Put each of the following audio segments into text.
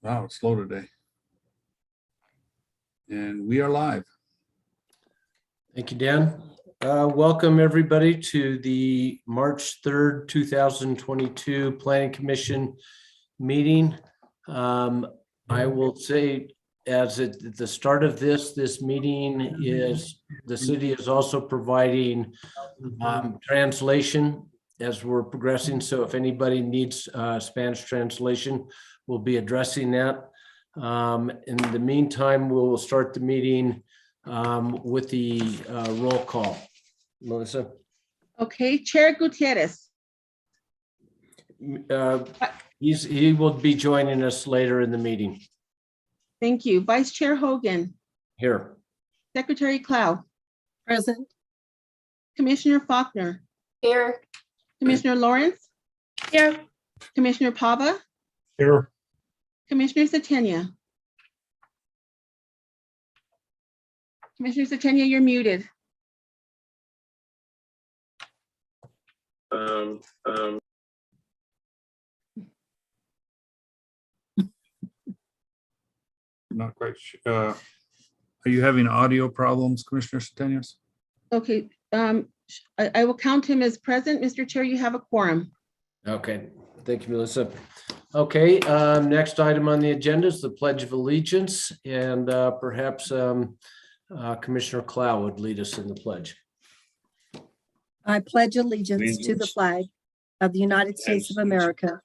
Wow, it's slow today. And we are live. Thank you, Dan. Welcome everybody to the March 3rd, 2022 Planning Commission meeting. I will say as at the start of this meeting is the city is also providing translation as we're progressing. So if anybody needs Spanish translation, we'll be addressing that. In the meantime, we'll start the meeting with the roll call. Melissa? Okay, Chair Gutierrez. He will be joining us later in the meeting. Thank you. Vice Chair Hogan. Here. Secretary Clow. Present. Commissioner Faulkner. Here. Commissioner Lawrence. Here. Commissioner Pava. Here. Commissioner Satenia. Commissioner Satenia, you're muted. Not quite sure. Are you having audio problems, Commissioner Centenias? Okay, I will count him as present. Mr. Chair, you have a quorum. Okay, thank you, Melissa. Okay, next item on the agenda is the Pledge of Allegiance, and perhaps Commissioner Clow would lead us in the pledge. I pledge allegiance to the flag of the United States of America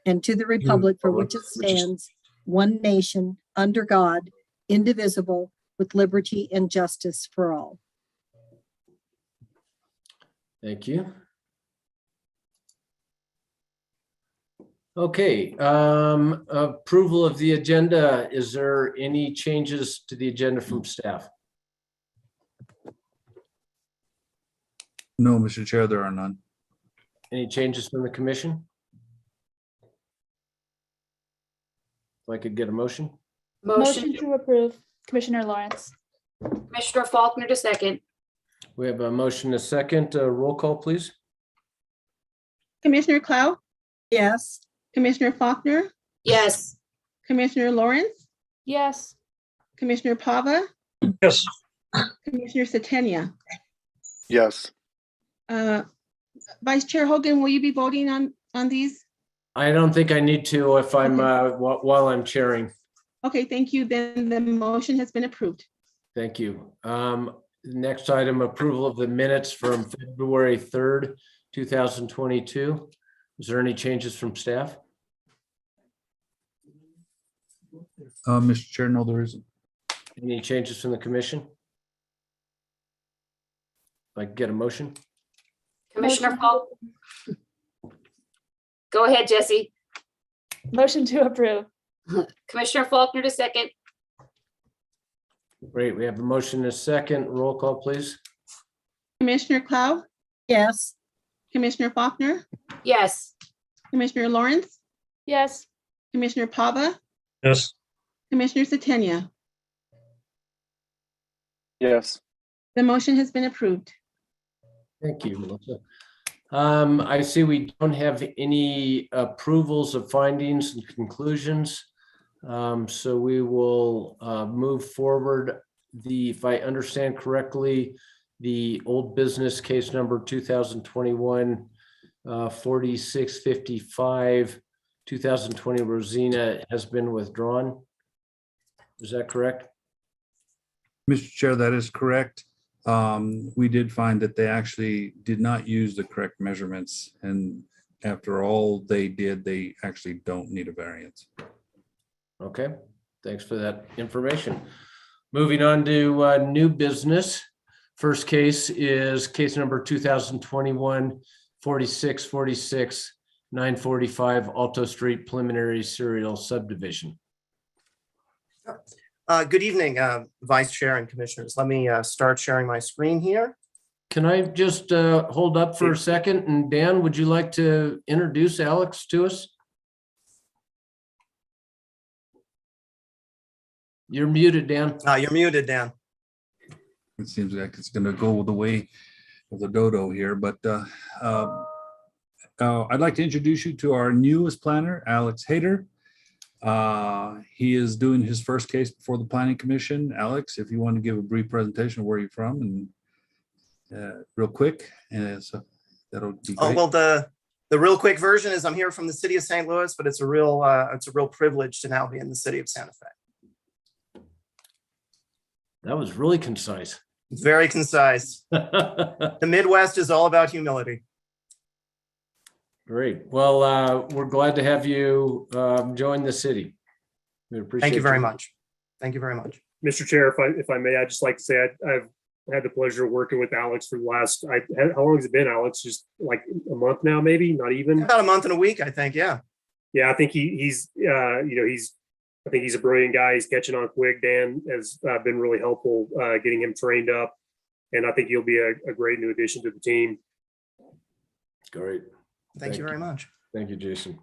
and to the republic for which it stands, one nation, under God, indivisible, with liberty and justice for all. Thank you. Okay, approval of the agenda. Is there any changes to the agenda from staff? No, Mr. Chair, there are none. Any changes from the commission? If I could get a motion? Motion to approve, Commissioner Lawrence. Commissioner Faulkner to second. We have a motion, a second. Roll call, please. Commissioner Clow. Yes. Commissioner Faulkner. Yes. Commissioner Lawrence. Yes. Commissioner Pava. Yes. Commissioner Satenia. Yes. Vice Chair Hogan, will you be voting on these? I don't think I need to if I'm while I'm chairing. Okay, thank you. Then the motion has been approved. Thank you. Next item, approval of the minutes from February 3rd, 2022. Is there any changes from staff? Mr. Chair, no, there isn't. Any changes from the commission? If I could get a motion? Commissioner Faulkner. Go ahead, Jesse. Motion to approve. Commissioner Faulkner to second. Great, we have a motion and a second. Roll call, please. Commissioner Clow. Yes. Commissioner Faulkner. Yes. Commissioner Lawrence. Yes. Commissioner Pava. Yes. Commissioner Satenia. Yes. The motion has been approved. Thank you, Melissa. I see we don't have any approvals of findings and conclusions. So we will move forward. If I understand correctly, the old business case number 2021 4655 2020 Rosina has been withdrawn. Is that correct? Mr. Chair, that is correct. We did find that they actually did not use the correct measurements, and after all they did, they actually don't need a variance. Okay, thanks for that information. Moving on to new business. First case is case number 2021 4646 945 Alto Street preliminary serial subdivision. Good evening, Vice Chair and Commissioners. Let me start sharing my screen here. Can I just hold up for a second? And Dan, would you like to introduce Alex to us? You're muted, Dan. You're muted, Dan. It seems like it's going to go the way of the dodo here, but I'd like to introduce you to our newest planner, Alex Hayter. He is doing his first case before the Planning Commission. Alex, if you want to give a brief presentation of where you're from and real quick, and so that'll be Oh, great. well, the real quick version is I'm here from the city of St. Louis, but it's a real privilege to now be in the city of Santa Fe. That was really concise. It's very concise. The Midwest is all about humility. Great. Well, we're glad to have you join the city. We appreciate Thank you very much. Thank you very much. Mr. Chair, if I may, I'd just like to say I've had the pleasure of working with Alex for the last, how long has it been, Alex? Just like a month now, maybe, not even? About a month and a week, I think, yeah. Yeah, I think he's I think he's a brilliant guy. He's catching on quick. Dan has been really helpful getting him trained up. And I think he'll be a great new addition to the team. Great. Thank you very much. Thank you, Jason.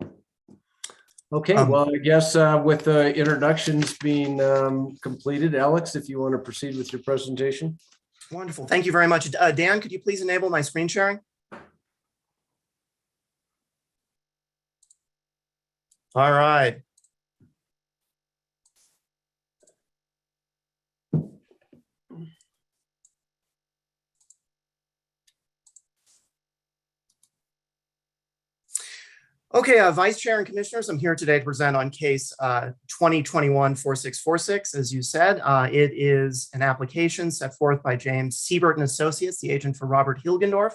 Okay, Um, well, I guess with the introductions being completed, Alex, if you want to proceed with your presentation. Wonderful. Thank you very much. Dan, could you please enable my screen sharing? All right. Okay, Vice Chair and Commissioners, I'm here today to present on case 2021-4646. As you said, it is an application set forth by James Siebert and Associates, the agent for Robert Hilgendorf,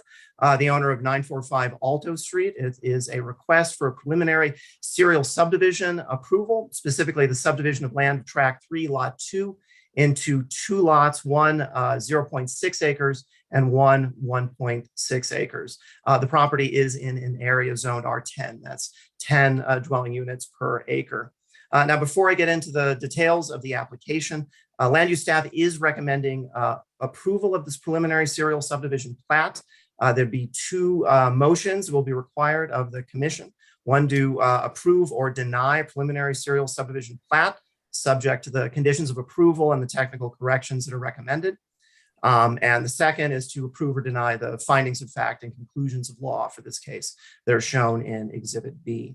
the owner of 945 Alto Street. It is a request for a preliminary serial subdivision approval, specifically the subdivision of land of Tract 3, Lot 2, into two lots, one 0.6 acres and one 1.6 acres. The property is in an area zoned R10. That's 10 dwelling units per acre. Now, before I get into the details of the application, land use staff is recommending approval of this preliminary serial subdivision plat. There'd be two motions will be required of the commission. One to approve or deny preliminary serial subdivision plat, subject to the conditions of approval and the technical corrections that are recommended. And the second is to approve or deny the findings of fact and conclusions of law for this case. They're shown in Exhibit B.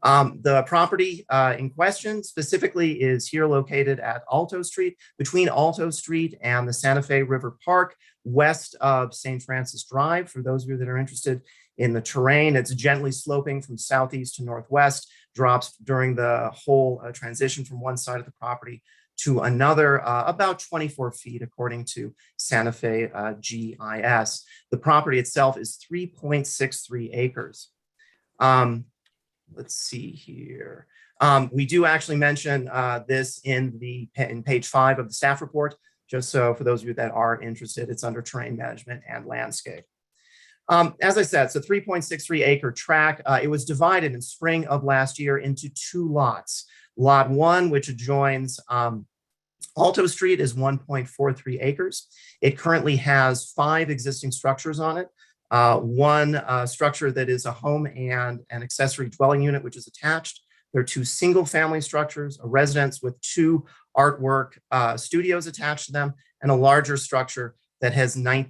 The property in question specifically is here located at Alto Street, between Alto Street and the Santa Fe River Park, west of St. Francis Drive. For those of you that are interested in the terrain, it's gently sloping from southeast to northwest, drops during the whole transition from one side of the property to another, about 24 feet, according to Santa Fe GIS. The property itself is 3.63 acres. Let's see here. We do actually mention this in page 5 of the staff report, just so for those of you that are interested, it's under terrain management and landscape. As I said, it's a 3.63 acre tract. It was divided in spring of last year into two lots. Lot 1, which adjoins Alto Street, is 1.43 acres. It currently has 5 existing structures on it. One structure that is a home and an accessory dwelling unit, which is attached. There are 2 single family structures, a residence with 2 artwork studios attached to them, and a larger structure that has 9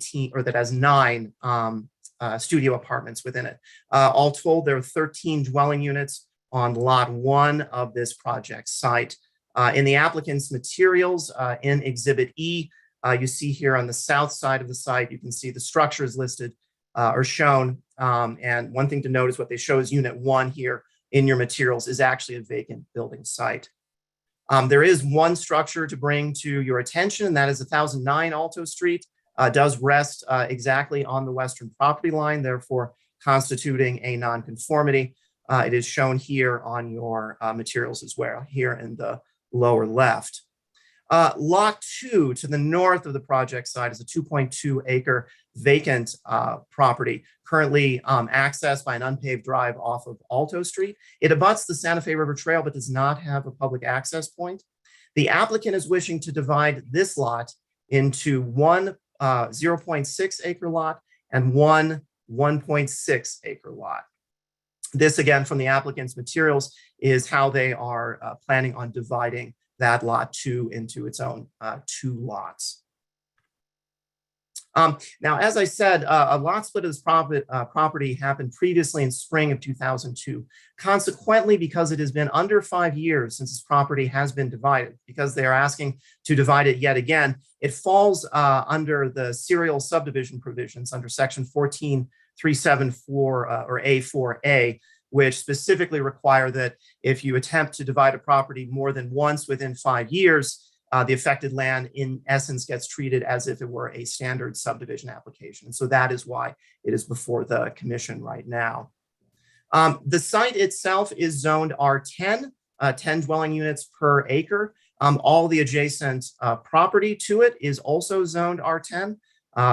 studio apartments within it. All told, there are 13 dwelling units on lot 1 of this project site. In the applicant's materials in Exhibit E, you see here on the south side of the site, you can see the structures listed are shown. And one thing to note is what they show as Unit 1 here in your materials is actually a vacant building site. There is one structure to bring to your attention, and that is 1009 Alto Street. Does rest exactly on the western property line, therefore constituting a nonconformity. It is shown here on your materials as well, here in the lower left. Lot 2 to the north of the project site is a 2.2 acre vacant property, currently accessed by an unpaved drive off of Alto Street. It abuts the Santa Fe River Trail, but does not have a public access point. The applicant is wishing to divide this lot into one 0.6 acre lot and one 1.6 acre lot. This, again, from the applicant's materials, is how they are planning on dividing that lot 2 into its own 2 lots. Now, as I said, a lot split of this property happened previously in spring of 2002. Consequently, because it has been under 5 years since this property has been divided, because they are asking to divide it yet again, it falls under the serial subdivision provisions under section 14374 or A4A, which specifically require that if you attempt to divide a property more than once within 5 years, the affected land in essence gets treated as if it were a standard subdivision application. So that is why it is before the commission right now. The site itself is zoned R10, 10 dwelling units per acre. All the adjacent property to it is also zoned R10.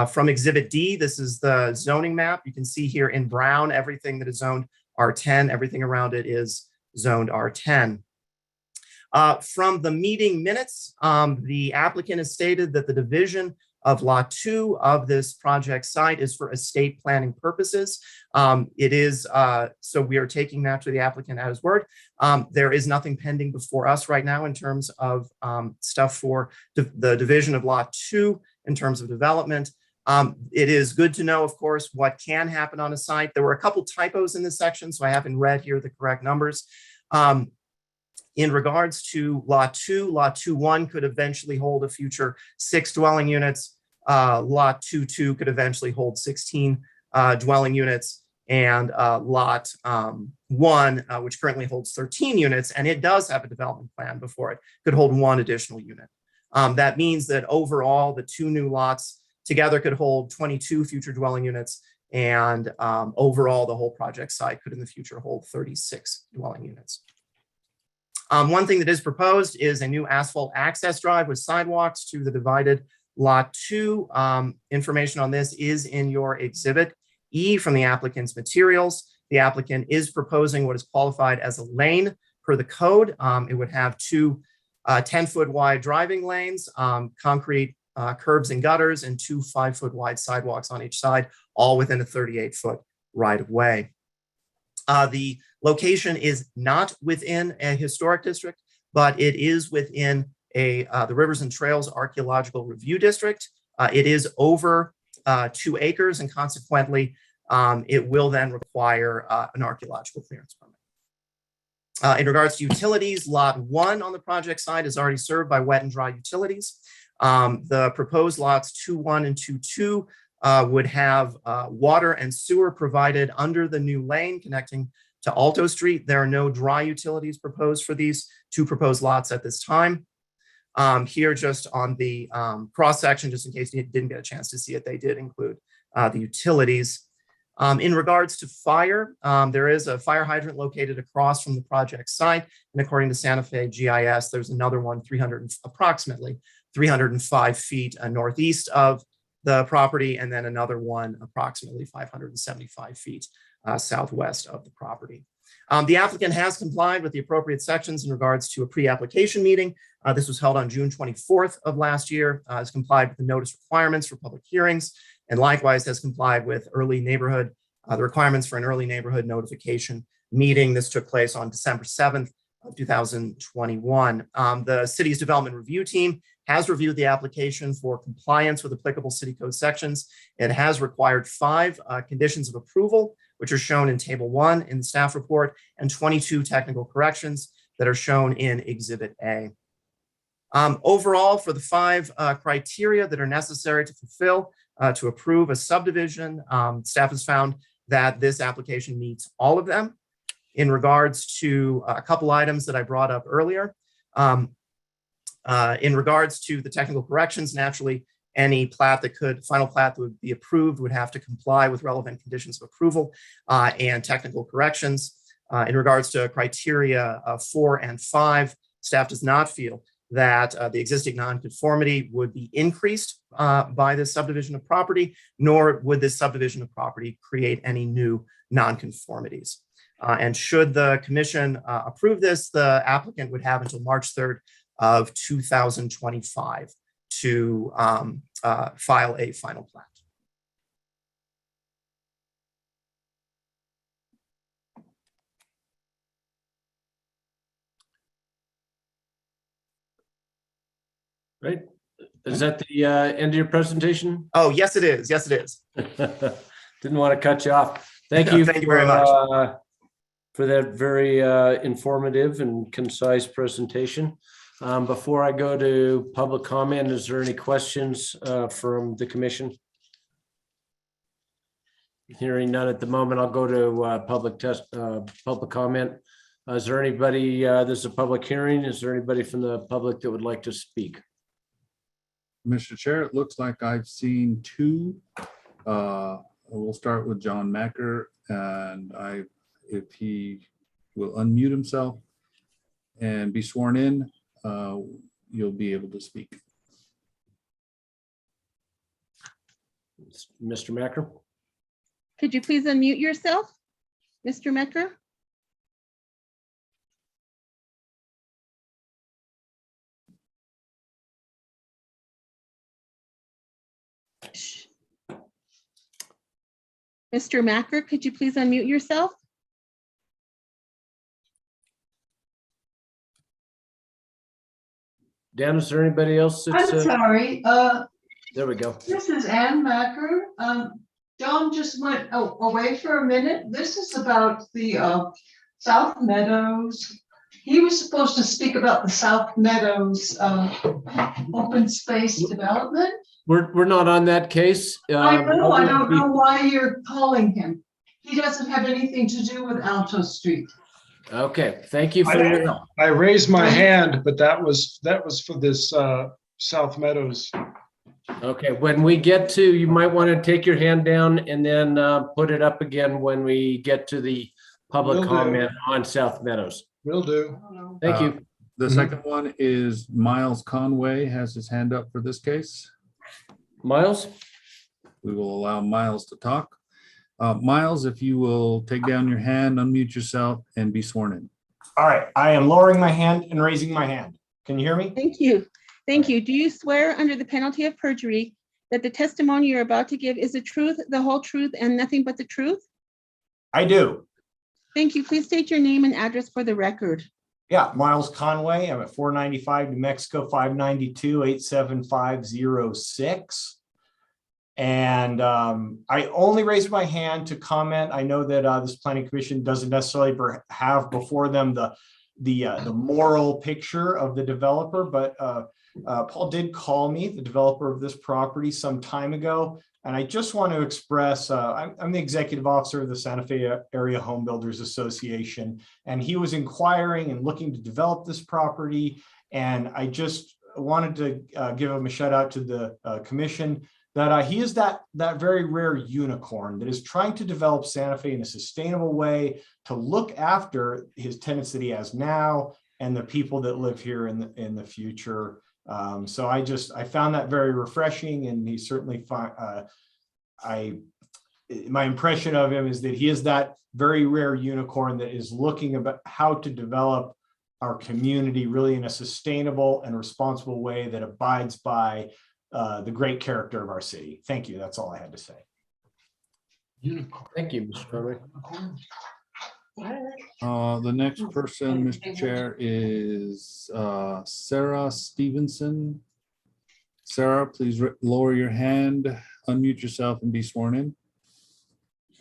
From Exhibit D, this is the zoning map. You can see here in brown, everything that is zoned R10, everything around it is zoned R10. From the meeting minutes, the applicant has stated that the division of Lot 2 of this project site is for estate planning purposes. It is, so we are taking that to the applicant at his word. There is nothing pending before us right now in terms of stuff for the division of Lot 2 in terms of development. It is good to know, of course, what can happen on a site. There were a couple typos in this section, so I haven't read here the correct numbers. In regards to Lot 2, Lot 2-1 could eventually hold a future 6 dwelling units. Lot 2-2 could eventually hold 16 dwelling units. And Lot 1, which currently holds 13 units, and it does have a development plan before it, could hold 1 additional unit. That means that overall, the 2 new lots together could hold 22 future dwelling units. And overall, the whole project site could in the future hold 36 dwelling units. One thing that is proposed is a new asphalt access drive with sidewalks to the divided Lot 2. Information on this is in your Exhibit E from the applicant's materials. The applicant is proposing what is qualified as a lane per the code. It would have 2 10-foot wide driving lanes, concrete curbs and gutters, and 2 5-foot wide sidewalks on each side, all within a 38-foot right of way. The location is not within a historic district, but it is within the Rivers and Trails Archaeological Review District. It is over 2 acres, and consequently, it will then require an archaeological clearance permit. In regards to utilities, Lot 1 on the project site is already served by wet and dry utilities. The proposed lots 2-1 and 2-2 would have water and sewer provided under the new lane connecting to Alto Street. There are no dry utilities proposed for these 2 proposed lots at this time. Here, just on the cross section, just in case you didn't get a chance to see it, they did include the utilities. In regards to fire, there is a fire hydrant located across from the project site, and according to Santa Fe GIS, there's another one approximately 305 feet northeast of the property, and then another one approximately 575 feet southwest of the property. The applicant has complied with the appropriate sections in regards to a pre-application meeting. This was held on June 24th of last year, has complied with the notice requirements for public hearings, and likewise has complied with the requirements for an early neighborhood notification meeting. This took place on December 7th of 2021. The city's development review team has reviewed the application for compliance with applicable city code sections. It has required 5 conditions of approval, which are shown in Table 1 in the staff report, and 22 technical corrections that are shown in Exhibit A. Overall, for the 5 criteria that are necessary to fulfill to approve a subdivision, staff has found that this application meets all of them. In regards to a couple items that I brought up earlier, in regards to the technical corrections, naturally, any final plat that would be approved would have to comply with relevant conditions of approval and technical corrections. In regards to criteria 4 and 5, staff does not feel that the existing nonconformity would be increased by this subdivision of property, nor would this subdivision of property create any new nonconformities. And should the commission approve this, the applicant would have until March 3rd of 2025 to file a final plat. Right. Is that the end of your presentation? Oh, yes, it is. Yes, it is. Didn't want to cut you off. Thank you. Thank you very much. For that very informative and concise presentation. Before I go to public comment, is there any questions from the commission? Hearing none at the moment, I'll go to public comment. Is there anybody, this is a public hearing, is there anybody from the public that would like to speak? Mr. Chair, it looks like I've seen two. We'll start with John Macker, and if he will unmute himself and be sworn in, you'll be able to speak. Mr. Macker? Could you please unmute yourself, Mr. Mecker? Shh. Mr. Macker, could you please unmute yourself? Dan, is there anybody else? I'm sorry, There we go. this is Ann Macker. John just went away for a minute. This is about the South Meadows. He was supposed to speak about the South Meadows open space development. We're not on that case. I know, I don't know why you're calling him. He doesn't have anything to do with Alto Street. Okay, thank you for your help. I raised my hand, but that was for this South Meadows. Okay, when we get to, you might want to take your hand down and then put it up again when we get to the public Will do. comment on South Meadows. Will do. Thank you. The second one is Miles Conway has his hand up for this case. Miles? We will allow Miles to talk. Miles, if you will take down your hand, unmute yourself and be sworn in. All right, I am lowering my hand and raising my hand. Can you hear me? Thank you. Thank you. Do you swear under the penalty of perjury that the testimony you're about to give is the truth, the whole truth, and nothing but the truth? I do. Thank you. Please state your name and address for the record. Yeah, Miles Conway. I'm at 495 New Mexico 592 87506. And I only raised my hand to comment. I know that this planning commission doesn't necessarily have before them the moral picture of the developer, but Paul did call me, the developer of this property, some time ago. And I just want to express, I'm the executive officer of the Santa Fe Area Home Builders Association, and he was inquiring and looking to develop this property. And I just wanted to give him a shout out to the commission that he is that very rare unicorn that is trying to develop Santa Fe in a sustainable way to look after his tenants that he has now and the people that live here in the future. So I found that very refreshing, and he certainly my impression of him is that he is that very rare unicorn that is looking about how to develop our community really in a sustainable and responsible way that abides by the great character of our city. Thank you. That's all I had to say. Thank you, Mr. Conway. The next person, Mr. Chair, is Sarah Stevenson. Sarah, please lower your hand, unmute yourself, and be sworn in.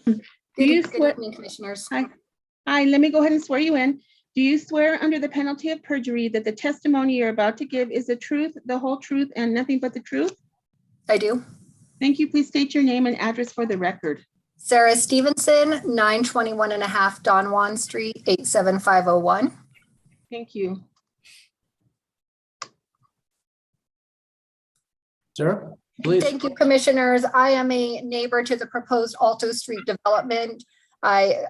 Do you Good swear? evening, commissioners. Hi, let me go ahead and swear you in. Do you swear under the penalty of perjury that the testimony you're about to give is the truth, the whole truth, and nothing but the truth? I do. Thank you. Please state your name and address for the record. Sarah Stevenson, 921 and a half Don Juan Street, 87501. Thank you. Sarah, please. Thank you, commissioners. I am a neighbor to the proposed Alto Street development. I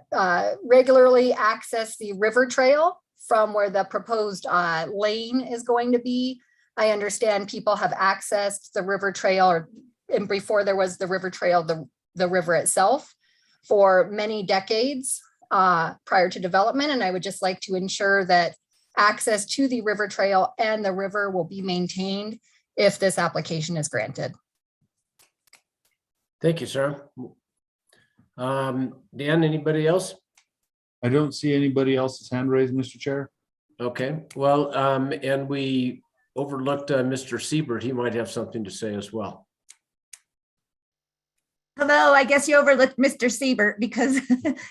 regularly access the river trail from where the proposed lane is going to be. I understand people have accessed the river trail, and before there was the river trail, the river itself, for many decades prior to development. And I would just like to ensure that access to the river trail and the river will be maintained if this application is granted. Thank you, Sarah. Dan, anybody else? I don't see anybody else's hand raised, Mr. Chair. Okay, well, and we overlooked Mr. Siebert. He might have something to say as well. Hello, I guess you overlooked Mr. Siebert because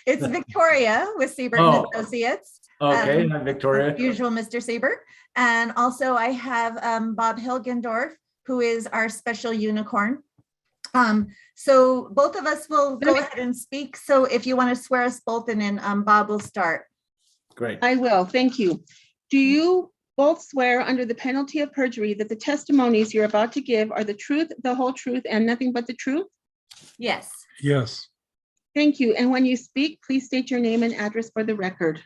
it's Victoria with Siebert and Oh. Associates. Okay, hi, Victoria. As usual, Mr. Siebert. And also I have Bob Hilgendorf, who is our special unicorn. So both of us will go ahead and speak. So if you want to swear us both in, and Bob will start. Great. I will, thank you. Do you both swear under the penalty of perjury that the testimonies you're about to give are the truth, the whole truth, and nothing but the truth? Yes. Yes. Thank you. And when you speak, please state your name and address for the record.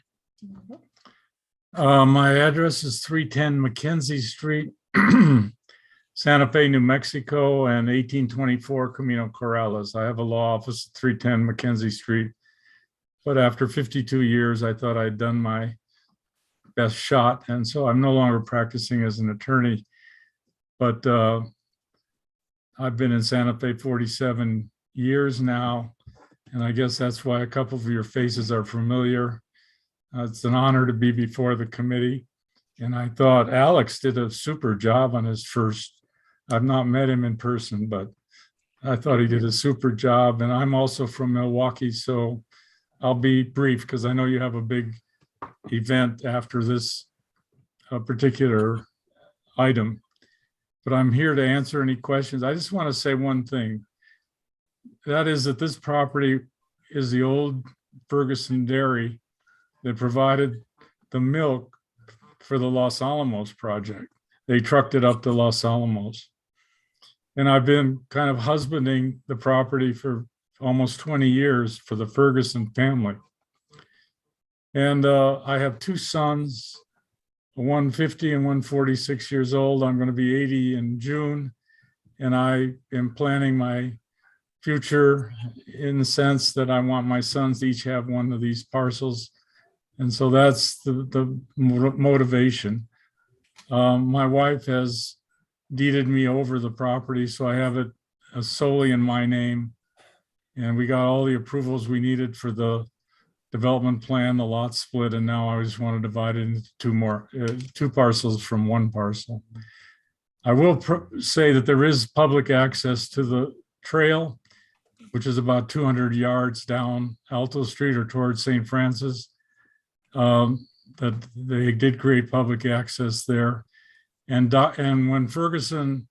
My address is 310 Mackenzie Street, Santa Fe, New Mexico, and 1824 Camino Corrales. I have a law office at 310 Mackenzie Street. But after 52 years, I thought I'd done my best shot. And so I'm no longer practicing as an attorney. But I've been in Santa Fe 47 years now. And I guess that's why a couple of your faces are familiar. It's an honor to be before the committee. And I thought Alex did a super job on his first. I've not met him in person, but I thought he did a super job. And I'm also from Milwaukee, so I'll be brief because I know you have a big event after this particular item. But I'm here to answer any questions. I just want to say one thing. That is that this property is the old Ferguson Dairy that provided the milk for the Los Alamos project. They trucked it up to Los Alamos. And I've been kind of husbanding the property for almost 20 years for the Ferguson family. And I have two sons, one 50 and one 46 years old. I'm going to be 80 in June. And I am planning my future in the sense that I want my sons to each have one of these parcels. And so that's the motivation. My wife has deeded me over the property, so I have it solely in my name. And we got all the approvals we needed for the development plan, the lot split, and now I just want to divide it into two parcels from one parcel. I will say that there is public access to the trail, which is about 200 yards down Alto Street or towards St. Francis. That they did create public access there. And when Ferguson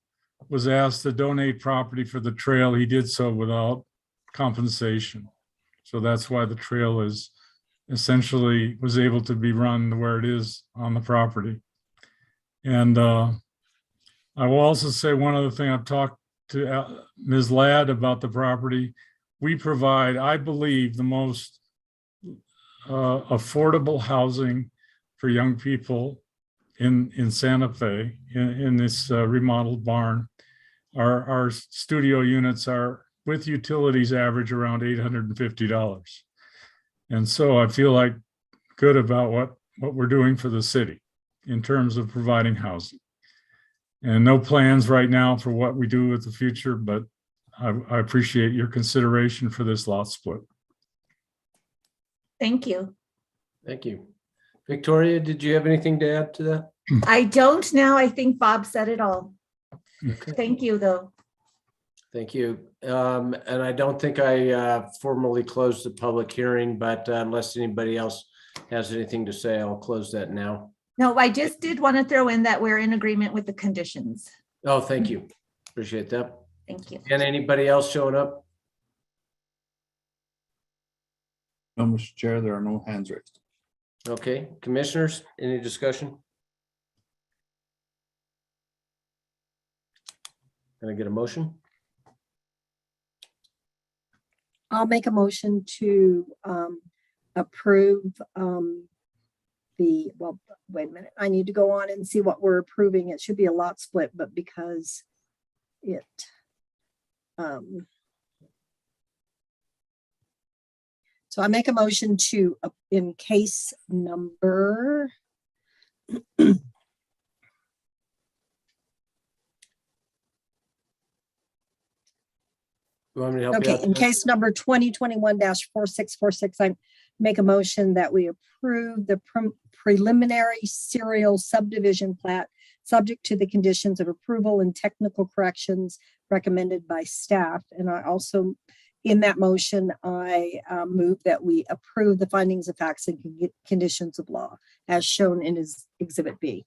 was asked to donate property for the trail, he did so without compensation. So that's why the trail is essentially was able to be run where it is on the property. And I will also say one other thing. I've talked to Ms. Ladd about the property. We provide, I believe, the most affordable housing for young people in Santa Fe in this remodeled barn. Our studio units are with utilities average around $850. And so I feel like good about what we're doing for the city in terms of providing housing. And no plans right now for what we do with the future, but I appreciate your consideration for this lot split. Thank you. Thank you. Victoria, did you have anything to add to that? I don't now. I think Bob said it all. Okay. Thank you, though. Thank you. And I don't think I formally closed the public hearing, but unless anybody else has anything to say, I'll close that now. No, I just did want to throw in that we're in agreement with the conditions. Oh, thank you. Appreciate that. Thank you. And anybody else showing up? No, Mr. Chair, there are no hands raised. Okay, commissioners, any discussion? Can I get a motion? I'll make a motion to approve well, wait a minute. I need to go on and see what we're approving. It should be a lot split, but because it so I make a motion to in case number You want me to help you okay, out in there? case number 2021-4646, I make a motion that we approve the preliminary serial subdivision plat subject to the conditions of approval and technical corrections recommended by staff. And I also, in that motion, I move that we approve the findings of facts and conditions of law as shown in his Exhibit B.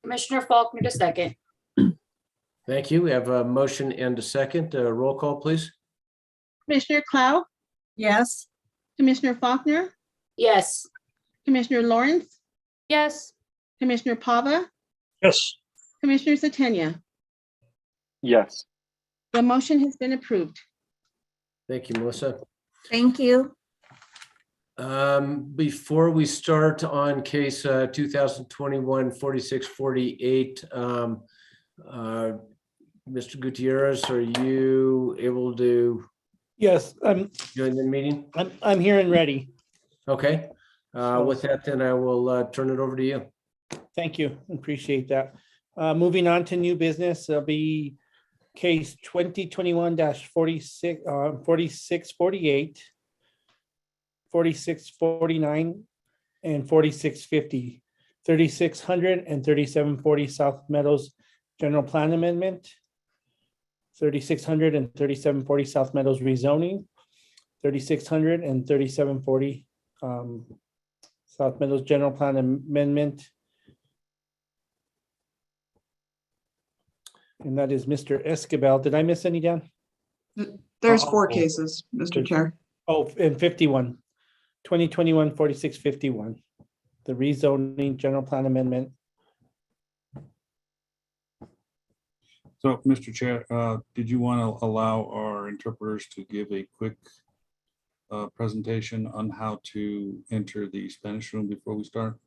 Commissioner Faulkner, a second. Thank you. We have a motion and a second. Roll call, please. Commissioner Clow, Yes. Commissioner Faulkner, Yes. Commissioner Lawrence, Yes. Commissioner Pava, Yes. Commissioner Satania. Yes. The motion has been approved. Thank you, Melissa. Thank you. Before we start on case 2021-4648, Mr. Gutierrez, are you able to Yes, join the meeting? I'm here and ready. Okay. With that, then I will turn it over to you. Thank you. Appreciate that. Moving on to new business, there'll be case 2021-46, 4648, 4649, and 4650, 3600 and 3740 South Meadows General Plan Amendment, 3600 and 3740 South Meadows rezoning, 3600 and 3740 South Meadows General Plan Amendment. And that is Mr. Escobar. Did I miss any, Dan? There's 4 cases, Mr. Chair. Oh, and 51, 2021-4651, the rezoning general plan amendment. So, Mr. Chair, did you want to allow our interpreters to give a quick presentation on how to enter the Spanish room before we start?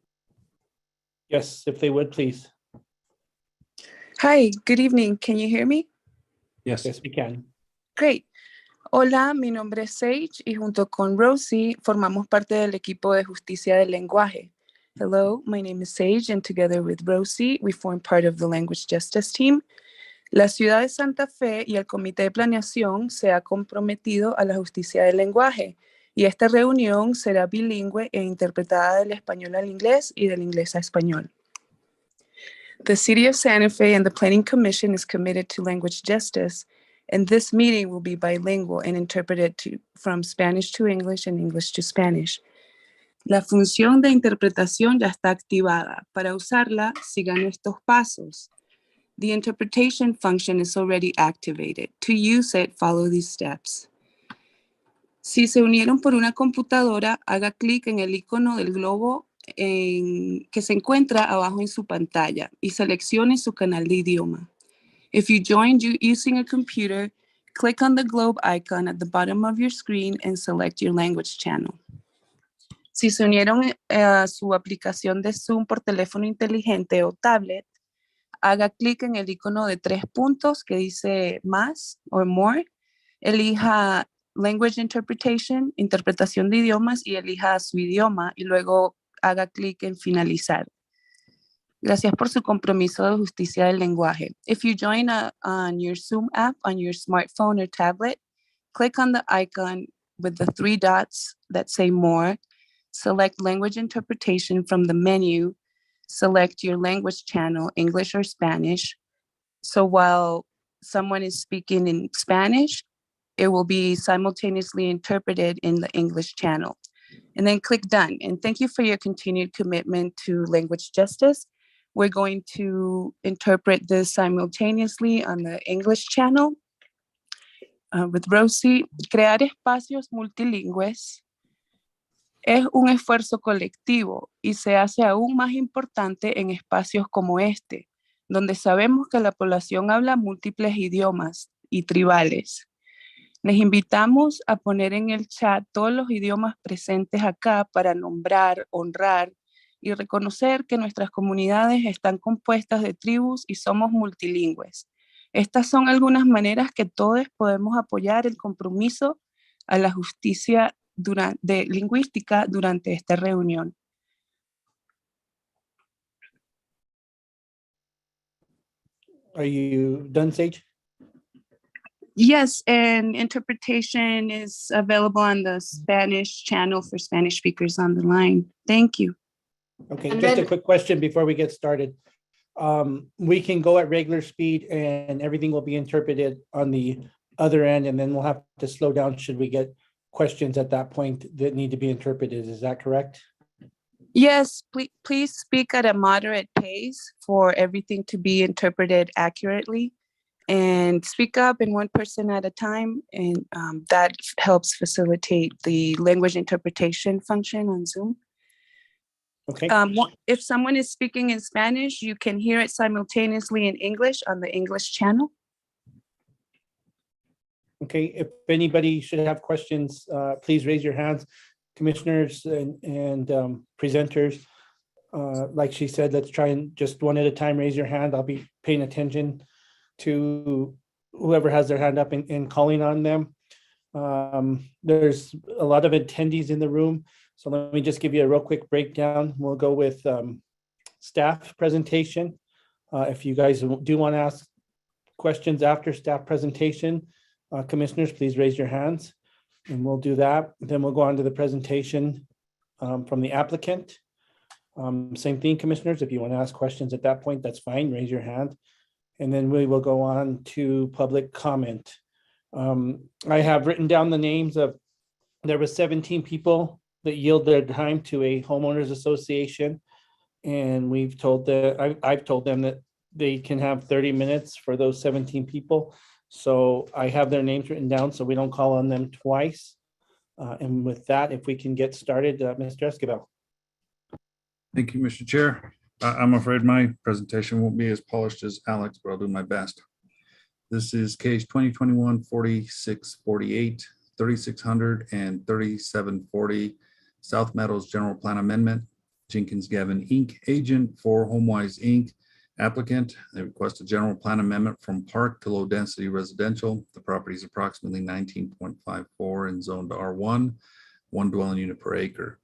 Yes, if they would, please. Hi, good evening. Can you hear me? Yes. Yes, we can. Great. Hola, mi nombre es Sage y junto con Rosie formamos parte del equipo de justicia del lenguaje. Hello, my name is Sage and together with Rosie, we form part of the language justice team. La ciudad de Santa Fe y el comité de planeación se ha comprometido a la justicia del lenguaje y esta reunión será bilingüe e interpretada del español al inglés y del inglés a español. The City of Santa Fe and the Planning Commission is committed to language justice, and this meeting will be bilingual and interpreted from Spanish to English and English to Spanish. La función de interpretación ya está activada. Para usarla, sigan estos pasos. The interpretation function is already activated. To use it, follow these steps. Si se unieron por una computadora, haga clic en el icono del globo que se encuentra abajo en su pantalla y seleccione su canal de idioma. If you joined using a computer, click on the globe icon at the bottom of your screen and select your language channel. Si se unieron a su aplicación de Zoom por teléfono inteligente o tablet, haga clic en el icono de 3 puntos que dice más o more, elija Language Interpretation, interpretación de idiomas y elija su idioma y luego haga clic en finalizar. Gracias por su compromiso de justicia del lenguaje. If you join on your Zoom app on your smartphone or tablet, click on the icon with the 3 dots that say more, select language interpretation from the menu, select your language channel, English or Spanish. So while someone is speaking in Spanish, it will be simultaneously interpreted in the English channel. And then click done. And thank you for your continued commitment to language justice. We're going to interpret this simultaneously on the English channel with Rosie. Crear espacios multilingües es un esfuerzo colectivo y se hace aún más importante en espacios como este, donde sabemos que la población habla múltiples idiomas y tribales. Les invitamos a poner en el chat todos los idiomas presentes acá para nombrar, honrar y reconocer que nuestras comunidades están compuestas de tribus y somos multilingües. Estas son algunas maneras que todos podemos apoyar el compromiso a la justicia lingüística durante esta reunión. Are you done, Sage? Yes, and interpretation is available on the Spanish channel for Spanish speakers on the line. Thank you. Okay, And just then- a quick question before we get started. we can go at regular speed and everything will be interpreted on the other end, and then we'll have to slow down should we get questions at that point that need to be interpreted. Is that correct? Yes, please speak at a moderate pace for everything to be interpreted accurately, and speak up in one person at a time, and that helps facilitate the language interpretation function on Zoom. Okay. If someone is speaking in Spanish, you can hear it simultaneously in English on the English channel. Okay, if anybody should have questions, please raise your hands. Commissioners and presenters, like she said, let's try and just one at a time, raise your hand. I'll be paying attention to whoever has their hand up and calling on them. There's a lot of attendees in the room, so let me just give you a real quick breakdown. We'll go with staff presentation. If you guys do want to ask questions after staff presentation, commissioners, please raise your hands and we'll do that. Then we'll go on to the presentation from the applicant. Same thing, commissioners, if you want to ask questions at that point, that's fine, raise your hand. And then we will go on to public comment. I have written down the names of, there were 17 people that yield their time to a homeowners association. And we've told I've told them that they can have 30 minutes for those 17 people. So I have their names written down so we don't call on them twice. And with that, if we can get started, Mr. Escobar. Thank you, Mr. Chair. I'm afraid my presentation won't be as polished as Alex, but I'll do my best. This is case 2021-4648, 3600 and 3740 South Meadows General Plan Amendment. Jenkins Gavin Inc., agent for HomeWise Inc., applicant. They request a general plan amendment from park to low density residential. The property is approximately 19.54 and zoned R1, one dwelling unit per acre.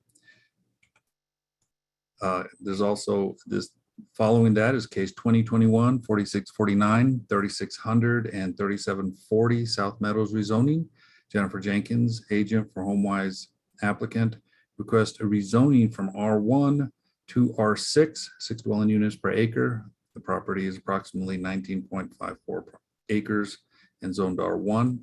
There's also this, following that is case 2021-4649, 3600 and 3740 South Meadows rezoning. Jennifer Jenkins, agent for HomeWise, applicant, request a rezoning from R1 to R6, 6 dwelling units per acre. The property is approximately 19.54 acres and zoned R1.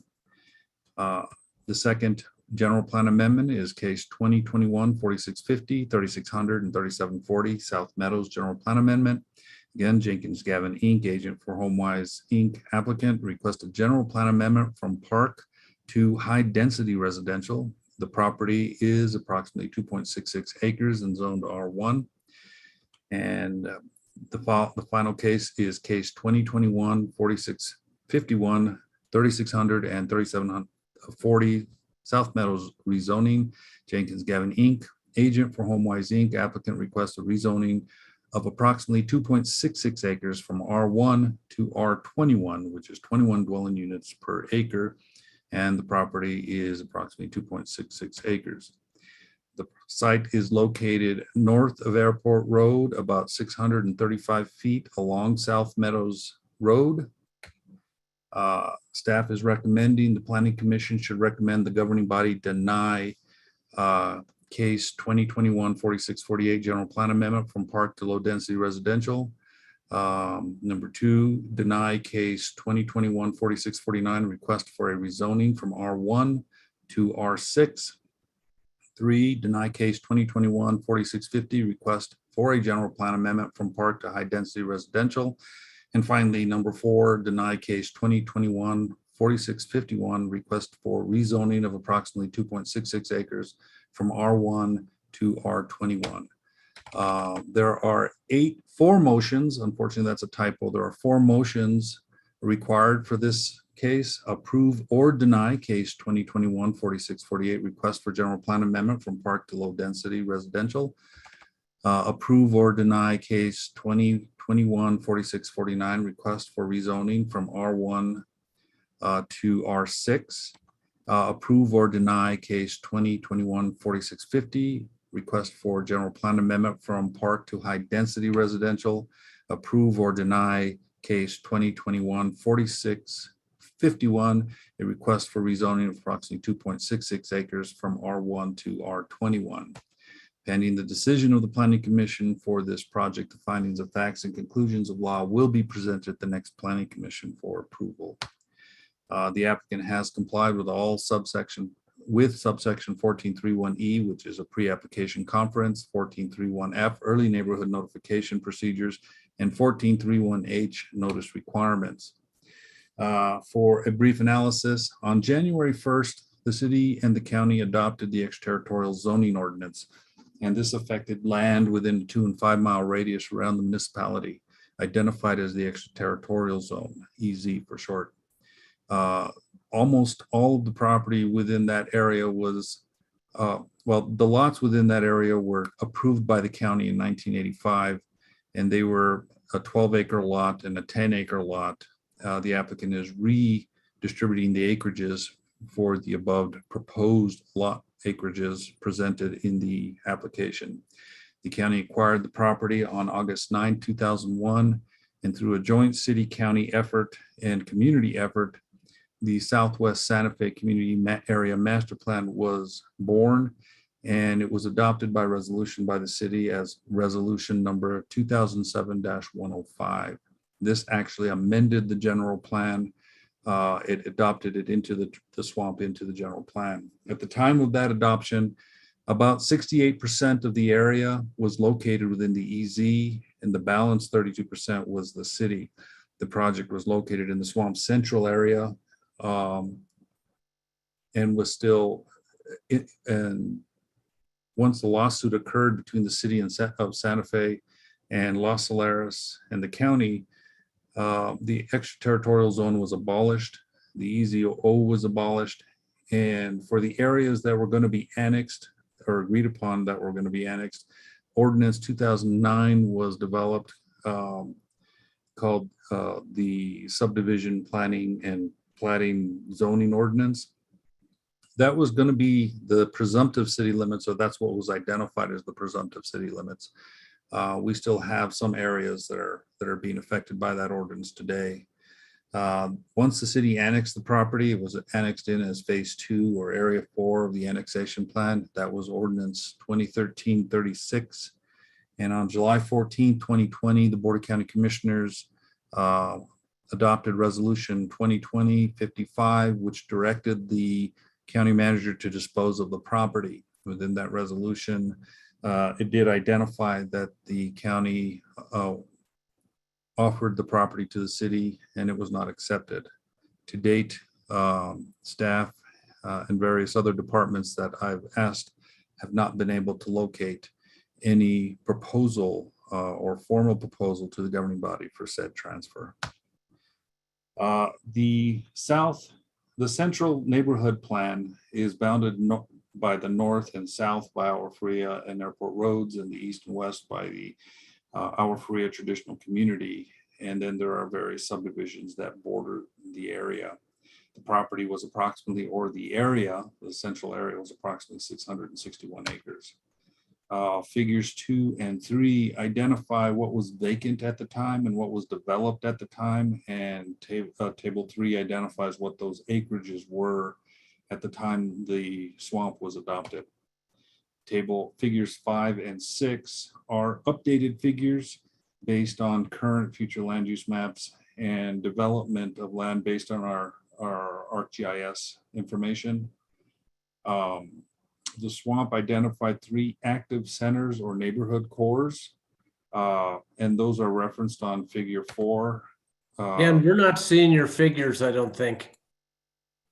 The second general plan amendment is case 2021-4650, 3600 and 3740 South Meadows General Plan Amendment. Again, Jenkins Gavin Inc., agent for HomeWise Inc., applicant, request a general plan amendment from park to high density residential. The property is approximately 2.66 acres and zoned R1. And the final case is case 2021-4651, 3600 and 3740 South Meadows rezoning. Jenkins Gavin Inc., agent for HomeWise Inc., applicant, requests a rezoning of approximately 2.66 acres from R1 to R21, which is 21 dwelling units per acre. And the property is approximately 2.66 acres. The site is located north of Airport Road, about 635 feet along South Meadows Road. Staff is recommending, the Planning Commission should recommend the governing body deny case 2021-4648 general plan amendment from park to low density residential. Number 2, deny case 2021-4649 request for a rezoning from R1 to R6. 3, deny case 2021-4650 request for a general plan amendment from park to high density residential. And finally, number 4, deny case 2021-4651 request for rezoning of approximately 2.66 acres from R1 to R21. There are 4 motions. Unfortunately, that's a typo. There are 4 motions required for this case. Approve or deny case 2021-4648 request for general plan amendment from park to low density residential. Approve or deny case 2021-4649 request for rezoning from R1 to R6. Approve or deny case 2021-4650 request for general plan amendment from park to high density residential. Approve or deny case 2021-4651, a request for rezoning of approximately 2.66 acres from R1 to R21. Pending the decision of the Planning Commission for this project, the findings of facts and conclusions of law will be presented at the next Planning Commission for approval. The applicant has complied with all subsection 1431E, which is a pre-application conference, 1431F, early neighborhood notification procedures, and 1431H, notice requirements. For a brief analysis, on January 1st, the city and the county adopted the Extraterritorial zoning ordinance, and this affected land within a 2 and 5 mile radius around the municipality, identified as the Extraterritorial zone, EZ for short. Almost all of the property within that area was, the lots within that area were approved by the county in 1985, and they were a 12-acre lot and a 10-acre lot. The applicant is redistributing the acreages for the above proposed lot acreages presented in the application. The county acquired the property on August 9, 2001, and through a joint city-county effort and community effort, the Southwest Santa Fe Community Area Master Plan was born, and it was adopted by resolution by the city as resolution number 2007-105. This actually amended the general plan. It adopted it into the swamp into the general plan. At the time of that adoption, about 68% of the area was located within the EZ, and the balance 32% was the city. The project was located in the swamp central area, and was still, and once the lawsuit occurred between the city of Santa Fe and Los Solares and the county, the extraterritorial zone was abolished, the EZO was abolished, and for the areas that were going to be annexed or agreed upon that were going to be annexed, Ordinance 2009 was developed, called the Subdivision Planning and Platting Zoning Ordinance. That was going to be the presumptive city limits, so that's what was identified as the presumptive city limits. We still have some areas that are being affected by that ordinance today. Once the city annexed the property, it was annexed in as phase 2 or area 4 of the annexation plan. That was Ordinance 2013-36. And on July 14, 2020, the Board of County Commissioners adopted Resolution 2020-55, which directed the county manager to dispose of the property. Within that resolution, it did identify that the county offered the property to the city and it was not accepted. To date, staff and various other departments that I've asked have not been able to locate any proposal or formal proposal to the governing body for said transfer. The central neighborhood plan is bounded by the north and south by Agua Fria and Airport Roads, and the east and west by the Agua Fria traditional community. And then there are various subdivisions that border the area. The property was approximately, or the area, the central area was approximately 661 acres. Figures 2 and 3 identify what was vacant at the time and what was developed at the time, and table 3 identifies what those acreages were at the time the swamp was adopted. Figures 5 and 6 are updated figures based on current future land use maps and development of land based on our ArcGIS information. The swamp identified 3 active centers or neighborhood cores, and those are referenced on figure 4. And we're not seeing your figures, I don't think.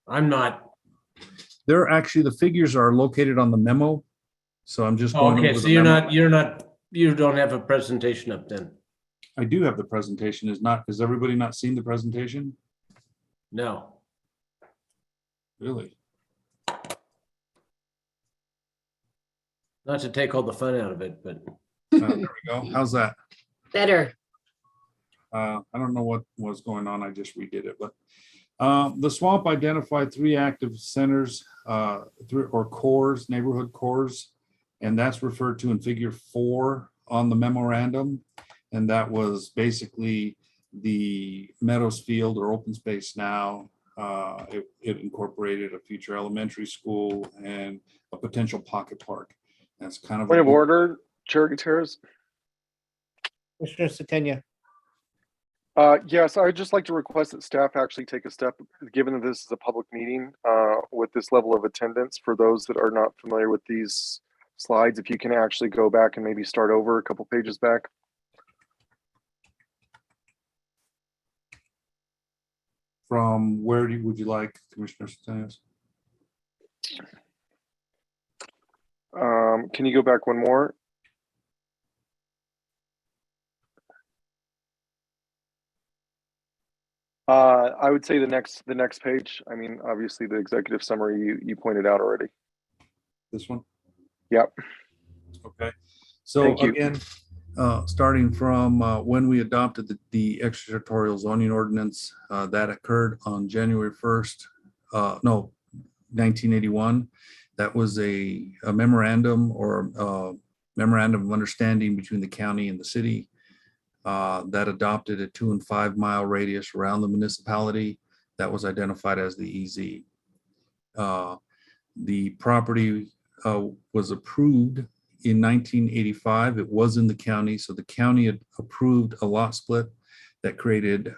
I'm not. They're actually, the figures are located on the memo. So I'm just going Okay, over so the memo. you don't have a presentation up then? I do have the presentation. Has everybody not seen the presentation? No. Really? Not to take all the fun out of it, but. There we go. How's that? Better. I don't know what was going on. I just redid it, but the swamp identified 3 active centers, cores, neighborhood cores, and that's referred to in figure 4 on the memorandum. And that was basically the Meadows Field or open space now. It incorporated a future elementary school and a potential pocket park. That's kind of. Point of order, Chair Gutierrez. Commissioner Satania. Yes, I'd just like to request that staff actually take a step, given that this is a public meeting, with this level of attendance, for those that are not familiar with these slides, if you can actually go back and maybe start over a couple pages back. From where would you like, Commissioner Stennis? Can you go back one more? I would say the next page. I mean, obviously the executive summary you pointed out already. This one? Yep. Okay. So Thank you. again, starting from when we adopted the extraterritorial zoning ordinance, that occurred on January 1st, 1981. That was a memorandum or a memorandum of understanding between the county and the city that adopted a 2 and 5 mile radius around the municipality that was identified as the EZ. The property was approved in 1985. It was in the county, so the county had approved a lot split that created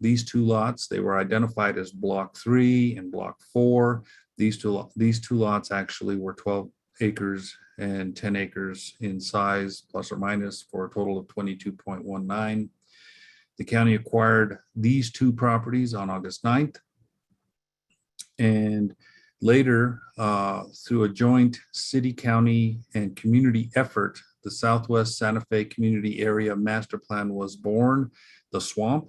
these two lots. They were identified as Block 3 and Block 4. These two lots actually were 12 acres and 10 acres in size, plus or minus, for a total of 22.19. The county acquired these two properties on August 9th. And later, through a joint city, county, and community effort, the Southwest Santa Fe Community Area Master Plan was born, the SWAMP,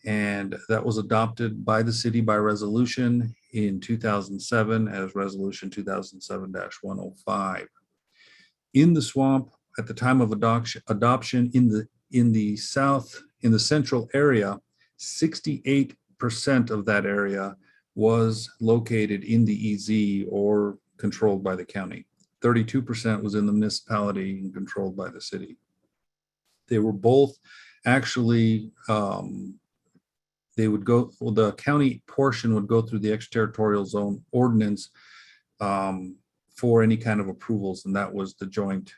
and that was adopted by the city by resolution in 2007 as Resolution 2007-105. In the SWAMP, at the time of adoption in the central area, 68% of that area was located in the EZ or controlled by the county. 32% was in the municipality and controlled by the city. They were both actually, the county portion would go through the extraterritorial zone ordinance for any kind of approvals, and that was the joint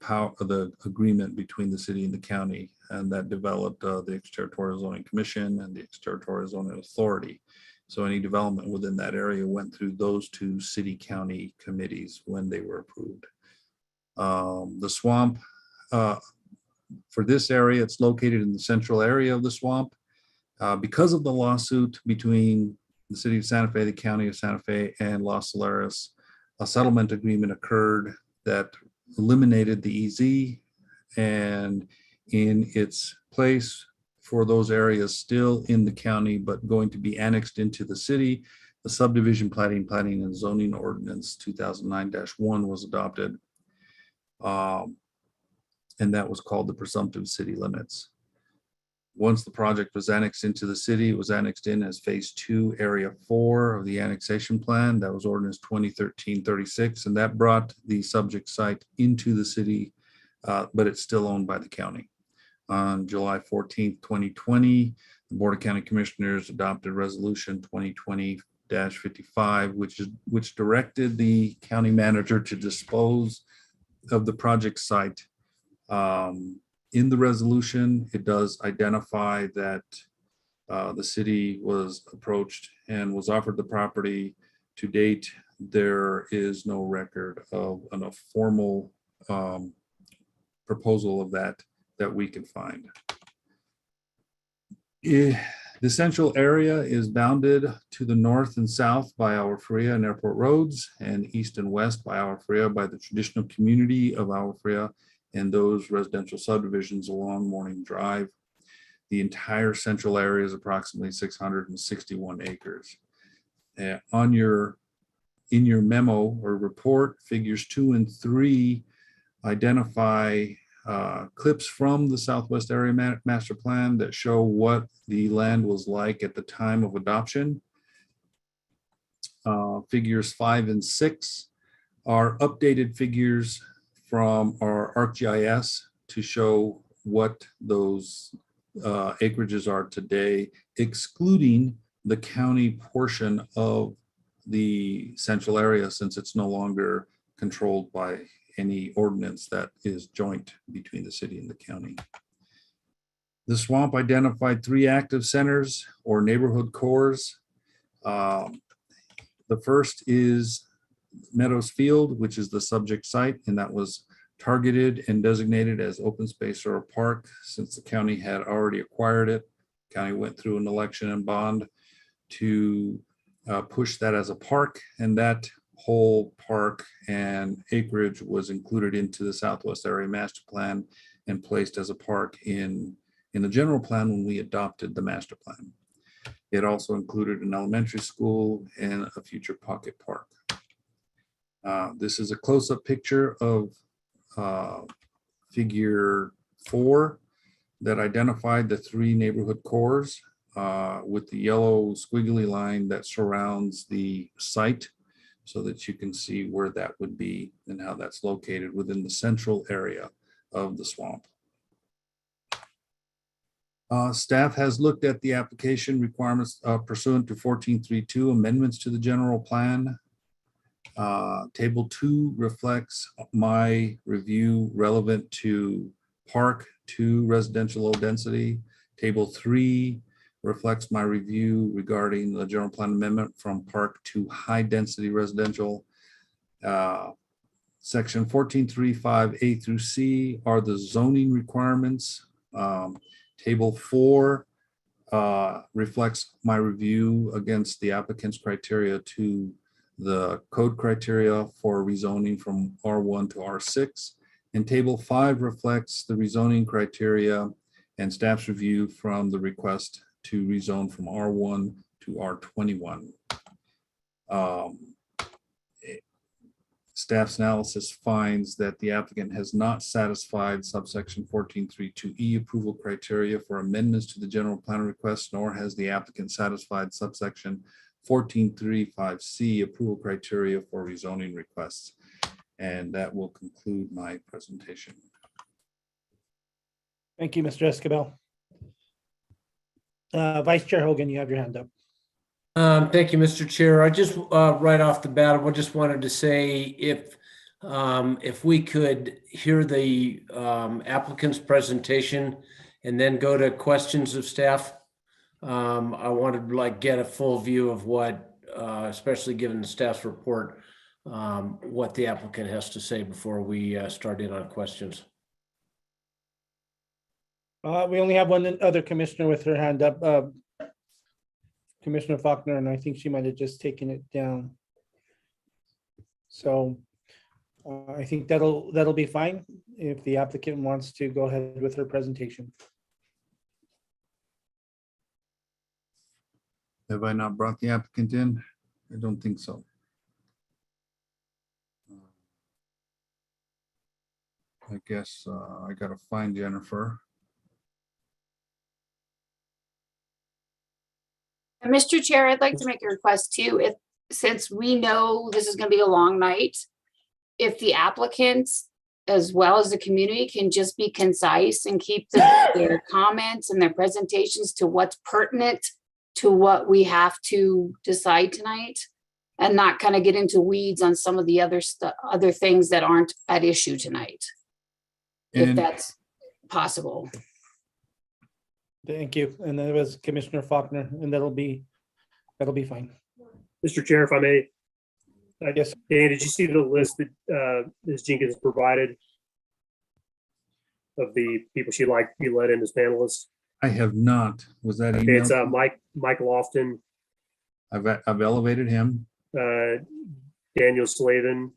power, the agreement between the city and the county, and that developed the Extraterritorial Zoning Commission and the Extraterritorial Zoning Authority. So any development within that area went through those two city-county committees when they were approved. The swamp, for this area, it's located in the central area of the swamp. Because of the lawsuit between the city of Santa Fe, the county of Santa Fe, and Los Solares, a settlement agreement occurred that eliminated the EZ, and in its place for those areas still in the county but going to be annexed into the city, the subdivision planning and zoning ordinance 2009-1 was adopted, and that was called the presumptive city limits. Once the project was annexed into the city, it was annexed in as phase 2, area 4 of the annexation plan. That was ordinance 2013-36, and that brought the subject site into the city, but it's still owned by the county. On July 14th, 2020, the Board of County Commissioners adopted resolution 2020-55, which directed the county manager to dispose of the project site. In the resolution, it does identify that the city was approached and was offered the property. To date, there is no record of a formal proposal of that we can find. The central area is bounded to the north and south by Agua Fria and Airport Roads, and east and west by Agua Fria by the traditional community of Agua Fria and those residential subdivisions along Morning Drive. The entire central area is approximately 661 acres. In your memo or report, figures 2 and 3 identify clips from the Southwest Area Master Plan that show what the land was like at the time of adoption. Figures 5 and 6 are updated figures from our ArcGIS to show what those acreages are today, excluding the county portion of the central area, since it's no longer controlled by any ordinance that is joint between the city and the county. The swamp identified 3 active centers or neighborhood cores. The first is Meadows Field, which is the subject site, and that was targeted and designated as open space or a park since the county had already acquired it. County went through an election and bond to push that as a park, and that whole park and acreage was included into the Southwest Area Master Plan and placed as a park in the general plan when we adopted the master plan. It also included an elementary school and a future pocket park. This is a close-up picture of figure 4 that identified the 3 neighborhood cores with the yellow squiggly line that surrounds the site so that you can see where that would be and how that's located within the central area of the swamp. Staff has looked at the application requirements pursuant to 1432 amendments to the general plan. Table 2 reflects my review relevant to park to residential low density. Table 3 reflects my review regarding the general plan amendment from park to high density residential. Section 1435A through C are the zoning requirements. Table 4 reflects my review against the applicant's criteria to the code criteria for rezoning from R1 to R6. And table 5 reflects the rezoning criteria and staff's review from the request to rezone from R1 to R21. Staff's analysis finds that the applicant has not satisfied subsection 1432E approval criteria for amendments to the general plan request, nor has the applicant satisfied subsection 1435C approval criteria for rezoning requests. And that will conclude my presentation. Thank you, Mr. Escabel. Vice Chair Hogan, you have your hand up. Thank you, Mr. Chair. I just, right off the bat, I just wanted to say if we could hear the applicant's presentation and then go to questions of staff. I wanted to get a full view of what, especially given the staff's report, what the applicant has to say before we start in on questions. We only have one other commissioner with her hand up. Commissioner Faulkner, and I think she might have just taken it down. So I think that'll be fine if the applicant wants to go ahead with her presentation. Have I not brought the applicant in? I don't think so. I guess I gotta find Jennifer. Mr. Chair, I'd like to make a request too. Since we know this is going to be a long night, if the applicants as well as the community can just be concise and keep their comments and their presentations to what's pertinent to what we have to decide tonight, and not kind of get into weeds on some of the other things that aren't at issue tonight, if that's possible. Thank you. And that was Commissioner Faulkner, and that'll be fine. Mr. Chair, if I may. Yes. Dan, did you see the list that Ms. Jenkins provided of the people she'd like to be let in as panelists? I have not. Was that okay, it's Mike Lofton. I've elevated him. Daniel Slavin.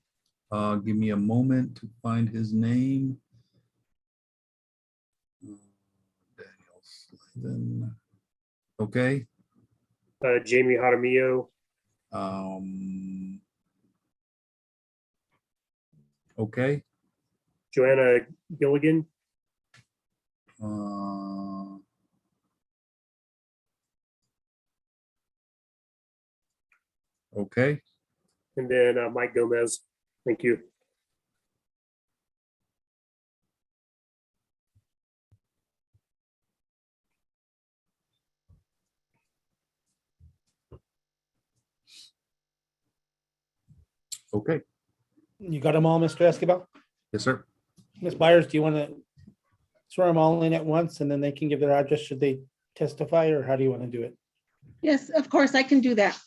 Give me a moment to find his name. Then okay. Jamie Jaramillo. Okay. Joanna Gilligan. Okay. And then Mike Gomez. Thank you. Okay. You got them all, Mr. Escobar? Yes, sir. Ms. Byers, do you want to swear them all in at once and then they can give their address should they testify, or how do you want to do it? Yes, of course, I can do that.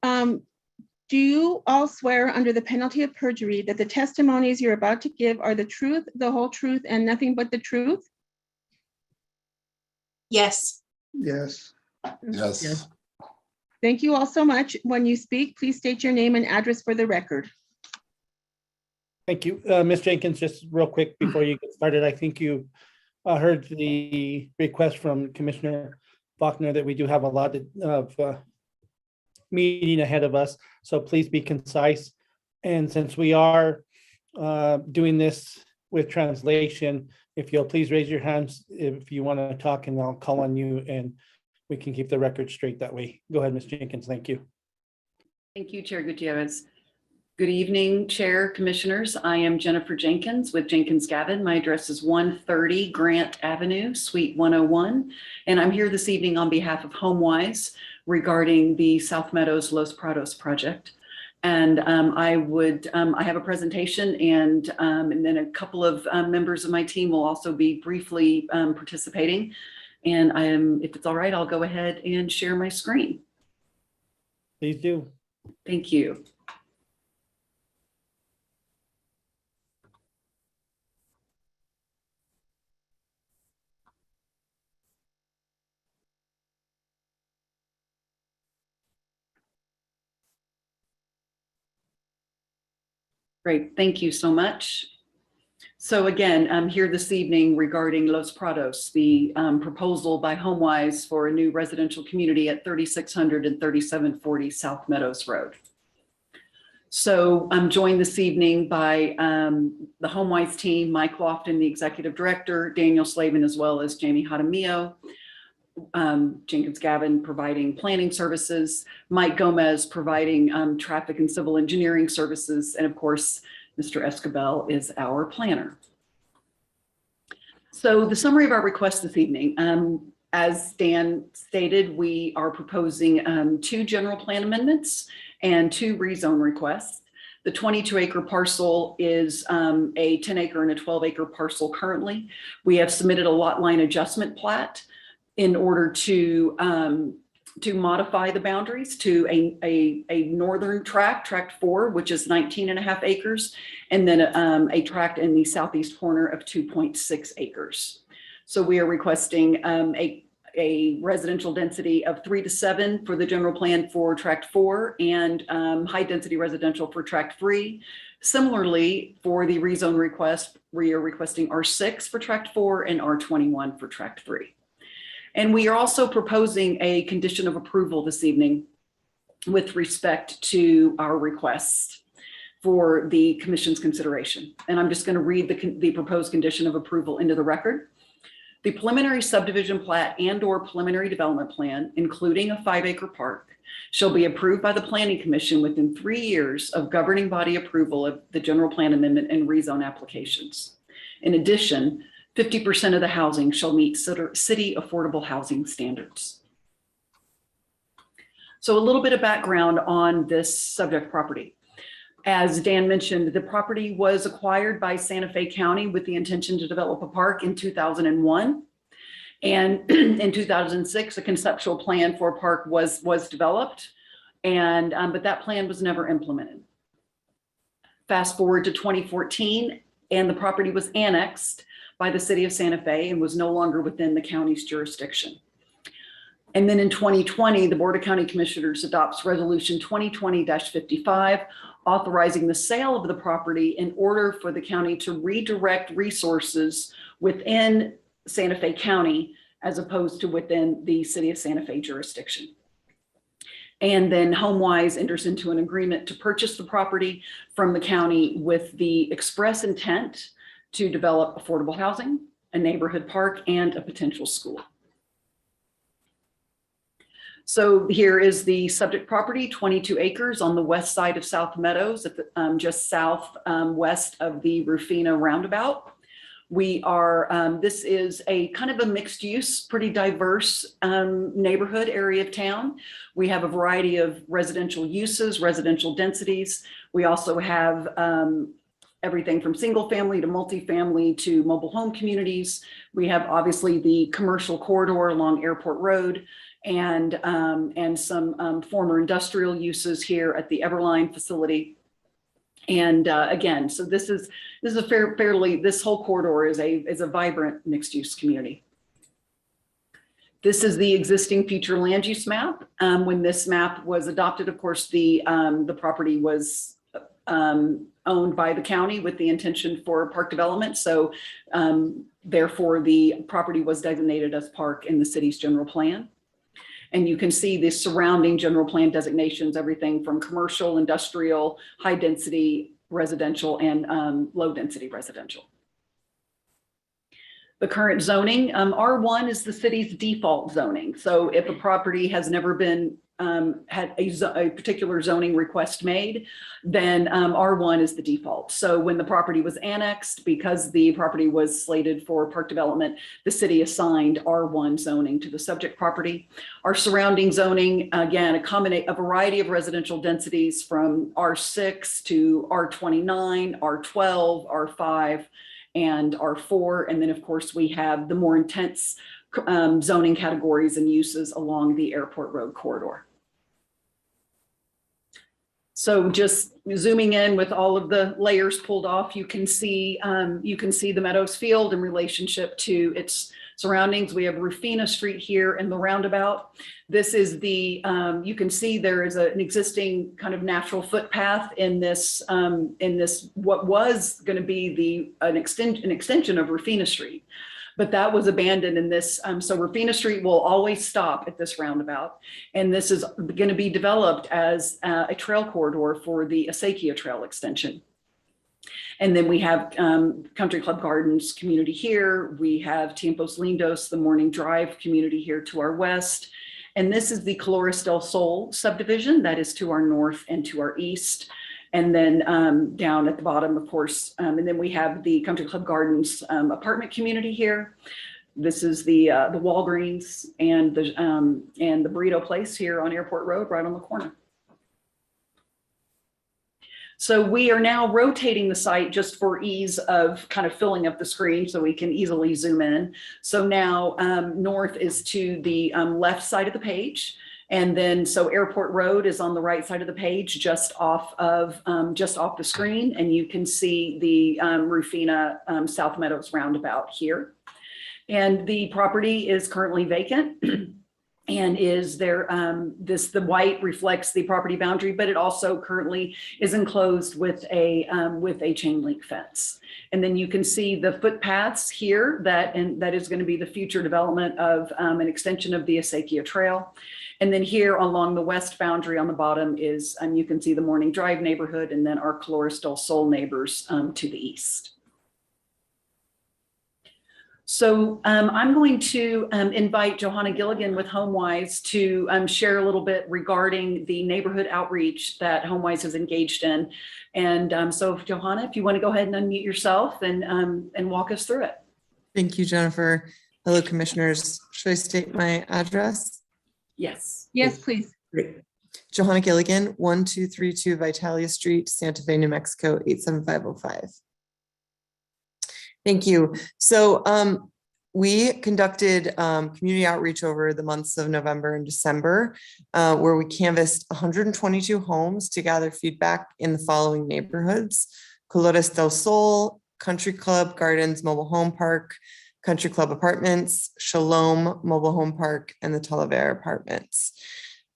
Do you all swear under the penalty of perjury that the testimonies you're about to give are the truth, the whole truth, and nothing but the truth? Yes. Yes. Yes. Thank you all so much. When you speak, please state your name and address for the record. Thank you. Ms. Jenkins, just real quick before you get started, I think you heard the request from Commissioner Faulkner that we do have a lot of meeting ahead of us, so please be concise. And since we are doing this with translation, if you'll please raise your hands if you want to talk, and I'll call on you and we can keep the record straight that way. Go ahead, Ms. Jenkins. Thank you. Thank you, Chair Gutierrez. Good evening, Chair, Commissioners. I am Jennifer Jenkins with Jenkins Gavin. My address is 130 Grant Avenue, Suite 101. And I'm here this evening on behalf of HomeWise regarding the South Meadows Los Prados project. And I have a presentation, and then a couple of members of my team will also be briefly participating. And if it's all right, I'll go ahead and share my screen. Please do. Thank you. Great, thank you so much. So again, I'm here this evening regarding Los Prados, the proposal by HomeWise for a new residential community at 3600 and 3740 South Meadows Road. So I'm joined this evening by the HomeWise team, Mike Lofton, the Executive Director, Daniel Slavin, as well as Jamie Jaramillo, Jenkins Gavin providing planning services, Mike Gomez providing traffic and civil engineering services, and of course, Mr. Escobel is our planner. So the summary of our request this evening, as Dan stated, we are proposing 2 general plan amendments and 2 rezone requests. The 22-acre parcel is a 10-acre and a 12-acre parcel currently. We have submitted a lot line adjustment plat in order to modify the boundaries to a northern tract 4, which is 19.5 acres, and then a tract in the southeast corner of 2.6 acres. So we are requesting a residential density of 3 to 7 for the general plan for tract 4, and high density residential for tract 3. Similarly, for the rezone request, we are requesting R6 for tract 4 and R21 for tract 3. And we are also proposing a condition of approval this evening with respect to our requests for the Commission's consideration. And I'm just going to read the proposed condition of approval into the record. The preliminary subdivision plat and/or preliminary development plan, including a 5-acre park, shall be approved by the Planning Commission within 3 years of governing body approval of the general plan amendment and rezone applications. In addition, 50% of the housing shall meet city affordable housing standards. So a little bit of background on this subject property. As Dan mentioned, the property was acquired by Santa Fe County with the intention to develop a park in 2001. And in 2006, a conceptual plan for a park was developed, but that plan was never implemented. Fast forward to 2014, and the property was annexed by the city of Santa Fe and was no longer within the county's jurisdiction. And then in 2020, the Board of County Commissioners adopts Resolution 2020-55, authorizing the sale of the property in order for the county to redirect resources within Santa Fe County as opposed to within the city of Santa Fe jurisdiction. And then HomeWise enters into an agreement to purchase the property from the county with the express intent to develop affordable housing, a neighborhood park, and a potential school. So here is the subject property, 22 acres on the west side of South Meadows, at the, just south west of the Rufina roundabout. We are, this is a kind of a mixed use, pretty diverse neighborhood area of town. We have a variety of residential uses, residential densities. We also have everything from single family to multifamily to mobile home communities. We have obviously the commercial corridor along Airport Road and some former industrial uses here at the Everline facility. And again, so this is a fairly, this whole corridor is a vibrant mixed use community. This is the existing future land use map. When this map was adopted, of course, the property was owned by the county with the intention for park development. So therefore the property was designated as park in the city's general plan. And you can see the surrounding general plan designations, everything from commercial, industrial, high density residential, and low density residential. The current zoning, R1 is the city's default zoning. So if a property has never been had a particular zoning request made, then R1 is the default. So when the property was annexed, because the property was slated for park development, the city assigned R1 zoning to the subject property. Our surrounding zoning, again, a variety of residential densities from R6 to R29, R12, R5, and R4. And then of course we have the more intense zoning categories and uses along the Airport Road corridor. So just zooming in with all of the layers pulled off, you can see the Meadows Field in relationship to its surroundings. We have Rufina Street here in the roundabout. This is the, you can see there is an existing kind of natural footpath in this what was going to be an extension of Rufina Street. But that was abandoned in this. So Rufina Street will always stop at this roundabout. And this is going to be developed as a trail corridor for the Acequia Trail extension. And then we have Country Club Gardens community here. We have Tiempos Lindos, the Morning Drive community here to our west. And this is the Colores del Sol subdivision that is to our north and to our east. And then down at the bottom, of course, and then we have the Country Club Gardens apartment community here. This is the Walgreens and the Burrito Place here on Airport Road, right on the corner. So we are now rotating the site just for ease of kind of filling up the screen so we can easily zoom in. So now north is to the left side of the page. And then, so Airport Road is on the right side of the page, just off the screen. And you can see the Rufina South Meadows roundabout here. And the property is currently vacant. And is there, the white reflects the property boundary, but it also currently is enclosed with a chain link fence. And then you can see the footpaths here that is going to be the future development of an extension of the Acequia Trail. And then here along the west boundary on the bottom is, you can see the Morning Drive neighborhood and then our Colores del Sol neighbors to the east. So I'm going to invite Johanna Gilligan with HomeWise to share a little bit regarding the neighborhood outreach that HomeWise has engaged in. And so Johanna, if you want to go ahead and unmute yourself and walk us through it. Thank you, Jennifer. Hello, commissioners. Should I state my address? Yes. Yes, please. Great. Johanna Gilligan, 1232 Vitalia Street, Santa Fe, New Mexico, 87505. Thank you. So we conducted community outreach over the months of November and December, where we canvassed 122 homes to gather feedback in the following neighborhoods: Colores del Sol, Country Club Gardens Mobile Home Park, Country Club Apartments, Shalom Mobile Home Park, and the Talavera Apartments.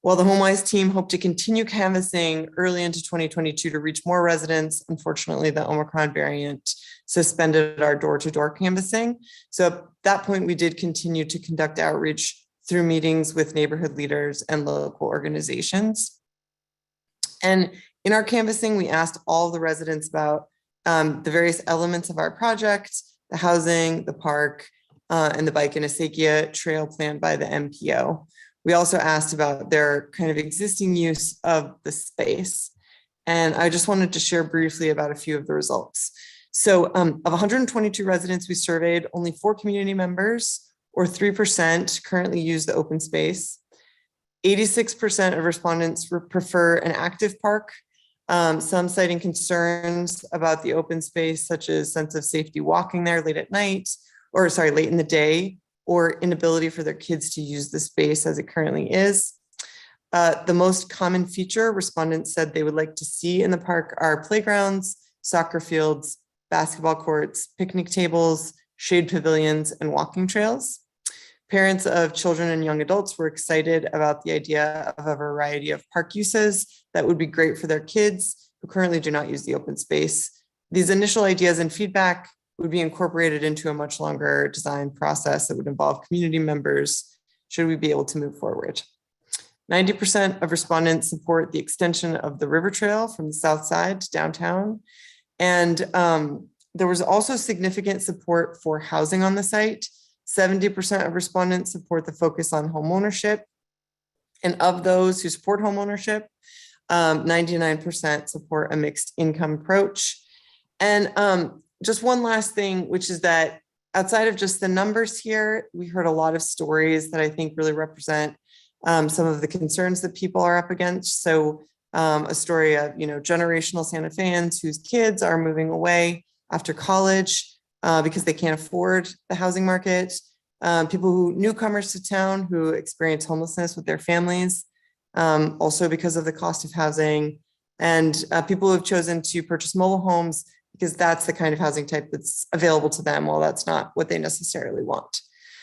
While the HomeWise team hoped to continue canvassing early into 2022 to reach more residents, unfortunately, the Omicron variant suspended our door-to-door canvassing. So at that point, we did continue to conduct outreach through meetings with neighborhood leaders and local organizations. And in our canvassing, we asked all the residents about the various elements of our project, the housing, the park, and the bike and Acequia trail planned by the MPO. We also asked about their kind of existing use of the space. And I just wanted to share briefly about a few of the results. So of 122 residents we surveyed, only 4 community members, or 3%, currently use the open space. 86% of respondents prefer an active park, some citing concerns about the open space, such as sense of safety walking there late at night, or sorry, late in the day, or inability for their kids to use the space as it currently is. The most common feature respondents said they would like to see in the park are playgrounds, soccer fields, basketball courts, picnic tables, shade pavilions, and walking trails. Parents of children and young adults were excited about the idea of a variety of park uses that would be great for their kids who currently do not use the open space. These initial ideas and feedback would be incorporated into a much longer design process that would involve community members should we be able to move forward. 90% of respondents support the extension of the river trail from the south side to downtown. And there was also significant support for housing on the site. 70% of respondents support the focus on homeownership. And of those who support homeownership, 99% support a mixed income approach. And just one last thing, which is that outside of just the numbers here, we heard a lot of stories that I think really represent some of the concerns that people are up against. So a story of, generational Santa Feans whose kids are moving away after college because they can't afford the housing market. Newcomers to town who experience homelessness with their families, also because of the cost of housing, and people who have chosen to purchase mobile homes because that's the kind of housing type that's available to them, while that's not what they necessarily want.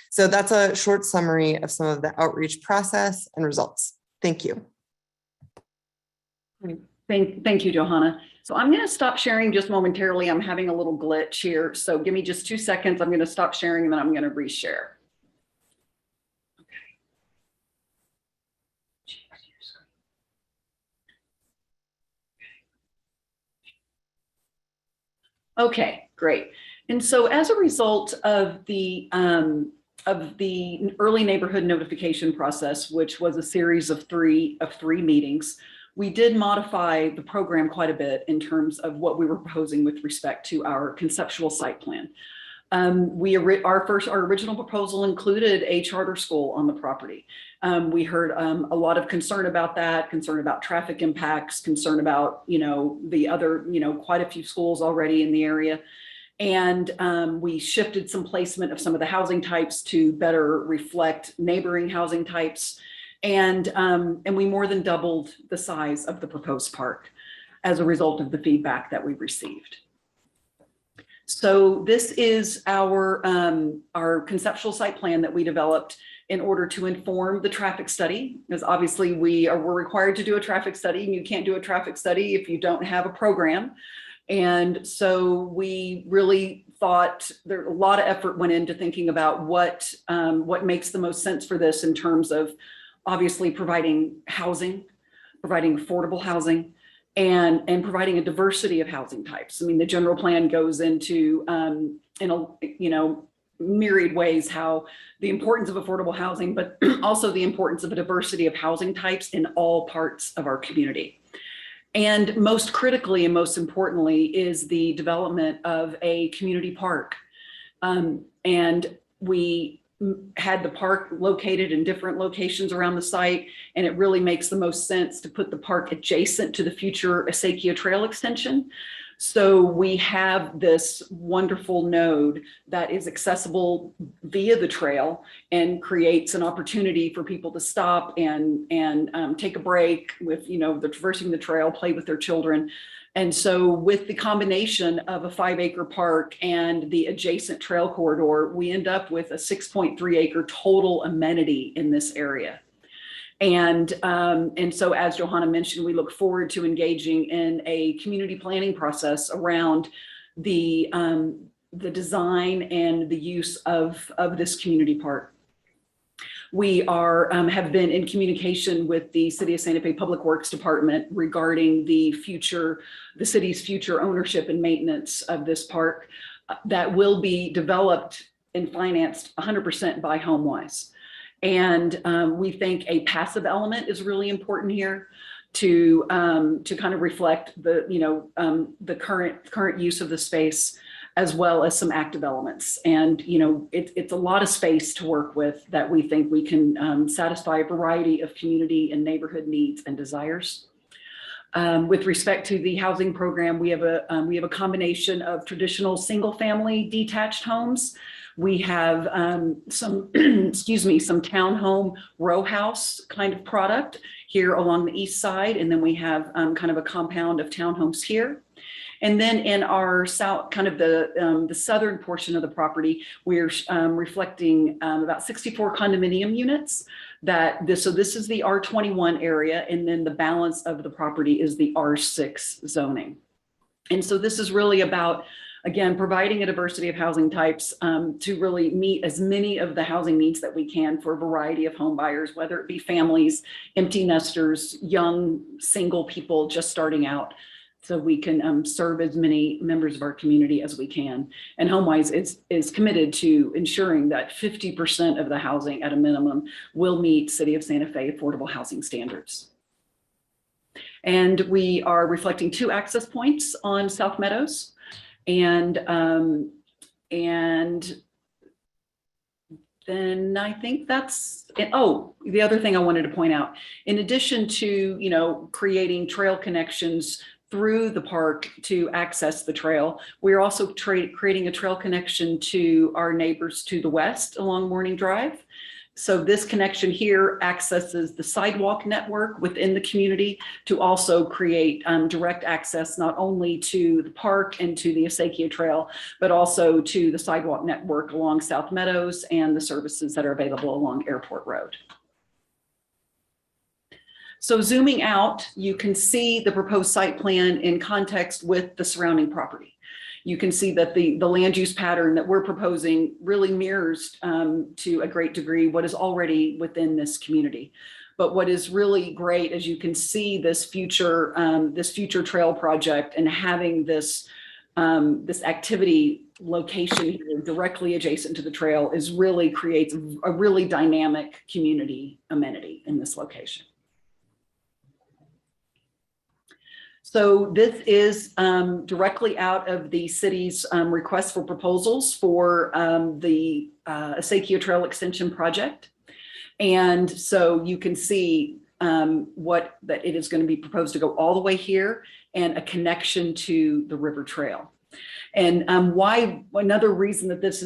So that's a short summary of some of the outreach process and results. Thank you. Thank you, Johanna. So I'm going to stop sharing just momentarily. I'm having a little glitch here. So give me just 2 seconds. I'm going to stop sharing and then I'm going to reshare. Okay, great. And so as a result of the early neighborhood notification process, which was a series of three meetings, we did modify the program quite a bit in terms of what we were proposing with respect to our conceptual site plan. Our original proposal included a charter school on the property. We heard a lot of concern about that, concern about traffic impacts, concern about, the other, quite a few schools already in the area. And we shifted some placement of some of the housing types to better reflect neighboring housing types. And we more than doubled the size of the proposed park as a result of the feedback that we received. So this is our conceptual site plan that we developed in order to inform the traffic study, because obviously we're required to do a traffic study, and you can't do a traffic study if you don't have a program. And so we really thought a lot of effort went into thinking about what makes the most sense for this in terms of obviously providing housing, providing affordable housing, and providing a diversity of housing types. I mean, the general plan goes into myriad ways how the importance of affordable housing, but also the importance of a diversity of housing types in all parts of our community. And most critically and most importantly is the development of a community park. And we had the park located in different locations around the site, and it really makes the most sense to put the park adjacent to the future Extraterritorial extension. So we have this wonderful node that is accessible via the trail and creates an opportunity for people to stop and take a break with, the traversing the trail, play with their children. And so with the combination of a 5-acre park and the adjacent trail corridor, we end up with a 6.3-acre total amenity in this area. And so as Johanna mentioned, we look forward to engaging in a community planning process around the design and the use of this community park. We have been in communication with the City of Santa Fe Public Works Department regarding the city's future ownership and maintenance of this park that will be developed and financed 100% by HomeWise. And we think a passive element is really important here to kind of reflect the current use of the space, as well as some active elements. And it's a lot of space to work with that we think we can satisfy a variety of community and neighborhood needs and desires. With respect to the housing program, we have a combination of traditional single-family detached homes. We have some, excuse me, some townhome row house kind of product here along the east side, and then we have kind of a compound of townhomes here. And then in our south, kind of the southern portion of the property, we're reflecting about 64 condominium units. So this is the R21 area, and then the balance of the property is the R6 zoning. And so this is really about, again, providing a diversity of housing types to really meet as many of the housing needs that we can for a variety of home buyers, whether it be families, empty nesters, young single people just starting out, so we can serve as many members of our community as we can. And HomeWise is committed to ensuring that 50% of the housing at a minimum will meet City of Santa Fe affordable housing standards. And we are reflecting 2 access points on South Meadows. And then I think that's it. Oh, the other thing I wanted to point out, in addition to, creating trail connections through the park to access the trail, we're also creating a trail connection to our neighbors to the west along Morning Drive. So this connection here accesses the sidewalk network within the community to also create direct access not only to the park and to the Acequia Trail, but also to the sidewalk network along South Meadows and the services that are available along Airport Road. So zooming out, you can see the proposed site plan in context with the surrounding property. You can see that the land use pattern that we're proposing really mirrors to a great degree what is already within this community. But what is really great is you can see this future trail project and having this activity location here directly adjacent to the trail creates a really dynamic community amenity in this location. So this is directly out of the city's request for proposals for the Acequia Trail Extension project. And so you can see that it is going to be proposed to go all the way here and a connection to the river trail. And why another reason that this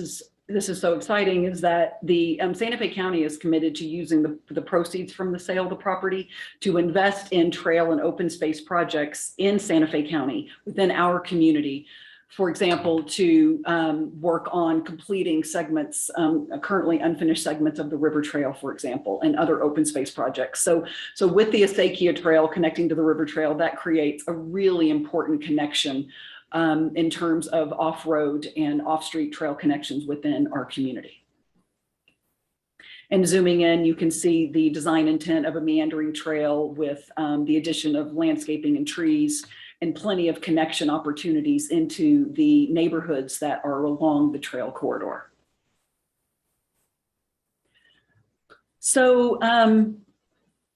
is so exciting is that the Santa Fe County is committed to using the proceeds from the sale of the property to invest in trail and open space projects in Santa Fe County within our community. For example, to work on completing segments, currently unfinished segments of the river trail, for example, and other open space projects. So with the Acequia Trail connecting to the river trail, that creates a really important connection in terms of off-road and off-street trail connections within our community. And zooming in, you can see the design intent of a meandering trail with the addition of landscaping and trees and plenty of connection opportunities into the neighborhoods that are along the trail corridor. So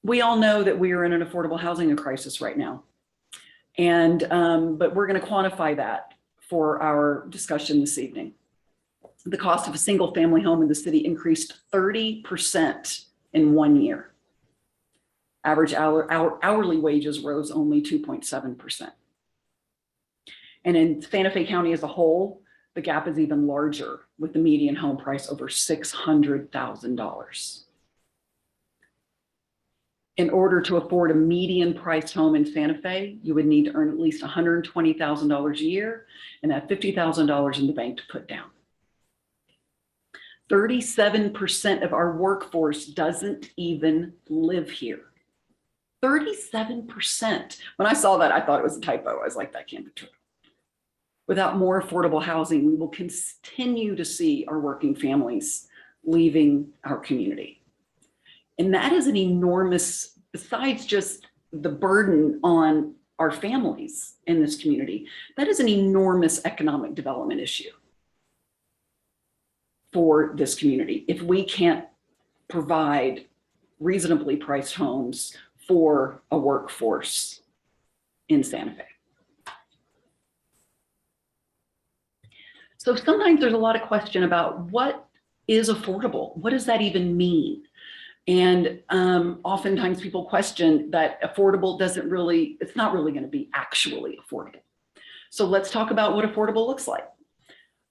we all know that we are in an affordable housing crisis right now. And but we're going to quantify that for our discussion this evening. The cost of a single family home in the city increased 30% in 1 year. Average hourly wages rose only 2.7%. And in Santa Fe County as a whole, the gap is even larger, with the median home price over $600,000. In order to afford a median priced home in Santa Fe, you would need to earn at least $120,000 a year and have $50,000 in the bank to put down. 37% of our workforce doesn't even live here. 37%. When I saw that, I thought it was a typo. I was like, that can't be true. Without more affordable housing, we will continue to see our working families leaving our community. And that is an enormous, besides just the burden on our families in this community, that is an enormous economic development issue for this community. If we can't provide reasonably priced homes for a workforce in Santa Fe. So sometimes there's a lot of question about what is affordable? What does that even mean? And oftentimes people question that affordable it's not really going to be actually affordable. So let's talk about what affordable looks like.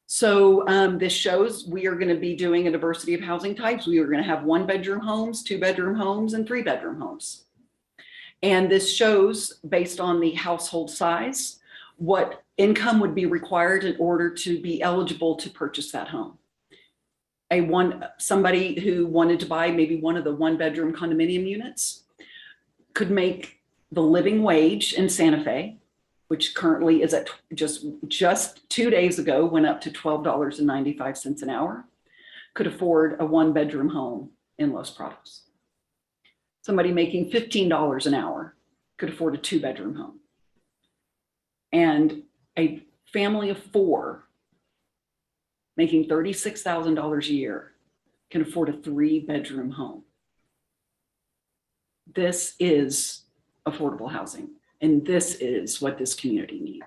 So this shows we are going to be doing a diversity of housing types. We are going to have 1-bedroom homes, 2-bedroom homes, and 3-bedroom homes. And this shows, based on the household size, what income would be required in order to be eligible to purchase that home. Somebody who wanted to buy maybe one of the 1-bedroom condominium units could make the living wage in Santa Fe, which currently is at just 2 days ago went up to $12.95 an hour, could afford a 1-bedroom home in Los Prados. Somebody making $15 an hour could afford a 2-bedroom home. And a family of 4 making $36,000 a year can afford a 3-bedroom home. This is affordable housing, and this is what this community needs.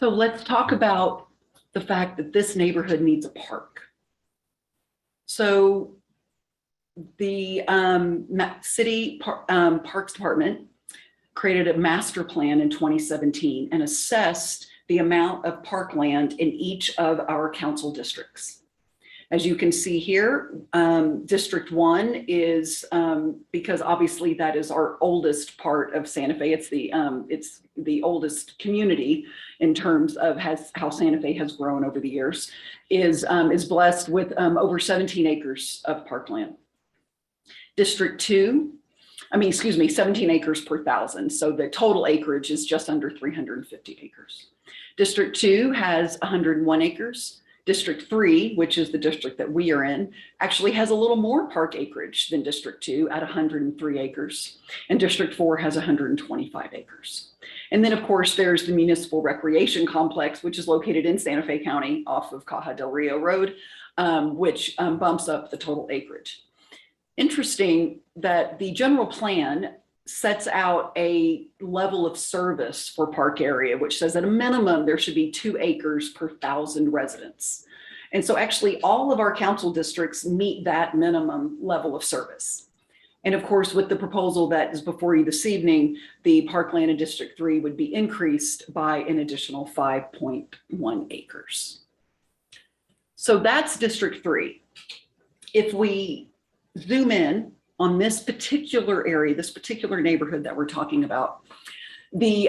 So let's talk about the fact that this neighborhood needs a park. So the city Parks Department created a master plan in 2017 and assessed the amount of parkland in each of our council districts. As you can see here, District 1 is, because obviously that is our oldest part of Santa Fe. It's the oldest community in terms of how Santa Fe has grown over the years, is blessed with over 17 acres of parkland. District 2, 17 acres per 1,000. So the total acreage is just under 350 acres. District 2 has 101 acres. District 3, which is the district that we are in, actually has a little more park acreage than District 2 at 103 acres. And District 4 has 125 acres. And then of course, there's the Municipal Recreation Complex, which is located in Santa Fe County off of Caja del Rio Road, which bumps up the total acreage. Interesting that the general plan sets out a level of service for park area, which says at a minimum, there should be 2 acres per 1,000 residents. And so actually all of our council districts meet that minimum level of service. And of course, with the proposal that is before you this evening, the parkland in District 3 would be increased by an additional 5.1 acres. So that's District 3. If we zoom in on this particular area, this particular neighborhood that we're talking about, the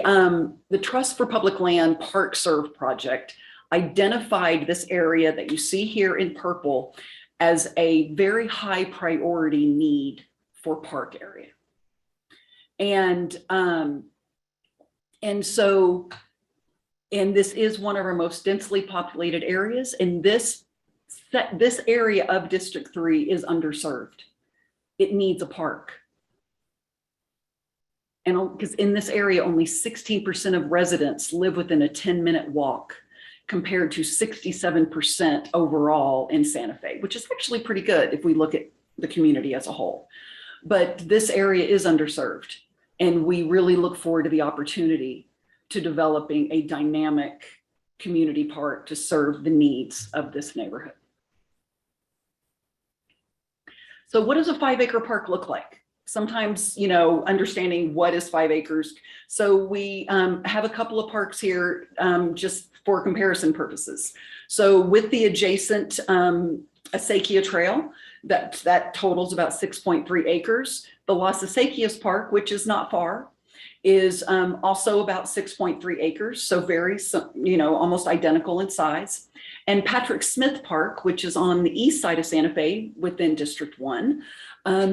Trust for Public Land Park Serve project identified this area that you see here in purple as a very high priority need for park area. And this is one of our most densely populated areas, and this area of District 3 is underserved. It needs a park. And because in this area, only 16% of residents live within a 10-minute walk, compared to 67% overall in Santa Fe, which is actually pretty good if we look at the community as a whole. But this area is underserved, and we really look forward to the opportunity to developing a dynamic community park to serve the needs of this neighborhood. So what does a 5-acre park look like? Sometimes, understanding what is 5 acres. So we have a couple of parks here just for comparison purposes. So with the adjacent Acequia Trail, that totals about 6.3 acres. The Las Acequias Park, which is not far, is also about 6.3 acres. So very, almost identical in size. And Patrick Smith Park, which is on the east side of Santa Fe within District 1,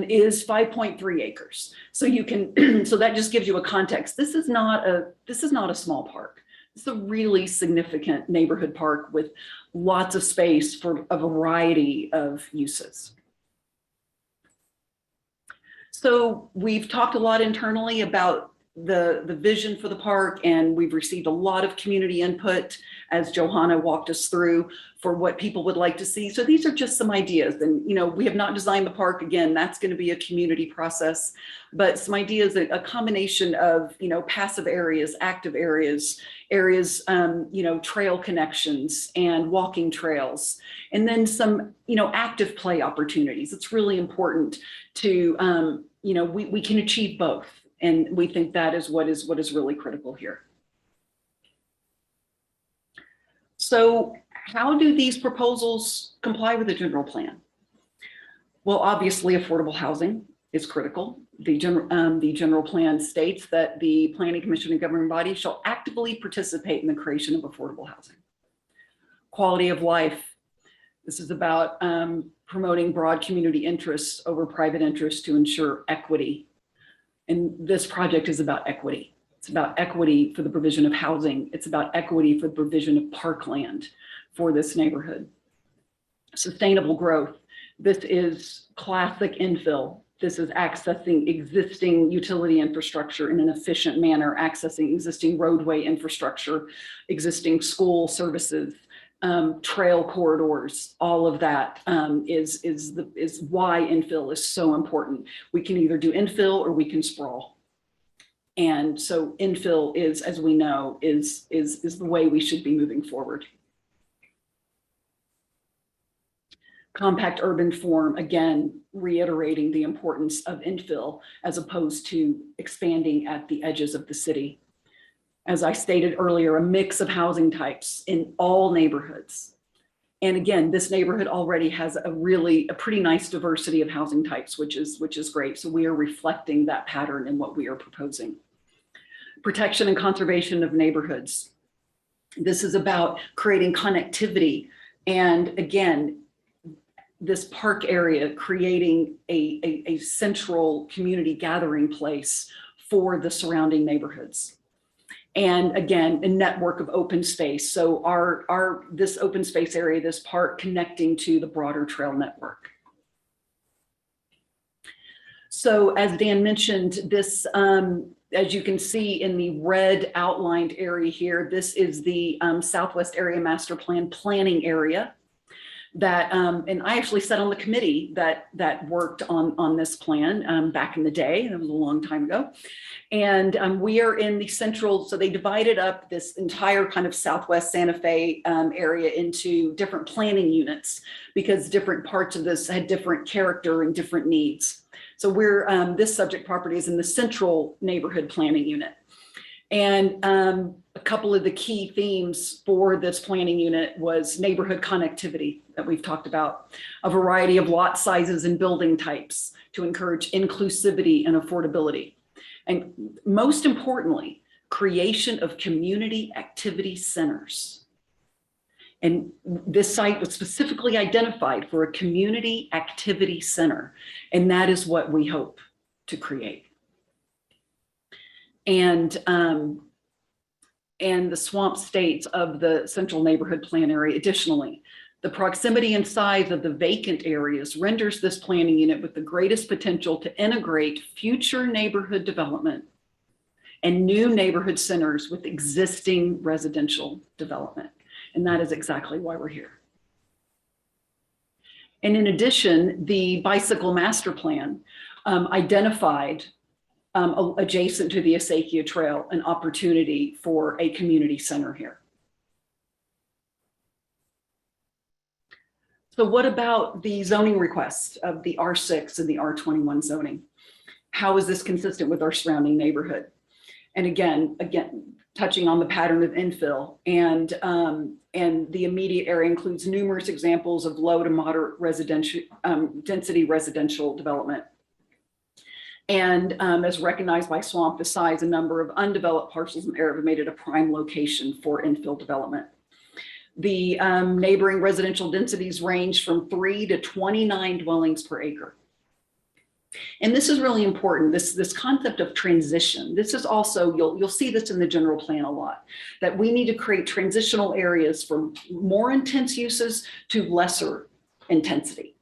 is 5.3 acres. So you can, so that just gives you a context. This is not a small park. It's a really significant neighborhood park with lots of space for a variety of uses. So we've talked a lot internally about the vision for the park, and we've received a lot of community input, as Johanna walked us through, for what people would like to see. So these are just some ideas, and we have not designed the park. Again, that's going to be a community process, but some ideas, a combination of passive areas, active areas, trail connections and walking trails, and then some active play opportunities. It's really important to we can achieve both. And we think that is what is really critical here. So how do these proposals comply with the general plan? Well, obviously, affordable housing is critical. The general plan states that the Planning Commission and governing body shall actively participate in the creation of affordable housing. Quality of life. This is about promoting broad community interests over private interests to ensure equity. And this project is about equity. It's about equity for the provision of housing. It's about equity for the provision of parkland for this neighborhood. Sustainable growth. This is classic infill. This is accessing existing utility infrastructure in an efficient manner, accessing existing roadway infrastructure, existing school services, trail corridors. All of that is why infill is so important. We can either do infill or we can sprawl. And so infill is, as we know, is the way we should be moving forward. Compact urban form, again, reiterating the importance of infill as opposed to expanding at the edges of the city. As I stated earlier, a mix of housing types in all neighborhoods. And again, this neighborhood already has a pretty nice diversity of housing types, which is great. So we are reflecting that pattern in what we are proposing. Protection and conservation of neighborhoods. This is about creating connectivity. And again, this park area, creating a central community gathering place for the surrounding neighborhoods. And again, a network of open space. So this open space area, this park, connecting to the broader trail network. So as Dan mentioned, this, as you can see in the red outlined area here, this is the Southwest Area Master Plan planning area that, and I actually sat on the committee that worked on this plan back in the day. That was a long time ago. And we are in the central, so they divided up this entire kind of Southwest Santa Fe area into different planning units because different parts of this had different character and different needs. So this subject property is in the central neighborhood planning unit. And a couple of the key themes for this planning unit was neighborhood connectivity that we've talked about, a variety of lot sizes and building types to encourage inclusivity and affordability. And most importantly, creation of community activity centers. And this site was specifically identified for a community activity center. And that is what we hope to create. And the swamp states of the central neighborhood plan area. Additionally, the proximity and size of the vacant areas renders this planning unit with the greatest potential to integrate future neighborhood development and new neighborhood centers with existing residential development. And that is exactly why we're here. And in addition, the bicycle master plan identified adjacent to the Acequia Trail, an opportunity for a community center here. So what about the zoning requests of the R6 and the R21 zoning? How is this consistent with our surrounding neighborhood? And again, touching on the pattern of infill, and the immediate area includes numerous examples of low to moderate residential density residential development. And as recognized by SWAMP, the size and number of undeveloped parcels in the area have made it a prime location for infill development. The neighboring residential densities range from 3 to 29 dwellings per acre. And this is really important, this concept of transition. This is also, you'll see this in the general plan a lot, that we need to create transitional areas from more intense uses to lesser intensity.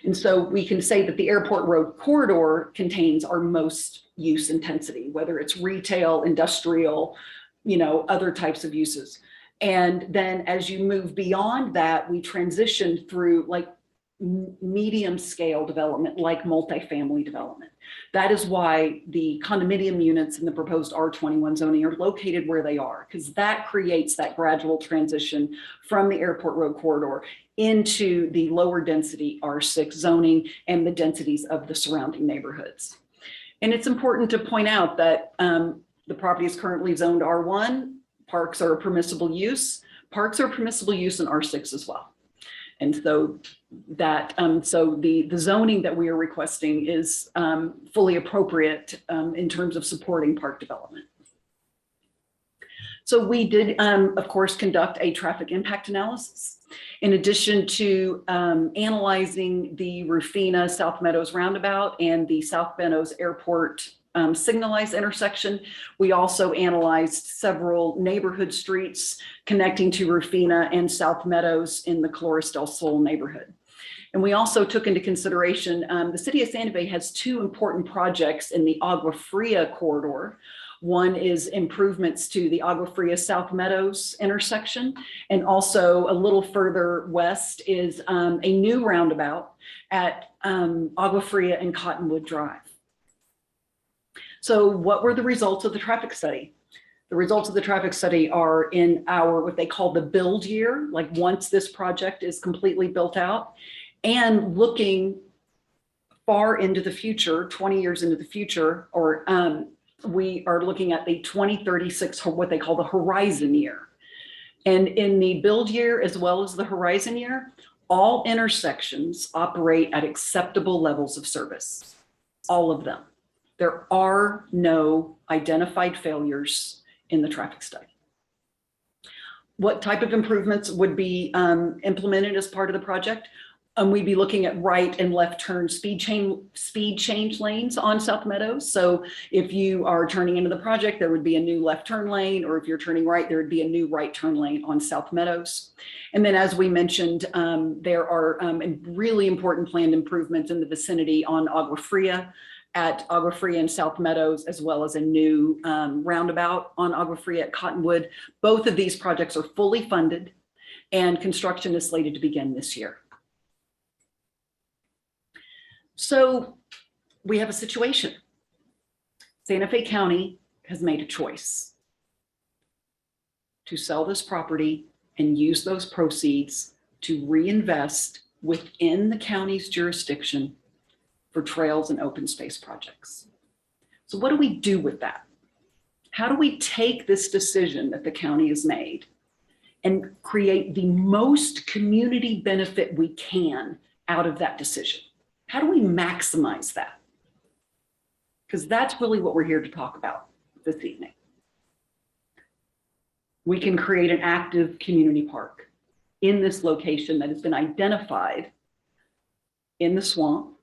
And so we can say that the airport road corridor contains our most use intensity, whether it's retail, industrial, other types of uses. And then as you move beyond that, we transition through like medium scale development, like multifamily development. That is why the condominium units in the proposed R21 zoning are located where they are, because that creates that gradual transition from the airport road corridor into the lower density R6 zoning and the densities of the surrounding neighborhoods. And it's important to point out that the property is currently zoned R1. Parks are a permissible use. Parks are permissible use in R6 as well. And so that the zoning that we are requesting is fully appropriate in terms of supporting park development. So we did, of course, conduct a traffic impact analysis. In addition to analyzing the Rufina South Meadows roundabout and the South Meadows Airport signalized intersection, we also analyzed several neighborhood streets connecting to Rufina and South Meadows in the Cloris del Sol neighborhood. And we also took into consideration, the city of Santa Fe has two important projects in the Agua Fria corridor. One is improvements to the Agua Fria South Meadows intersection, and also a little further west is a new roundabout at Agua Fria and Cottonwood Drive. So what were the results of the traffic study? The results of the traffic study are in our, what they call the build year, like once this project is completely built out, and looking far into the future, 20 years into the future, or we are looking at the 2036, what they call the horizon year. And in the build year, as well as the horizon year, all intersections operate at acceptable levels of service, all of them. There are no identified failures in the traffic study. What type of improvements would be implemented as part of the project? We'd be looking at right and left turn speed change lanes on South Meadows. So if you are turning into the project, there would be a new left turn lane, or if you're turning right, there would be a new right turn lane on South Meadows. And then, as we mentioned, there are really important planned improvements in the vicinity on Agua Fria, at Agua Fria and South Meadows, as well as a new roundabout on Agua Fria at Cottonwood. Both of these projects are fully funded, and construction is slated to begin this year. So we have a situation. Santa Fe County has made a choice to sell this property and use those proceeds to reinvest within the county's jurisdiction for trails and open space projects. So what do we do with that? How do we take this decision that the county has made and create the most community benefit we can out of that decision? How do we maximize that? Because that's really what we're here to talk about this evening. We can create an active community park in this location that has been identified in the swamp,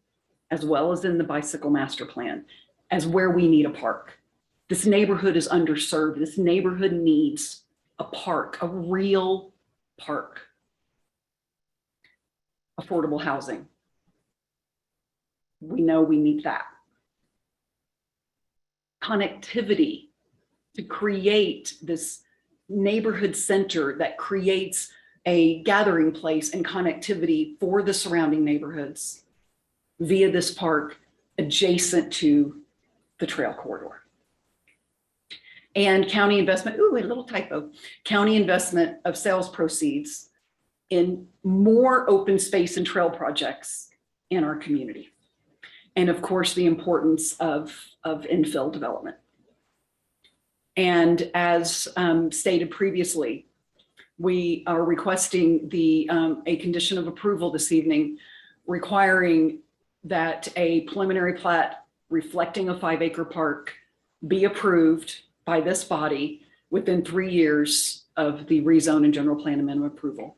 as well as in the bicycle master plan, as where we need a park. This neighborhood is underserved. This neighborhood needs a park, a real park. Affordable housing. We know we need that. Connectivity, to create this neighborhood center that creates a gathering place and connectivity for the surrounding neighborhoods via this park adjacent to the trail corridor. And county investment, ooh, a little typo, county investment of sales proceeds in more open space and trail projects in our community. And of course, the importance of infill development. And as stated previously, we are requesting a condition of approval this evening, requiring that a preliminary plat reflecting a 5-acre park be approved by this body within 3 years of the rezone and general plan amendment approval.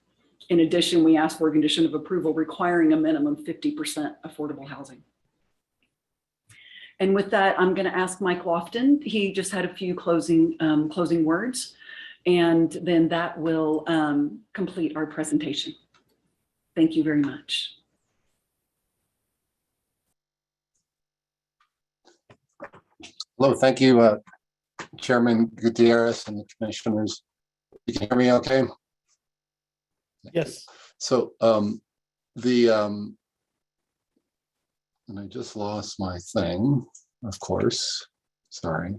In addition, we ask for a condition of approval requiring a minimum 50% affordable housing. And with that, I'm going to ask Mike Lofton. He just had a few closing words, and then that will complete our presentation. Thank you very much. Hello, thank you, Chairman Gutierrez and the commissioners. You can hear me okay? Yes. So and I just lost my thing, of course, sorry.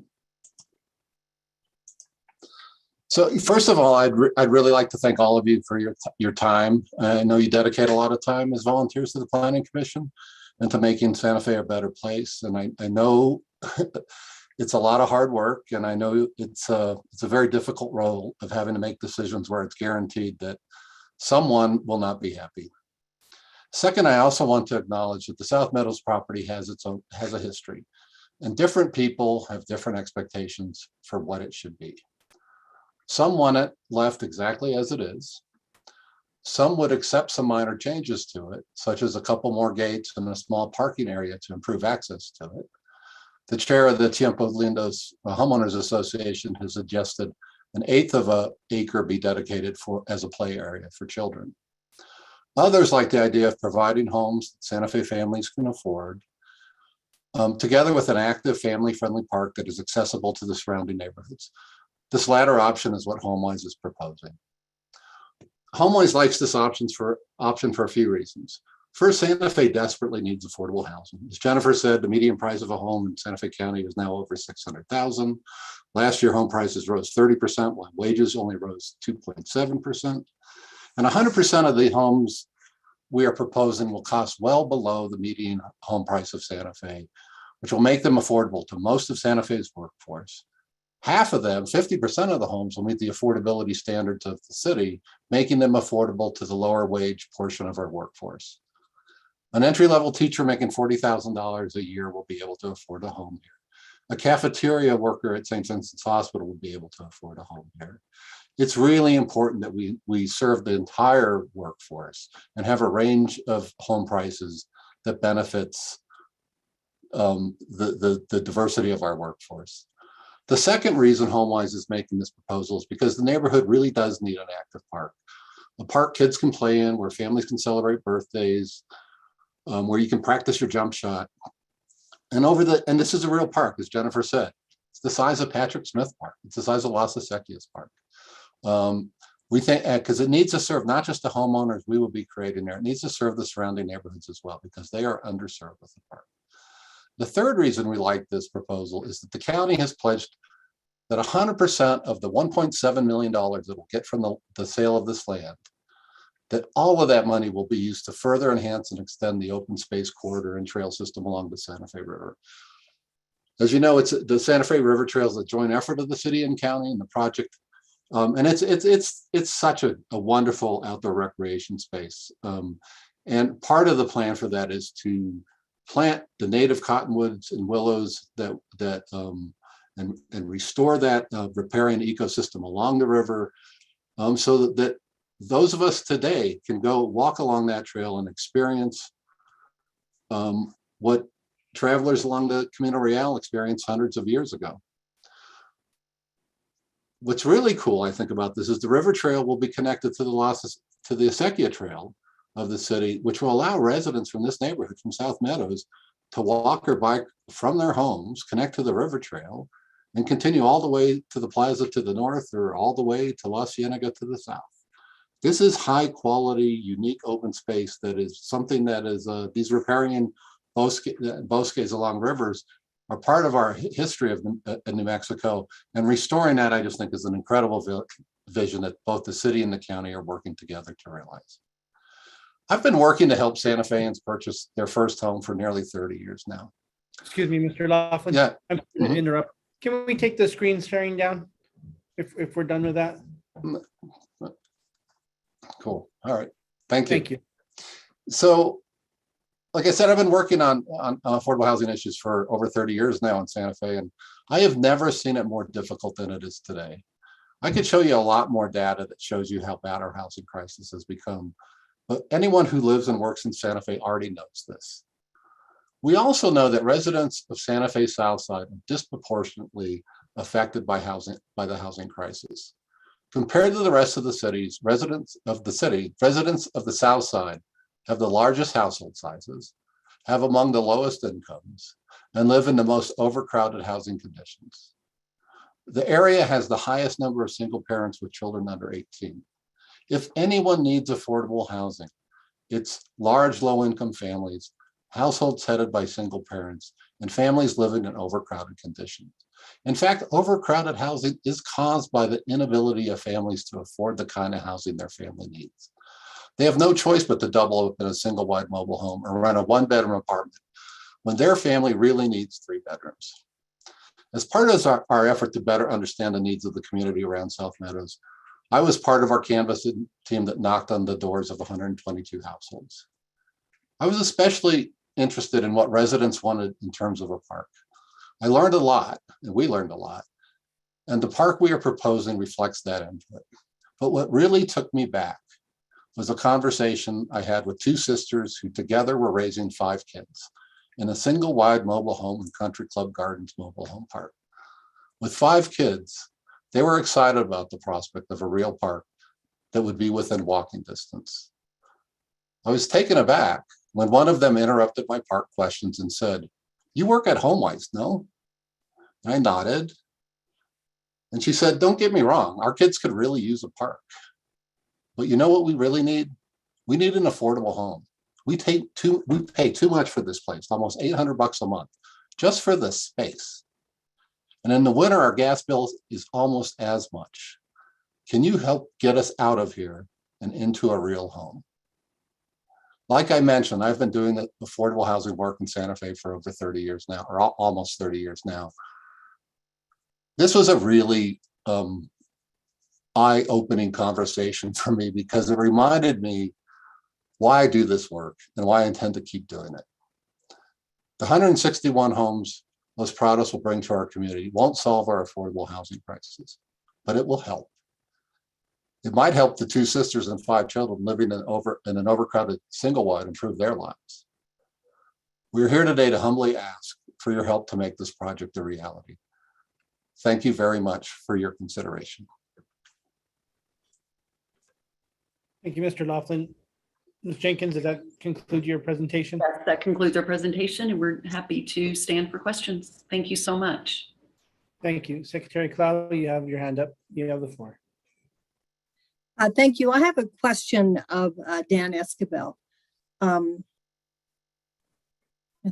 So first of all, I'd really like to thank all of you for your time. I know you dedicate a lot of time as volunteers to the Planning Commission and to making Santa Fe a better place. And I know it's a lot of hard work, and I know it's a very difficult role of having to make decisions where it's guaranteed that someone will not be happy. Second, I also want to acknowledge that the South Meadows property has a history, and different people have different expectations for what it should be. Some want it left exactly as it is. Some would accept some minor changes to it, such as a couple more gates and a small parking area to improve access to it. The chair of the Tiempo Lindos Homeowners Association has suggested 1/8 of an acre be dedicated as a play area for children. Others like the idea of providing homes that Santa Fe families can afford, together with an active family-friendly park that is accessible to the surrounding neighborhoods. This latter option is what HomeWise is proposing. HomeWise likes this option for a few reasons. First, Santa Fe desperately needs affordable housing. As Jennifer said, the median price of a home in Santa Fe County is now over $600,000. Last year, home prices rose 30%, while wages only rose 2.7%. And 100% of the homes we are proposing will cost well below the median home price of Santa Fe, which will make them affordable to most of Santa Fe's workforce. Half of them, 50% of the homes, will meet the affordability standards of the city, making them affordable to the lower wage portion of our workforce. An entry-level teacher making $40,000 a year will be able to afford a home here. A cafeteria worker at St. Vincent's Hospital will be able to afford a home here. It's really important that we serve the entire workforce and have a range of home prices that benefits the diversity of our workforce. The second reason HomeWise is making this proposal is because the neighborhood really does need an active park. A park kids can play in, where families can celebrate birthdays, where you can practice your jump shot. And this is a real park, as Jennifer said. It's the size of Patrick Smith Park. It's the size of Las Acequias Park. We think, because it needs to serve not just the homeowners we will be creating there, it needs to serve the surrounding neighborhoods as well, because they are underserved with the park. The third reason we like this proposal is that the county has pledged that 100% of the $1.7 million that we'll get from the sale of this land, that all of that money will be used to further enhance and extend the open space corridor and trail system along the Santa Fe River. As you know, it's the Santa Fe River Trail is a joint effort of the city and county, and the project, and it's such a wonderful outdoor recreation space. And part of the plan for that is to plant the native cottonwoods and willows and restore that riparian ecosystem along the river, so that those of us today can go walk along that trail and experience what travelers along the Camino Real experienced hundreds of years ago. What's really cool, I think, about this is the river trail will be connected to the Acequia Trail of the city, which will allow residents from this neighborhood, from South Meadows, to walk or bike from their homes, connect to the river trail, and continue all the way to the plaza to the north, or all the way to La Cienega to the south. This is high quality, unique open space that is something that is, these riparian bosques along rivers are part of our history of New Mexico. And restoring that, I just think, is an incredible vision that both the city and the county are working together to realize. I've been working to help Santa Feans purchase their first home for nearly 30 years now. Excuse me, Mr. Laughlin. Yeah. I'm going to interrupt. Can we take the screen sharing down if we're done with that? Cool. All right. Thank you. Thank you. So, like I said, I've been working on affordable housing issues for over 30 years now in Santa Fe, and I have never seen it more difficult than it is today. I could show you a lot more data that shows you how bad our housing crisis has become, but anyone who lives and works in Santa Fe already knows this. We also know that residents of Santa Fe Southside are disproportionately affected by the housing crisis. Compared to the rest of the cities, residents of the South Side have the largest household sizes, have among the lowest incomes, and live in the most overcrowded housing conditions. The area has the highest number of single parents with children under 18. If anyone needs affordable housing, it's large low-income families, households headed by single parents, and families living in overcrowded conditions. In fact, overcrowded housing is caused by the inability of families to afford the kind of housing their family needs. They have no choice but to double up in a single wide mobile home or rent a one-bedroom apartment when their family really needs 3 bedrooms. As part of our effort to better understand the needs of the community around South Meadows, I was part of our canvassing team that knocked on the doors of 122 households. I was especially interested in what residents wanted in terms of a park. I learned a lot, and we learned a lot, and the park we are proposing reflects that input. But what really took me back was a conversation I had with 2 sisters who together were raising 5 kids in a single wide mobile home in Country Club Gardens mobile home park. With 5 kids, they were excited about the prospect of a real park that would be within walking distance. I was taken aback when one of them interrupted my park questions and said, "You work at HomeWise, no?" And I nodded. And she said, "Don't get me wrong, our kids could really use a park. But you know what we really need? We need an affordable home. We pay too much for this place, almost $800 a month, just for the space. And in the winter, our gas bill is almost as much. Can you help get us out of here and into a real home?" Like I mentioned, I've been doing the affordable housing work in Santa Fe for over 30 years now, or almost 30 years now. This was a really eye-opening conversation for me because it reminded me why I do this work and why I intend to keep doing it. The 161 homes Los Prados will bring to our community won't solve our affordable housing crisis, but it will help. It might help the 2 sisters and 5 children living in an overcrowded single wide improve their lives. We're here today to humbly ask for your help to make this project a reality. Thank you very much for your consideration. Thank you, Mr. Laughlin. Ms. Jenkins, does that conclude your presentation? Yes, that concludes our presentation, and we're happy to stand for questions. Thank you so much. Thank you. Secretary Clow, you have your hand up. You have the floor. Thank you. I have a question of Dan Escabel. I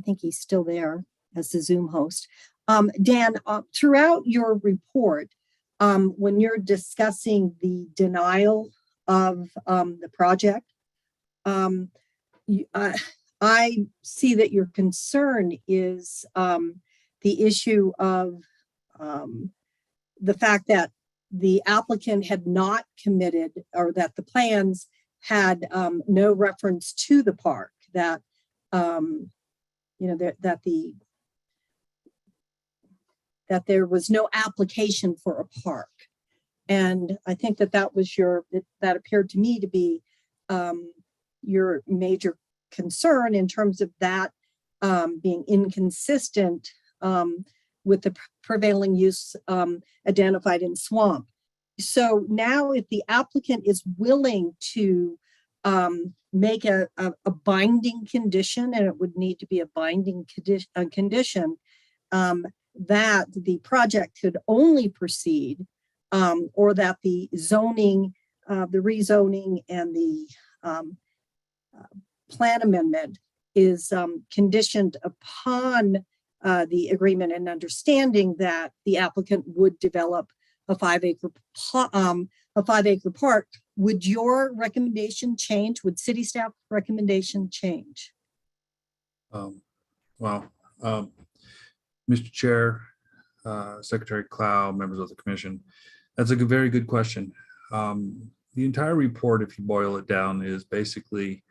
think he's still there as the Zoom host. Dan, throughout your report, when you're discussing the denial of the project, I see that your concern is the issue of the fact that the applicant had not committed, or that the plans had no reference to the park, that that there was no application for a park. And I think that was that appeared to me to be your major concern in terms of that being inconsistent with the prevailing use identified in swamp. So now if the applicant is willing to make a binding condition, and it would need to be a binding condition, that the project could only proceed, or that the zoning, the rezoning and the plan amendment is conditioned upon the agreement and understanding that the applicant would develop a 5-acre park, would your recommendation change? Would city staff recommendation change? Mr. Chair, Secretary Clow, members of the commission, that's a very good question. The entire report, if you boil it down, is basically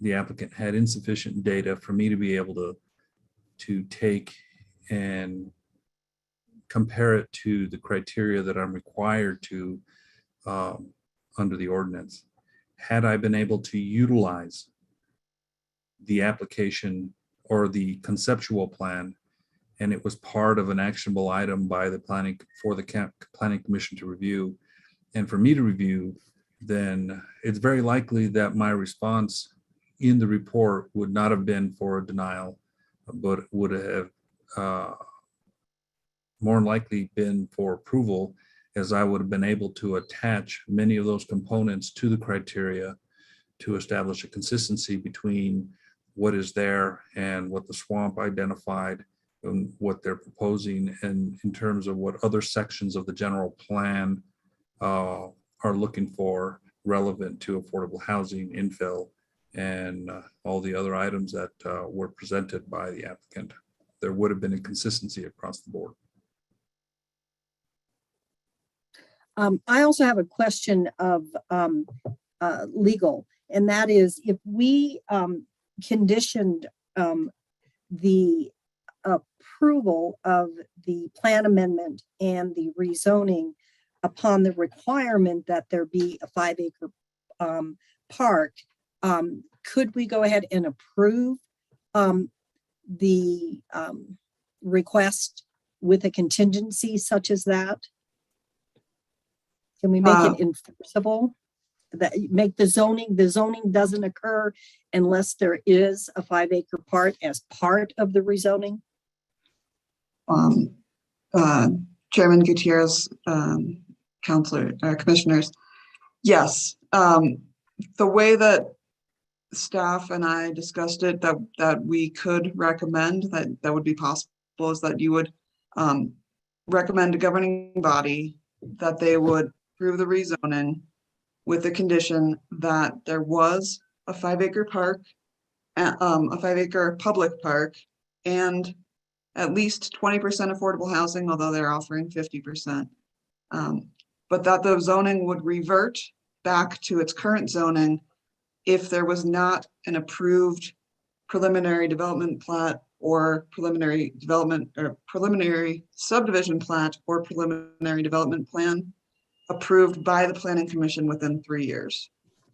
the applicant had insufficient data for me to be able to take and compare it to the criteria that I'm required to under the ordinance. Had I been able to utilize the application or the conceptual plan, and it was part of an actionable item by the planning commission to review, and for me to review, then it's very likely that my response in the report would not have been for a denial, but would have more than likely been for approval, as I would have been able to attach many of those components to the criteria to establish a consistency between what is there and what the swamp identified and what they're proposing, and in terms of what other sections of the general plan are looking for relevant to affordable housing, infill, and all the other items that were presented by the applicant. There would have been a consistency across the board. I also have a question of legal, and that is, if we conditioned the approval of the plan amendment and the rezoning upon the requirement that there be a 5-acre park, could we go ahead and approve the request with a contingency such as that? Can we make it enforceable? That make the zoning doesn't occur unless there is a 5-acre park as part of the rezoning? Chairman Gutierrez, commissioners, yes. The way that staff and I discussed it, that we could recommend that would be possible, is that you would recommend a governing body that they would approve the rezoning with the condition that there was a 5-acre park, a 5-acre public park, and at least 20% affordable housing, although they're offering 50%. But that the zoning would revert back to its current zoning if there was not an approved preliminary development plat or preliminary development or preliminary subdivision plat or preliminary development plan approved by the Planning Commission within 3 years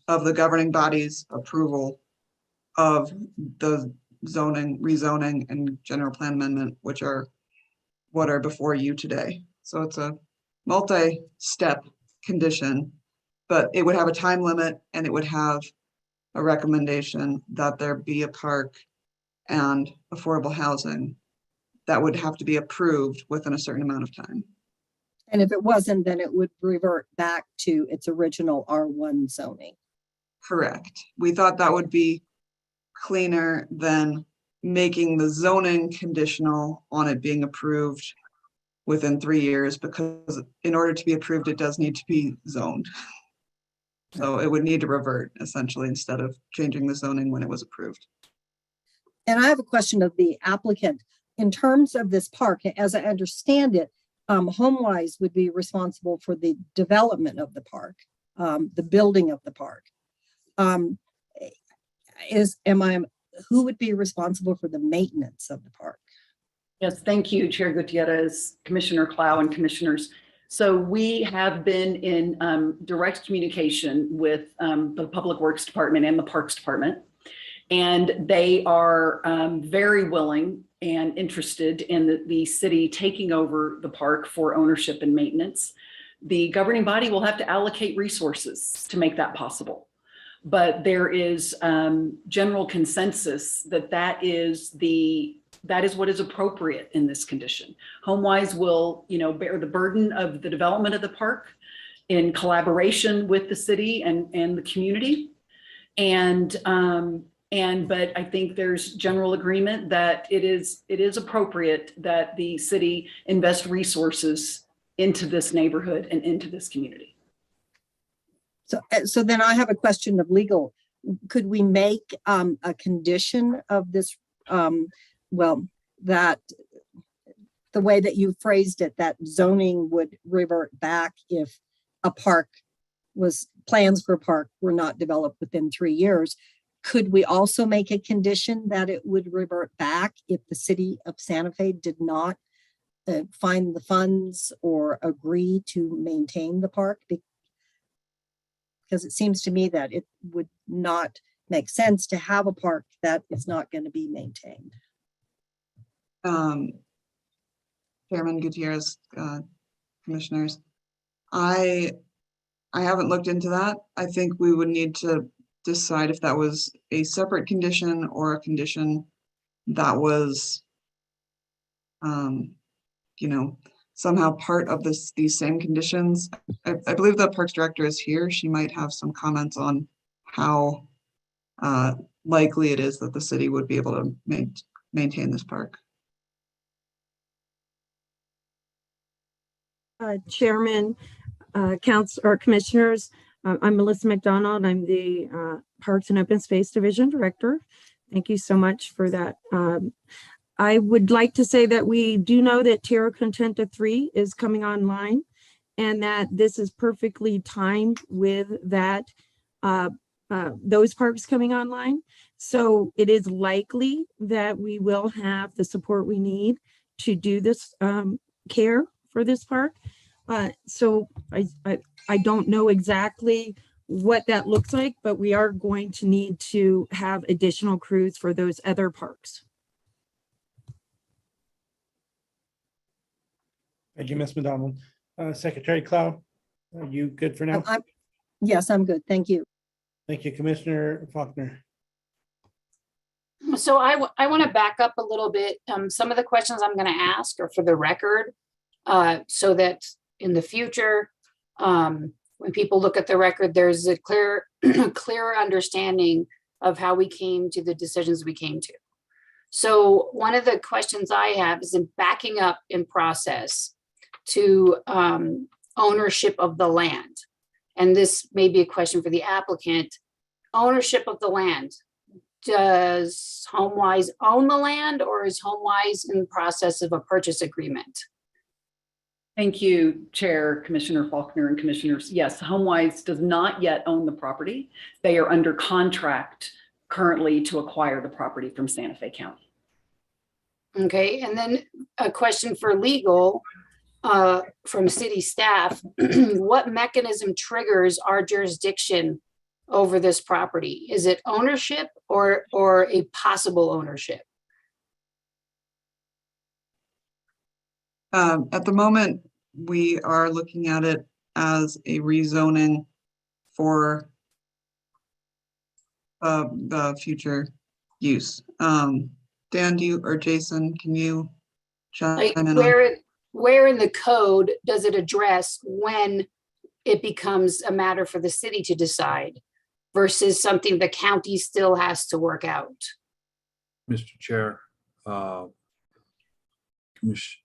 of the governing body's approval of the zoning, rezoning, and general plan amendment, which are what are before you today. So it's a multi-step condition, but it would have a time limit and it would have a recommendation that there be a park and affordable housing that would have to be approved within a certain amount of time. And if it wasn't, then it would revert back to its original R1 zoning. Correct. We thought that would be cleaner than making the zoning conditional on it being approved within 3 years, because in order to be approved, it does need to be zoned. So it would need to revert essentially instead of changing the zoning when it was approved. And I have a question of the applicant. In terms of this park, as I understand it, HomeWise would be responsible for the development of the park, the building of the park. Who would be responsible for the maintenance of the park? Yes, thank you, Chair Gutierrez, Commissioner Clow, and commissioners. So we have been in direct communication with the Public Works Department and the Parks Department, and they are very willing and interested in the city taking over the park for ownership and maintenance. The governing body will have to allocate resources to make that possible. But there is general consensus that that is what is appropriate in this condition. HomeWise will, bear the burden of the development of the park in collaboration with the city and the community. But I think there's general agreement that it is appropriate that the city invest resources into this neighborhood and into this community. So then I have a question of legal. Could we make a condition of this, that the way that you phrased it, that zoning would revert back if plans for a park were not developed within 3 years? Could we also make a condition that it would revert back if the city of Santa Fe did not find the funds or agree to maintain the park? Because it seems to me that it would not make sense to have a park that is not going to be maintained. Chairman Gutierrez, commissioners, I haven't looked into that. I think we would need to decide if that was a separate condition or a condition that was you know, somehow part of these same conditions. I believe the Parks Director is here. She might have some comments on how likely it is that the city would be able to maintain this park. Chairman, Council or Commissioners, I'm Melissa McDonald. I'm the Parks and Open Space Division Director. Thank you so much for that. I would like to say that we do know that Tierra Contenta 3 is coming online and that this is perfectly timed with that those parks coming online. So it is likely that we will have the support we need to do this care for this park. So I don't know exactly what that looks like, but we are going to need to have additional crews for those other parks. Thank you, Ms. McDonald. Secretary Cloud, are you good for now? Yes, I'm good. Thank you. Thank you, Commissioner Faulkner. So I want to back up a little bit. Some of the questions I'm going to ask are for the record, so that in the future, when people look at the record, there's a clear understanding of how we came to the decisions we came to. So one of the questions I have is in backing up in process to ownership of the land. And this may be a question for the applicant. Ownership of the land. Does HomeWise own the land, or is HomeWise in the process of a purchase agreement? Thank you, Chair, Commissioner Faulkner, and Commissioners. Yes, HomeWise does not yet own the property. They are under contract currently to acquire the property from Santa Fe County. Okay, and then a question for legal from city staff. What mechanism triggers our jurisdiction over this property? Is it ownership or a possible ownership? At the moment, we are looking at it as a rezoning for the future use. Dan, or Jason, can you chime Like in? where in the code does it address when it becomes a matter for the city to decide versus something the county still has to work out? Mr. Chair,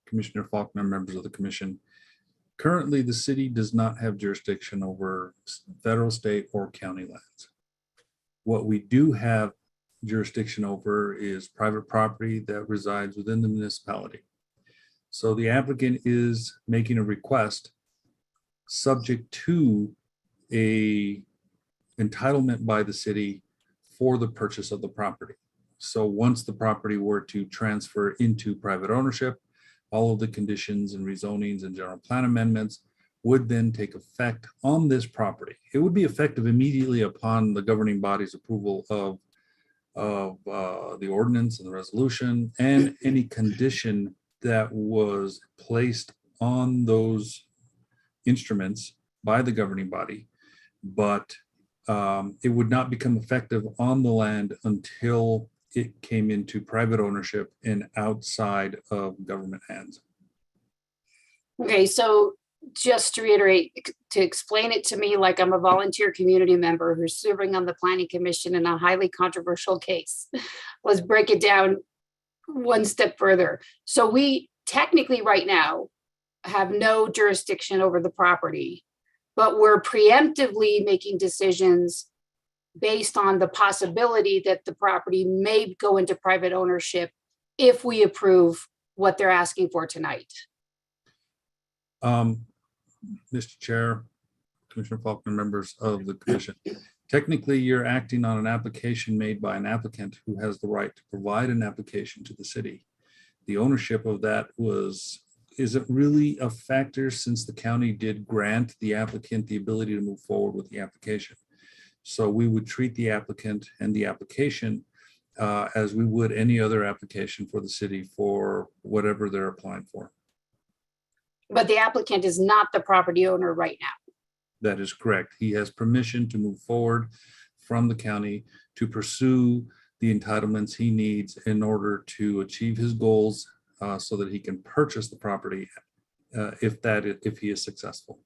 Commissioner Faulkner, members of the commission. Currently, the city does not have jurisdiction over federal, state, or county lands. What we do have jurisdiction over is private property that resides within the municipality. So the applicant is making a request subject to a entitlement by the city for the purchase of the property. So once the property were to transfer into private ownership, all of the conditions and rezonings and general plan amendments would then take effect on this property. It would be effective immediately upon the governing body's approval of the ordinance and the resolution and any condition that was placed on those instruments by the governing body, but it would not become effective on the land until it came into private ownership and outside of government hands. Okay, so just to reiterate, to explain it to me like I'm a volunteer community member who's serving on the planning commission in a highly controversial case. Let's break it down one step further. So we technically right now have no jurisdiction over the property, but we're preemptively making decisions based on the possibility that the property may go into private ownership if we approve what they're asking for tonight. Mr. Chair, Commissioner Faulkner, members of the commission, technically you're acting on an application made by an applicant who has the right to provide an application to the city. The ownership of that isn't really a factor since the county did grant the applicant the ability to move forward with the application. So we would treat the applicant and the application as we would any other application for the city for whatever they're applying for. But the applicant is not the property owner right now. That is correct. He has permission to move forward from the county to pursue the entitlements he needs in order to achieve his goals so that he can purchase the property if he is successful.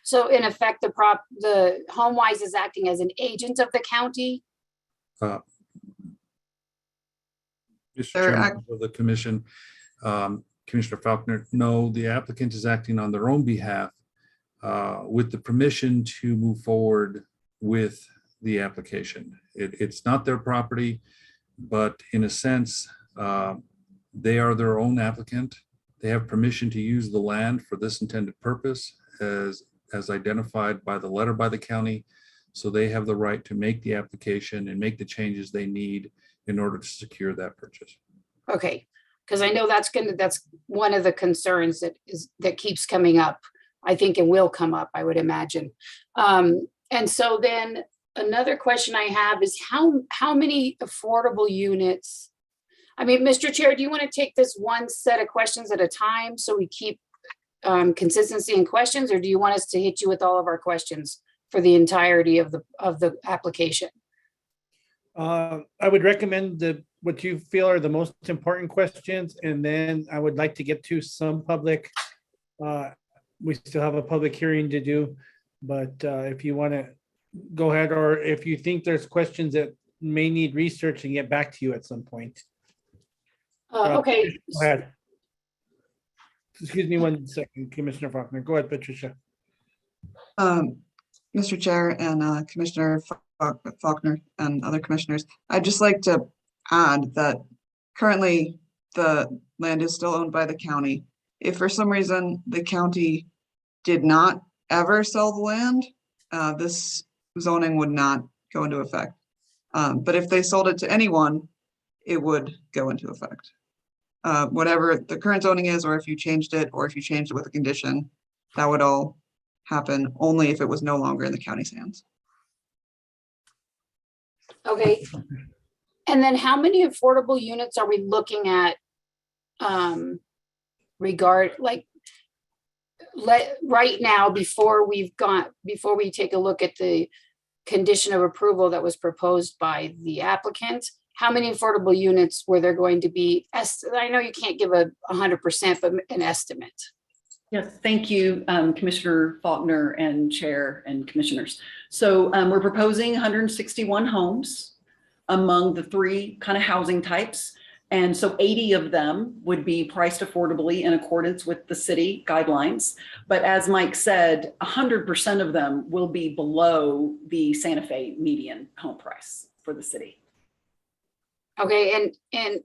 So in effect, the HomeWise is acting as an agent of the county? Mr. Chairman of the commission, Commissioner Faulkner, no, the applicant is acting on their own behalf with the permission to move forward with the application. It's not their property, but in a sense, they are their own applicant. They have permission to use the land for this intended purpose as identified by the letter by the county. So they have the right to make the application and make the changes they need in order to secure that purchase. Okay, because I know that's one of the concerns that keeps coming up. I think it will come up, I would imagine. And so then another question I have is how many affordable units? I mean, Mr. Chair, do you want to take this one set of questions at a time so we keep consistency in questions, or do you want us to hit you with all of our questions for the entirety of the application? I would recommend what you feel are the most important questions, and then I would like to get to some public. We still have a public hearing to do, but if you want to go ahead, or if you think there's questions that may need research, and get back to you at some point. Okay. Go ahead. Excuse me 1 second, Commissioner Faulkner. Go ahead, Patricia. Mr. Chair and Commissioner Faulkner and other commissioners, I'd just like to add that currently the land is still owned by the county. If for some reason the county did not ever sell the land, this zoning would not go into effect. But if they sold it to anyone, it would go into effect. Whatever the current zoning is, or if you changed it, or if you changed it with a condition, that would all happen only if it was no longer in the county's hands. Okay. And then how many affordable units are we looking at right now before we take a look at the condition of approval that was proposed by the applicant? How many affordable units were there going to be? I know you can't give 100%, but an estimate. Yes, thank you, Commissioner Faulkner and Chair and Commissioners. So we're proposing 161 homes among the three kind of housing types. And so 80 of them would be priced affordably in accordance with the city guidelines. But as Mike said, 100% of them will be below the Santa Fe median home price for the city. Okay, and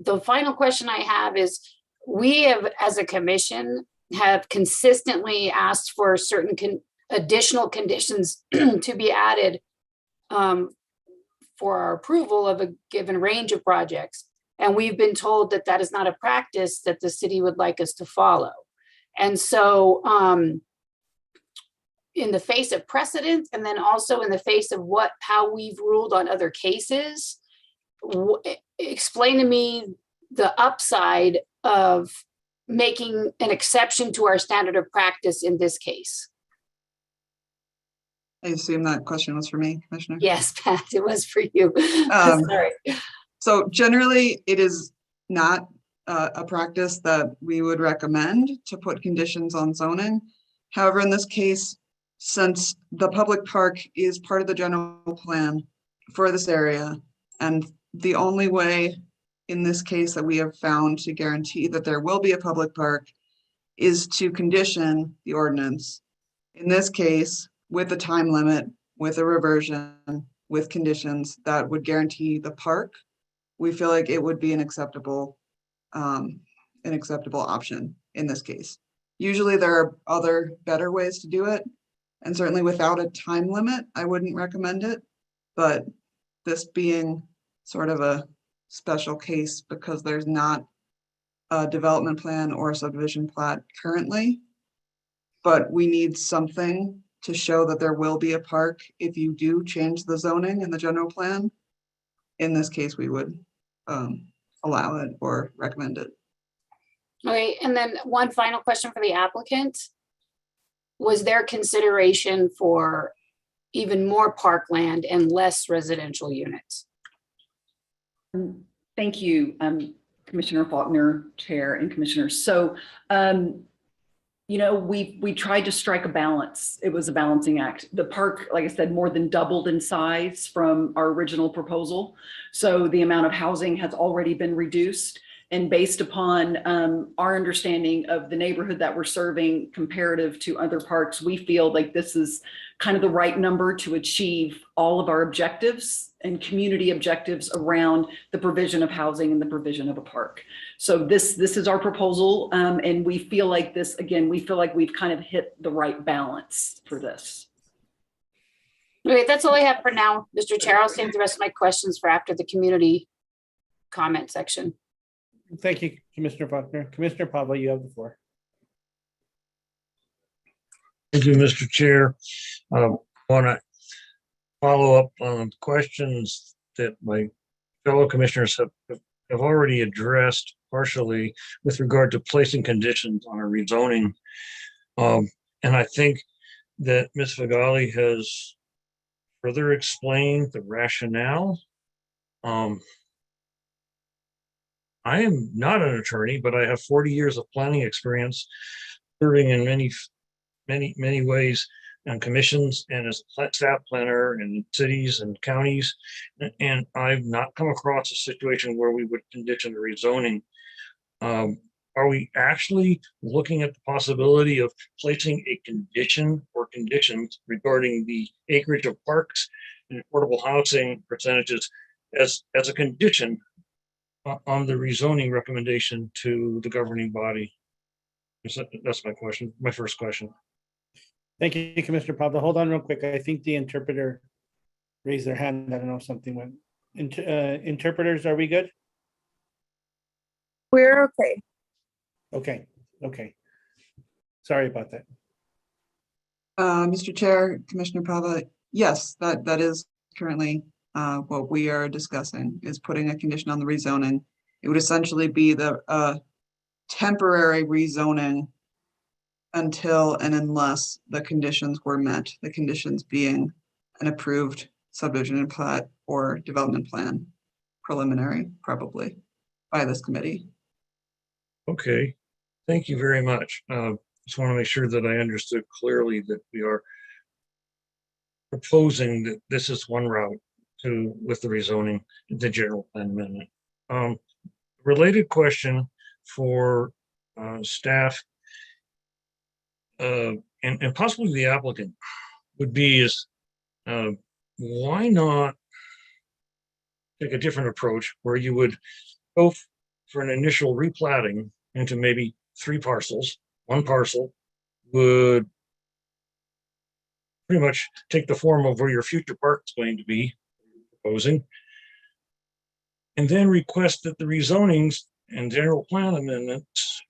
the final question I have is, we have, as a commission, have consistently asked for certain additional conditions to be added for our approval of a given range of projects. And we've been told that that is not a practice that the city would like us to follow. And so in the face of precedent, and then also in the face of how we've ruled on other cases, explain to me the upside of making an exception to our standard of practice in this case. I assume that question was for me, Commissioner. Yes, Pat, it was for you. Sorry. So generally, it is not a practice that we would recommend to put conditions on zoning. However, in this case, since the public park is part of the general plan for this area, and the only way in this case that we have found to guarantee that there will be a public park is to condition the ordinance. In this case, with a time limit, with a reversion, with conditions that would guarantee the park, we feel like it would be an acceptable option in this case. Usually there are other better ways to do it, and certainly without a time limit, I wouldn't recommend it. But this being sort of a special case because there's not a development plan or a subdivision plat currently, but we need something to show that there will be a park if you do change the zoning in the general plan. In this case, we would allow it or recommend it. Okay, and then one final question for the applicant. Was there consideration for even more parkland and less residential units? Thank you, Commissioner Faulkner, Chair, and Commissioners. So, you know, we tried to strike a balance. It was a balancing act. The park, like I said, more than doubled in size from our original proposal. So the amount of housing has already been reduced. And based upon our understanding of the neighborhood that we're serving comparative to other parks, we feel like this is kind of the right number to achieve all of our objectives and community objectives around the provision of housing and the provision of a park. So this is our proposal. And we feel like this, again, we feel like we've kind of hit the right balance for this. Okay, that's all I have for now, Mr. Chair. I'll save the rest of my questions for after the community comment section. Thank you, Commissioner Faulkner. Commissioner Pavlo, you have the floor. Thank you, Mr. Chair. I want to follow up on questions that my fellow commissioners have already addressed partially with regard to placing conditions on a rezoning. And I think that Ms. Fagali has further explained the rationale. I am not an attorney, but I have 40 years of planning experience serving in many ways on commissions and as a staff planner in cities and counties. And I've not come across a situation where we would condition a rezoning. Are we actually looking at the possibility of placing a condition or conditions regarding the acreage of parks and affordable housing percentages as a condition on the rezoning recommendation to the governing body? That's my question, my first question. Thank you, Commissioner Pavlo. Hold on real quick. I think the interpreter raised their hand. I don't know if something went. Interpreters, are we good? We're okay. Okay. Sorry about that. Mr. Chair, Commissioner Pavlo, yes, that is currently what we are discussing, is putting a condition on the rezoning. It would essentially be the temporary rezoning until and unless the conditions were met, the conditions being an approved subdivision and plat or development plan, preliminary probably, by this committee. Okay, thank you very much. Just want to make sure that I understood clearly that we are proposing that this is one route with the rezoning, the general plan amendment. Related question for staff and possibly the applicant would be why not take a different approach where you would go for an initial replatting into maybe 3 parcels. One parcel would pretty much take the form of where your future park is going to be proposing, and then request that the rezonings and general plan amendments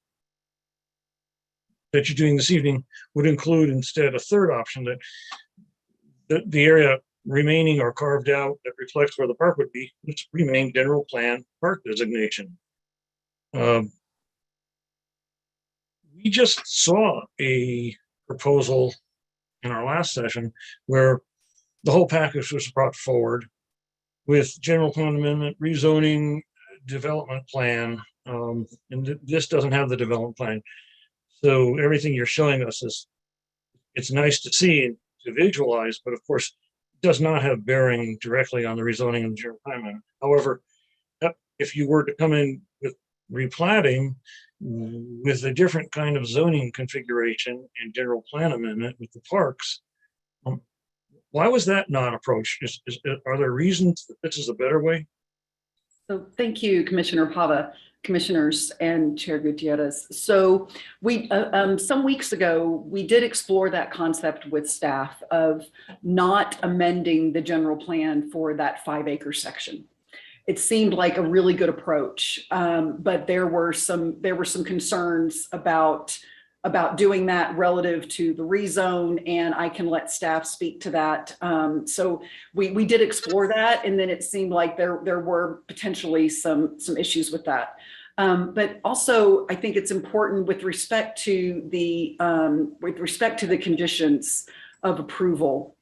that you're doing this evening would include instead a third option, that the area remaining or carved out that reflects where the park would be, which remain general plan park designation. We just saw a proposal in our last session where the whole package was brought forward with general plan amendment, rezoning, development plan, and this doesn't have the development plan. So everything you're showing us it's nice to see and to visualize, but of course does not have bearing directly on the rezoning and the general plan amendment. However, if you were to come in with replatting with a different kind of zoning configuration and general plan amendment with the parks, why was that not approached? Are there reasons that this is a better way? So thank you, Commissioner Pava, Commissioners, and Chair Gutierrez. So we, some weeks ago, we did explore that concept with staff of not amending the general plan for that 5-acre section. It seemed like a really good approach, but there were some concerns about doing that relative to the rezone, and I can let staff speak to that. So we did explore that, and then it seemed like there were potentially some issues with that. But also, I think it's important with respect to the conditions of approval.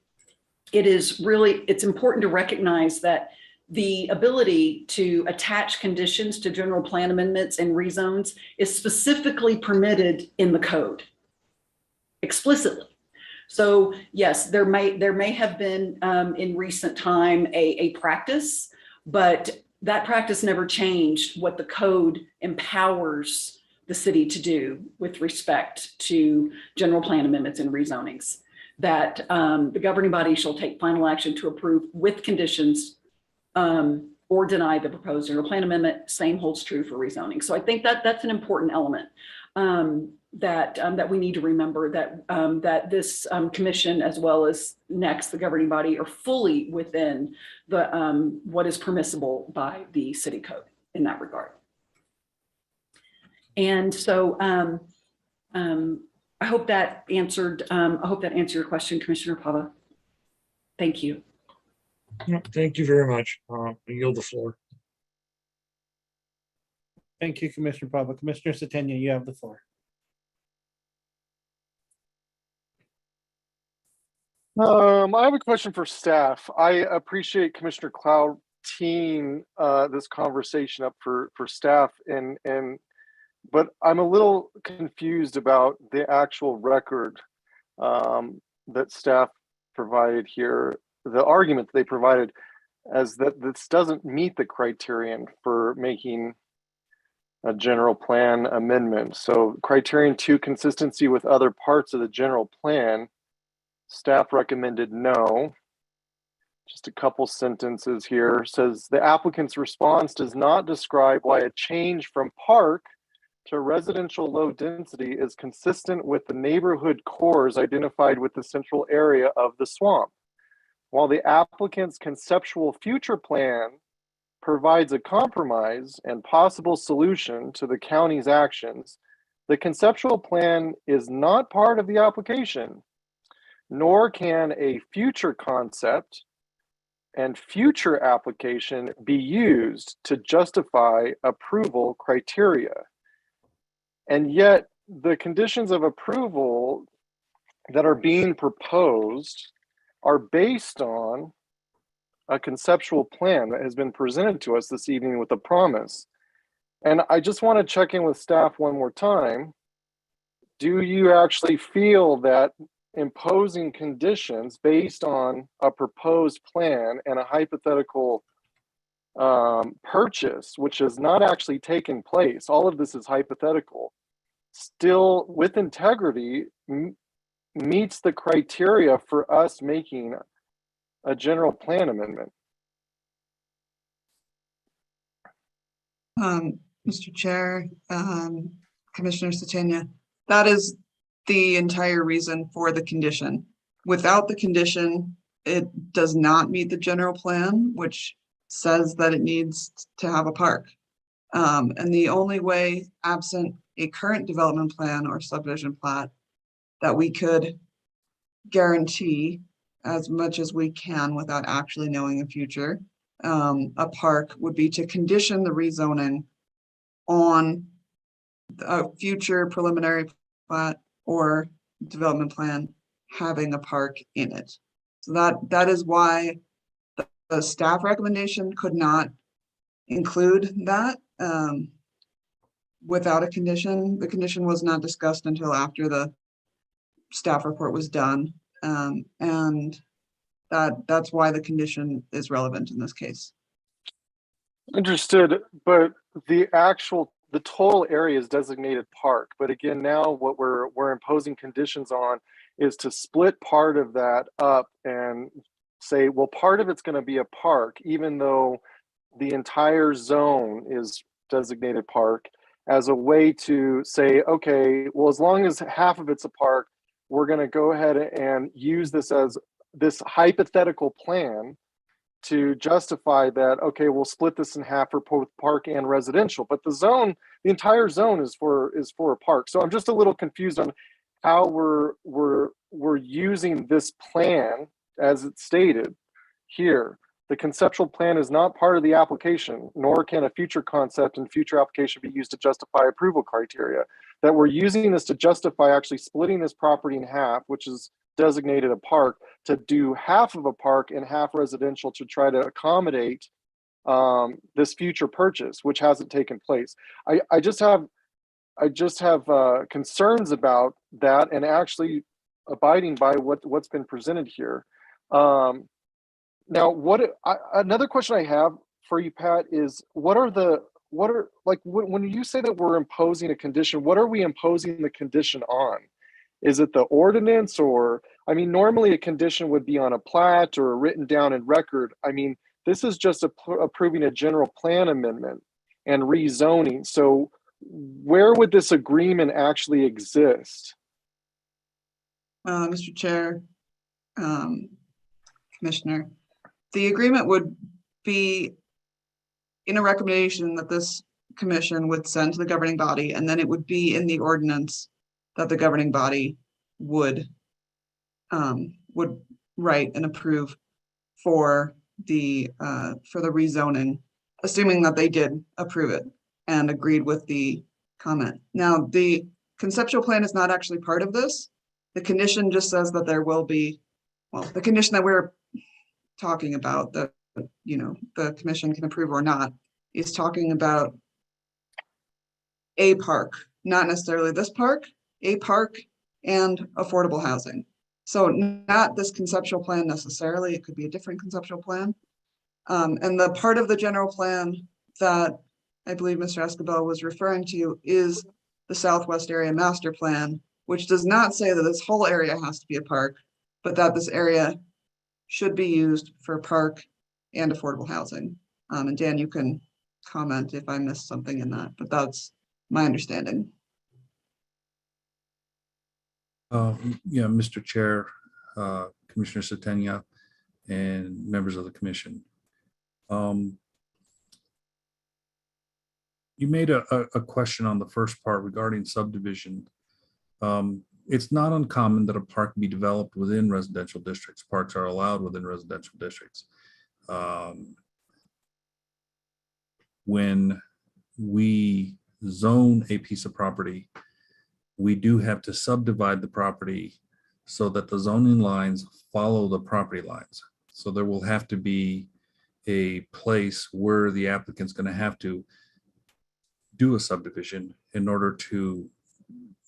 It's important to recognize that the ability to attach conditions to general plan amendments and rezones is specifically permitted in the code explicitly. So yes, there may have been in recent time a practice, but that practice never changed what the code empowers the city to do with respect to general plan amendments and rezonings. That the governing body shall take final action to approve with conditions or deny the proposed general plan amendment. Same holds true for rezoning. So I think that that's an important element that we need to remember, that that this commission, as well as next the governing body, are fully within the what is permissible by the city code in that regard. And so I hope that answered your question, Commissioner Pava. Thank you. Thank you very much. I yield the floor. Thank you, Commissioner Pava. Commissioner Satenya, you have the floor. I have a question for staff. I appreciate Commissioner Cloud teeing this conversation up for staff, but I'm a little confused about the actual record that staff provided here. The argument they provided as that this doesn't meet the criterion for making a general plan amendment. So criterion 2, consistency with other parts of the general plan, staff recommended no. Just a couple sentences here. Says the applicant's response does not describe why a change from park to residential low density is consistent with the neighborhood cores identified with the central area of the swamp. While the applicant's conceptual future plan provides a compromise and possible solution to the county's actions, the conceptual plan is not part of the application, nor can a future concept and future application be used to justify approval criteria. And yet the conditions of approval that are being proposed are based on a conceptual plan that has been presented to us this evening with a promise. And I just want to check in with staff one more time. Do you actually feel that imposing conditions based on a proposed plan and a hypothetical purchase, which has not actually taken place, all of this is hypothetical, still with integrity meets the criteria for us making a general plan amendment? Mr. Chair, Commissioner Satenya, that is the entire reason for the condition. Without the condition, it does not meet the general plan, which says that it needs to have a park. And the only way, absent a current development plan or subdivision plat, that we could guarantee as much as we can without actually knowing the future, a park would be to condition the rezoning on a future preliminary plat or development plan having a park in it. So that is why the staff recommendation could not include that without a condition. The condition was not discussed until after the staff report was done. And that's why the condition is relevant in this case. Understood, but the total area is designated park. But again, now what we're imposing conditions on is to split part of that up and say, well, part of it's going to be a park, even though the entire zone is designated park, as a way to say, okay, well, as long as half of it's a park, we're going to go ahead and use this as this hypothetical plan to justify that, okay, we'll split this in half for both park and residential, but the entire zone is for a park. So I'm just a little confused on how we're using this plan as it's stated here. The conceptual plan is not part of the application, nor can a future concept and future application be used to justify approval criteria. That we're using this to justify actually splitting this property in half, which is designated a park, to do half of a park and half residential to try to accommodate this future purchase, which hasn't taken place. I just have concerns about that and actually abiding by what's been presented here. Now, another question I have for you, Pat, is when you say that we're imposing a condition, what are we imposing the condition on? Is it the ordinance, or, I mean, normally a condition would be on a plat or written down in record. I mean, this is just approving a general plan amendment and rezoning. So where would this agreement actually exist? Mr. Chair, Commissioner, the agreement would be in a recommendation that this commission would send to the governing body, and then it would be in the ordinance that the governing body would write and approve for the rezoning, assuming that they did approve it and agreed with the comment. Now, the conceptual plan is not actually part of this. The condition just says that there will be, well, the condition that we're talking about, that, you know, the commission can approve or not, is talking about a park, not necessarily this park, a park and affordable housing. So not this conceptual plan necessarily, it could be a different conceptual plan. And the part of the general plan that I believe Mr. Escobar was referring to is the Southwest Area Master Plan, which does not say that this whole area has to be a park, but that this area should be used for park and affordable housing. And Dan, you can comment if I missed something in that, but that's my understanding. Yeah, Mr. Chair, Commissioner Satenia, and members of the commission. You made a question on the first part regarding subdivision. It's not uncommon that a park be developed within residential districts. Parks are allowed within residential districts. When we zone a piece of property, we do have to subdivide the property so that the zoning lines follow the property lines. So there will have to be a place where the applicant's going to have to do a subdivision in order to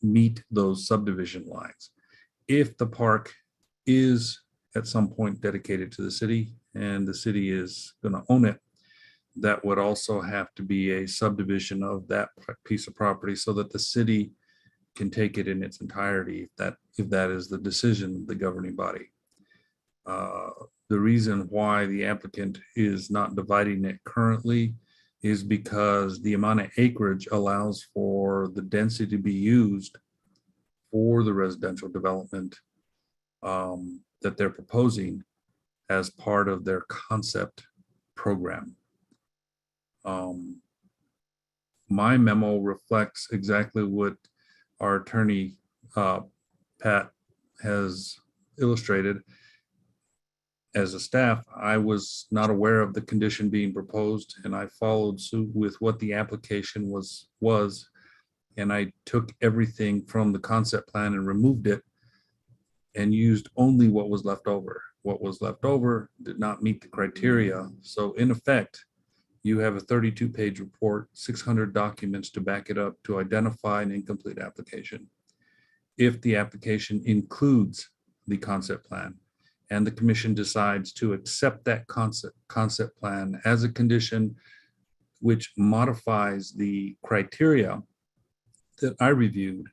meet those subdivision lines. If the park is at some point dedicated to the city and the city is going to own it, that would also have to be a subdivision of that piece of property so that the city can take it in its entirety, if that is the decision of the governing body. The reason why the applicant is not dividing it currently is because the amount of acreage allows for the density to be used for the residential development that they're proposing as part of their concept program. My memo reflects exactly what our attorney, Pat, has illustrated. As a staff, I was not aware of the condition being proposed, and I followed suit with what the application was, and I took everything from the concept plan and removed it and used only what was left over. What was left over did not meet the criteria. So in effect, you have a 32-page report, 600 documents to back it up to identify an incomplete application. If the application includes the concept plan and the commission decides to accept that concept plan as a condition which modifies the criteria that I reviewed,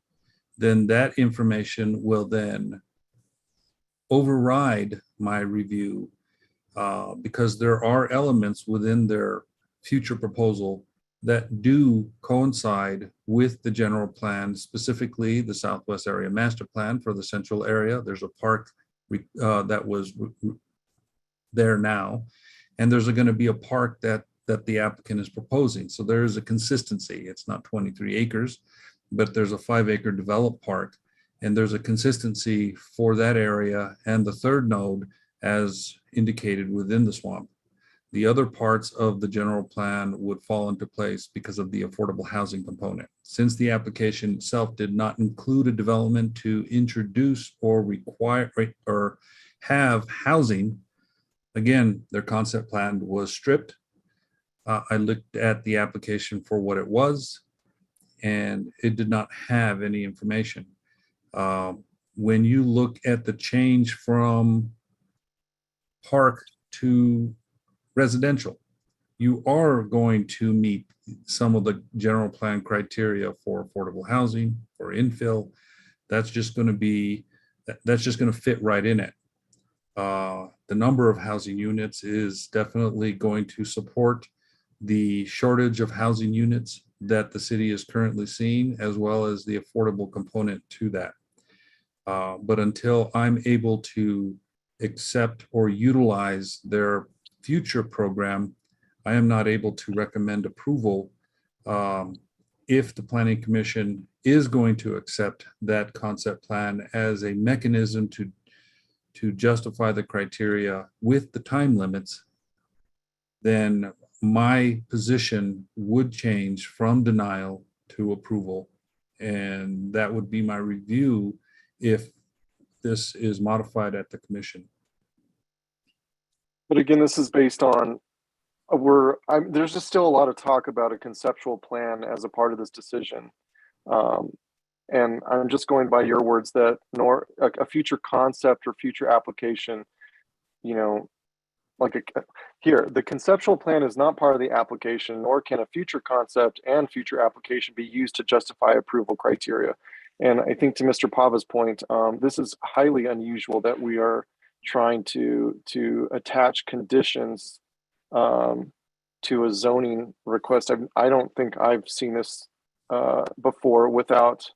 then that information will then override my review because there are elements within their future proposal that do coincide with the general plan, specifically the Southwest Area Master Plan for the central area. There's a park that was there now, and there's going to be a park that the applicant is proposing. So there is a consistency. It's not 23 acres, but there's a 5-acre developed park, and there's a consistency for that area and the third node as indicated within the swamp. The other parts of the general plan would fall into place because of the affordable housing component. Since the application itself did not include a development to introduce or require or have housing, again, their concept plan was stripped. I looked at the application for what it was, and it did not have any information. When you look at the change from park to residential, you are going to meet some of the general plan criteria for affordable housing or infill. That's just going to fit right in it. The number of housing units is definitely going to support the shortage of housing units that the city is currently seeing, as well as the affordable component to that. But until I'm able to accept or utilize their future program, I am not able to recommend approval if the Planning Commission is going to accept that concept plan as a mechanism to justify the criteria with the time limits. Then my position would change from denial to approval. And that would be my review if this is modified at the commission. But again, this is based on, there's just still a lot of talk about a conceptual plan as a part of this decision. And I'm just going by your words that nor a future concept or future application, you know, here, the conceptual plan is not part of the application, nor can a future concept and future application be used to justify approval criteria. And I think to Mr. Pava's point, this is highly unusual that we are trying to attach conditions to a zoning request. I don't think I've seen this before without,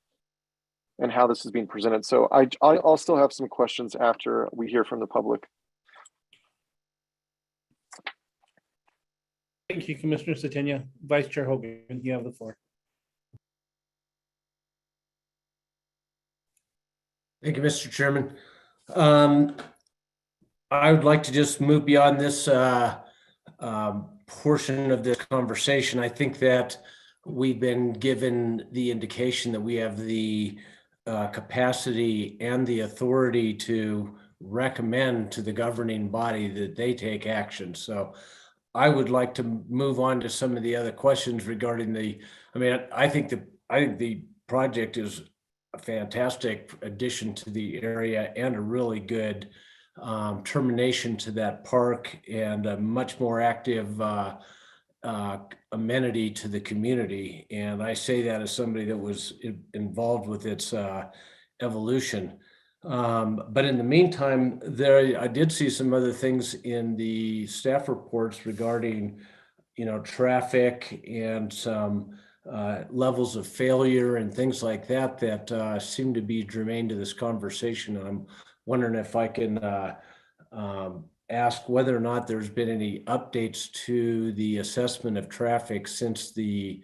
and how this is being presented. So I'll still have some questions after we hear from the public. Thank you, Commissioner Satenia. Vice Chair Hogan, you have the floor. Thank you, Mr. Chairman. I would like to just move beyond this portion of this conversation. I think that we've been given the indication that we have the capacity and the authority to recommend to the governing body that they take action. So I would like to move on to some of the other questions regarding I think the project is a fantastic addition to the area and a really good termination to that park and a much more active amenity to the community. And I say that as somebody that was involved with its evolution. But in the meantime, I did see some other things in the staff reports regarding, traffic and some levels of failure and things like that that seem to be germane to this conversation. And I'm wondering if I can ask whether or not there's been any updates to the assessment of traffic since the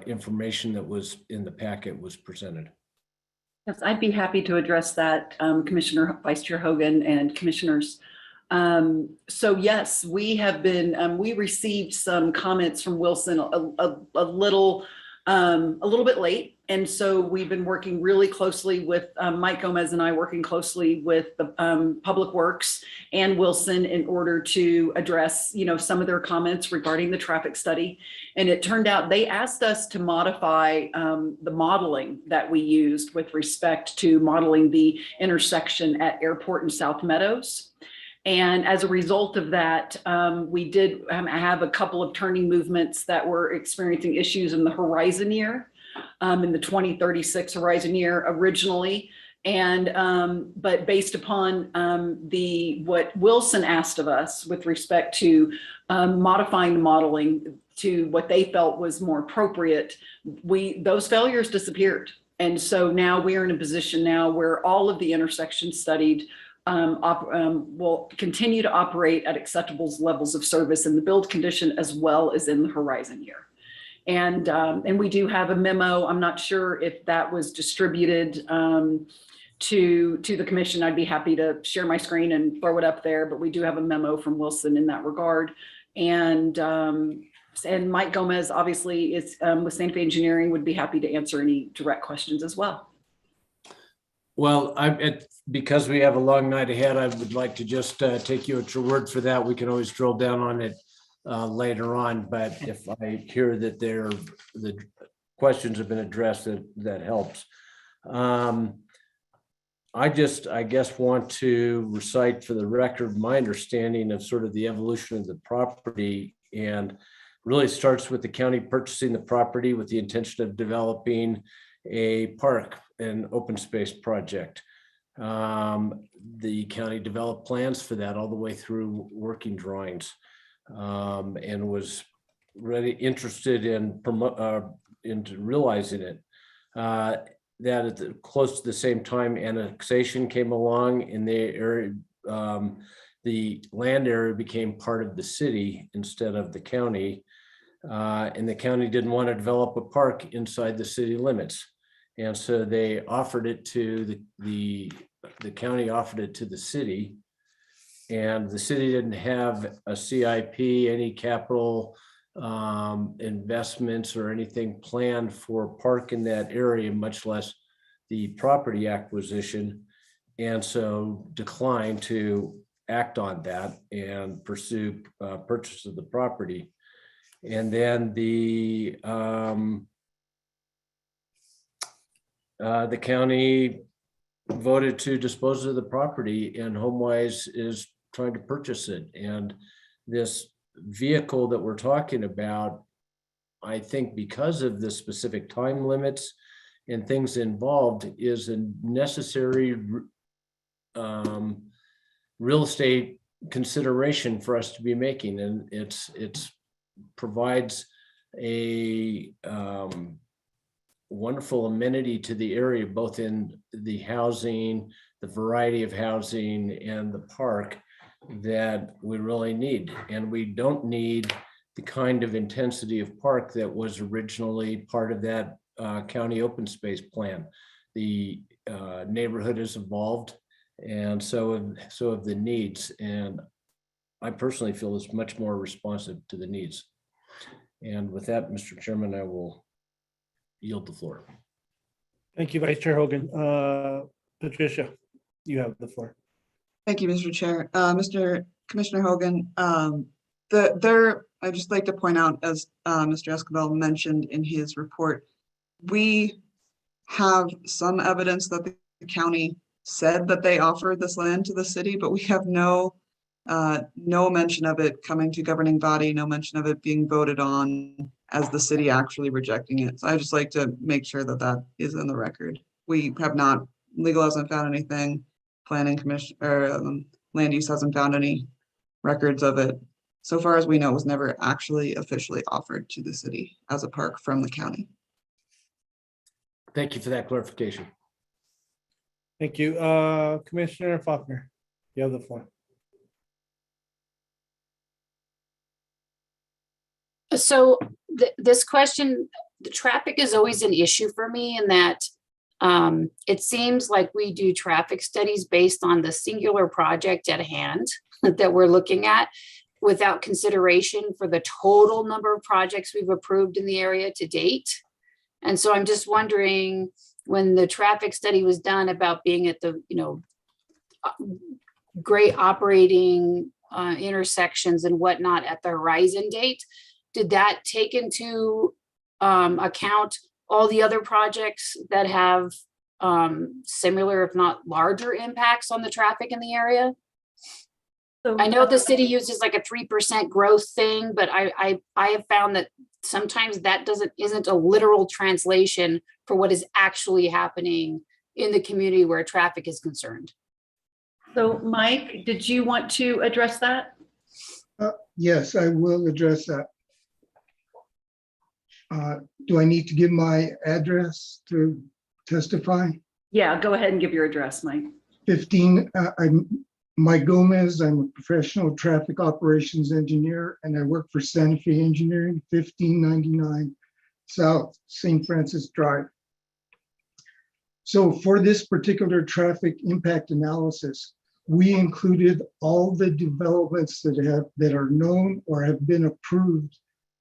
information that was in the packet was presented. Yes, I'd be happy to address that, Commissioner Vice Chair Hogan and commissioners. So yes, we have been, we received some comments from Wilson a little bit late. And so we've been working really closely with Mike Gomez and I working closely with the Public Works and Wilson in order to address, some of their comments regarding the traffic study. And it turned out they asked us to modify the modeling that we used with respect to modeling the intersection at Airport and South Meadows. And as a result of that, we did have a couple of turning movements that were experiencing issues in the horizon year, in the 2036 horizon year originally. And but based upon what Wilson asked of us with respect to modifying the modeling to what they felt was more appropriate, those failures disappeared. And so now we are in a position now where all of the intersections studied will continue to operate at acceptable levels of service in the build condition as well as in the horizon year. And we do have a memo. I'm not sure if that was distributed to the commission. I'd be happy to share my screen and throw it up there, but we do have a memo from Wilson in that regard. And Mike Gomez obviously is with Santa Fe Engineering, would be happy to answer any direct questions as well. Well, because we have a long night ahead, I would like to just take you at your word for that. We can always drill down on it later on, but if I hear that the questions have been addressed, that helps. I guess want to recite for the record my understanding of sort of the evolution of the property, and really starts with the county purchasing the property with the intention of developing a park and open space project. The county developed plans for that all the way through working drawings, and was really interested in into realizing it. That close to the same time annexation came along in the area, the land area became part of the city instead of the county. And the county didn't want to develop a park inside the city limits. And so they offered it to the county offered it to the city. And the city didn't have a CIP, any capital investments or anything planned for park in that area, much less the property acquisition, and so declined to act on that and pursue purchase of the property. And then the county voted to dispose of the property, and HomeWise is trying to purchase it. And this vehicle that we're talking about, I think because of the specific time limits and things involved, is a necessary real estate consideration for us to be making. And it's provides a wonderful amenity to the area, both in the housing, the variety of housing, and the park that we really need. And we don't need the kind of intensity of park that was originally part of that county open space plan. The neighborhood has evolved, and so have the needs. And I personally feel it's much more responsive to the needs. And with that, Mr. Chairman, I will yield the floor. Thank you, Vice Chair Hogan. Patricia, you have the floor. Thank you, Mr. Chair. Mr. Commissioner Hogan, I'd just like to point out, as Mr. Escobar mentioned in his report, we have some evidence that the county said that they offered this land to the city, but we have no mention of it coming to governing body, no mention of it being voted on as the city actually rejecting it. So I just like to make sure that that is in the record. We have not, legal hasn't found anything, planning commission or land use hasn't found any records of it. So far as we know, it was never actually officially offered to the city as a park from the county. Thank you for that clarification. Thank you. Commissioner Faulkner, you have the floor. So this question, the traffic is always an issue for me, in that it seems like we do traffic studies based on the singular project at hand that we're looking at, without consideration for the total number of projects we've approved in the area to date. And so I'm just wondering, when the traffic study was done about being at the, great operating intersections and whatnot at the horizon date, did that take into account all the other projects that have similar, if not larger, impacts on the traffic in the area? I know the city uses like a 3% growth thing, but I have found that sometimes that isn't a literal translation for what is actually happening in the community where traffic is concerned. So Mike, did you want to address that? Yes, I will address that. Do I need to give my address to testify? Yeah, go ahead and give your address, Mike. 15, I'm Mike Gomez. I'm a professional traffic operations engineer, and I work for Santa Fe Engineering, 1599 South St. Francis Drive. So for this particular traffic impact analysis, we included all the developments that are known or have been approved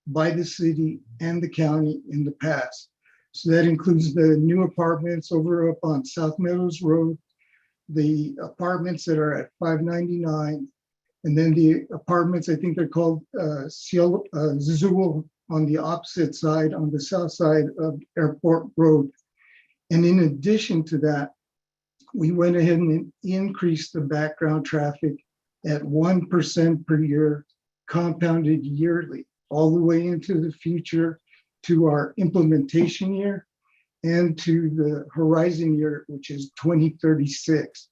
by the city and the county in the past. So that includes the new apartments over up on South Meadows Road, the apartments that are at 599, And then the apartments, I think they're called Zul on the opposite side, on the south side of Airport Road. And in addition to that, we went ahead and increased the background traffic at 1% per year, compounded yearly, all the way into the future to our implementation year and to the horizon year, which is 2036.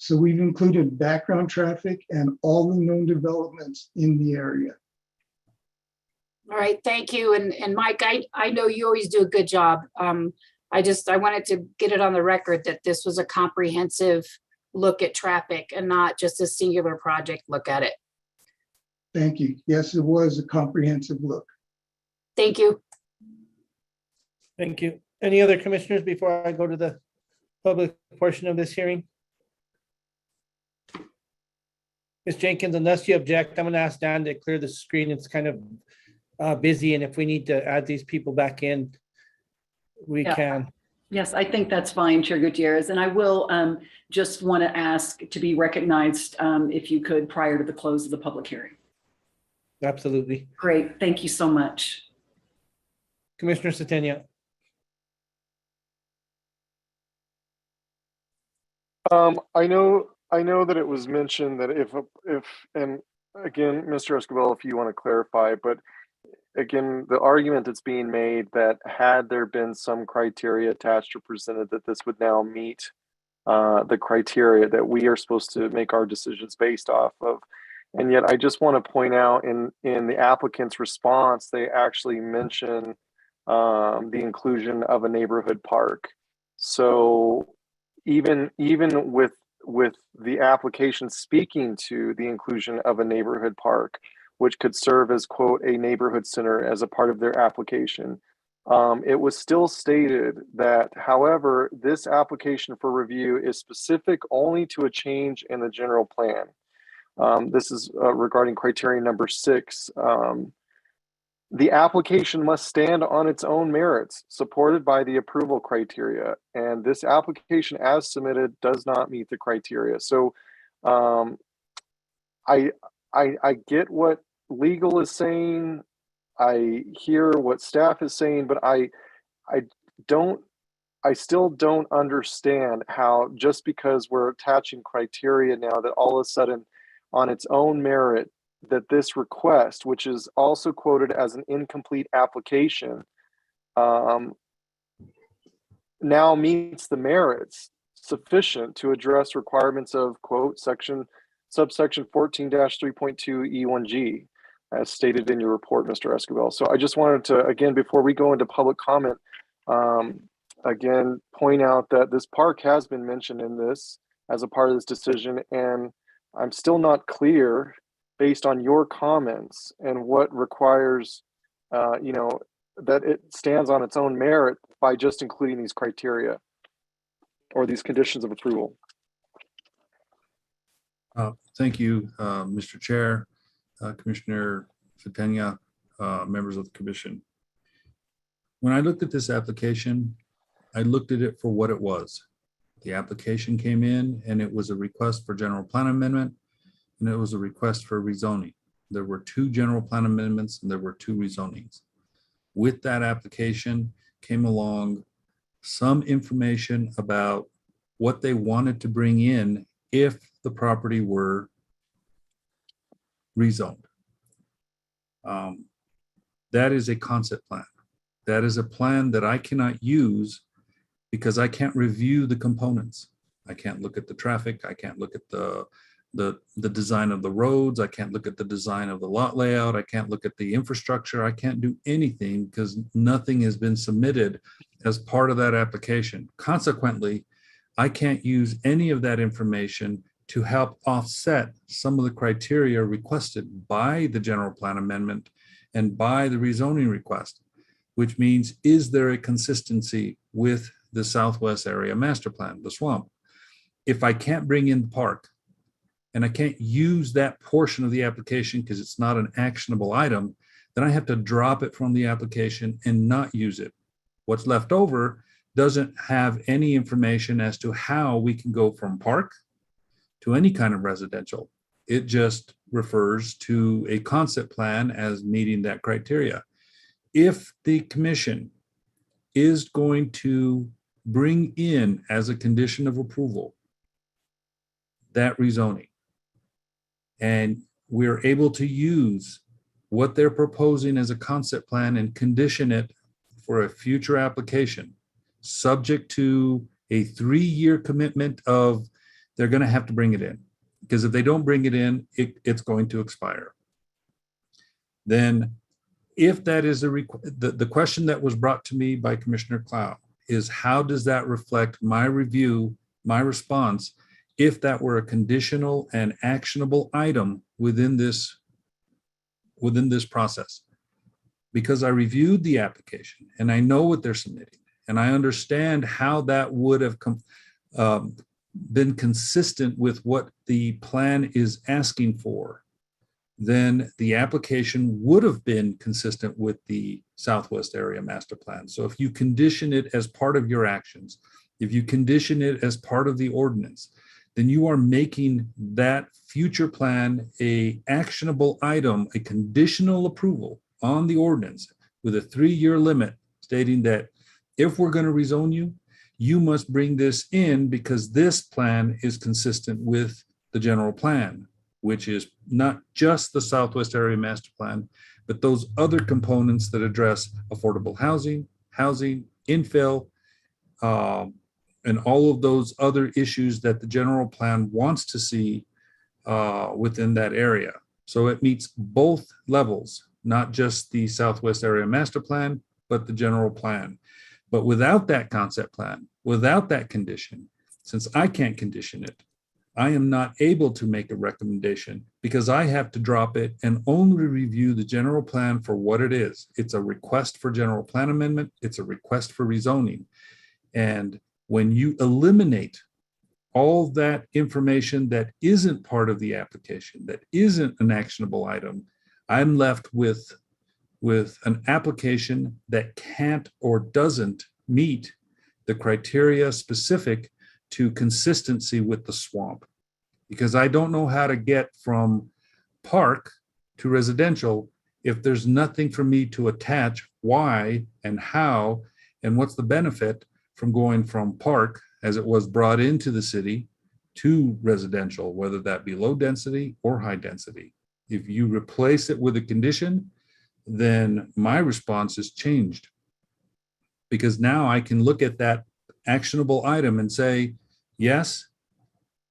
So we've included background traffic and all the known developments in the area. All right, thank you. And Mike, I know you always do a good job. I wanted to get it on the record that this was a comprehensive look at traffic and not just a singular project look at it. Thank you. Yes, it was a comprehensive look. Thank you. Thank you. Any other commissioners before I go to the public portion of this hearing? Ms. Jenkins, unless you object, I'm going to ask Dan to clear the screen. It's kind of busy, and if we need to add these people back in, we can. Yes, I think that's fine, Chair Gutierrez. And I will just want to ask to be recognized if you could prior to the close of the public hearing. Absolutely. Great. Thank you so much. Commissioner Setenia. I know that it was mentioned that if and again, Mr. Escobar, if you want to clarify, but again, the argument that's being made that had there been some criteria attached or presented, that this would now meet the criteria that we are supposed to make our decisions based off of. And yet I just want to point out in the applicant's response, they actually mention the inclusion of a neighborhood park. So even with the application speaking to the inclusion of a neighborhood park, which could serve as, quote, a neighborhood center as a part of their application, it was still stated that, however, this application for review is specific only to a change in the general plan. This is regarding criteria number 6. The application must stand on its own merits, supported by the approval criteria, and this application as submitted does not meet the criteria. So I get what legal is saying, I hear what staff is saying, but I still don't understand how just because we're attaching criteria now that all of a sudden on its own merit that this request, which is also quoted as an incomplete application, now meets the merits sufficient to address requirements of, quote, subsection 14-3.2 E1G, as stated in your report, Mr. Escobar. So I just wanted to, again, before we go into public comment, again, point out that this park has been mentioned in this as a part of this decision, and I'm still not clear based on your comments and what requires, that it stands on its own merit by just including these criteria or these conditions of approval. Thank you, Mr. Chair, Commissioner Setenia, members of the commission. When I looked at this application, I looked at it for what it was. The application came in and it was a request for general plan amendment, and it was a request for rezoning. There were 2 general plan amendments and there were 2 rezonings. With that application came along some information about what they wanted to bring in if the property were rezoned. That is a concept plan. That is a plan that I cannot use because I can't review the components. I can't look at the traffic. I can't look at the design of the roads. I can't look at the design of the lot layout. I can't look at the infrastructure. I can't do anything because nothing has been submitted as part of that application. Consequently, I can't use any of that information to help offset some of the criteria requested by the general plan amendment and by the rezoning request, which means, is there a consistency with the Southwest Area Master Plan, the swamp? If I can't bring in the park, and I can't use that portion of the application because it's not an actionable item, then I have to drop it from the application and not use it. What's left over doesn't have any information as to how we can go from park to any kind of residential. It just refers to a concept plan as meeting that criteria. If the commission is going to bring in as a condition of approval that rezoning, and we're able to use what they're proposing as a concept plan and condition it for a future application, subject to a 3-year commitment of they're going to have to bring it in. Because if they don't bring it in, it's going to expire. Then if that is the question that was brought to me by Commissioner Clow is, how does that reflect my review, my response, if that were a conditional and actionable item within this process? Because I reviewed the application and I know what they're submitting and I understand how that would have been consistent with what the plan is asking for, then the application would have been consistent with the Southwest Area Master Plan. So if you condition it as part of your actions, if you condition it as part of the ordinance, then you are making that future plan a actionable item, a conditional approval on the ordinance with a 3-year limit, stating that if we're going to rezone you, you must bring this in because this plan is consistent with the general plan, which is not just the Southwest Area Master Plan, but those other components that address affordable housing, infill, and all of those other issues that the general plan wants to see within that area. So it meets both levels, not just the Southwest Area Master Plan, but the general plan. But without that concept plan, without that condition, since I can't condition it, I am not able to make a recommendation because I have to drop it and only review the general plan for what it is. It's a request for general plan amendment. It's a request for rezoning. And when you eliminate all that information that isn't part of the application, that isn't an actionable item, I'm left with an application that can't or doesn't meet the criteria specific to consistency with the swamp. Because I don't know how to get from park to residential if there's nothing for me to attach why and how and what's the benefit from going from park as it was brought into the city to residential, whether that be low density or high density. If you replace it with a condition, then my response is changed. Because now I can look at that actionable item and say, yes,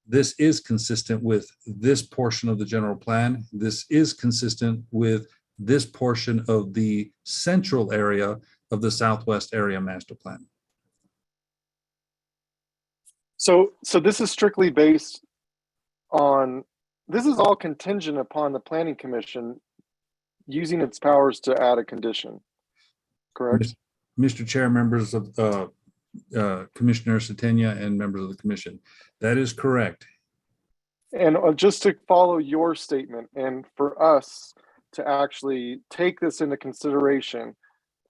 this is consistent with this portion of the general plan. This is consistent with this portion of the central area of the Southwest Area Master Plan. So this is strictly based on, this is all contingent upon the Planning Commission using its powers to add a condition, correct? Mr. Chair, members of Commissioner Satenia and members of the commission, that is correct. And just to follow your statement, and for us to actually take this into consideration,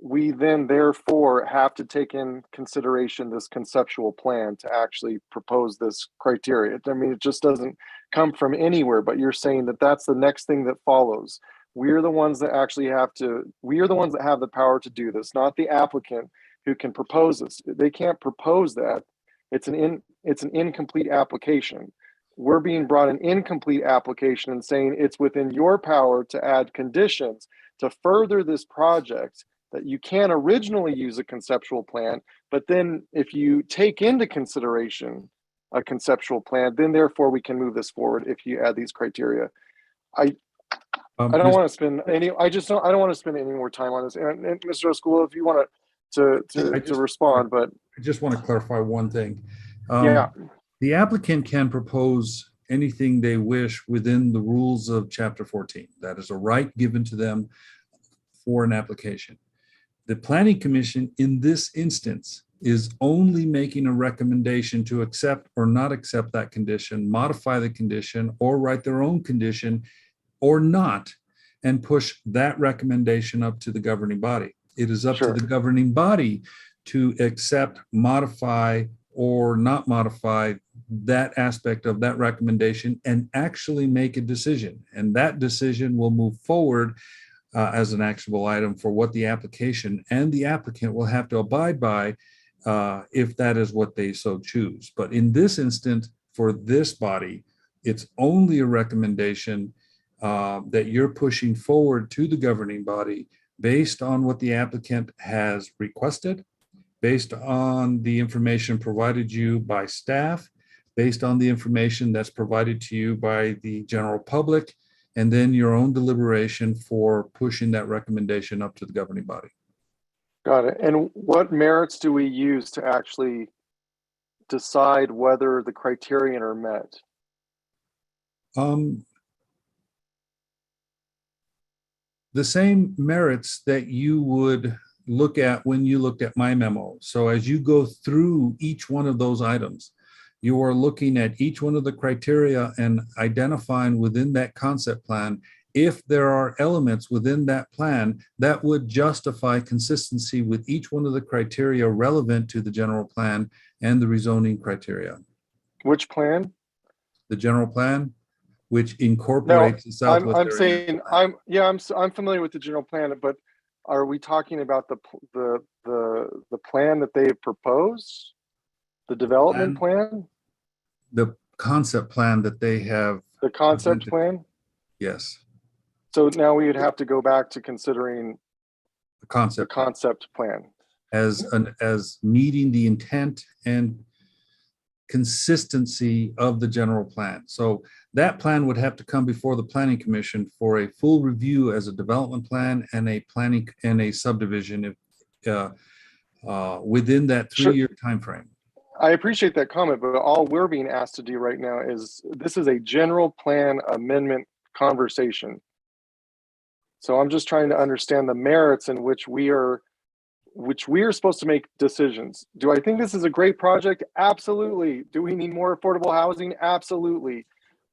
we then therefore have to take in consideration this conceptual plan to actually propose this criteria. I mean, it just doesn't come from anywhere, but you're saying that that's the next thing that follows. We're the ones that actually have the power to do this, not the applicant who can propose this. They can't propose that. It's an incomplete application. We're being brought an incomplete application and saying it's within your power to add conditions to further this project, that you can originally use a conceptual plan, but then if you take into consideration a conceptual plan, then therefore we can move this forward if you add these criteria. I don't want to spend any. I don't want to spend any more time on this. And Mr. O'School, if you want to respond, but I just want to clarify one thing. Yeah, the applicant can propose anything they wish within the rules of Chapter 14. That is a right given to them for an application. The Planning Commission in this instance is only making a recommendation to accept or not accept that condition, modify the condition, or write their own condition or not, and push that recommendation up to the governing body. It is up to the governing body to accept, modify, or not modify that aspect of that recommendation and actually make a decision. And that decision will move forward as an actionable item for what the application and the applicant will have to abide by if that is what they so choose. But in this instant, for this body, it's only a recommendation that you're pushing forward to the governing body based on what the applicant has requested, based on the information provided you by staff, based on the information that's provided to you by the general public, and then your own deliberation for pushing that recommendation up to the governing body. Got it. And what merits do we use to actually decide whether the criterion are met? The same merits that you would look at when you looked at my memo. So as you go through each one of those items, you are looking at each one of the criteria and identifying within that concept plan if there are elements within that plan that would justify consistency with each one of the criteria relevant to the general plan and the rezoning criteria. Which plan? The general plan, which incorporates the Southwest. I'm saying I'm familiar with the general plan, but are we talking about the plan that they proposed, the development plan? The concept plan that they have. The concept plan? Yes. So now we would have to go back to considering the concept plan as meeting the intent and consistency of the general plan. So that plan would have to come before the Planning Commission for a full review as a development plan and a planning and a subdivision within that 3-year time frame. I appreciate that comment, but all we're being asked to do right now is this is a general plan amendment conversation. So I'm just trying to understand the merits in which we are supposed to make decisions. Do I think this is a great project? Absolutely. Do we need more affordable housing? Absolutely.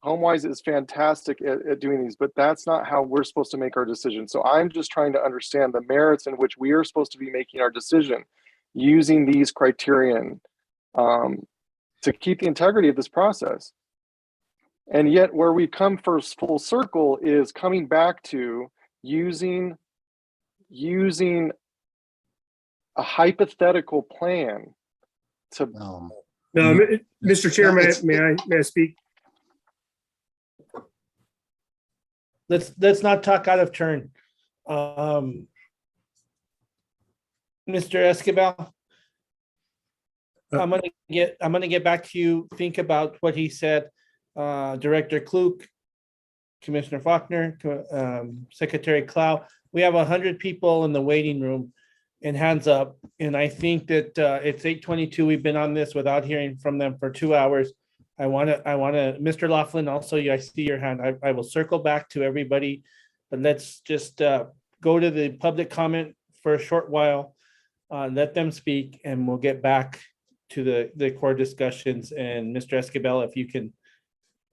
HomeWise is fantastic at doing these, but that's not how we're supposed to make our decisions. So I'm just trying to understand the merits in which we are supposed to be making our decision using these criterion to keep the integrity of this process. And yet where we come first full circle is coming back to using a hypothetical plan to No, Mr. Chair, may I speak? Let's not talk out of turn. Mr. Escobar, I'm gonna get back to you. Think about what he said. Director Klug, Commissioner Faulkner, Secretary Clow. We have 100 people in the waiting room and hands up. And I think that it's 8:22. We've been on this without hearing from them for 2 hours. I want to, Mr. Laughlin, also, I see your hand. I will circle back to everybody, but let's just go to the public comment for a short while. Let them speak and we'll get back to the core discussions. And Mr. Escobar, if you can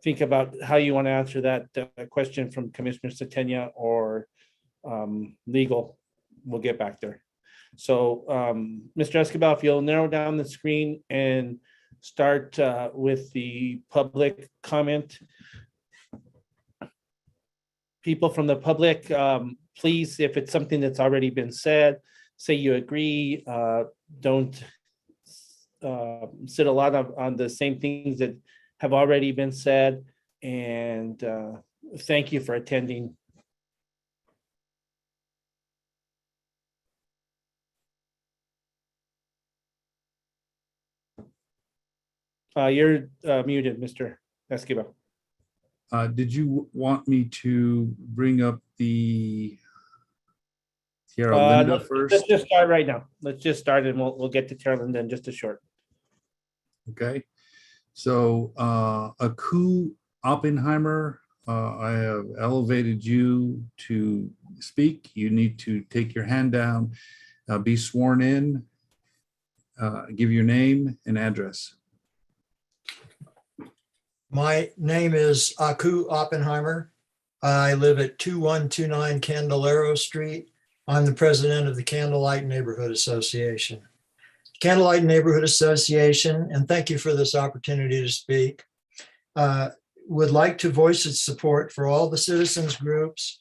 think about how you want to answer that question from Commissioner Setenia or legal, we'll get back there. So Mr. Escobar, if you'll narrow down the screen and start with the public comment. People from the public, please, if it's something that's already been said, say you agree. Don't sit a lot on the same things that have already been said. And thank you for attending. You're muted, Mr. Escobar. Did you want me to bring up the Tierra Linda first? Let's just start right now. Let's just start and we'll get to Tierra Linda in just a short. Okay. So Aku Oppenheimer, I have elevated you to speak. You need to take your hand down, be sworn in, give your name and address. My name is Aku Oppenheimer. I live at 2129 Candelario Street. I'm the president of the Candlelight Neighborhood Association. Candlelight Neighborhood Association, and thank you for this opportunity to speak, would like to voice its support for all the citizens groups,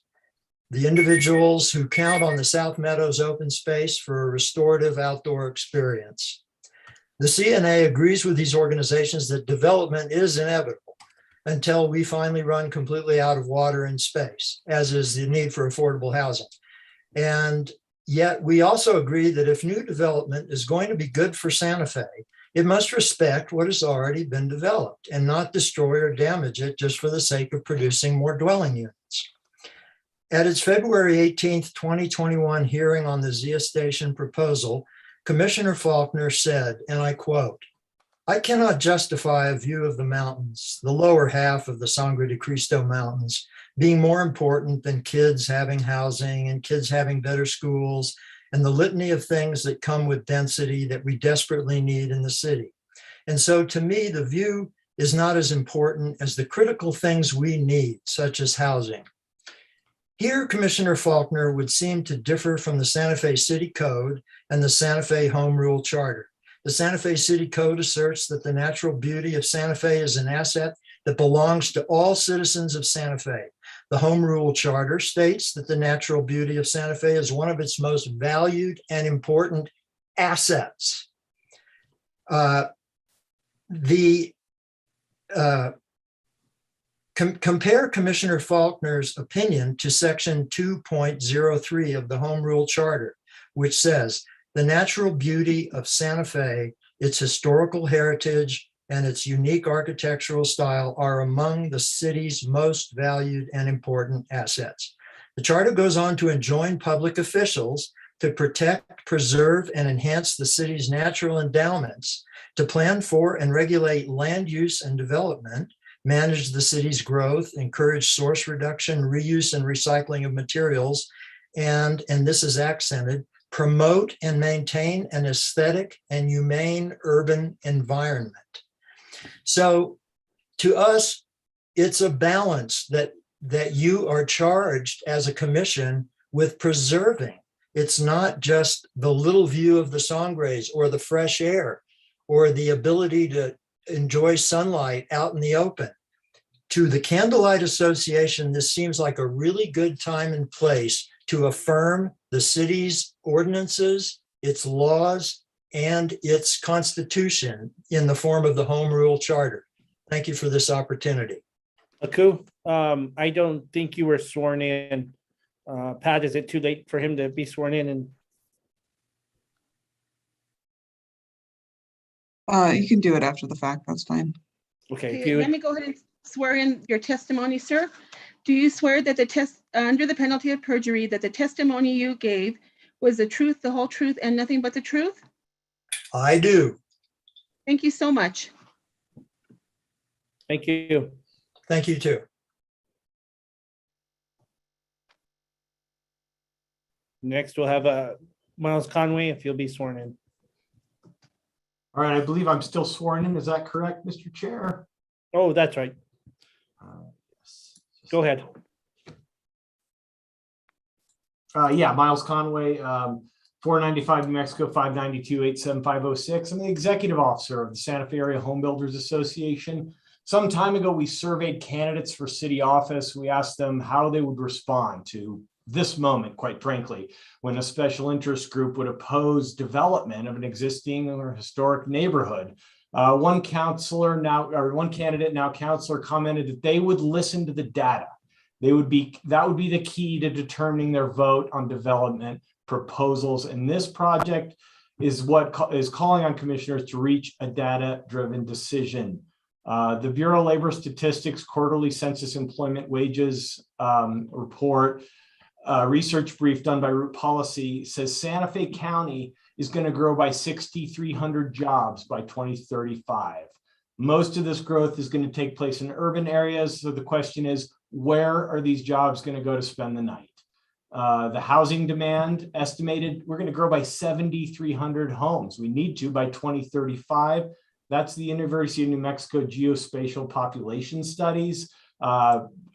the individuals who count on the South Meadows open space for a restorative outdoor experience. The CNA agrees with these organizations that development is inevitable until we finally run completely out of water and space, as is the need for affordable housing. And yet we also agree that if new development is going to be good for Santa Fe, it must respect what has already been developed and not destroy or damage it just for the sake of producing more dwelling units. At its February 18th, 2021 hearing on the Zia Station proposal, Commissioner Faulkner said, and I quote, "I cannot justify a view of the mountains, the lower half of the Sangre de Cristo Mountains, being more important than kids having housing and kids having better schools and the litany of things that come with density that we desperately need in the city. And so to me, the view is not as important as the critical things we need, such as housing." Here, Commissioner Faulkner would seem to differ from the Santa Fe City Code and the Santa Fe Home Rule Charter. The Santa Fe City Code asserts that the natural beauty of Santa Fe is an asset that belongs to all citizens of Santa Fe. The Home Rule Charter states that the natural beauty of Santa Fe is one of its most valued and important assets. Compare Commissioner Faulkner's opinion to section 2.03 of the Home Rule Charter, which says the natural beauty of Santa Fe, its historical heritage, and its unique architectural style are among the city's most valued and important assets. The charter goes on to enjoin public officials to protect, preserve, and enhance the city's natural endowments, to plan for and regulate land use and development, manage the city's growth, encourage source reduction, reuse, and recycling of materials, and this is accented, promote and maintain an aesthetic and humane urban environment. So to us, it's a balance that you are charged as a commission with preserving. It's not just the little view of the Sangres or the fresh air or the ability to enjoy sunlight out in the open. To the Candlelight Association, this seems like a really good time and place to affirm the city's ordinances, its laws, and its constitution in the form of the Home Rule Charter. Thank you for this opportunity. Aku, I don't think you were sworn in. Pat, is it too late for him to be sworn in? And You can do it after the fact. That's fine. Okay. Let me go ahead and swear in your testimony, sir. Do you swear that under the penalty of perjury, that the testimony you gave was the truth, the whole truth, and nothing but the truth? I do. Thank you so much. Thank you. Thank you too. Next, we'll have Miles Conway, if you'll be sworn in. All right, I believe I'm still sworn in. Is that correct, Mr. Chair? Oh, that's right. Go ahead. Yeah, Miles Conway, 495 New Mexico, 592 87506. I'm the executive officer of the Santa Fe Area Home Builders Association. Some time ago, we surveyed candidates for city office. We asked them how they would respond to this moment, quite frankly, when a special interest group would oppose development of an existing or historic neighborhood. One candidate, now counselor, commented that they would listen to the data. That would be the key to determining their vote on development proposals. And this project is what is calling on commissioners to reach a data-driven decision. The Bureau of Labor Statistics quarterly census employment wages report, research brief done by Root Policy, says Santa Fe County is going to grow by 6,300 jobs by 2035. Most of this growth is going to take place in urban areas. So the question is, where are these jobs going to go to spend the night? The housing demand estimated, we're going to grow by 7,300 homes. We need to by 2035. That's the University of New Mexico Geospatial Population Studies.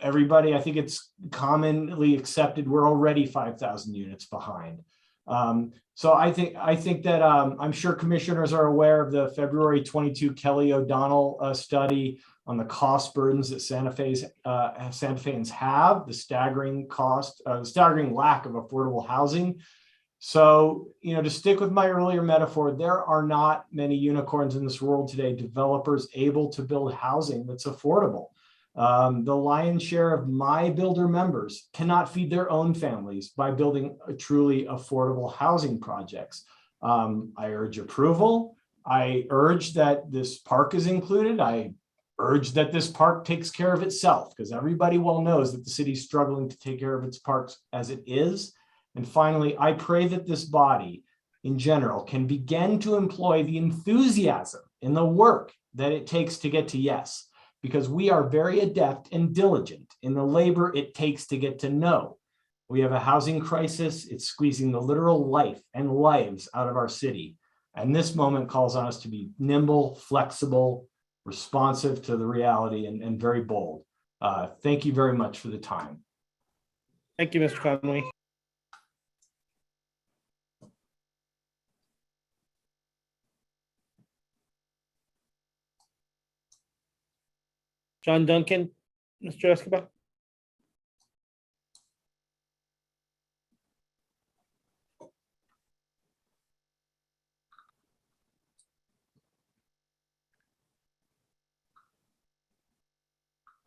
Everybody, I think it's commonly accepted, we're already 5,000 units behind. So I think that I'm sure commissioners are aware of the February 22 Kelly O'Donnell study on the cost burdens that Santa Feans have, the staggering cost, staggering lack of affordable housing. So, to stick with my earlier metaphor, there are not many unicorns in this world today, developers able to build housing that's affordable. The lion's share of my builder members cannot feed their own families by building a truly affordable housing projects. I urge approval. I urge that this park is included. I urge that this park takes care of itself, because everybody well knows that the city's struggling to take care of its parks as it is. And finally, I pray that this body in general can begin to employ the enthusiasm in the work that it takes to get to yes, because we are very adept and diligent in the labor it takes to get to no. We have a housing crisis. It's squeezing the literal life and lives out of our city. And this moment calls on us to be nimble, flexible, responsive to the reality, and very bold. Thank you very much for the time. Thank you, Mr. Conway. John Duncan, Mr. Escobar.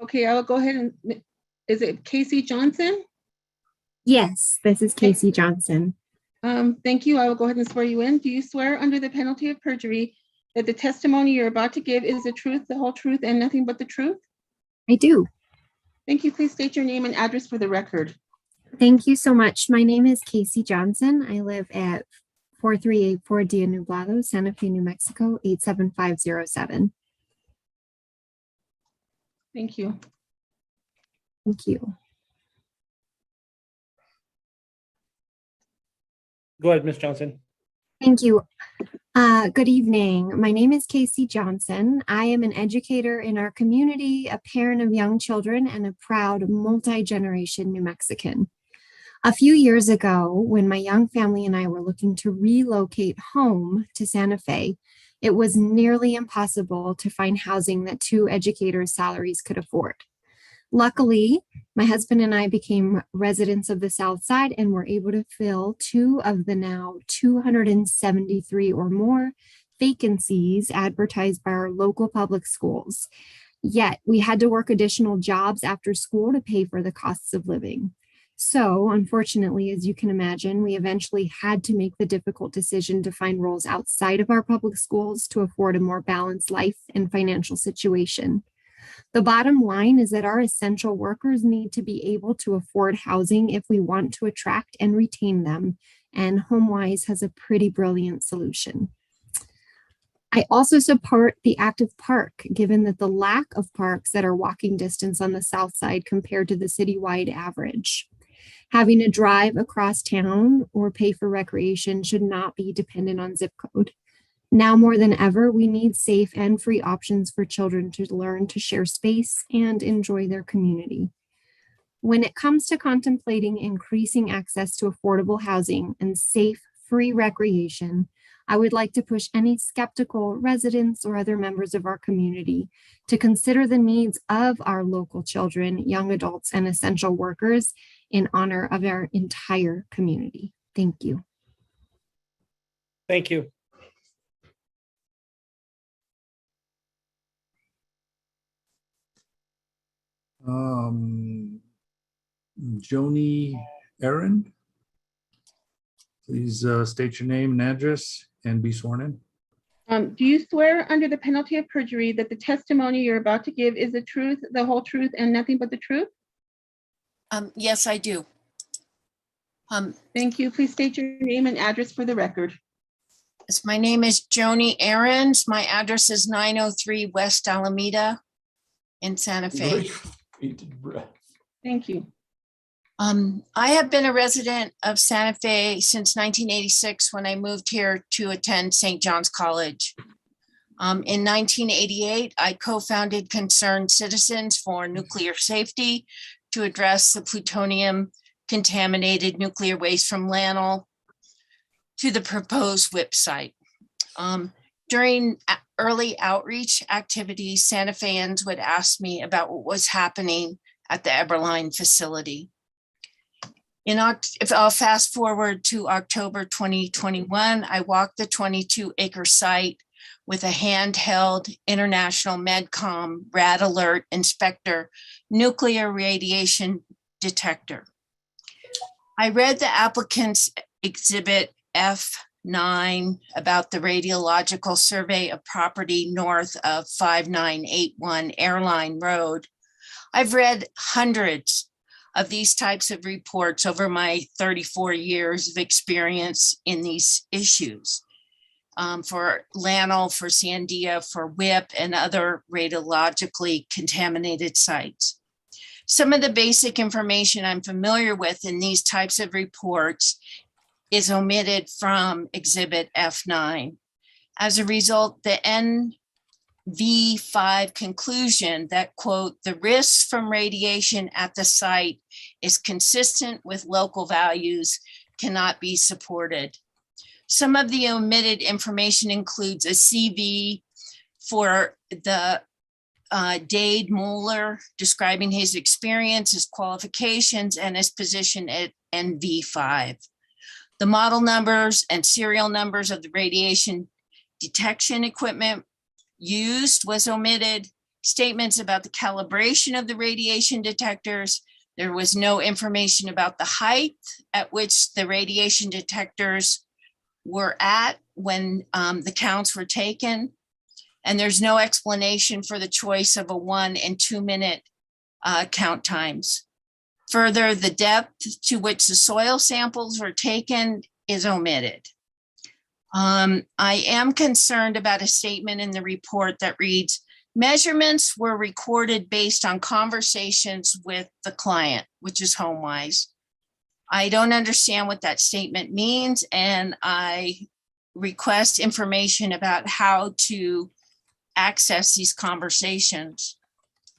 Okay, I will go ahead and, is it Casey Johnson? Yes, this is Casey Johnson. Thank you. I will go ahead and swear you in. Do you swear under the penalty of perjury that the testimony you're about to give is the truth, the whole truth, and nothing but the truth? I do. Thank you. Please state your name and address for the record. Thank you so much. My name is Casey Johnson. I live at 4384 Dia Nublado, Santa Fe, New Mexico, 87507. Thank you. Thank you. Go ahead, Ms. Johnson. Thank you. Good evening. My name is Casey Johnson. I am an educator in our community, a parent of young children, and a proud multi-generation New Mexican. A few years ago, when my young family and I were looking to relocate home to Santa Fe, it was nearly impossible to find housing that two educators' salaries could afford. Luckily, my husband and I became residents of the South Side and were able to fill two of the now 273 or more vacancies advertised by our local public schools. Yet we had to work additional jobs after school to pay for the costs of living. So, unfortunately, as you can imagine, we eventually had to make the difficult decision to find roles outside of our public schools to afford a more balanced life and financial situation. The bottom line is that our essential workers need to be able to afford housing if we want to attract and retain them, and HomeWise has a pretty brilliant solution. I also support the active park, given that the lack of parks that are walking distance on the South Side compared to the citywide average. Having to drive across town or pay for recreation should not be dependent on zip code. Now more than ever, we need safe and free options for children to learn to share space and enjoy their community. When it comes to contemplating increasing access to affordable housing and safe, free recreation, I would like to push any skeptical residents or other members of our community to consider the needs of our local children, young adults, and essential workers in honor of our entire community. Thank you. Thank you. Joni Aaron, please state your name and address and be sworn in. Do you swear under the penalty of perjury that the testimony you're about to give is the truth, the whole truth, and nothing but the truth? Yes, I do. Thank you. Please state your name and address for the record. Yes, my name is Joni Aarons. My address is 903 West Alameda in Santa Fe. Thank you. I have been a resident of Santa Fe since 1986 when I moved here to attend St. John's College. In 1988, I co-founded Concerned Citizens for Nuclear Safety to address the plutonium contaminated nuclear waste from Lanel. to the proposed WIP site. During early outreach activities, Santa Feans would ask me about what was happening at the Eberline facility. If I'll fast forward to October 2021, I walked the 22-acre site with a handheld International Medcom Rad Alert Inspector nuclear radiation detector. I read the applicant's exhibit F9 about the radiological survey of property north of 5981 Airline Road. I've read hundreds of these types of reports over my 34 years of experience in these issues. For Lanel, for Sandia, for WIP, and other radiologically contaminated sites. Some of the basic information I'm familiar with in these types of reports is omitted from Exhibit F9. As a result, the NV5 conclusion that, quote, the risks from radiation at the site is consistent with local values cannot be supported. Some of the omitted information includes a CV for the Dade Moeller describing his experience, his qualifications, and his position at NV5. The model numbers and serial numbers of the radiation detection equipment used was omitted. Statements about the calibration of the radiation detectors. There was no information about the height at which the radiation detectors were at when the counts were taken. And there's no explanation for the choice of a 1 and 2 minute count times. Further, the depth to which the soil samples were taken is omitted. I am concerned about a statement in the report that reads, measurements were recorded based on conversations with the client, which is HomeWise. I don't understand what that statement means, and I request information about how to access these conversations.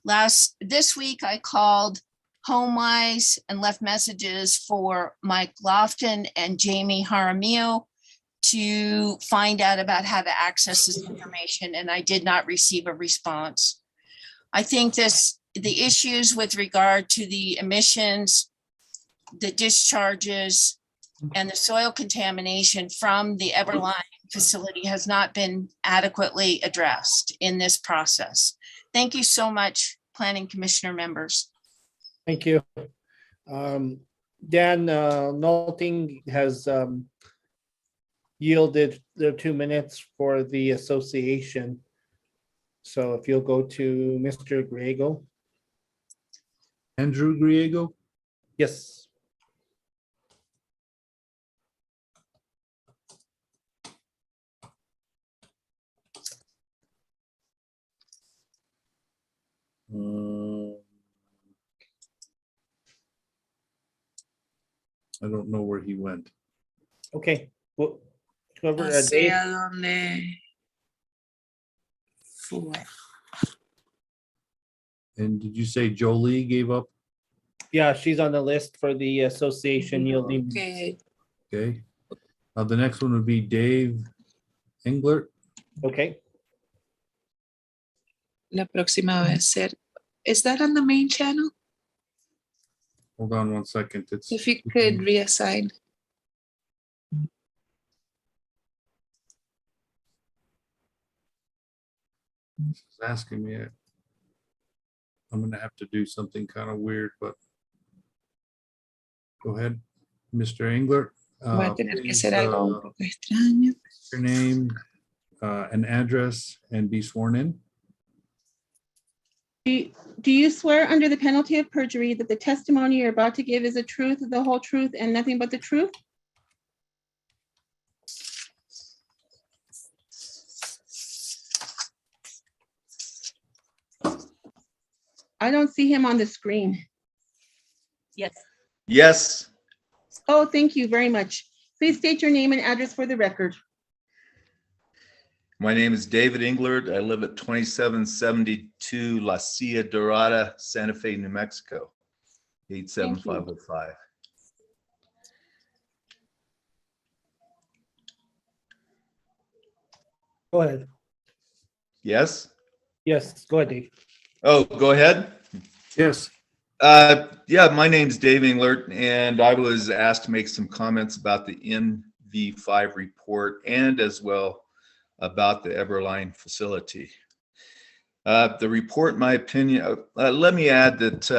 This week, I called HomeWise and left messages for Mike Lofton and Jamie Jaramillo to find out about how to access this information, and I did not receive a response. I think the issues with regard to the emissions, the discharges, and the soil contamination from the Eberline facility has not been adequately addressed in this process. Thank you so much, Planning Commissioner members. Thank you. Dan Nolting has yielded the 2 minutes for the association. So if you'll go to Mr. Griego. Andrew Griego? Yes. I don't know where he went. Okay. Well, whoever, No sé Dave. a dónde fue. And did you say Jolie gave up? Yeah, she's on the list for the association yielding. Okay. Okay. The next one would be Dave Englert. Okay. La próxima va a ser. Is that on the main channel? Hold on 1 second. It's If you could reassign. it's asking me. I'm gonna have to do something kind of weird, but go ahead, Mr. Englert. Va a tener que Please, ser algo un poco extraño. your name, an address, and be sworn in. Do you swear under the penalty of perjury that the testimony you're about to give is the truth, the whole truth, and nothing but the truth? I don't see him on the screen. Yes. Yes. Oh, thank you very much. Please state your name and address for the record. My name is David Englert. I live at 2772 La Silla Dorada, Santa Fe, New Mexico, 87505. Go ahead. Yes? Yes, go ahead, Dave. Oh, go ahead. Yes. Yeah, my name's Dave Englert, and I was asked to make some comments about the NV5 report and as well about the Everline facility. The report, in my opinion, let me add that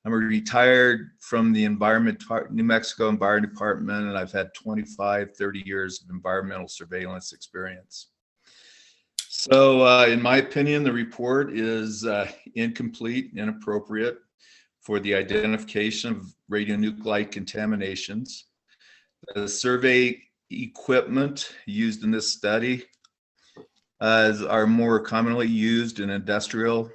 I'm retired from the New Mexico Environment Department, and I've had 25, 30 years of environmental surveillance experience. So in my opinion, the report is incomplete, inappropriate for the identification of radionuclide contaminations. The survey equipment used in this study are more commonly used in industrial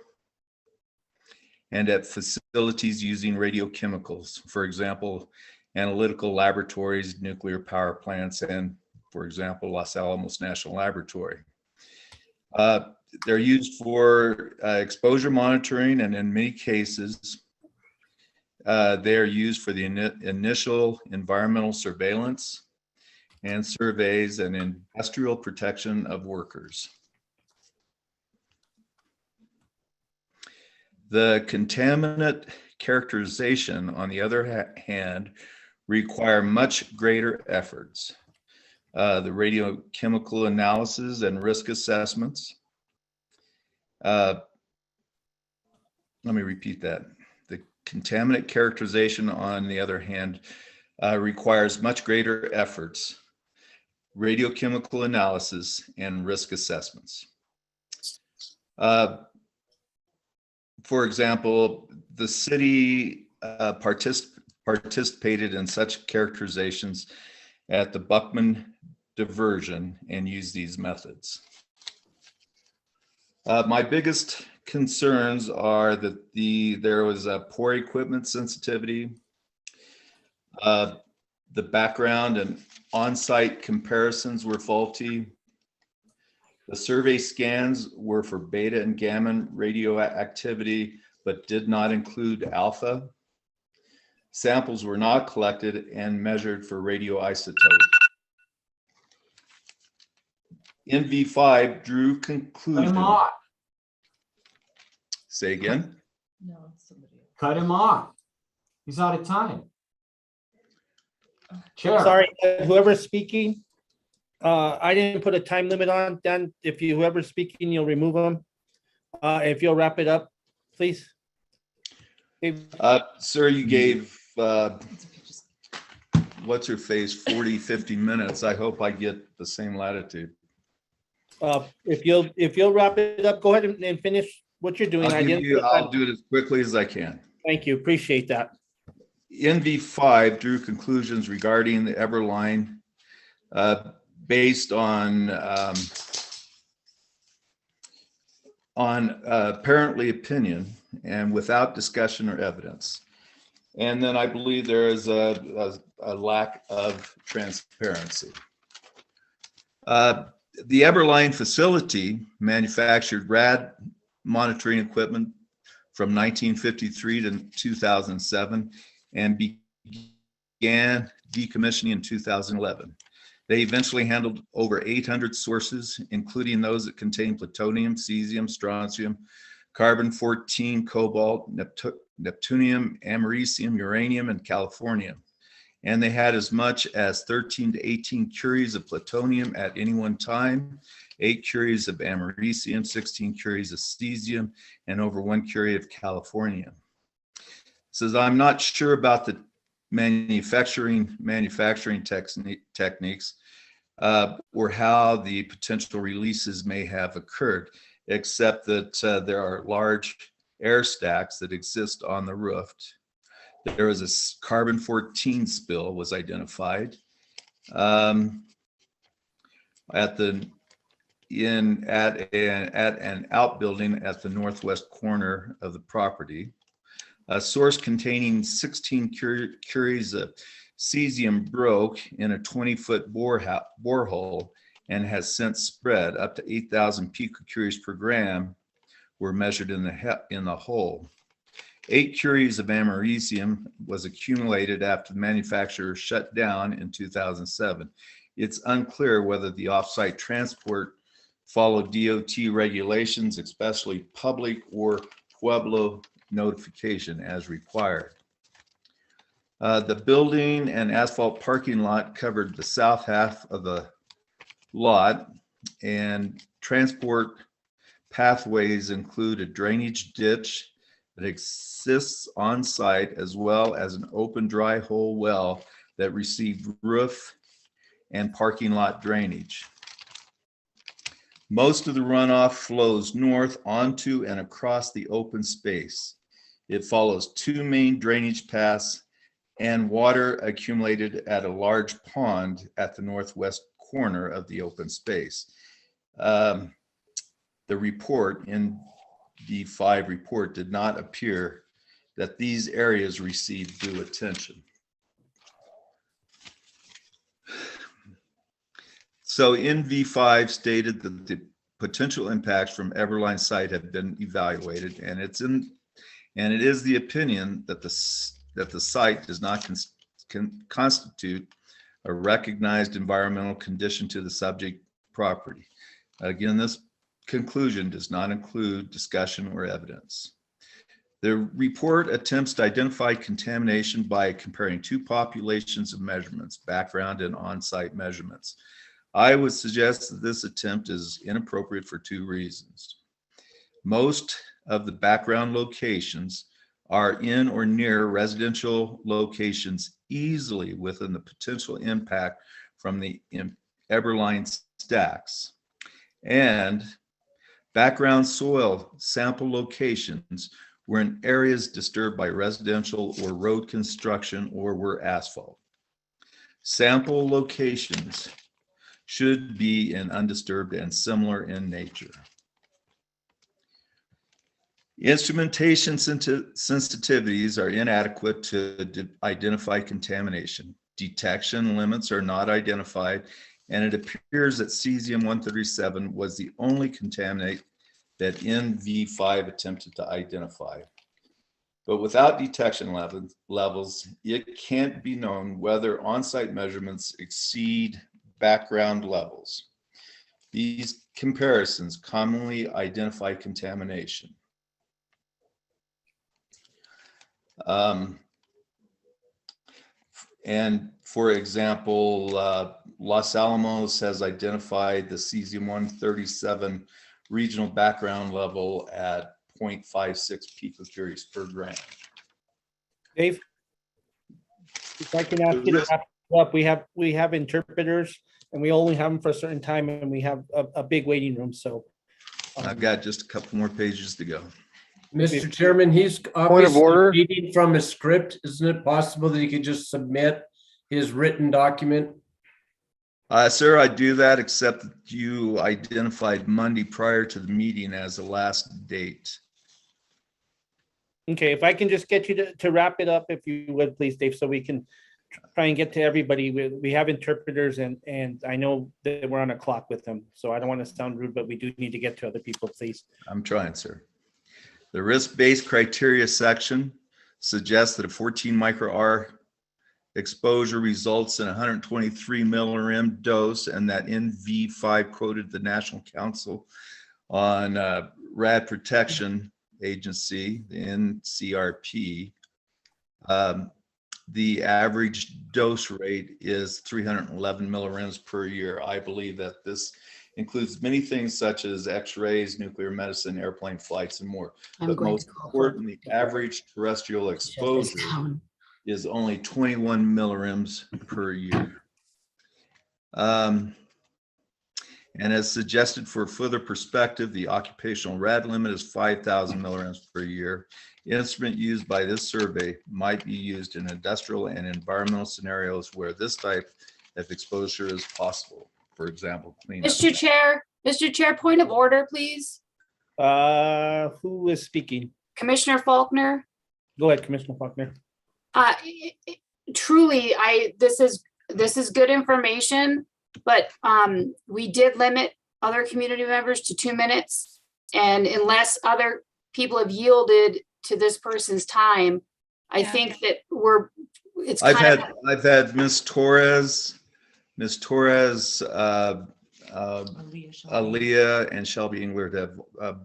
and at facilities using radiochemicals, for example, analytical laboratories, nuclear power plants, and, for example, Los Alamos National Laboratory. They're used for exposure monitoring, and in many cases, they are used for the initial environmental surveillance and surveys and industrial protection of workers. The contaminant characterization, on the other hand, require much greater efforts. The radiochemical analysis and risk assessments. Let me repeat that. The contaminant characterization, on the other hand, requires much greater efforts, radiochemical analysis, and risk assessments. For example, the city participated in such characterizations at the Buckman diversion and used these methods. My biggest concerns are that there was a poor equipment sensitivity, the background and on-site comparisons were faulty. The survey scans were for beta and gamma radioactivity, but did not include alpha. Samples were not collected and measured for radioisotope. NV5 drew conclusions. Cut him off. Say again? Cut him off. He's out of time. Chair. Sorry, whoever's speaking, I didn't put a time limit on. Dan, if whoever's speaking, you'll remove them. If you'll wrap it up, please. Sir, you gave what's her face 40, 50 minutes. I hope I get the same latitude. If you'll wrap it up, go ahead and finish what you're doing. I'll do it as quickly as I can. Thank you. Appreciate that. NV5 drew conclusions regarding the Everline based on apparently opinion and without discussion or evidence. And then I believe there is a lack of transparency. The Everline facility manufactured rad monitoring equipment from 1953 to 2007 and began decommissioning in 2011. They eventually handled over 800 sources, including those that contain plutonium, cesium, strontium, carbon-14, cobalt, neptunium, americium, uranium, and californium. And they had as much as 13 to 18 curies of plutonium at any one time, 8 curies of americium, 16 curies of cesium, and over 1 curie of californium. Says, I'm not sure about the manufacturing techniques or how the potential releases may have occurred, except that there are large air stacks that exist on the roof. There was a carbon-14 spill was identified at an outbuilding at the northwest corner of the property. A source containing 16 curies of cesium broke in a 20-foot borehole and has since spread. Up to 8,000 picocuries per gram were measured in the hole. 8 curies of americium was accumulated after the manufacturer shut down in 2007. It's unclear whether the off-site transport followed DOT regulations, especially public or Pueblo notification as required. The building and asphalt parking lot covered the south half of the lot, and transport pathways include a drainage ditch that exists on site, as well as an open dry hole well that received roof and parking lot drainage. Most of the runoff flows north onto and across the open space. It follows two main drainage paths and water accumulated at a large pond at the northwest corner of the open space. The report in the 5 report did not appear that these areas received due attention. So in V5 stated that the potential impacts from Everline site have been evaluated, and it is the opinion that the site does not constitute a recognized environmental condition to the subject property. Again, this conclusion does not include discussion or evidence. The report attempts to identify contamination by comparing 2 populations of measurements, background and on-site measurements. I would suggest that this attempt is inappropriate for 2 reasons. Most of the background locations are in or near residential locations easily within the potential impact from the Everline stacks. And background soil sample locations were in areas disturbed by residential or road construction or were asphalt. Sample locations should be in undisturbed and similar in nature. Instrumentation sensitivities are inadequate to identify contamination. Detection limits are not identified, and it appears that cesium-137 was the only contaminant that NV5 attempted to identify. But without detection levels, it can't be known whether on-site measurements exceed background levels. These comparisons commonly identify contamination. And for example, Los Alamos has identified the cesium-137 regional background level at 0.56 picocuries per gram. Dave, if I can ask you to wrap up, we have interpreters, and we only have them for a certain time, and we have a big waiting room. So I've got just a couple more pages to go. Mr. Chairman, he's obviously reading from a script. Isn't it possible that he could just submit his written document? Sir, I do that, except that you identified Monday prior to the meeting as the last date. okay, if I can just get you to wrap it up, if you would, please, Dave, so we can try and get to everybody. We have interpreters, and I know that we're on a clock with them, so I don't want to sound rude, but we do need to get to other people, please. I'm trying, sir. The risk-based criteria section suggests that a 14 micro-R exposure results in 123 millirem dose, and that NV5 quoted the National Council on Rad Protection Agency, the NCRP. The average dose rate is 311 millirems per year. I believe that this includes many things such as x-rays, nuclear medicine, airplane flights, and more. But most importantly, the average terrestrial exposure is only 21 millirems per year. And as suggested for further perspective, the occupational rad limit is 5,000 millirems per year. Instrument used by this survey might be used in industrial and environmental scenarios where this type of exposure is possible. For example, cleanup. Mr. Chair, point of order, please. Who is speaking? Commissioner Faulkner. Go ahead, Commissioner Faulkner. Truly, this is good information, but we did limit other community members to 2 minutes, and unless other people have yielded to this person's time, I think that I've had Ms. Torres, Ms. Torres, Aaliyah and Shelby Englert have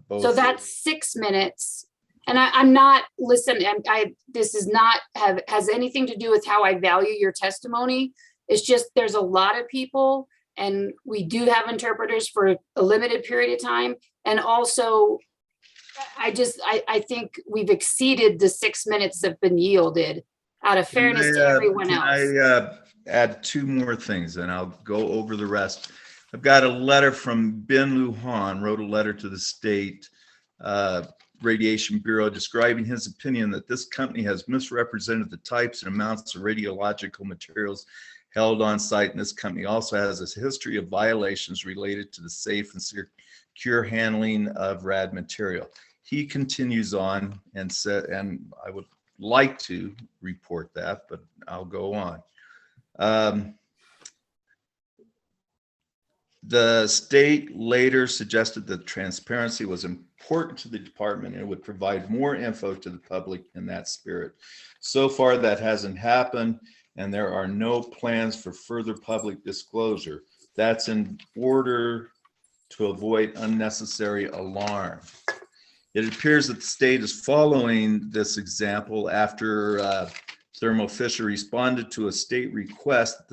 both. So that's 6 minutes. And I'm not, listen, this is not has anything to do with how I value your testimony. It's just, there's a lot of people and we do have interpreters for a limited period of time. And also, I think we've exceeded the 6 minutes that have been yielded out of fairness to everyone else. I add two more things and I'll go over the rest. I've got a letter from Ben Lujan, wrote a letter to the state Radiation Bureau describing his opinion that this company has misrepresented the types and amounts of radiological materials held on site. And this company also has a history of violations related to the safe and secure handling of rad material. He continues on and said, and I would like to report that, but I'll go on. The state later suggested that transparency was important to the department and it would provide more info to the public in that spirit. So far, that hasn't happened, and there are no plans for further public disclosure. That's in order to avoid unnecessary alarm. It appears that the state is following this example after Thermo Fisher responded to a state request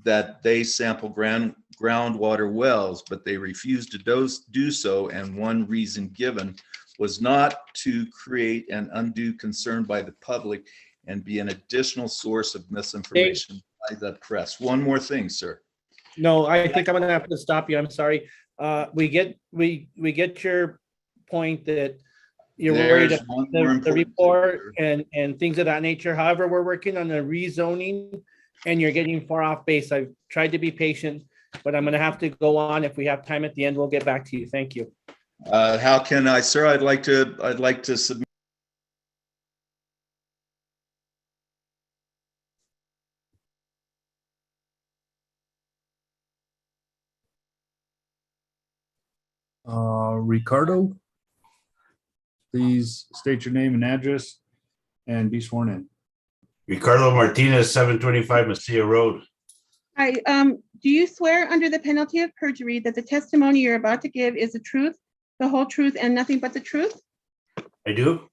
that they sample groundwater wells, but they refused to do so. And one reason given was not to create an undue concern by the public and be an additional source of misinformation by the press. One more thing, sir. No, I think I'm gonna have to stop you. I'm sorry. We get your point that you're worried about the report and things of that nature. However, we're working on a rezoning and you're getting far off base. I've tried to be patient, but I'm gonna have to go on. If we have time at the end, we'll get back to you. Thank you. How can I, sir? I'd like to submit. Ricardo, please state your name and address and be sworn in. Ricardo Martinez, 725 Mesilla Road. Hi, do you swear under the penalty of perjury that the testimony you're about to give is the truth, the whole truth, and nothing but the truth? I do.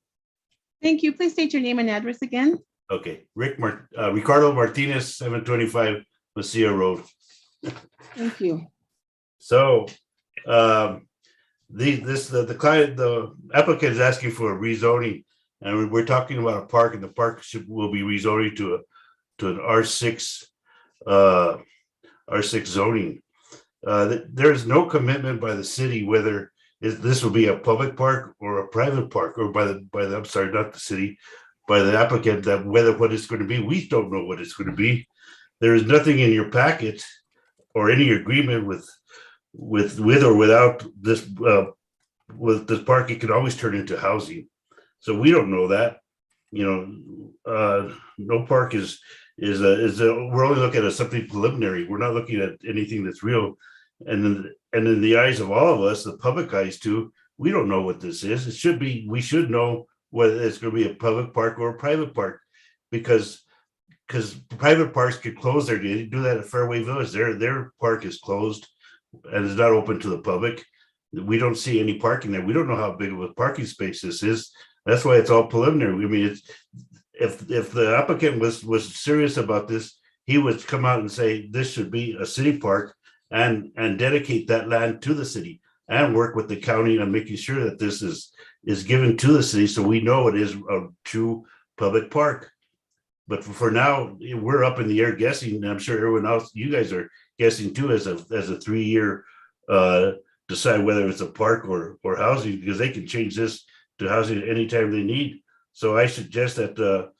Thank you. Please state your name and address again. Okay, Ricardo Martinez, 725 Mesilla Road. Thank you. So, the applicant is asking for a rezoning, and we're talking about a park, and the park will be rezoning to an R6 zoning. There's no commitment by the city whether this will be a public park or a private park, or by the I'm sorry, not the city, by the applicant, that what it's going to be. We don't know what it's going to be. There is nothing in your packet or any agreement with or without this with this park. It could always turn into housing, so we don't know that. No park is we're only looking at something preliminary. We're not looking at anything that's real. And in the eyes of all of us, the public eyes too, we don't know what this is. We should know whether it's going to be a public park or a private park, because private parks could close their day. They do that at Fairway Village. Their park is closed and is not open to the public. We don't see any parking there. We don't know how big of a parking space this is. That's why it's all preliminary. I mean, if the applicant was serious about this, he would come out and say this should be a city park and dedicate that land to the city and work with the county on making sure that this is given to the city, so we know it is a true public park. But for now, we're up in the air guessing, and I'm sure everyone else, you guys are guessing too, as a 3-year decide whether it's a park or housing, because they can change this to housing at any time they need. So I suggest that the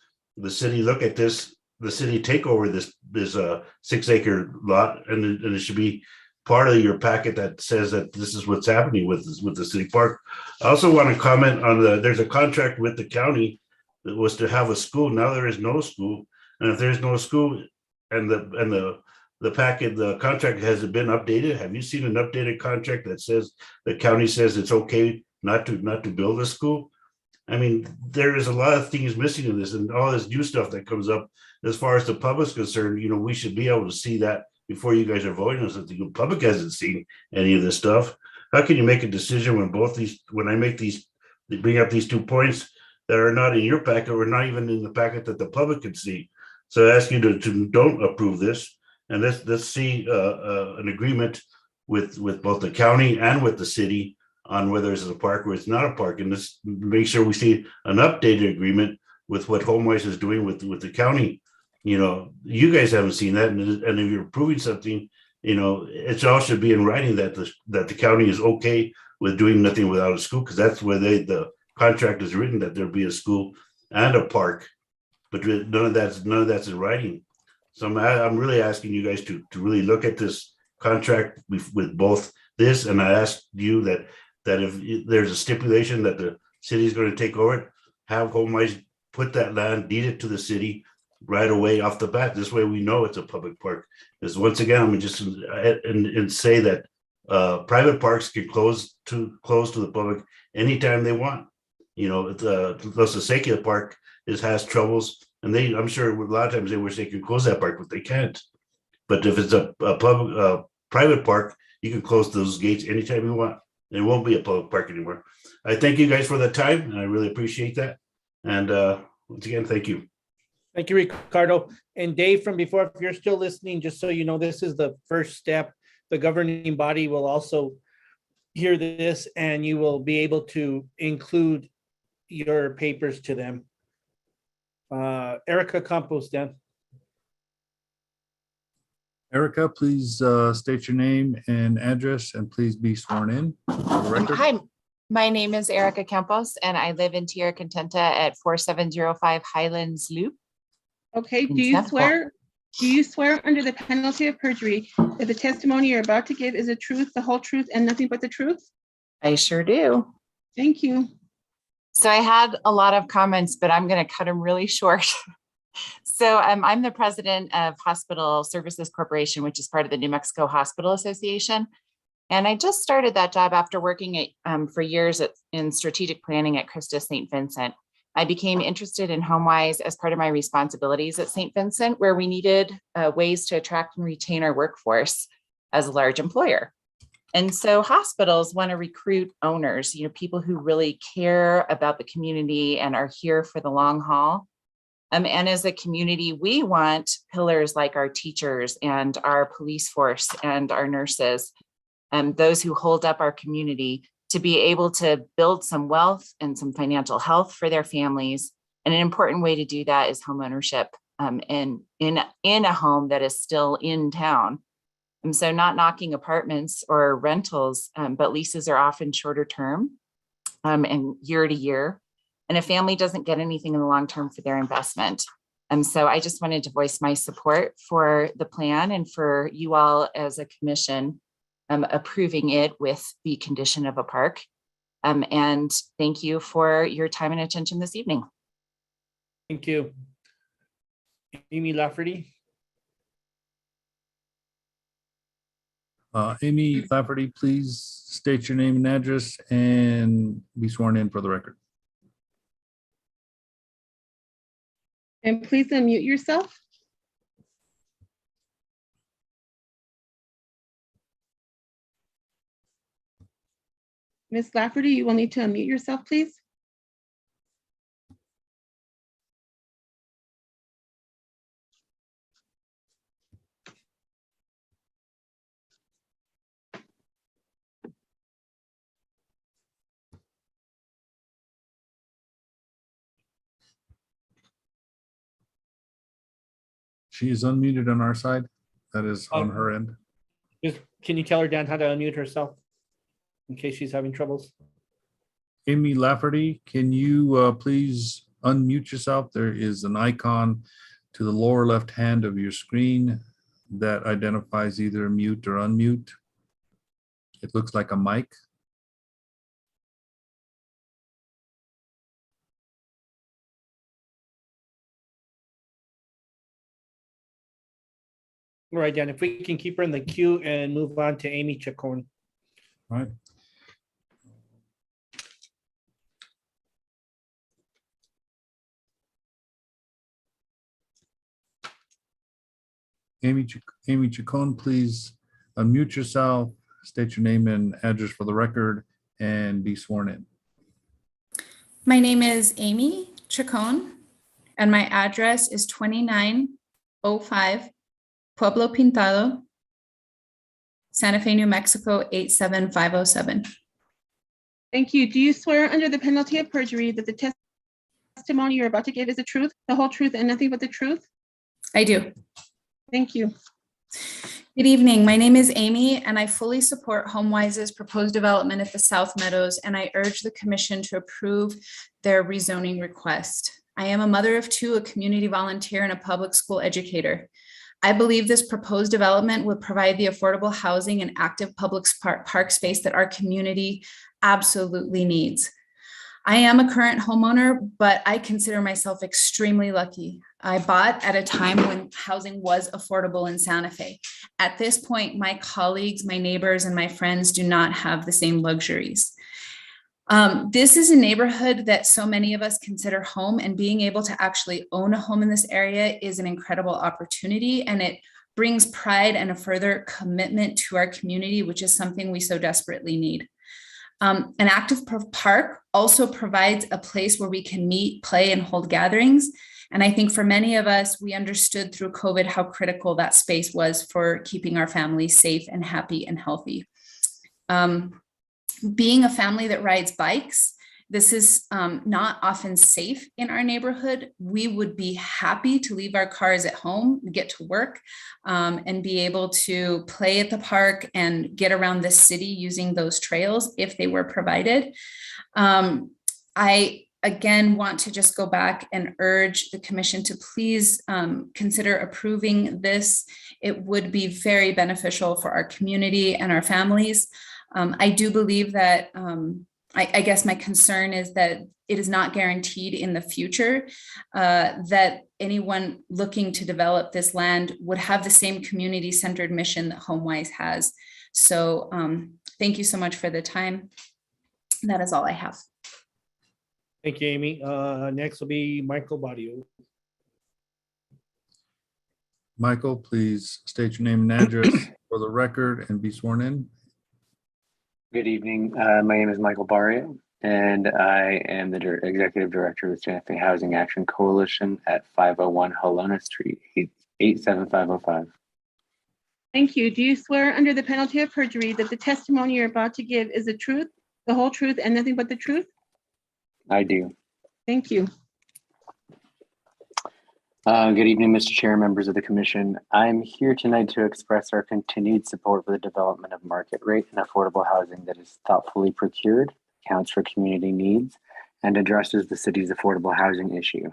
city look at this, the city take over this 6-acre lot, and it should be part of your packet that says that this is what's happening with the city park. I also want to comment on there's a contract with the county that was to have a school. Now there is no school, and if there's no school, and the contract hasn't been updated. Have you seen an updated contract that says the county says it's okay not to build a school? I mean, there is a lot of things missing in this, and all this new stuff that comes up. As far as the public's concerned, we should be able to see that before you guys are voting on something. The public hasn't seen any of this stuff. How can you make a decision when I make these, they bring up these 2 points that are not in your packet or not even in the packet that the public can see? So I ask you to don't approve this, and let's see an agreement with both the county and with the city on whether it's a park or it's not a park, and let's make sure we see an updated agreement with what HomeWise is doing with the county. You guys haven't seen that, and if you're approving something, it all should be in writing that the county is okay with doing nothing without a school, because that's where the contract is written, that there'll be a school and a park, but none of that's in writing. So I'm really asking you guys to really look at this contract with both this, and I ask you that if there's a stipulation that the city is going to take over it, have HomeWise put that land, deed it to the city right away off the bat. This way we know it's a public park. Because once again, I'm just and say that private parks can close to the public anytime they want. The Los Acequia Park has troubles, and I'm sure a lot of times they wish they could close that park, but they can't. But if it's a private park, you can close those gates anytime you want. It won't be a public park anymore. I thank you guys for the time, and I really appreciate that. And once again, thank you. Thank you, Ricardo. And Dave, from before, if you're still listening, just so you know, this is the first step. The governing body will also hear this, and you will be able to include your papers to them. Erica Campos, Dan. Erica, please state your name and address, and please be sworn in. Hi, my name is Erica Campos, and I live in Tierra Contenta at 4705 Highlands Loop. Okay, do you swear under the penalty of perjury that the testimony you're about to give is the truth, the whole truth, and nothing but the truth? I sure do. Thank you. So I had a lot of comments, but I'm going to cut them really short. So I'm the president of Hospital Services Corporation, which is part of the New Mexico Hospital Association. And I just started that job after working for years in strategic planning at Christus St. Vincent. I became interested in HomeWise as part of my responsibilities at St. Vincent, where we needed ways to attract and retain our workforce as a large employer. And so hospitals want to recruit owners, people who really care about the community and are here for the long haul. And as a community, we want pillars like our teachers and our police force and our nurses, and those who hold up our community, to be able to build some wealth and some financial health for their families. And an important way to do that is home ownership in a home that is still in town. And so not knocking apartments or rentals, but leases are often shorter term and year to year. And a family doesn't get anything in the long term for their investment. And so I just wanted to voice my support for the plan and for you all as a commission approving it with the condition of a park. And thank you for your time and attention this evening. Thank you. Amy Lafferty. Amy Lafferty, please state your name and address and be sworn in for the record. And please unmute yourself. Ms. Lafferty, you will need to unmute yourself, please. She is unmuted on our side. That is on her end. Can you tell her, Dan, how to unmute herself in case she's having troubles? Amy Lafferty, can you please unmute yourself? There is an icon to the lower left hand of your screen that identifies either mute or unmute. It looks like a mic. All right, Dan, if we can keep her in the queue and move on to Amy Chacon. All right. Amy Chacon, please unmute yourself, state your name and address for the record, and be sworn in. My name is Amy Chacon, and my address is 2905 Pueblo Pintado, Santa Fe, New Mexico, 87507. Thank you. Do you swear under the penalty of perjury that the testimony you're about to give is the truth, the whole truth, and nothing but the truth? I do. Thank you. Good evening. My name is Amy, and I fully support HomeWise's proposed development at the South Meadows, and I urge the commission to approve their rezoning request. I am a mother of two, a community volunteer, and a public school educator. I believe this proposed development would provide the affordable housing and active public park space that our community absolutely needs. I am a current homeowner, but I consider myself extremely lucky. I bought at a time when housing was affordable in Santa Fe. At this point, my colleagues, my neighbors, and my friends do not have the same luxuries. This is a neighborhood that so many of us consider home, and being able to actually own a home in this area is an incredible opportunity, and it brings pride and a further commitment to our community, which is something we so desperately need. An active park also provides a place where we can meet, play, and hold gatherings. And I think for many of us, we understood through COVID how critical that space was for keeping our families safe and happy and healthy. Being a family that rides bikes, this is not often safe in our neighborhood. We would be happy to leave our cars at home, get to work, and be able to play at the park and get around the city using those trails if they were provided. I again want to just go back and urge the commission to please consider approving this. It would be very beneficial for our community and our families. I do believe that I guess my concern is that it is not guaranteed in the future that anyone looking to develop this land would have the same community-centered mission that HomeWise has. So thank you so much for the time. That is all I have. Thank you, Amy. Next will be Michael Barrio. Michael, please state your name and address for the record and be sworn in. Good evening. My name is Michael Barrio, and I am the Executive Director of the Santa Fe Housing Action Coalition at 501 Helena Street, 87505. Thank you. Do you swear under the penalty of perjury that the testimony you're about to give is the truth, the whole truth, and nothing but the truth? I do. Thank you. Good evening, Mr. Chair, members of the Commission. I'm here tonight to express our continued support for the development of market rate and affordable housing that is thoughtfully procured, accounts for community needs, and addresses the city's affordable housing issue.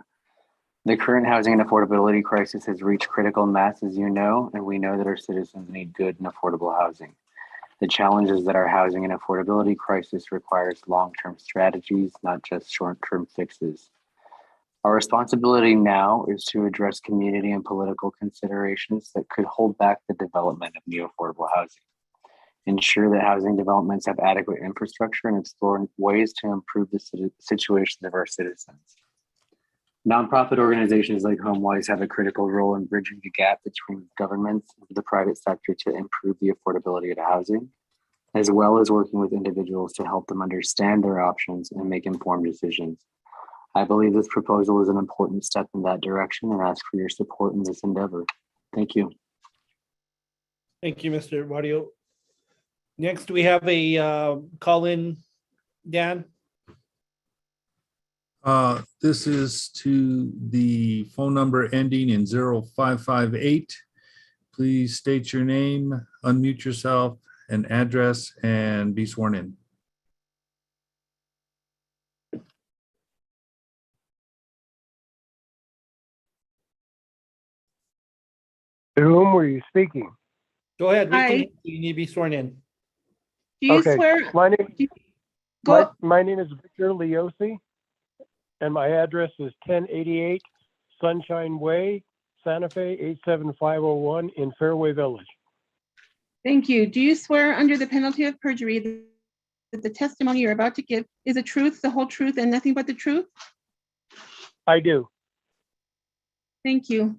The current housing and affordability crisis has reached critical mass, as you know, and we know that our citizens need good and affordable housing. The challenge is that our housing and affordability crisis requires long-term strategies, not just short-term fixes. Our responsibility now is to address community and political considerations that could hold back the development of new affordable housing, ensure that housing developments have adequate infrastructure, and explore ways to improve the situations of our citizens. Nonprofit organizations like HomeWise have a critical role in bridging the gap between governments and the private sector to improve the affordability of housing, as well as working with individuals to help them understand their options and make informed decisions. I believe this proposal is an important step in that direction and ask for your support in this endeavor. Thank you. Thank you, Mr. Barrio. Next, we have a call-in, Dan. This is to the phone number ending in 0558. Please state your name, unmute yourself, and address, and be sworn in. To whom were you speaking? Go ahead. Hi. You need to be sworn in. Do you Okay. swear? My name, Go. my name is Victor Leosi, and my address is 1088 Sunshine Way, Santa Fe, 87501 in Fairway Village. Thank you. Do you swear under the penalty of perjury that the testimony you're about to give is the truth, the whole truth, and nothing but the truth? I do. Thank you.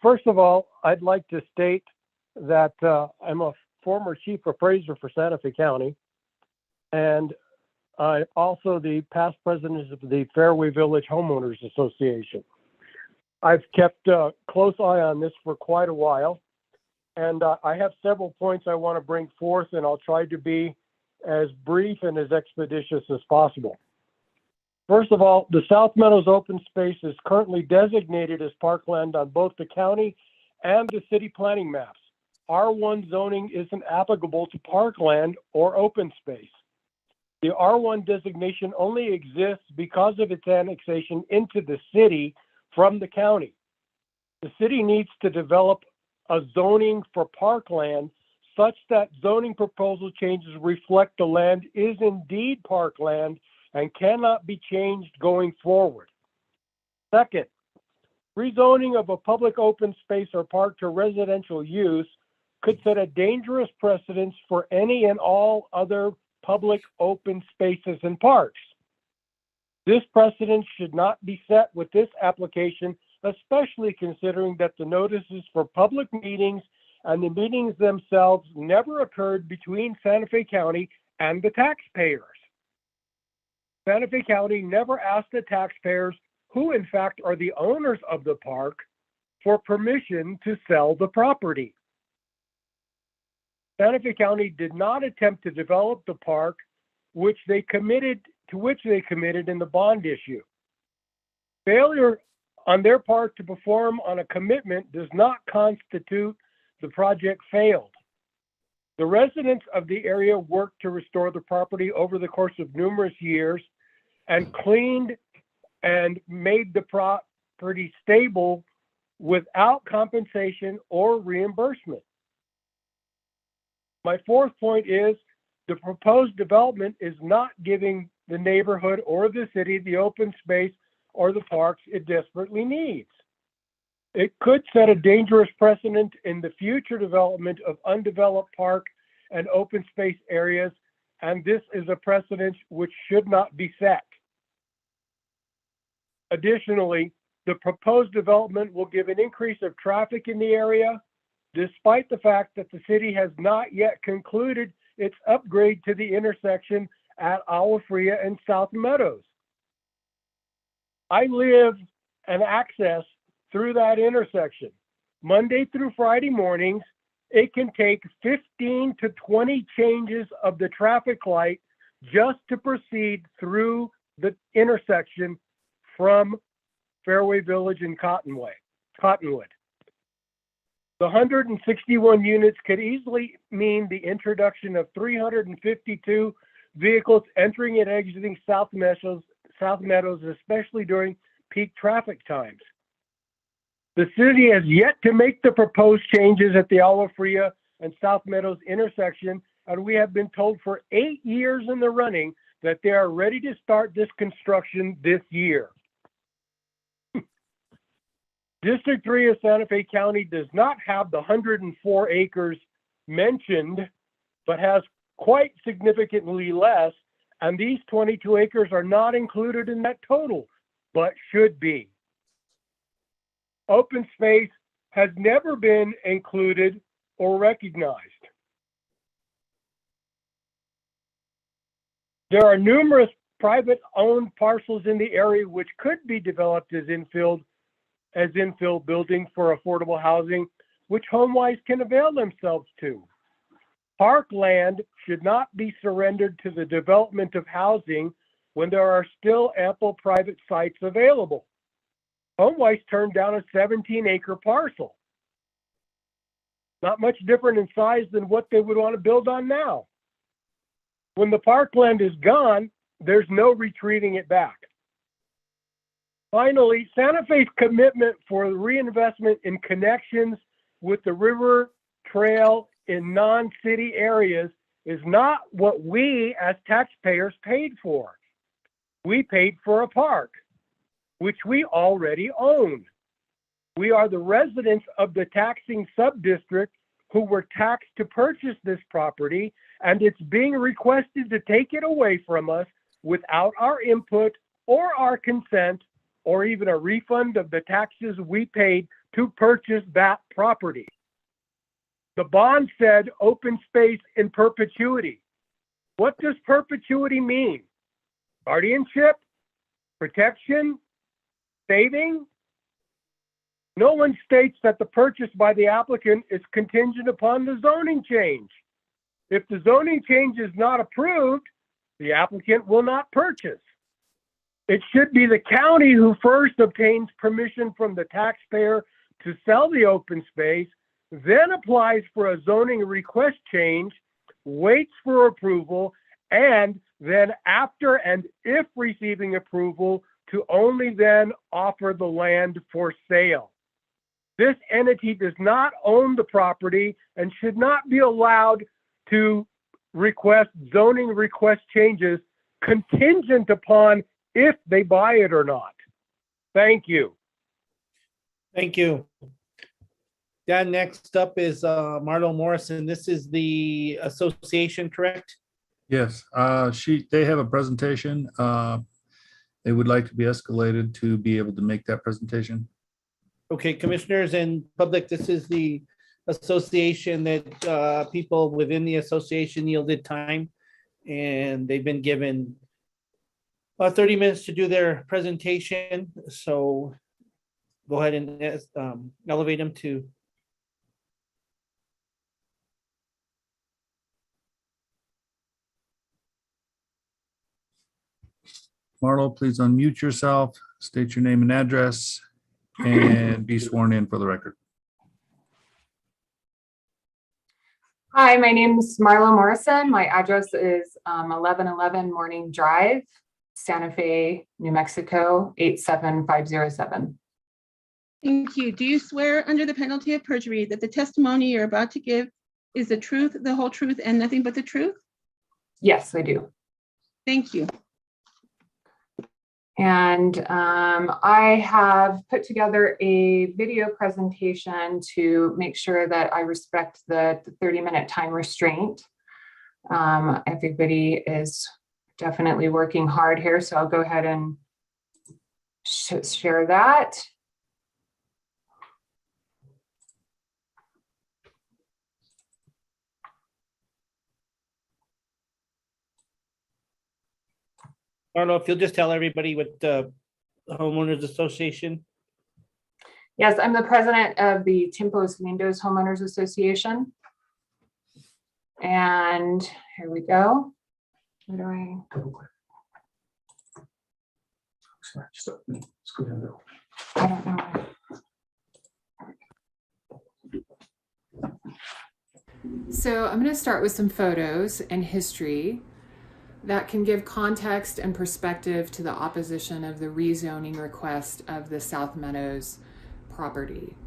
First of all, I'd like to state that I'm a former chief appraiser for Santa Fe County, and I'm also the past president of the Fairway Village Homeowners Association. I've kept a close eye on this for quite a while, and I have several points I want to bring forth, and I'll try to be as brief and as expeditious as possible. First of all, the South Meadows open space is currently designated as parkland on both the county and the city planning maps. R1 zoning isn't applicable to parkland or open space. The R1 designation only exists because of its annexation into the city from the county. The city needs to develop a zoning for parkland such that zoning proposal changes reflect the land is indeed parkland and cannot be changed going forward. Second, rezoning of a public open space or park to residential use could set a dangerous precedence for any and all other public open spaces and parks. This precedent should not be set with this application, especially considering that the notices for public meetings and the meetings themselves never occurred between Santa Fe County and the taxpayers. Santa Fe County never asked the taxpayers, who in fact are the owners of the park, for permission to sell the property. Santa Fe County did not attempt to develop the park, which they committed in the bond issue. Failure on their part to perform on a commitment does not constitute the project failed. The residents of the area worked to restore the property over the course of numerous years and cleaned and made the property stable without compensation or reimbursement. My fourth point is the proposed development is not giving the neighborhood or the city the open space or the parks it desperately needs. It could set a dangerous precedent in the future development of undeveloped park and open space areas, and this is a precedent which should not be set. Additionally, the proposed development will give an increase of traffic in the area, despite the fact that the city has not yet concluded its upgrade to the intersection at Agua Fria and South Meadows. I live and access through that intersection. Monday through Friday mornings, it can take 15 to 20 changes of the traffic light just to proceed through the intersection from Fairway Village and Cottonwood. The 161 units could easily mean the introduction of 352 vehicles entering and exiting South Meadows, especially during peak traffic times. The city has yet to make the proposed changes at the Agua Fria and South Meadows intersection, and we have been told for 8 years in the running that they are ready to start this construction this year. District 3 of Santa Fe County does not have the 104 acres mentioned, but has quite significantly less, and these 22 acres are not included in that total, but should be. Open space has never been included or recognized. There are numerous private-owned parcels in the area which could be developed as infill building for affordable housing, which HomeWise can avail themselves to. Parkland should not be surrendered to the development of housing when there are still ample private sites available. HomeWise turned down a 17-acre parcel. Not much different in size than what they would want to build on now. When the parkland is gone, there's no retrieving it back. Finally, Santa Fe's commitment for reinvestment in connections with the river trail in non-city areas is not what we as taxpayers paid for. We paid for a park, which we already own. We are the residents of the taxing sub-district who were taxed to purchase this property, and it's being requested to take it away from us without our input or our consent, or even a refund of the taxes we paid to purchase that property. The bond said open space in perpetuity. What does perpetuity mean? Guardianship? Protection? Saving? No one states that the purchase by the applicant is contingent upon the zoning change. If the zoning change is not approved, the applicant will not purchase. It should be the county who first obtains permission from the taxpayer to sell the open space, then applies for a zoning request change, waits for approval, and then after and if receiving approval, to only then offer the land for sale. This entity does not own the property and should not be allowed to request zoning request changes contingent upon if they buy it or not. Thank you. Thank you. Dan, next up is Marlo Morrison. This is the association, correct? Yes, they have a presentation. They would like to be escalated to be able to make that presentation. Okay, commissioners and public, this is the association that people within the association yielded time, and they've been given 30 minutes to do their presentation. So go ahead and elevate them to. Marlo, please unmute yourself, state your name and address, and be sworn in for the record. Hi, my name is Marlo Morrison. My address is 1111 Morning Drive, Santa Fe, New Mexico, 87507. Thank you. Do you swear under the penalty of perjury that the testimony you're about to give is the truth, the whole truth, and nothing but the truth? Yes, I do. Thank you. And I have put together a video presentation to make sure that I respect the 30-minute time restraint. Everybody is definitely working hard here, so I'll go ahead and share that. Marlo, if you'll just tell everybody what the homeowners association. Yes, I'm the president of the Timpos Meadows Homeowners Association. And here we go. Where do I don't know. So I'm going to start with some photos and history that can give context and perspective to the opposition of the rezoning request of the South Meadows property.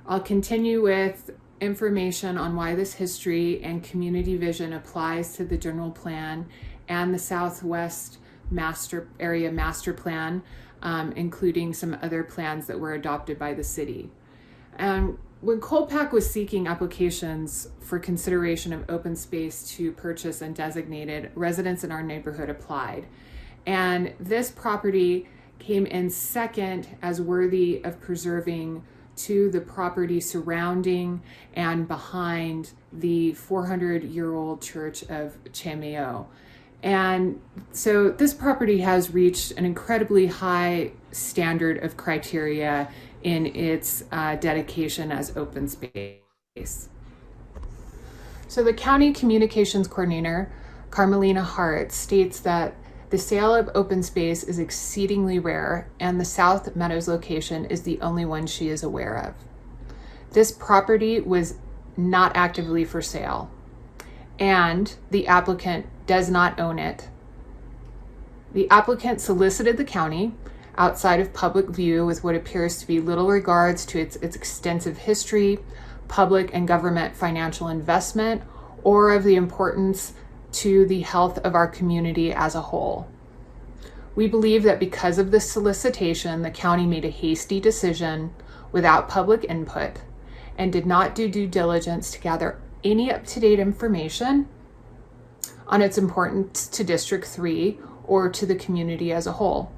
I'll continue with information on why this history and community vision applies to the general plan and the Southwest Area Master Plan, including some other plans that were adopted by the city. And when Colpack was seeking applications for consideration of open space to purchase and designated, residents in our neighborhood applied. And this property came in second as worthy of preserving to the property surrounding and behind the 400-year-old church of Chameo. And so this property has reached an incredibly high standard of criteria in its dedication as open space. So the county communications coordinator, Carmelina Hart, states that the sale of open space is exceedingly rare and the South Meadows location is the only one she is aware of. This property was not actively for sale and the applicant does not own it. The applicant solicited the county outside of public view with what appears to be little regards to its extensive history, public and government financial investment, or of the importance to the health of our community as a whole. We believe that because of this solicitation, the county made a hasty decision without public input and did not do due diligence to gather any up-to-date information on its importance to District 3 or to the community as a whole.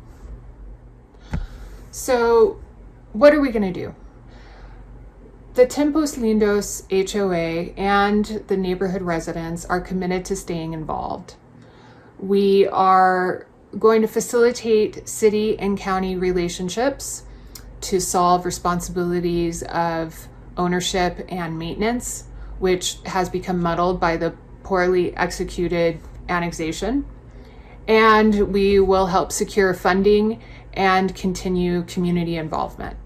So what are we going to do? The Tiempos Lindos HOA and the neighborhood residents are committed to staying involved. We are going to facilitate city and county relationships to solve responsibilities of ownership and maintenance, which has become muddled by the poorly executed annexation. And we will help secure funding and continue community involvement.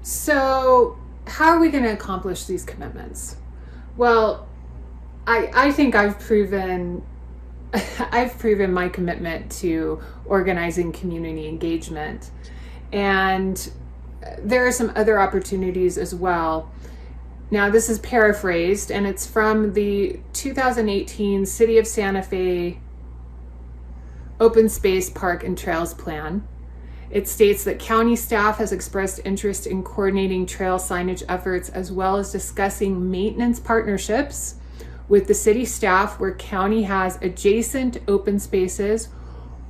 So how are we going to accomplish these commitments? Well, I think I've proven my commitment to organizing community engagement. And there are some other opportunities as well. Now, this is paraphrased, and it's from the 2018 City of Santa Fe Open Space Park and Trails Plan. It states that county staff has expressed interest in coordinating trail signage efforts as well as discussing maintenance partnerships with the city staff where county has adjacent open spaces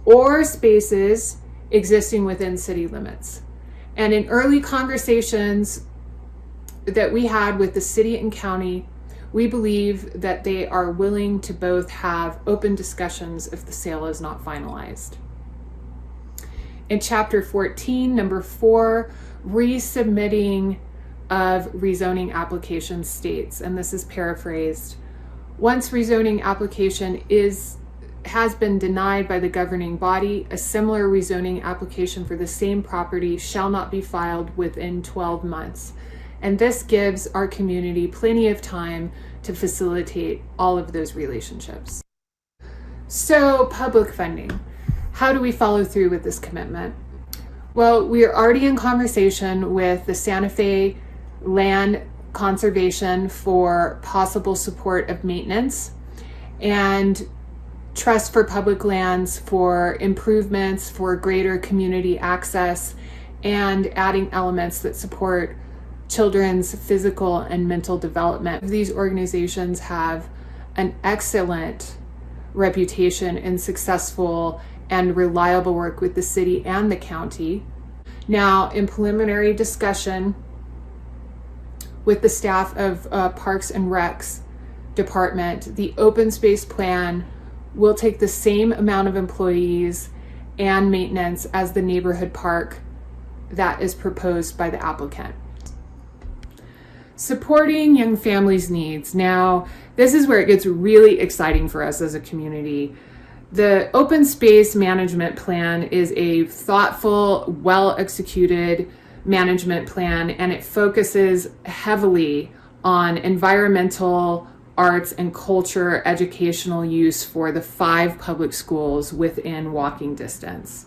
or spaces existing within city limits. And in early conversations that we had with the city and county, we believe that they are willing to both have open discussions if the sale is not finalized. In Chapter 14, number 4, resubmitting of rezoning application states, and this is paraphrased, once rezoning application has been denied by the governing body, a similar rezoning application for the same property shall not be filed within 12 months. And this gives our community plenty of time to facilitate all of those relationships. So, public funding. How do we follow through with this commitment? Well, we are already in conversation with the Santa Fe Land Conservation for possible support of maintenance, and Trust for Public Lands for improvements for greater community access and adding elements that support children's physical and mental development. These organizations have an excellent reputation in successful and reliable work with the city and the county. Now, in preliminary discussion with the staff of Parks and Recs Department, the open space plan will take the same amount of employees and maintenance as the neighborhood park that is proposed by the applicant. Supporting young families' needs. Now, this is where it gets really exciting for us as a community. The open space management plan is a thoughtful, well-executed management plan, and it focuses heavily on environmental, arts, and culture educational use for the 5 public schools within walking distance.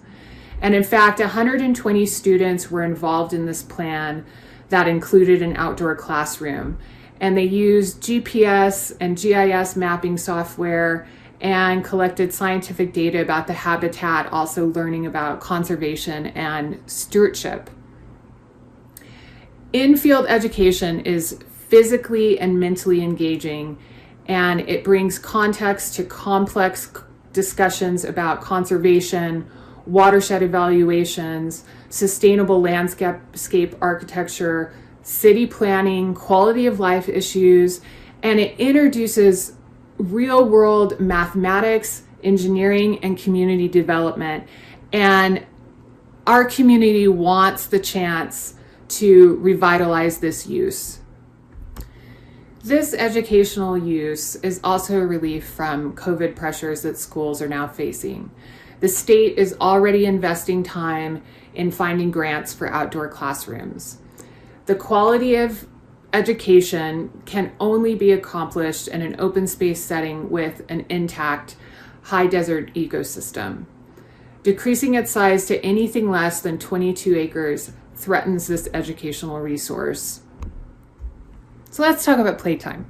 And in fact, 120 students were involved in this plan that included an outdoor classroom. And they used GPS and GIS mapping software and collected scientific data about the habitat, also learning about conservation and stewardship. In-field education is physically and mentally engaging, and it brings context to complex discussions about conservation, watershed evaluations, sustainable landscape architecture, city planning, quality of life issues, and it introduces real-world mathematics, engineering, and community development. And our community wants the chance to revitalize this use. This educational use is also a relief from COVID pressures that schools are now facing. The state is already investing time in finding grants for outdoor classrooms. The quality of education can only be accomplished in an open space setting with an intact high desert ecosystem. Decreasing its size to anything less than 22 acres threatens this educational resource. So let's talk about playtime.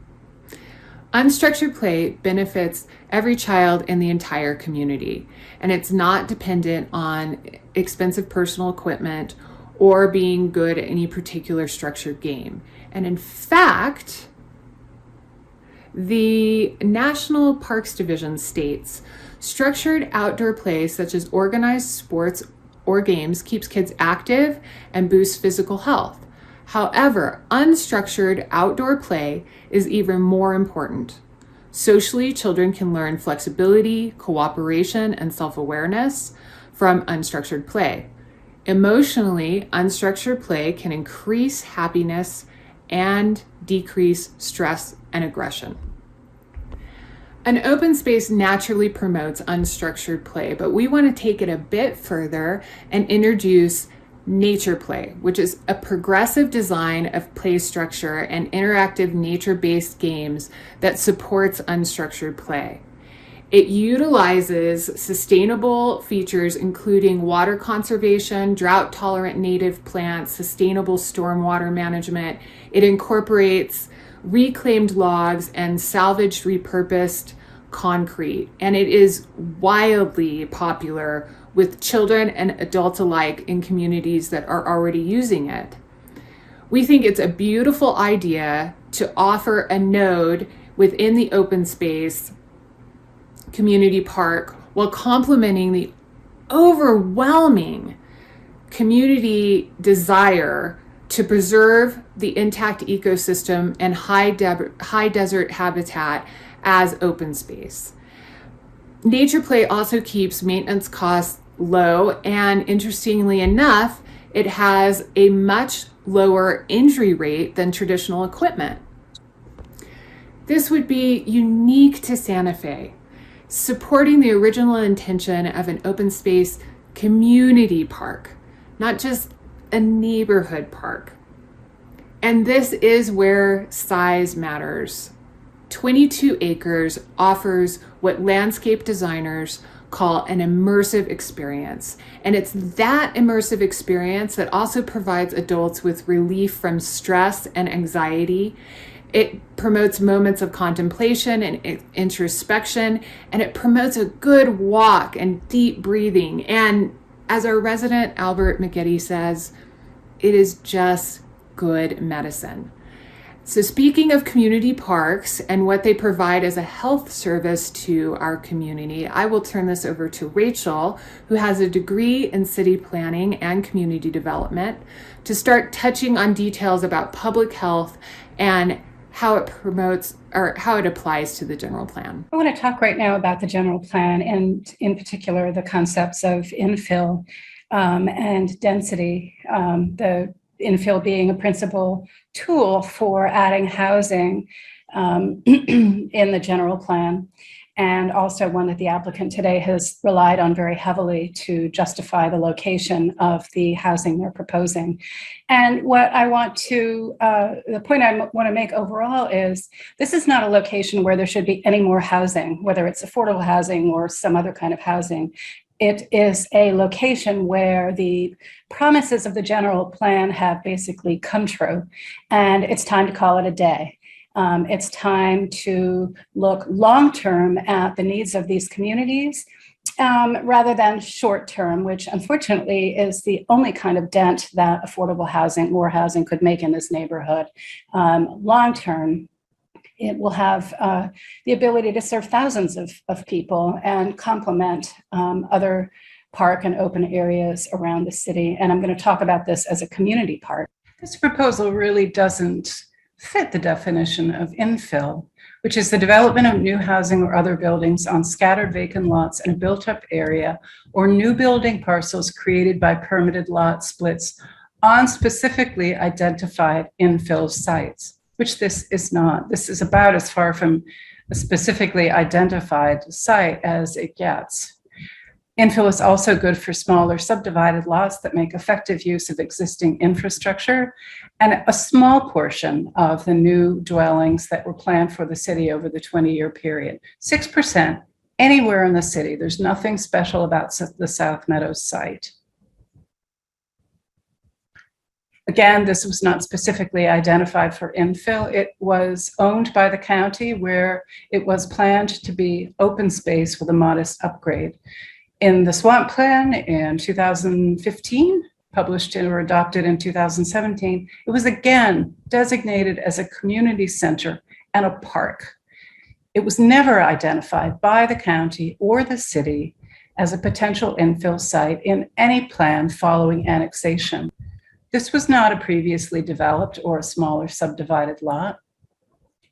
Unstructured play benefits every child in the entire community, and it's not dependent on expensive personal equipment or being good at any particular structured game. And in fact, the National Parks Division states structured outdoor play such as organized sports or games keeps kids active and boosts physical health. However, unstructured outdoor play is even more important. Socially, children can learn flexibility, cooperation, and self-awareness from unstructured play. Emotionally, unstructured play can increase happiness and decrease stress and aggression. An open space naturally promotes unstructured play, but we want to take it a bit further and introduce nature play, which is a progressive design of play structure and interactive nature-based games that supports unstructured play. It utilizes sustainable features including water conservation, drought-tolerant native plants, sustainable stormwater management. It incorporates reclaimed logs and salvaged repurposed concrete, and it is wildly popular with children and adults alike in communities that are already using it. We think it's a beautiful idea to offer a node within the open space community park while complementing the overwhelming community desire to preserve the intact ecosystem and high desert habitat as open space. Nature play also keeps maintenance costs low, and interestingly enough, it has a much lower injury rate than traditional equipment. This would be unique to Santa Fe, supporting the original intention of an open space community park, not just a neighborhood park. And this is where size matters. 22 acres offers what landscape designers call an immersive experience. And it's that immersive experience that also provides adults with relief from stress and anxiety. It promotes moments of contemplation and introspection, and it promotes a good walk and deep breathing. And as our resident Albert McGetty says, it is just good medicine. So speaking of community parks and what they provide as a health service to our community, I will turn this over to Rachel, who has a degree in city planning and community development, to start touching on details about public health and how it promotes or how it applies to the general plan. I want to talk right now about the general plan and in particular the concepts of infill and density, the infill being a principal tool for adding housing in the general plan, and also one that the applicant today has relied on very heavily to justify the location of the housing they're proposing. And what I want to, the point I want to make overall is this is not a location where there should be any more housing, whether it's affordable housing or some other kind of housing. It is a location where the promises of the general plan have basically come true, and it's time to call it a day. It's time to look long-term at the needs of these communities rather than short-term, which unfortunately is the only kind of dent that affordable housing, more housing could make in this neighborhood. Long-term, it will have the ability to serve thousands of people and complement other park and open areas around the city. And I'm going to talk about this as a community park. This proposal really doesn't fit the definition of infill, which is the development of new housing or other buildings on scattered vacant lots in a built-up area or new building parcels created by permitted lot splits on specifically identified infill sites, which this is not. This is about as far from a specifically identified site as it gets. Infill is also good for smaller subdivided lots that make effective use of existing infrastructure and a small portion of the new dwellings that were planned for the city over the 20-year period. 6% anywhere in the city. There's nothing special about the South Meadows site. Again, this was not specifically identified for infill. It was owned by the county where it was planned to be open space with a modest upgrade. In the swamp plan in 2015, published or adopted in 2017, it was again designated as a community center and a park. It was never identified by the county or the city as a potential infill site in any plan following annexation. This was not a previously developed or a smaller subdivided lot.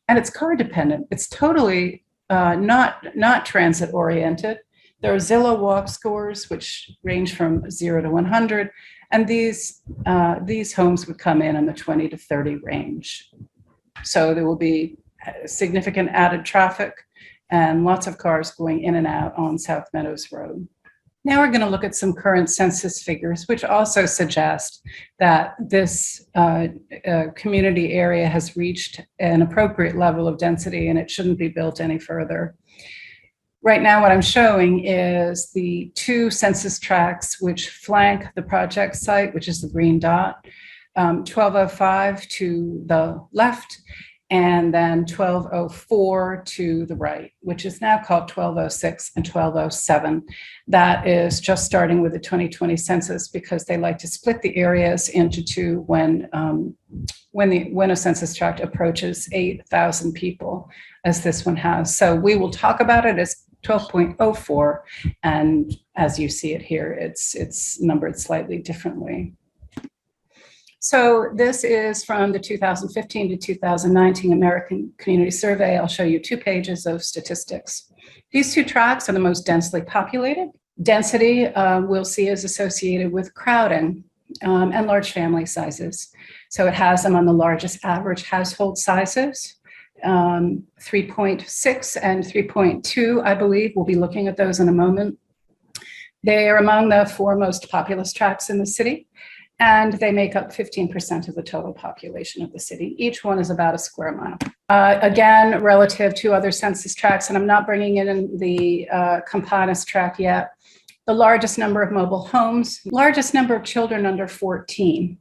And it's car dependent. It's totally not transit oriented. There are Zillow walk scores, which range from 0 to 100. And these homes would come in the 20 to 30 range. So there will be significant added traffic and lots of cars going in and out on South Meadows Road. Now we're going to look at some current census figures, which also suggest that this community area has reached an appropriate level of density and it shouldn't be built any further. Right now, what I'm showing is the 2 census tracts which flank the project site, which is the green dot, 1205 to the left, and then 1204 to the right, which is now called 1206 and 1207. That is just starting with the 2020 census because they like to split the areas into 2 when a census tract approaches 8,000 people, as this one has. So we will talk about it as 12.04, and as you see it here, it's numbered slightly differently. So this is from the 2015 to 2019 American Community Survey. I'll show you 2 pages of statistics. These 2 tracts are the most densely populated. Density we'll see is associated with crowding and large family sizes. So it has them on the largest average household sizes, 3.6 and 3.2, I believe. We'll be looking at those in a moment. They are among the 4 most populous tracts in the city, and they make up 15% of the total population of the city. Each one is about a square mile. Again, relative to other census tracts, and I'm not bringing in the Campanas tract yet, the largest number of mobile homes, largest number of children under 14.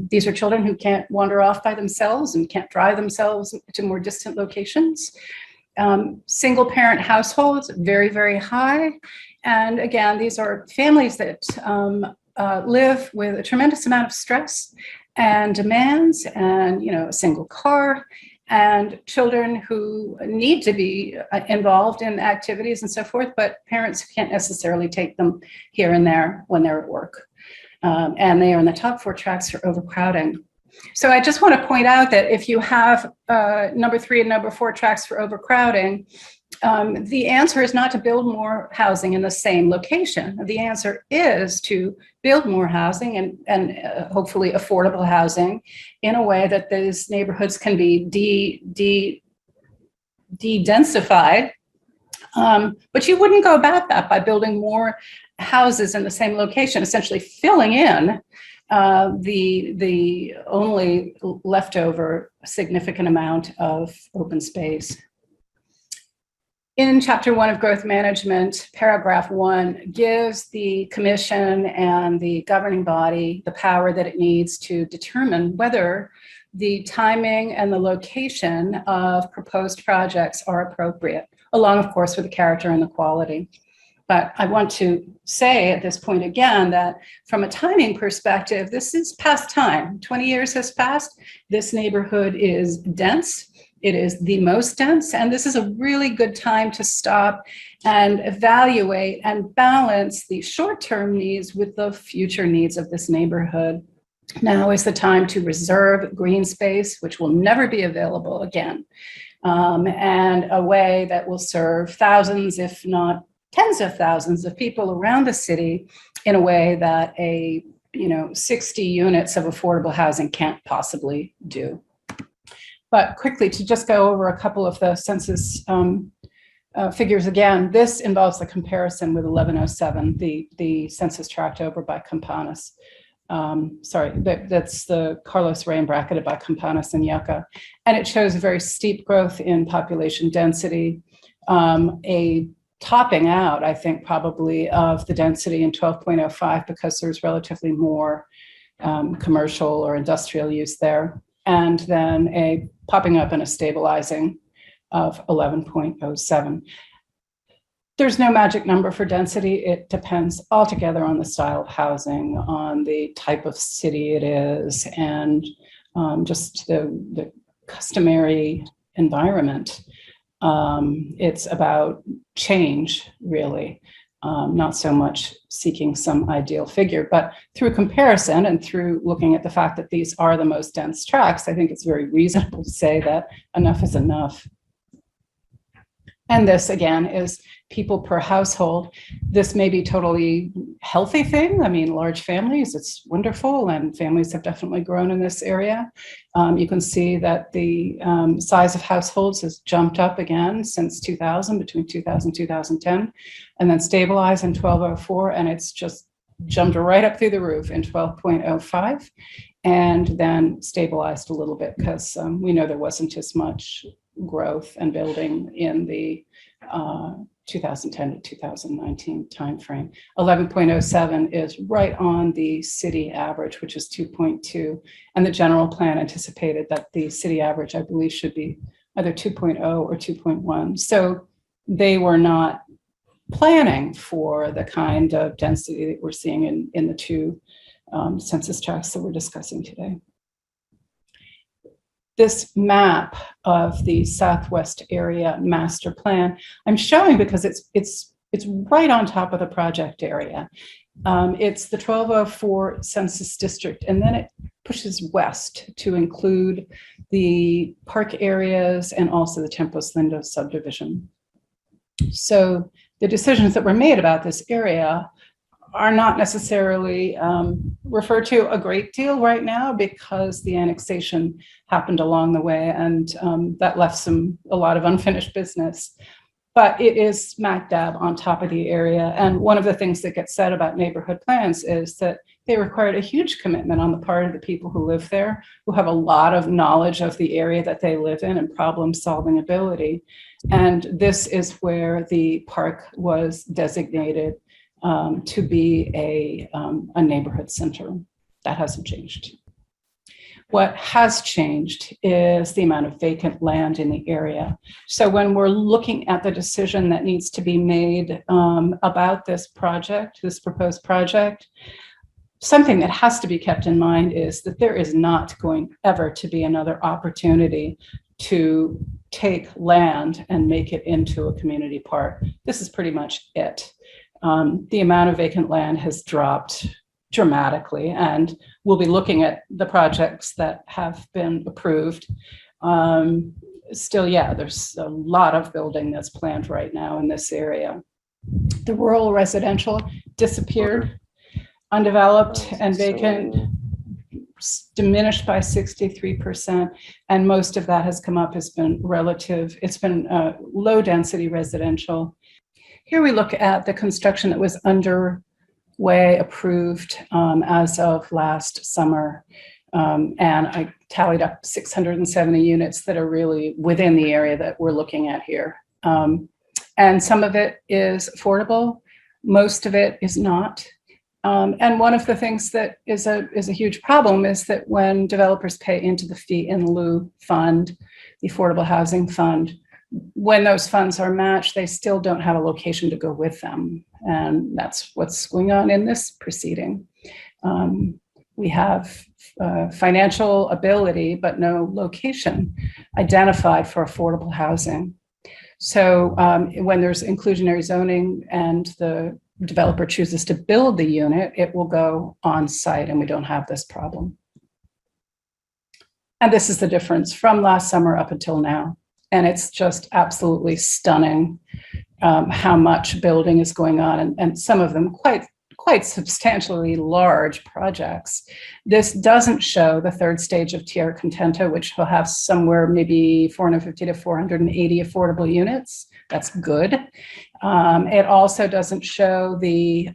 These are children who can't wander off by themselves and can't drive themselves to more distant locations. Single parent households, very, very high. And again, these are families that live with a tremendous amount of stress and demands and, a single car, and children who need to be involved in activities and so forth, but parents can't necessarily take them here and there when they're at work. And they are in the top 4 tracts for overcrowding. So I just want to point out that if you have number 3 and number 4 tracts for overcrowding, the answer is not to build more housing in the same location. The answer is to build more housing and hopefully affordable housing in a way that these neighborhoods can be de-densified. But you wouldn't go about that by building more houses in the same location, essentially filling in the only leftover significant amount of open space. In Chapter 1 of Growth Management, paragraph 1 gives the commission and the governing body the power that it needs to determine whether the timing and the location of proposed projects are appropriate, along, of course, with the character and the quality. But I want to say at this point again that from a timing perspective, this is past time. 20 years has passed. This neighborhood is dense. It is the most dense, and this is a really good time to stop and evaluate and balance the short-term needs with the future needs of this neighborhood. Now is the time to reserve green space, which will never be available again, and a way that will serve thousands, if not tens of thousands of people around the city in a way that 60 units of affordable housing can't possibly do. But quickly, to just go over a couple of the census figures again, this involves the comparison with 1107, the census tract over by Campanas. Sorry, that's the Carlos Rey bracketed by Campanas and Yucca. And it shows a very steep growth in population density, a topping out, I think, probably of the density in 12.05 because there's relatively more commercial or industrial use there. And then a popping up and a stabilizing of 11.07. There's no magic number for density. It depends altogether on the style of housing, on the type of city it is, and just the customary environment. It's about change, really. not so much seeking some ideal figure, but through comparison and through looking at the fact that these are the most dense tracts, I think it's very reasonable to say that enough is enough. And this, again, is people per household. This may be totally healthy thing. I mean, large families, it's wonderful, and families have definitely grown in this area. You can see that the size of households has jumped up again since 2000, between 2000 and 2010, and then stabilized in 1204, and it's just jumped right up through the roof in 12.05, and then stabilized a little bit because we know there wasn't as much growth and building in the 2010 to 2019 timeframe. 11.07 is right on the city average, which is 2.2. And the general plan anticipated that the city average, I believe, should be either 2.0 or 2.1. So they were not planning for the kind of density that we're seeing in the two census tracts that we're discussing today. This map of the Southwest area master plan I'm showing because it's right on top of the project area. It's the 1204 census district, and then it pushes west to include the park areas and also the Templos Lindos subdivision. So the decisions that were made about this area are not necessarily referred to a great deal right now because the annexation happened along the way, and that left a lot of unfinished business. But it is smack dab on top of the area. And one of the things that gets said about neighborhood plans is that they required a huge commitment on the part of the people who live there, who have a lot of knowledge of the area that they live in and problem-solving ability. And this is where the park was designated to be a neighborhood center. That hasn't changed. What has changed is the amount of vacant land in the area. So when we're looking at the decision that needs to be made about this project, this proposed project, something that has to be kept in mind is that there is not going ever to be another opportunity to take land and make it into a community park. This is pretty much it. The amount of vacant land has dropped dramatically, and we'll be looking at the projects that have been approved. Still, yeah, there's a lot of building that's planned right now in this area. The rural residential disappeared, undeveloped and vacant diminished by 63%, and most of that has come up has been relative. It's been low density residential. Here we look at the construction that was underway, approved as of last summer. And I tallied up 670 units that are really within the area that we're looking at here. And some of it is affordable, most of it is not. And one of the things that is a huge problem is that when developers pay into the fee in lieu fund, the Affordable Housing Fund, when those funds are matched, they still don't have a location to go with them. And that's what's going on in this proceeding. We have financial ability, but no location identified for affordable housing. So when there's inclusionary zoning and the developer chooses to build the unit, it will go on site and we don't have this problem. And this is the difference from last summer up until now. And it's just absolutely stunning how much building is going on, and some of them quite substantially large projects. This doesn't show the third stage of Tierra Contenta, which will have somewhere maybe 450 to 480 affordable units. That's good. It also doesn't show the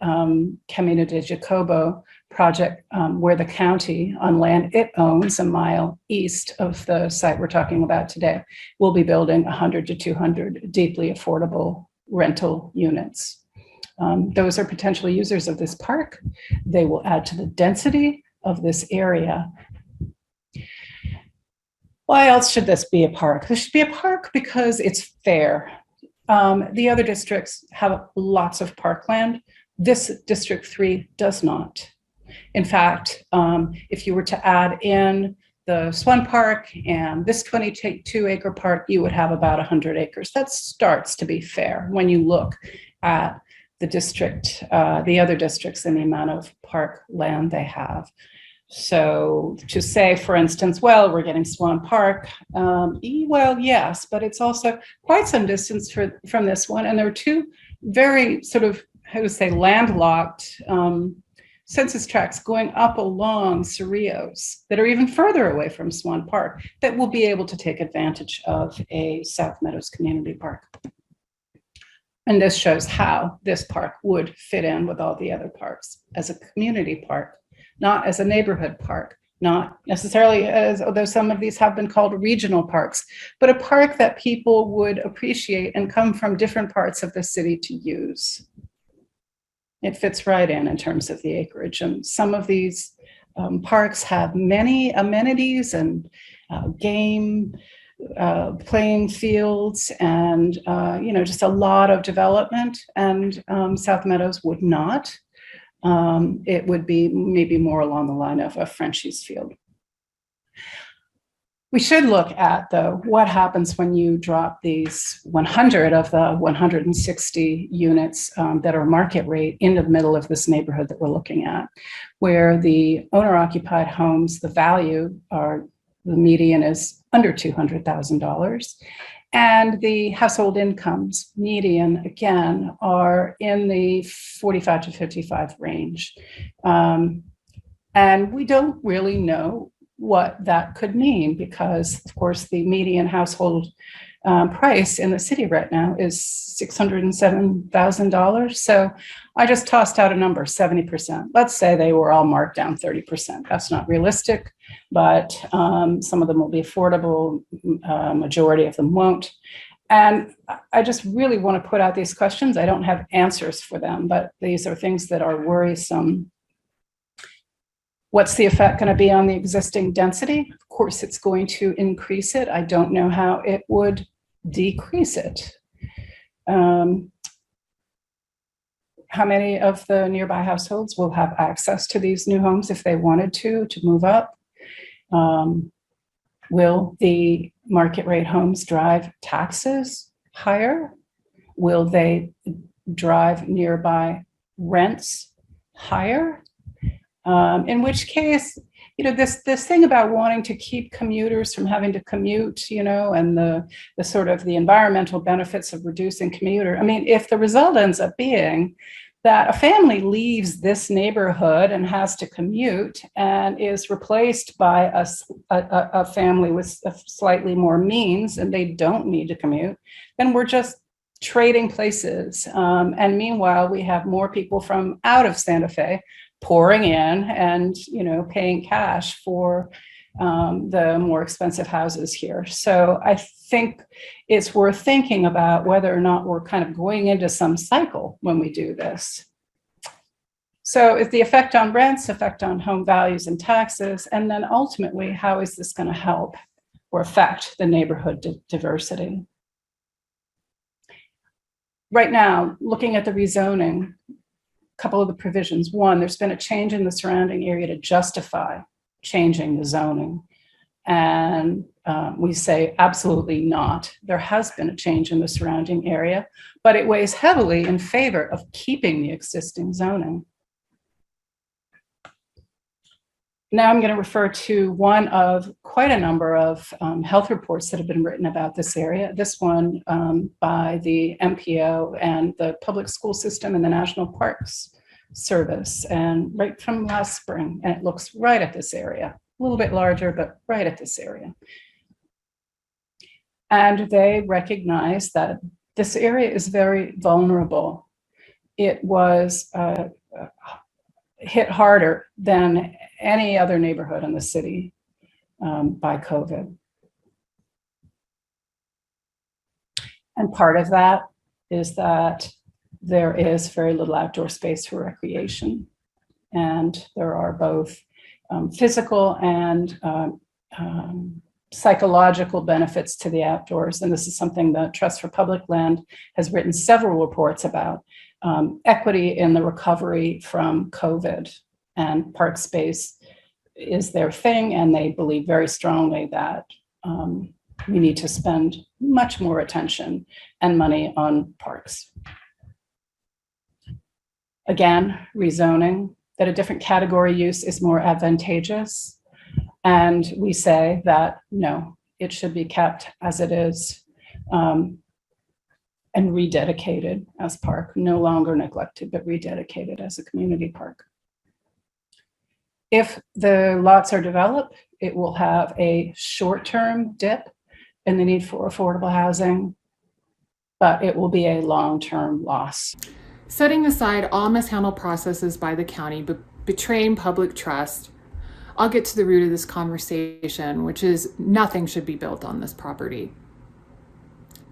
Camino de Jacobo project where the county, on land it owns a mile east of the site we're talking about today, will be building 100 to 200 deeply affordable rental units. Those are potential users of this park. They will add to the density of this area. Why else should this be a park? This should be a park because it's fair. The other districts have lots of parkland. This District 3 does not. In fact, if you were to add in the Swan Park and this 22-acre park, you would have about 100 acres. That starts to be fair when you look at the district, the other districts, and the amount of park land they have. So to say, for instance, well, we're getting Swan Park, well, yes, but it's also quite some distance from this one. And there are two very sort of, how to say, landlocked census tracts going up along Cerrillos that are even further away from Swan Park that will be able to take advantage of a South Meadows Community Park. And this shows how this park would fit in with all the other parks as a community park, not as a neighborhood park, not necessarily as, although some of these have been called regional parks, but a park that people would appreciate and come from different parts of the city to use. It fits right in terms of the acreage. And some of these parks have many amenities and game, playing fields, and just a lot of development. And South Meadows would not. It would be maybe more along the line of a Frenchie's Field. We should look at, though, what happens when you drop these 100 of the 160 units that are market rate into the middle of this neighborhood that we're looking at, where the owner-occupied homes, the value, the median is under $200,000. And the household incomes, median, again, are in the 45 to 55 range. And we don't really know what that could mean because, of course, the median household price in the city right now is $607,000. So I just tossed out a number, 70%. Let's say they were all marked down 30%. That's not realistic, but some of them will be affordable. Majority of them won't. And I just really want to put out these questions. I don't have answers for them, but these are things that are worrisome. What's the effect going to be on the existing density? Of course, it's going to increase it. I don't know how it would decrease it. How many of the nearby households will have access to these new homes if they wanted to move up? Will the market rate homes drive taxes higher? Will they drive nearby rents higher? In which case, this thing about wanting to keep commuters from having to commute, and the sort of the environmental benefits of reducing commuter. I mean, if the result ends up being that a family leaves this neighborhood and has to commute and is replaced by a family with slightly more means and they don't need to commute, then we're just trading places. And meanwhile, we have more people from out of Santa Fe pouring in and paying cash for the more expensive houses here. So I think it's worth thinking about whether or not we're kind of going into some cycle when we do this. So it's the effect on rents, effect on home values and taxes, and then ultimately, how is this going to help or affect the neighborhood diversity? Right now, looking at the rezoning, couple of the provisions. One, there's been a change in the surrounding area to justify changing the zoning. And we say absolutely not. There has been a change in the surrounding area, but it weighs heavily in favor of keeping the existing zoning. Now I'm going to refer to one of quite a number of health reports that have been written about this area. This one by the MPO and the public school system and the National Parks Service, and right from last spring. And it looks right at this area, a little bit larger, but right at this area. And they recognize that this area is very vulnerable. It was hit harder than any other neighborhood in the city by COVID. And part of that is that there is very little outdoor space for recreation. And there are both physical and psychological benefits to the outdoors. And this is something the Trust for Public Land has written several reports about. Equity in the recovery from COVID, and park space is their thing, and they believe very strongly that we need to spend much more attention and money on parks. again, rezoning, that a different category use is more advantageous. And we say that, no, it should be kept as it is and rededicated as park, no longer neglected, but rededicated as a community park. If the lots are developed, it will have a short-term dip in the need for affordable housing, but it will be a long-term loss. Setting aside all mishandled processes by the county, but betraying public trust, I'll get to the root of this conversation, which is nothing should be built on this property.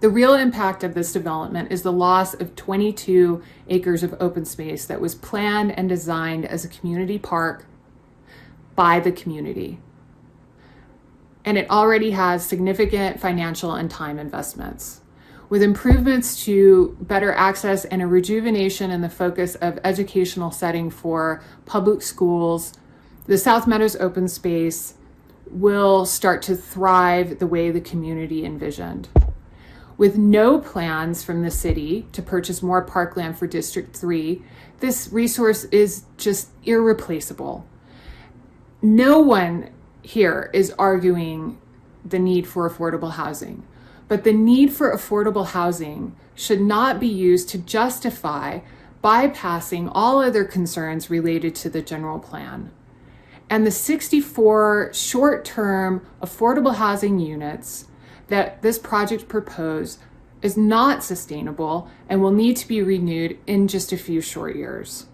The real impact of this development is the loss of 22 acres of open space that was planned and designed as a community park by the community. And it already has significant financial and time investments. With improvements to better access and a rejuvenation in the focus of educational setting for public schools, the South Meadows open space will start to thrive the way the community envisioned. With no plans from the city to purchase more parkland for District 3, this resource is just irreplaceable. No one here is arguing the need for affordable housing, but the need for affordable housing should not be used to justify bypassing all other concerns related to the general plan. And the 64 short-term affordable housing units that this project proposed is not sustainable and will need to be renewed in just a few short years.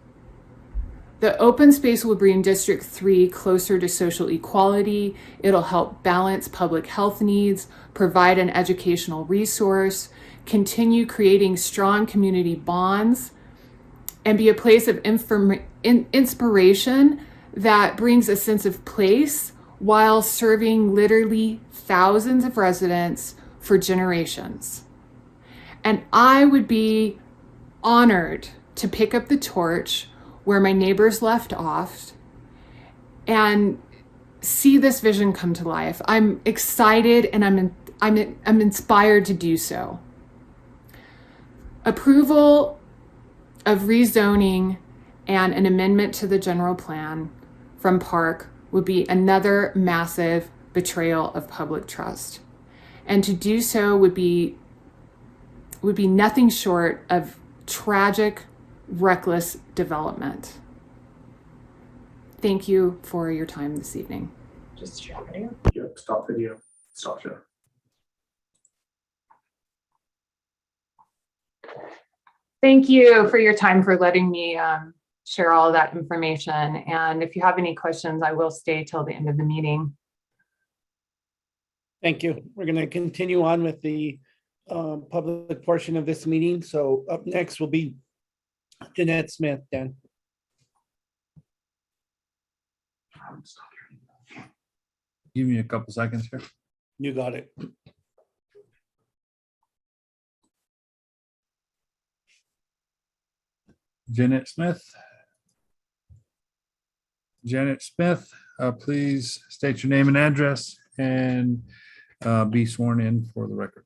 The open space will bring District 3 closer to social equality. It'll help balance public health needs, provide an educational resource, continue creating strong community bonds, and be a place of inspiration that brings a sense of place while serving literally thousands of residents for generations. And I would be honored to pick up the torch where my neighbors left off and see this vision come to life. I'm excited and I'm inspired to do so. Approval of rezoning and an amendment to the general plan from Park would be another massive betrayal of public trust. And to do so would be nothing short of tragic, reckless development. Thank you for your time this evening. Just share video. Yeah, stop video. Stop share. Thank you for your time, for letting me share all of that information. And if you have any questions, I will stay till the end of the meeting. Thank you. We're going to continue on with the public portion of this meeting. So up next will be Jeanette Smith, Dan. Give me a couple seconds here. You got it. Janet Smith. Janet Smith, please state your name and address and be sworn in for the record.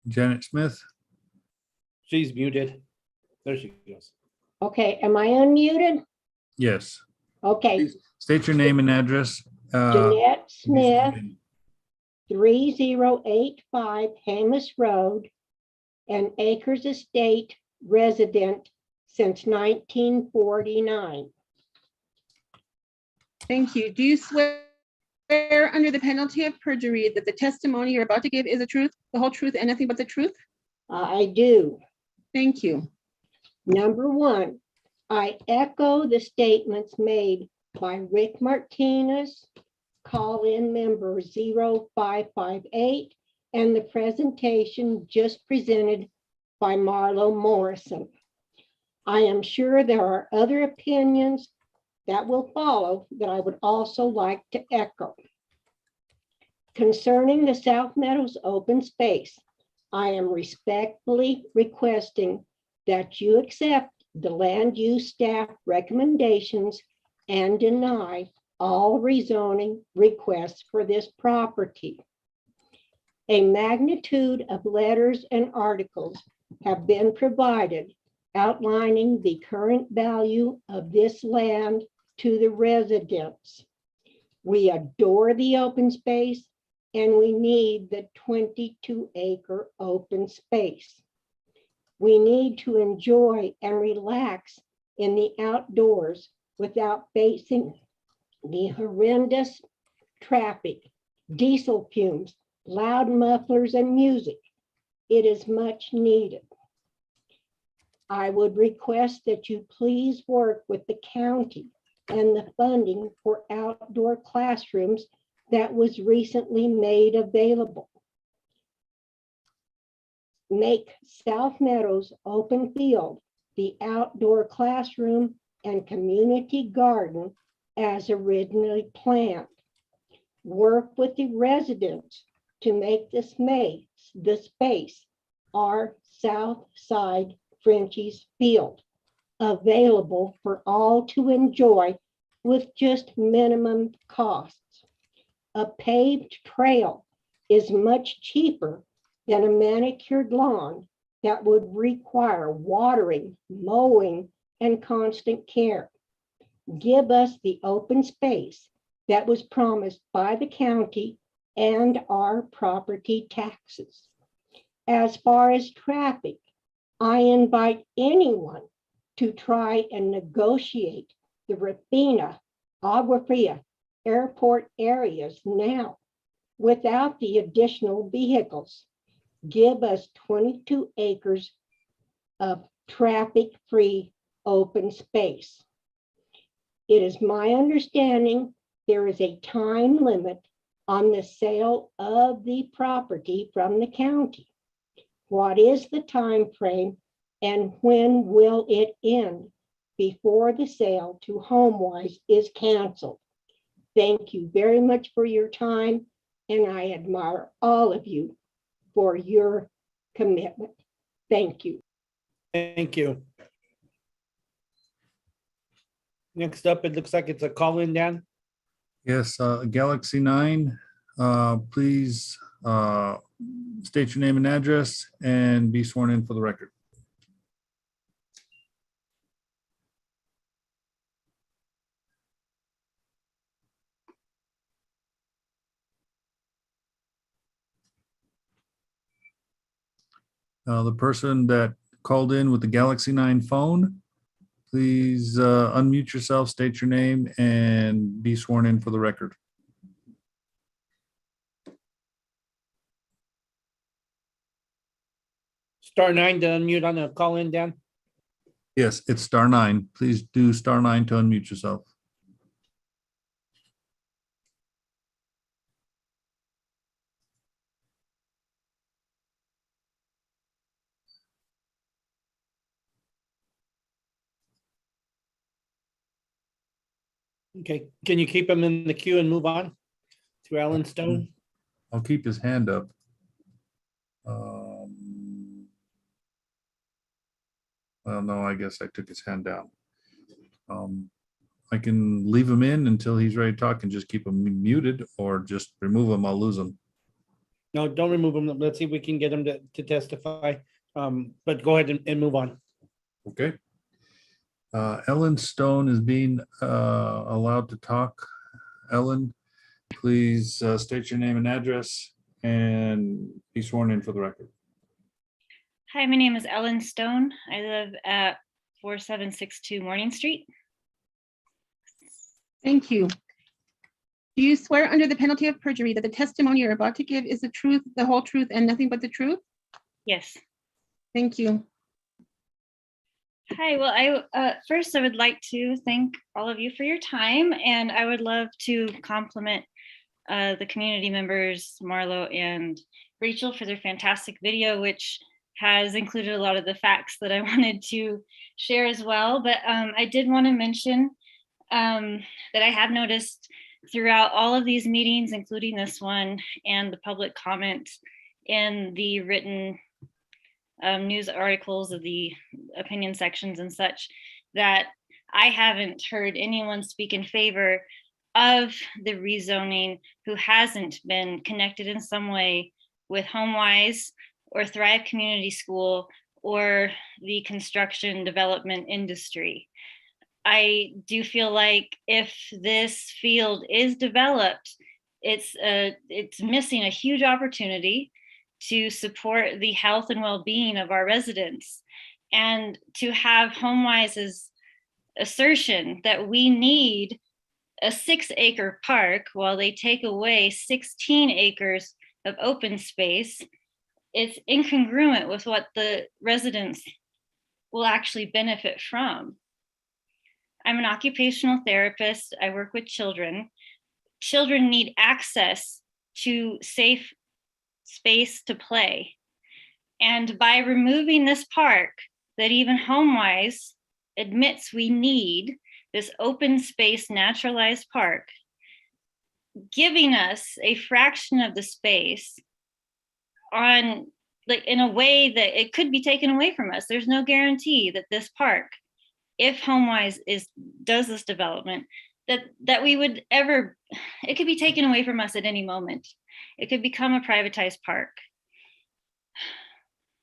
Janet Smith. She's muted. There she goes. Okay, am I unmuted? Yes. Okay. State your name and address. Jeanette Smith, 3085 Hamus Road, an Acres Estate resident since 1949. Thank you. Do you swear under the penalty of perjury that the testimony you're about to give is the truth, the whole truth, and nothing but the truth? I do. Thank you. Number one, I echo the statements made by Rick Martinez, call-in member 0558, and the presentation just presented by Marlo Morrison. I am sure there are other opinions that will follow that I would also like to echo. Concerning the South Meadows open space, I am respectfully requesting that you accept the land use staff recommendations and deny all rezoning requests for this property. A magnitude of letters and articles have been provided outlining the current value of this land to the residents. We adore the open space and we need the 22-acre open space. We need to enjoy and relax in the outdoors without facing the horrendous traffic, diesel fumes, loud mufflers, and music. It is much needed. I would request that you please work with the county and the funding for outdoor classrooms that was recently made available. Make South Meadows Open Field the outdoor classroom and community garden as originally planned. Work with the residents to make the space our South Side Frenchies Field available for all to enjoy with just minimum costs. A paved trail is much cheaper than a manicured lawn that would require watering, mowing, and constant care. Give us the open space that was promised by the county and our property taxes. As far as traffic, I invite anyone to try and negotiate the Rafina, Agua Fria airport areas now without the additional vehicles. Give us 22 acres of traffic-free open space. It is my understanding there is a time limit on the sale of the property from the county. What is the time frame and when will it end before the sale to HomeWise is canceled? Thank you very much for your time, and I admire all of you for your commitment. Thank you. Thank you. Next up, it looks like it's a call-in, Dan. Yes, Galaxy 9, please state your name and address and be sworn in for the record. The person that called in with the Galaxy 9 phone, please unmute yourself, state your name, and be sworn in for the record. Star 9 to unmute on the call-in, Dan. Yes, it's star 9. Please do star 9 to unmute yourself. Okay, can you keep him in the queue and move on to Alan Stone? I'll keep his hand up. Well, no, I guess I took his hand down. I can leave him in until he's ready to talk and just keep him muted, or just remove him. I'll lose him. No, don't remove him. Let's see if we can get him to testify. But go ahead and move on. Okay. Ellen Stone is being allowed to talk. Ellen, please state your name and address and be sworn in for the record. Hi, my name is Ellen Stone. I live at 4762 Morning Street. Thank you. Do you swear under the penalty of perjury that the testimony you're about to give is the truth, the whole truth, and nothing but the truth? Yes. Thank you. Hi, well, first I would like to thank all of you for your time, and I would love to compliment the community members, Marlo and Rachel, for their fantastic video, which has included a lot of the facts that I wanted to share as well. But I did want to mention that I have noticed throughout all of these meetings, including this one, and the public comments in the written news articles of the opinion sections and such, that I haven't heard anyone speak in favor of the rezoning who hasn't been connected in some way with HomeWise or Thrive Community School or the construction development industry. I do feel like if this field is developed, it's missing a huge opportunity to support the health and well-being of our residents, and to have HomeWise's assertion that we need a 6-acre park while they take away 16 acres of open space. It's incongruent with what the residents will actually benefit from. I'm an occupational therapist. I work with children. Children need access to safe space to play. And by removing this park that even HomeWise admits we need, this open space naturalized park, giving us a fraction of the space on, like, in a way that it could be taken away from us. There's no guarantee that this park, if HomeWise does this development, that we would ever, it could be taken away from us at any moment. It could become a privatized park.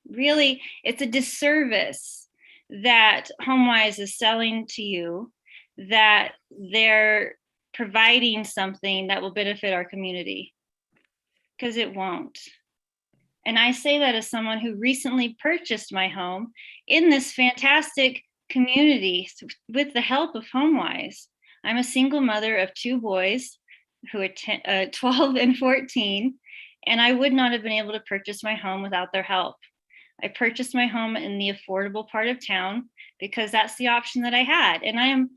Really, it's a disservice that HomeWise is selling to you that they're providing something that will benefit our community, because it won't. And I say that as someone who recently purchased my home in this fantastic community with the help of HomeWise. I'm a single mother of 2 boys who are 12 and 14, and I would not have been able to purchase my home without their help. I purchased my home in the affordable part of town because that's the option that I had. And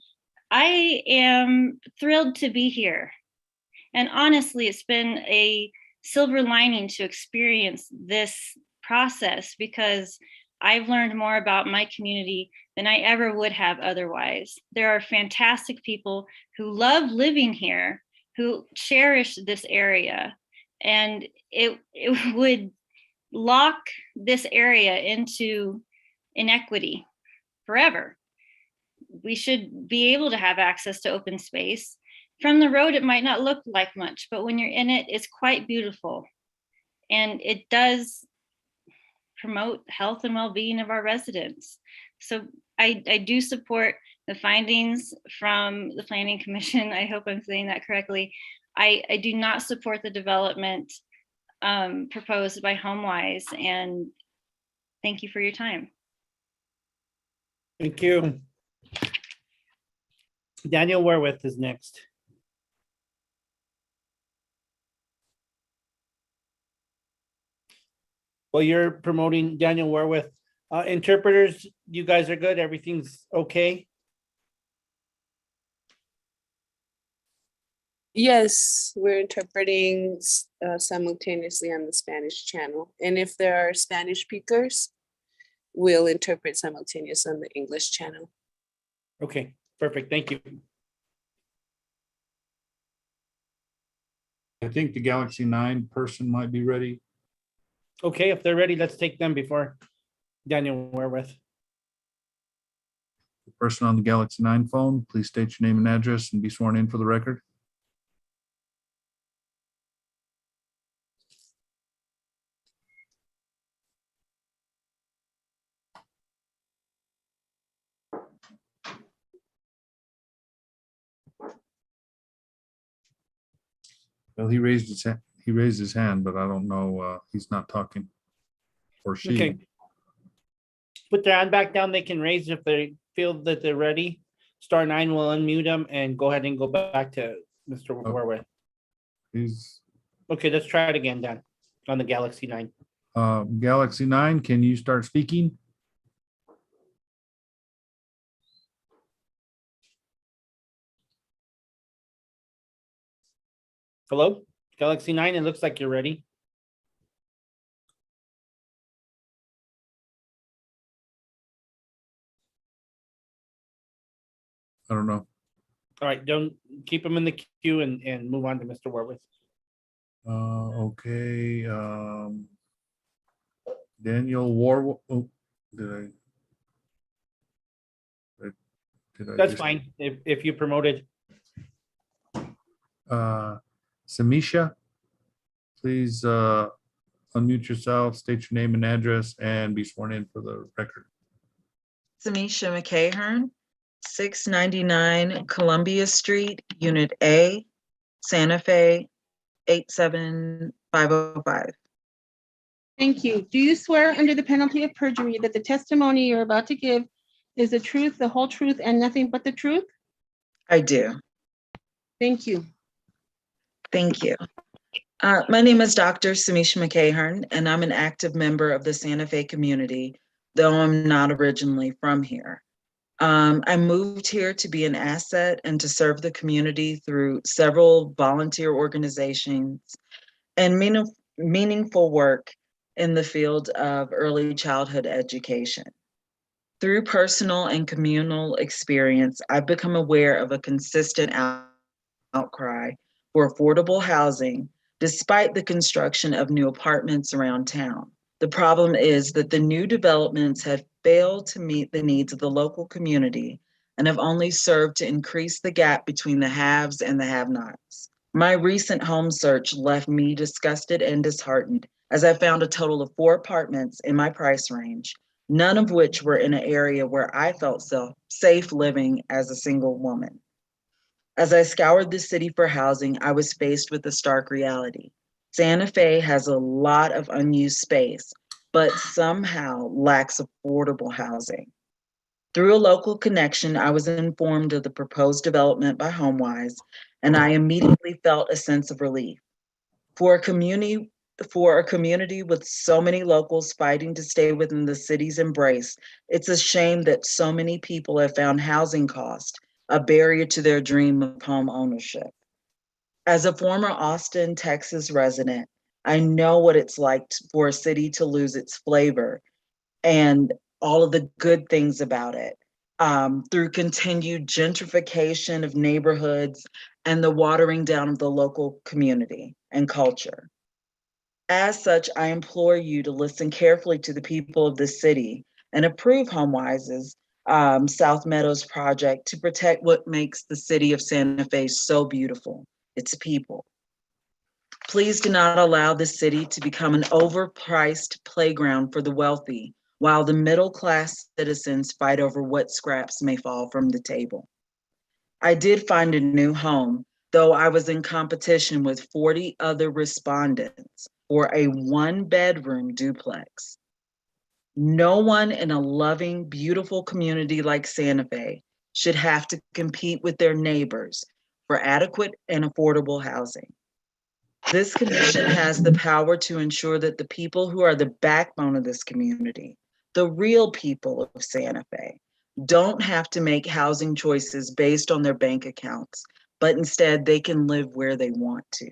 I am thrilled to be here. And honestly, it's been a silver lining to experience this process, because I've learned more about my community than I ever would have otherwise. There are fantastic people who love living here, who cherish this area, and it would lock this area into inequity forever. We should be able to have access to open space. From the road, it might not look like much, but when you're in it, it's quite beautiful. And it does promote health and well-being of our residents. So I do support the findings from the Planning Commission. I hope I'm saying that correctly. I do not support the development proposed by HomeWise, and thank you for your time. Thank you. Daniel Warwith is next. Well, you're promoting Daniel Warwith. Interpreters, you guys are good? Everything's okay? Yes, we're interpreting simultaneously on the Spanish channel. And if there are Spanish speakers, we'll interpret simultaneously on the English channel. Okay, perfect. Thank you. I think the Galaxy 9 person might be ready. Okay, if they're ready, let's take them before Daniel Warwith. The person on the Galaxy 9 phone, please state your name and address and be sworn in for the record. Well, he raised his hand, but I don't know, he's not talking. Or she. Okay. Put their hand back down. They can raise if they feel that they're ready. Star 9 will unmute them and go ahead and go back to Mr. Warwith. Okay, let's try it again, Dan, on the Galaxy 9. Galaxy 9, can you start speaking? Hello, Galaxy 9, it looks like you're ready. I don't know. All right, don't keep them in the queue and move on to Mr. Warwith. Okay. Daniel War. Oh, did I That's just- fine, if you promoted. Samisha, please unmute yourself, state your name and address, and be sworn in for the record. Samisha McCahern, 699 Columbia Street, Unit A, Santa Fe, 87505. Thank you. Do you swear under the penalty of perjury that the testimony you're about to give is the truth, the whole truth, and nothing but the truth? I do. Thank you. Thank you. My name is Dr. Samisha McCahern, and I'm an active member of the Santa Fe community, though I'm not originally from here. I moved here to be an asset and to serve the community through several volunteer organizations and meaningful work in the field of early childhood education. Through personal and communal experience, I've become aware of a consistent outcry for affordable housing despite the construction of new apartments around town. The problem is that the new developments have failed to meet the needs of the local community and have only served to increase the gap between the haves and the have-nots. My recent home search left me disgusted and disheartened as I found a total of 4 apartments in my price range, none of which were in an area where I felt safe living as a single woman. As I scoured the city for housing, I was faced with a stark reality. Santa Fe has a lot of unused space, but somehow lacks affordable housing. Through a local connection, I was informed of the proposed development by HomeWise, and I immediately felt a sense of relief. For a community with so many locals fighting to stay within the city's embrace, it's a shame that so many people have found housing cost a barrier to their dream of home ownership. As a former Austin, Texas resident, I know what it's like for a city to lose its flavor and all of the good things about it through continued gentrification of neighborhoods and the watering down of the local community and culture. As such, I implore you to listen carefully to the people of the city and approve HomeWise's South Meadows project to protect what makes the city of Santa Fe so beautiful, its people. Please do not allow the city to become an overpriced playground for the wealthy, while the middle-class citizens fight over what scraps may fall from the table. I did find a new home, though I was in competition with 40 other respondents for a 1-bedroom duplex. No one in a loving, beautiful community like Santa Fe should have to compete with their neighbors for adequate and affordable housing. This commission has the power to ensure that the people who are the backbone of this community, the real people of Santa Fe, don't have to make housing choices based on their bank accounts, but instead they can live where they want to.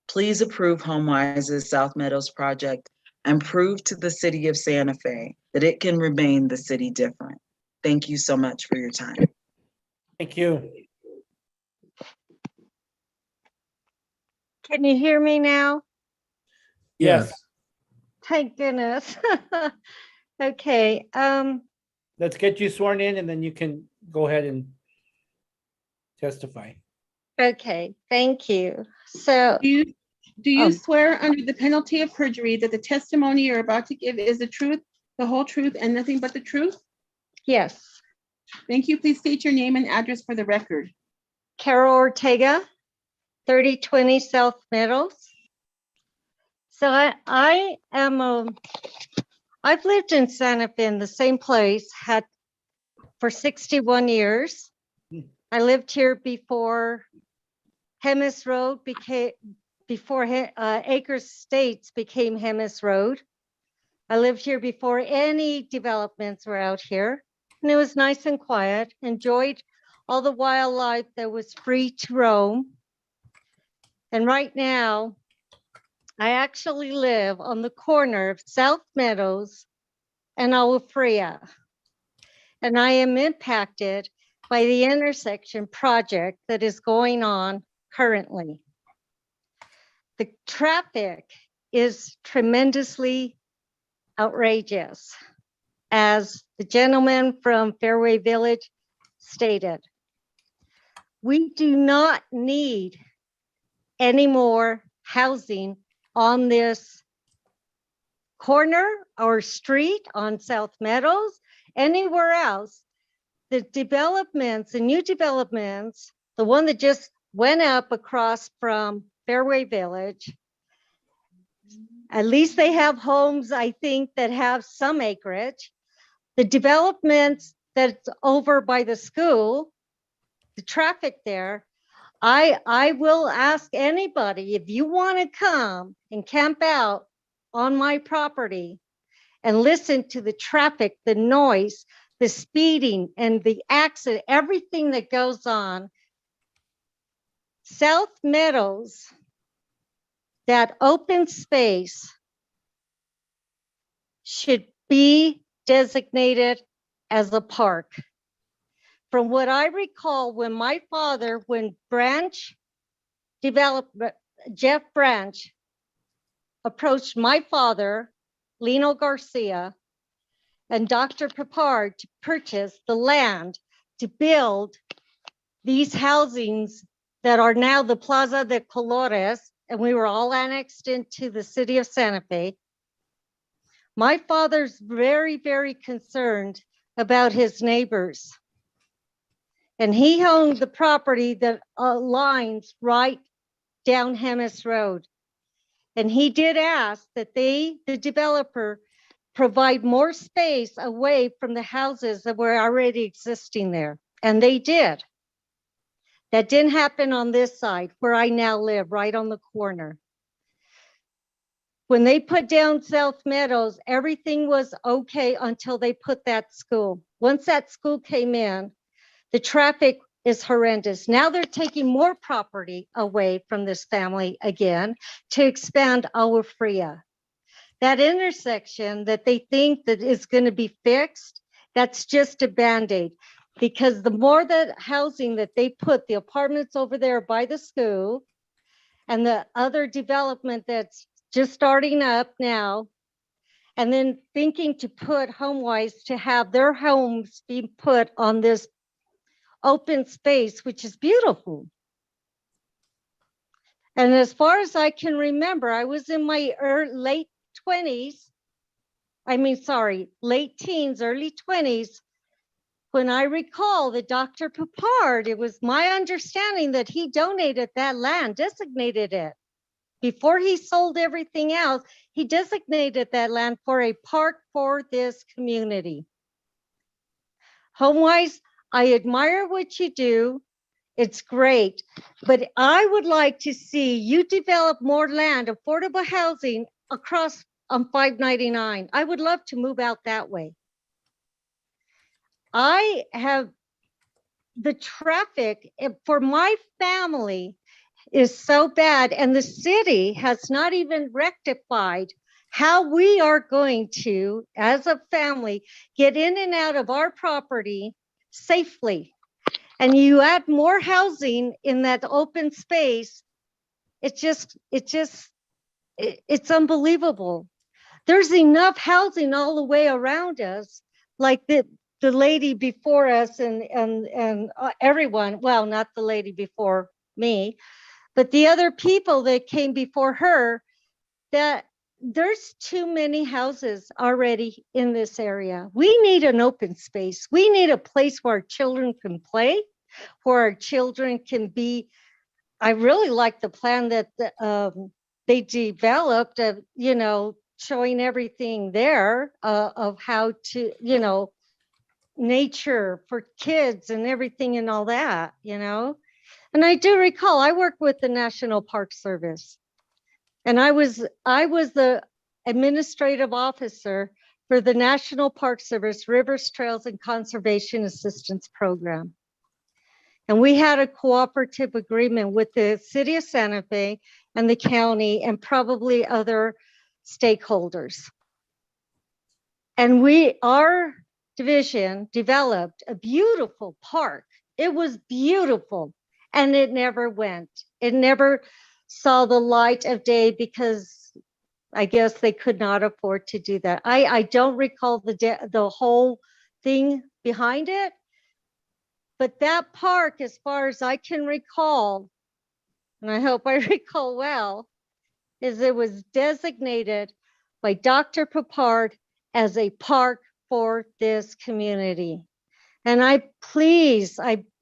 Please approve HomeWise's South Meadows project and prove to the city of Santa Fe that it can remain the city different. Thank you so much for your time. Thank you. Can you hear me now? Yes. Thank goodness. Okay, Let's get you sworn in and then you can go ahead and testify. okay, thank you. So Do you swear under the penalty of perjury that the testimony you're about to give is the truth, the whole truth, and nothing but the truth? Yes. Thank you. Please state your name and address for the record. Carol Ortega, 3020 South Meadows. So I've lived in Santa Fe in the same place for 61 years. I lived here before Hemis Road before Acre Estates became Hemis Road. I lived here before any developments were out here, and it was nice and quiet. Enjoyed all the wildlife that was free to roam. And right now, I actually live on the corner of South Meadows and Agua Fria. And I am impacted by the intersection project that is going on currently. The traffic is tremendously outrageous. As the gentleman from Fairway Village stated, we do not need any more housing on this corner or street on South Meadows, anywhere else. The developments, the new developments, the one that just went up across from Fairway Village, at least they have homes, I think, that have some acreage. The developments that's over by the school, the traffic there, I will ask anybody, if you want to come and camp out on my property and listen to the traffic, the noise, the speeding, and the accident, everything that goes on. South Meadows, that open space should be designated as a park. From what I recall, when my father, when Jeff Branch approached my father, Lino Garcia, and Dr. Papard to purchase the land to build these housings that are now the Plaza de Colores, and we were all annexed into the city of Santa Fe. My father's very, very concerned about his neighbors. And he owned the property that lines right down Hemis Road. And he did ask that the developer, provide more space away from the houses that were already existing there. And they did. That didn't happen on this side where I now live, right on the corner. When they put down South Meadows, everything was okay until they put that school. Once that school came in, the traffic is horrendous. Now they're taking more property away from this family again to expand our FRIA. That intersection that they think that is going to be fixed, that's just a Band-Aid. Because the more that housing that they put, the apartments over there by the school and the other development that's just starting up now, and then thinking to put HomeWise to have their homes be put on this open space, which is beautiful. And as far as I can remember, I was in my late teens, early 20s, when I recall that Dr. Papard, it was my understanding that he donated that land, designated it. Before he sold everything else, he designated that land for a park for this community. HomeWise, I admire what you do. It's great, but I would like to see you develop more land, affordable housing across on 599. I would love to move out that way. I have the traffic for my family is so bad, and the city has not even rectified how we are going to, as a family, get in and out of our property safely. And you add more housing in that open space, it's unbelievable. There's enough housing all the way around us, like the lady before us and everyone, well, not the lady before me, but the other people that came before her, that there's too many houses already in this area. We need an open space. We need a place where our children can play, where our children can be. I really like the plan that they developed, showing everything there of how to, nature for kids and everything and all that, And I do recall, I worked with the National Park Service. And I was the administrative officer for the National Park Service Rivers, Trails, and Conservation Assistance Program. And we had a cooperative agreement with the city of Santa Fe and the county and probably other stakeholders. And our division developed a beautiful park. It was beautiful, and it never went. It never saw the light of day because I guess they could not afford to do that. I don't recall the whole thing behind it, but that park, as far as I can recall, and I hope I recall well, is it was designated by Dr. Papard as a park for this community. And I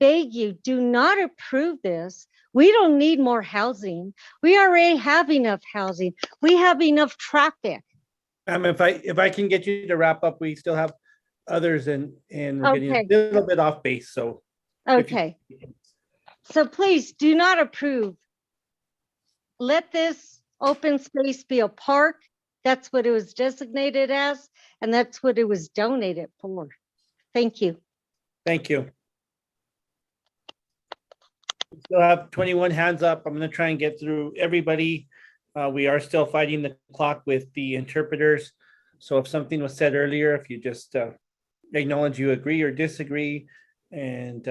beg you, do not approve this. We don't need more housing. We already have enough housing. We have enough traffic. If I can get you to wrap up, we still have others and we're getting Okay. a little bit off base, so. Okay. So please do not approve. Let this open space be a park. That's what it was designated as, and that's what it was donated for. Thank you. Thank you. We still have 21 hands up. I'm going to try and get through everybody. We are still fighting the clock with the interpreters. So if something was said earlier, if you just acknowledge you agree or disagree and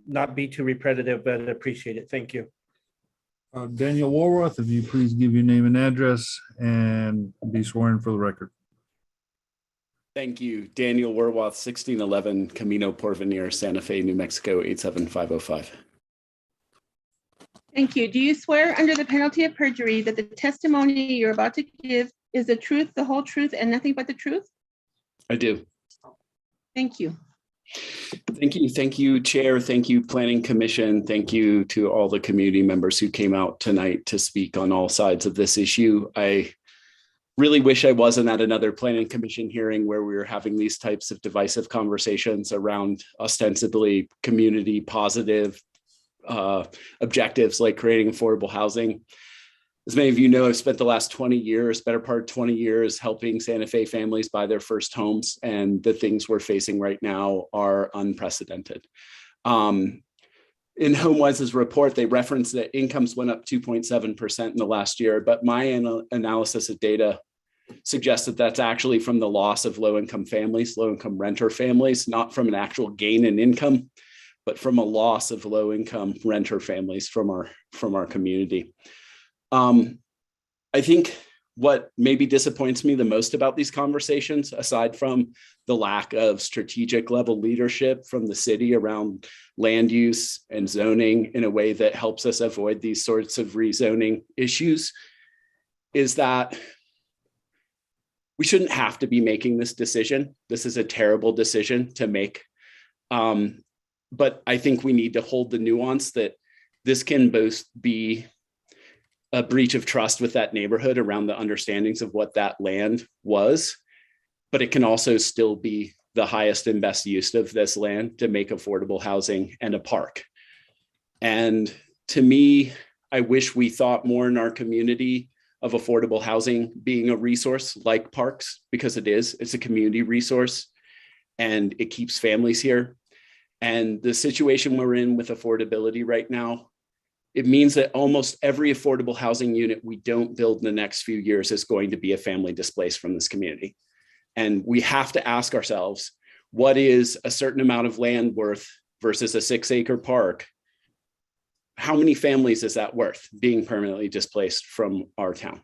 not be too repetitive, but appreciate it. Thank you. Daniel Warworth, if you please give your name and address and be sworn for the record. Thank you. Daniel Warworth, 1611 Camino Porvenir, Santa Fe, New Mexico, 87505. Thank you. Do you swear under the penalty of perjury that the testimony you're about to give is the truth, the whole truth, and nothing but the truth? I do. Thank you. Thank you. Thank you, Chair. Thank you, Planning Commission. Thank you to all the community members who came out tonight to speak on all sides of this issue. I really wish I wasn't at another Planning Commission hearing where we were having these types of divisive conversations around ostensibly community positive objectives like creating affordable housing. As many of you know, I've spent the last 20 years, better part of 20 years, helping Santa Fe families buy their first homes, and the things we're facing right now are unprecedented. In HomeWise's report, they referenced that incomes went up 2.7% in the last year, but my analysis of data suggests that that's actually from the loss of low-income families, low-income renter families, not from an actual gain in income, but from a loss of low-income renter families from our community. I think what maybe disappoints me the most about these conversations, aside from the lack of strategic level leadership from the city around land use and zoning in a way that helps us avoid these sorts of rezoning issues, is that we shouldn't have to be making this decision. This is a terrible decision to make. But I think we need to hold the nuance that this can both be a breach of trust with that neighborhood around the understandings of what that land was, but it can also still be the highest and best use of this land to make affordable housing and a park. And to me, I wish we thought more in our community of affordable housing being a resource like parks, because it is. It's a community resource and it keeps families here. And the situation we're in with affordability right now, it means that almost every affordable housing unit we don't build in the next few years is going to be a family displaced from this community. And we have to ask ourselves, what is a certain amount of land worth versus a 6-acre park? How many families is that worth being permanently displaced from our town?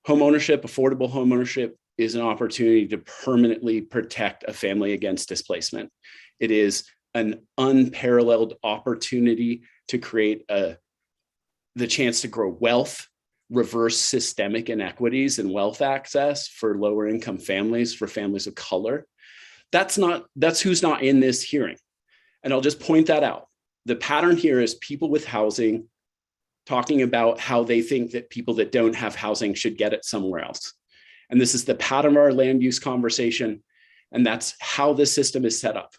Homeownership, affordable homeownership, is an opportunity to permanently protect a family against displacement. It is an unparalleled opportunity to create the chance to grow wealth, reverse systemic inequities in wealth access for lower income families, for families of color. That's who's not in this hearing. And I'll just point that out. The pattern here is people with housing talking about how they think that people that don't have housing should get it somewhere else. And this is the pattern of our land use conversation. And that's how this system is set up.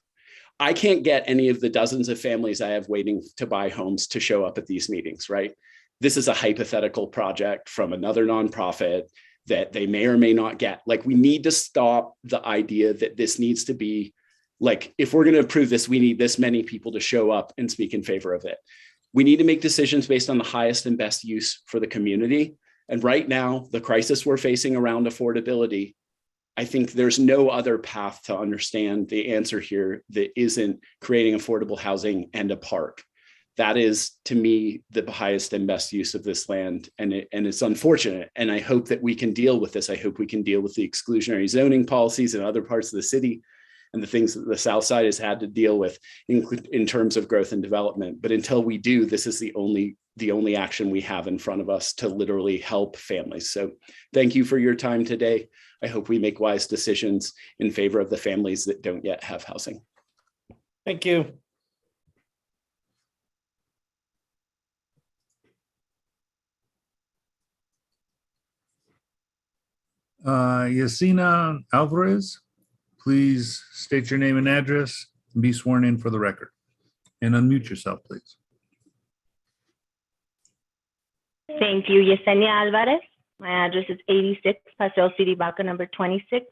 I can't get any of the dozens of families I have waiting to buy homes to show up at these meetings, right? This is a hypothetical project from another nonprofit that they may or may not get. Like, we need to stop the idea that this needs to be like, if we're going to approve this, we need this many people to show up and speak in favor of it. We need to make decisions based on the highest and best use for the community. And right now, the crisis we're facing around affordability, I think there's no other path to understand the answer here that isn't creating affordable housing and a park. that is, to me, the highest and best use of this land. And it's unfortunate. And I hope that we can deal with this. I hope we can deal with the exclusionary zoning policies in other parts of the city and the things that the South Side has had to deal with in terms of growth and development. But until we do, this is the only action we have in front of us to literally help families. So thank you for your time today. I hope we make wise decisions in favor of the families that don't yet have housing. Thank you. Yesenia Alvarez, please state your name and address and be sworn in for the record. And unmute yourself, please. Thank you, Yesenia Alvarez. My address is 86 Paseo City Baca number 26,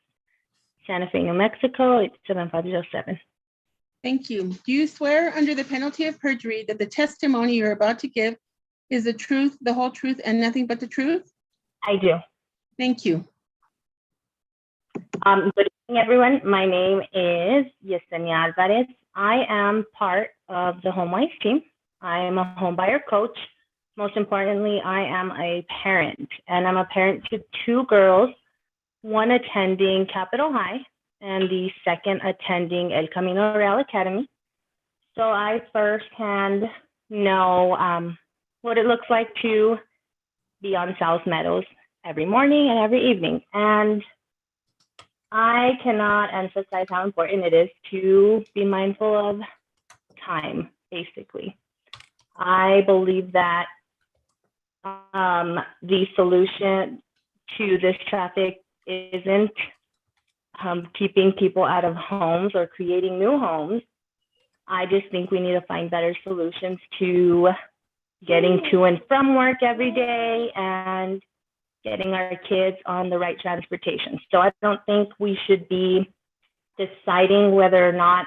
Santa Fe, New Mexico, 87507. Thank you. Do you swear under the penalty of perjury that the testimony you're about to give is the truth, the whole truth, and nothing but the truth? I do. Thank you. Good evening, everyone. My name is Yesenia Alvarez. I am part of the HomeWise team. I am a homebuyer coach. Most importantly, I am a parent, and I'm a parent to two girls, one attending Capitol High and the second attending El Camino Real Academy. So I firsthand know what it looks like to be on South Meadows every morning and every evening. And I cannot emphasize how important it is to be mindful of time, basically. I believe that the solution to this traffic isn't keeping people out of homes or creating new homes. I just think we need to find better solutions to getting to and from work every day and getting our kids on the right transportation. So I don't think we should be deciding whether or not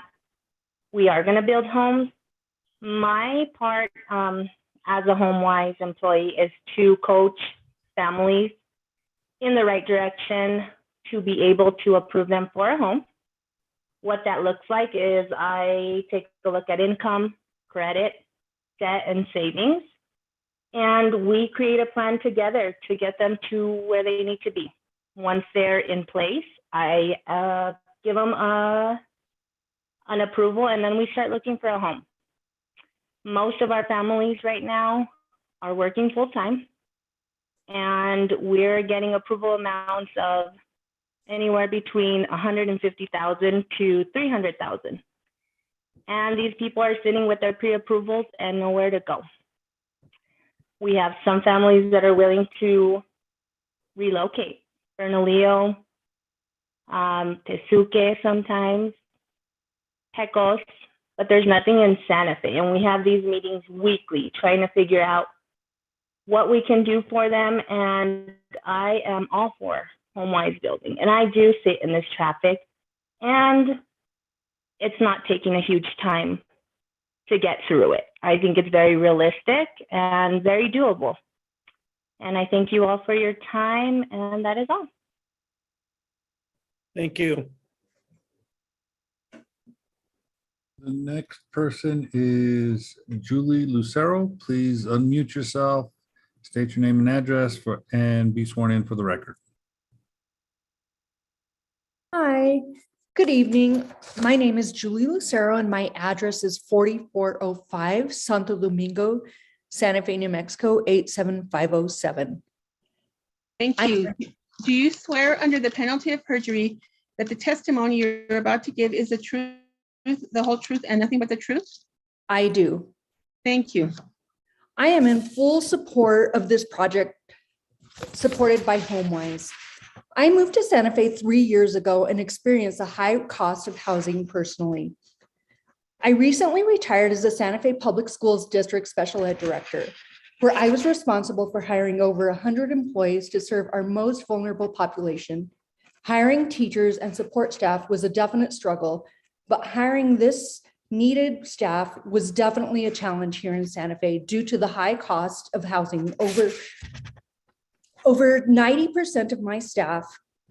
we are going to build homes. My part as a HomeWise employee is to coach families in the right direction to be able to approve them for a home. What that looks like is I take a look at income, credit, debt, and savings, and we create a plan together to get them to where they need to be. Once they're in place, I give them an approval, and then we start looking for a home. Most of our families right now are working full-time, and we're getting approval amounts of anywhere between $150,000 to $300,000. And these people are sitting with their pre-approvals and nowhere to go. We have some families that are willing to relocate. Bernalillo, Tesuque sometimes, Pecos, but there's nothing in Santa Fe. And we have these meetings weekly trying to figure out what we can do for them. And I am all for HomeWise building. And I do sit in this traffic, and it's not taking a huge time to get through it. I think it's very realistic and very doable. And I thank you all for your time, and that is all. Thank you. The next person is Julie Lucero. Please unmute yourself, state your name and address and be sworn in for the record. Hi, good evening. My name is Julie Lucero and my address is 4405 Santo Domingo, Santa Fe, New Mexico, 87507. Thank you. Do you swear under the penalty of perjury that the testimony you're about to give is the truth, the whole truth, and nothing but the truth? I do. Thank you. I am in full support of this project supported by HomeWise. I moved to Santa Fe 3 years ago and experienced a high cost of housing personally. I recently retired as the Santa Fe Public Schools District Special Ed Director, where I was responsible for hiring over 100 employees to serve our most vulnerable population. Hiring teachers and support staff was a definite struggle, but hiring this needed staff was definitely a challenge here in Santa Fe due to the high cost of housing. Over 90% of my staff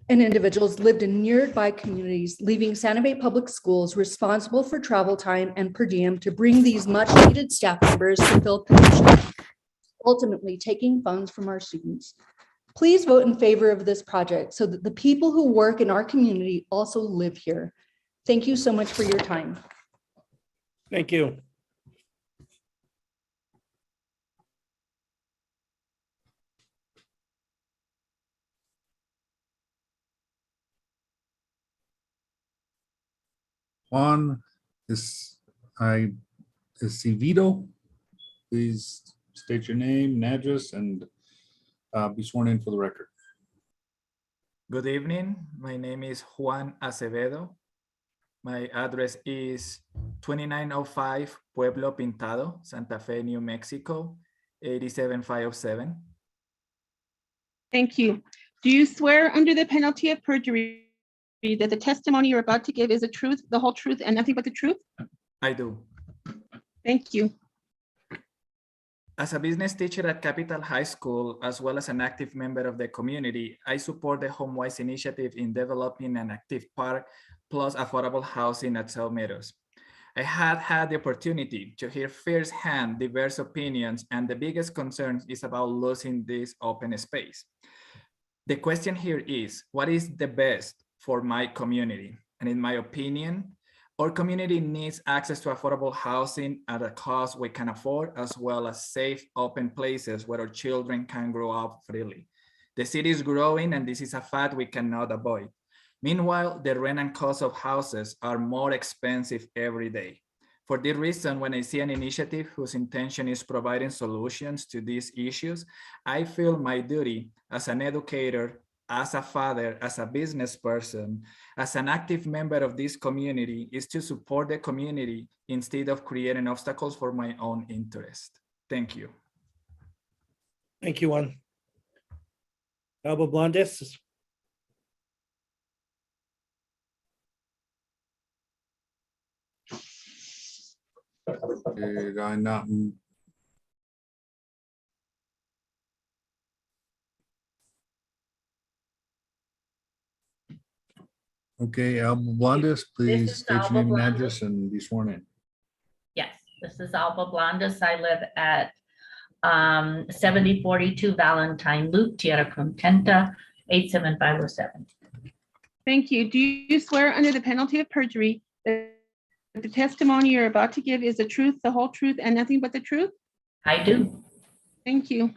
and individuals lived in nearby communities, leaving Santa Fe Public Schools responsible for travel time and per diem to bring these much-needed staff members to fill positions, ultimately taking funds from our students. Please vote in favor of this project so that the people who work in our community also live here. Thank you so much for your time. Thank you. Juan Acevedo, please state your name and address and be sworn in for the record. Good evening. My name is Juan Acevedo. My address is 2905 Pueblo Pintado, Santa Fe, New Mexico, 87507. Thank you. Do you swear under the penalty of perjury that the testimony you're about to give is the truth, the whole truth, and nothing but the truth? I do. Thank you. As a business teacher at Capital High School, as well as an active member of the community, I support the HomeWise initiative in developing an active park plus affordable housing at South Meadows. I had the opportunity to hear firsthand diverse opinions, and the biggest concern is about losing this open space. The question here is, what is the best for my community? And in my opinion, our community needs access to affordable housing at a cost we can afford, as well as safe, open places where our children can grow up freely. The city is growing, and this is a fact we cannot avoid. Meanwhile, the rent and cost of houses are more expensive every day. For this reason, when I see an initiative whose intention is providing solutions to these issues, I feel my duty as an educator, as a father, as a business person, as an active member of this community, is to support the community instead of creating obstacles for my own interest. Thank you. Thank you, Juan. Alba Blondes. Did I not? Okay, Alba Blondes, please state your name and address and be sworn in. Yes, this is Alba Blondes. I live at 7042 Valentine Loop, Tierra Contenta, 87507. Thank you. Do you swear under the penalty of perjury that the testimony you're about to give is the truth, the whole truth, and nothing but the truth? I do. Thank you.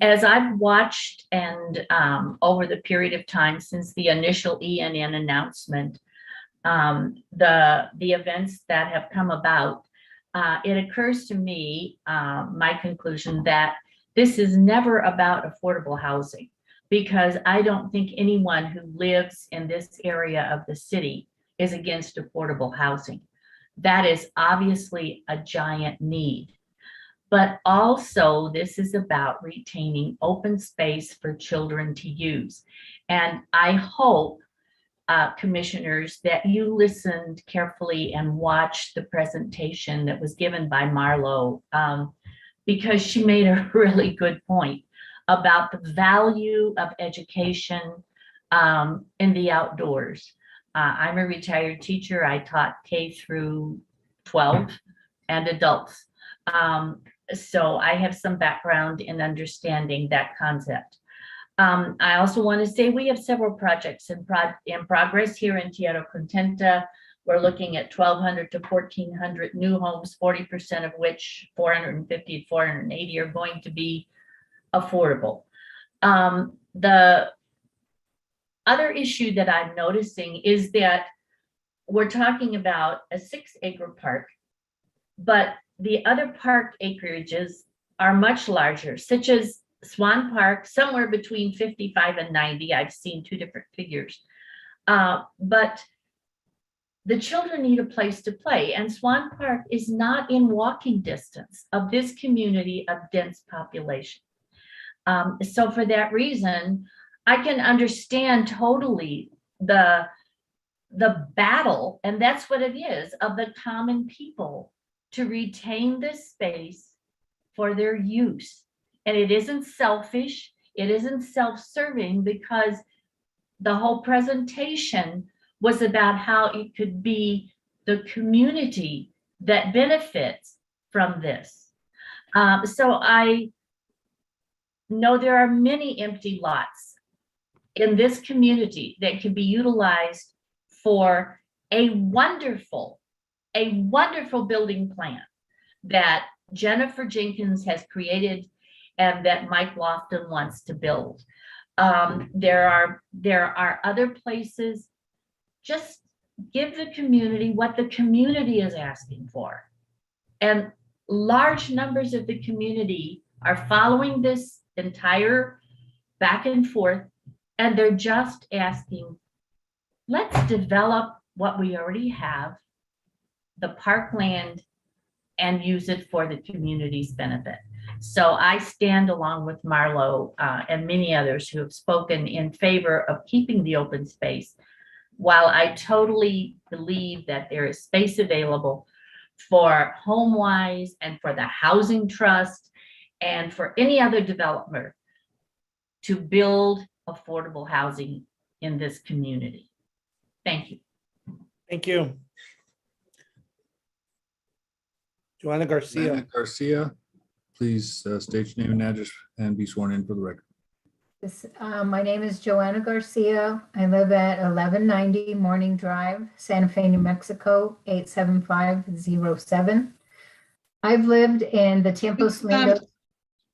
As I've watched and over the period of time since the initial ENN announcement, the events that have come about, it occurs to me, my conclusion, that this is never about affordable housing, because I don't think anyone who lives in this area of the city is against affordable housing. That is obviously a giant need. But also, this is about retaining open space for children to use. And I hope, commissioners, that you listened carefully and watched the presentation that was given by Marlo, because she made a really good point about the value of education in the outdoors. I'm a retired teacher. I taught K through 12 and adults. So I have some background in understanding that concept. I also want to say we have several projects in progress here in Tierra Contenta. We're looking at 1,200 to 1,400 new homes, 40% of which 450 to 480 are going to be affordable. The other issue that I'm noticing is that we're talking about a 6-acre park, but the other park acreages are much larger, such as Swan Park, somewhere between 55 and 90. I've seen two different figures. But the children need a place to play, and Swan Park is not in walking distance of this community of dense population. So for that reason, I can understand totally the battle, and that's what it is, of the common people to retain this space for their use. And it isn't selfish, it isn't self-serving, because the whole presentation was about how it could be the community that benefits from this. So I know there are many empty lots in this community that could be utilized for a wonderful building plan that Jennifer Jenkins has created and that Mike Lofton wants to build. There are other places. Just give the community what the community is asking for. And large numbers of the community are following this entire back and forth, and they're just asking, let's develop what we already have, the parkland, and use it for the community's benefit. So I stand along with Marlo and many others who have spoken in favor of keeping the open space, while I totally believe that there is space available for HomeWise and for the Housing Trust and for any other developer to build affordable housing in this community. Thank you. Thank you. Joanna Garcia. Joanna Garcia, please state your name and address and be sworn in for the record. My name is Joanna Garcia. I live at 1190 Morning Drive, Santa Fe, New Mexico, 87507. I've lived in the Tiempos Lindos.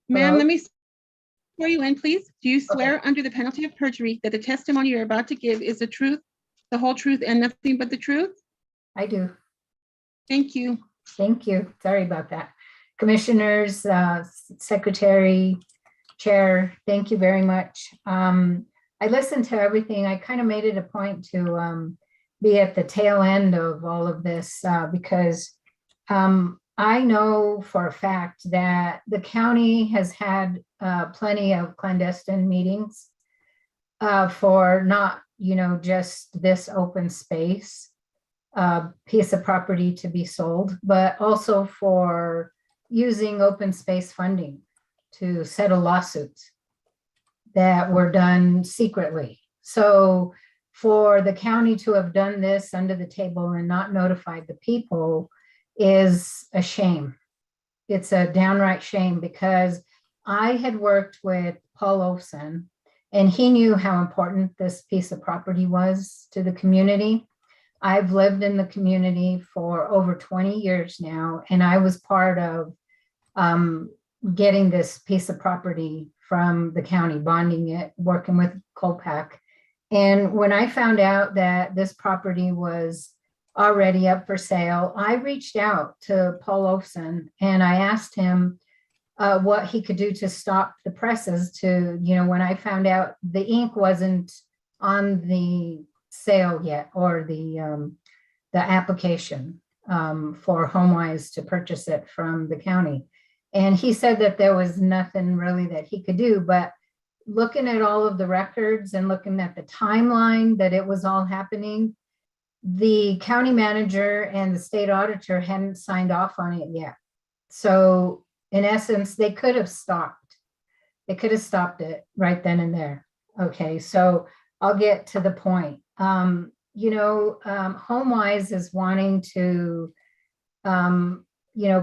Ma'am, let me swear you in, please. Do you swear under the penalty of perjury that the testimony you're about to give is the truth, the whole truth, and nothing but the truth? I do. Thank you. Thank you. Sorry about that. Commissioners, Secretary, Chair, thank you very much. I listened to everything. I kind of made it a point to be at the tail end of all of this because I know for a fact that the county has had plenty of clandestine meetings for not, just this open space piece of property to be sold, but also for using open space funding to settle lawsuits that were done secretly. So for the county to have done this under the table and not notified the people is a shame. It's a downright shame because I had worked with Paul Olson and he knew how important this piece of property was to the community. I've lived in the community for over 20 years now, and I was part of getting this piece of property from the county, bonding it, working with Colpac. And when I found out that this property was already up for sale, I reached out to Paul Olson and I asked him what he could do to stop the presses to, when I found out the ink wasn't on the sale yet or the application for HomeWise to purchase it from the county. And he said that there was nothing really that he could do, but looking at all of the records and looking at the timeline that it was all happening, the county manager and the state auditor hadn't signed off on it yet. So in essence, they could have stopped. They could have stopped it right then and there. Okay, so I'll get to the point. HomeWise is wanting to,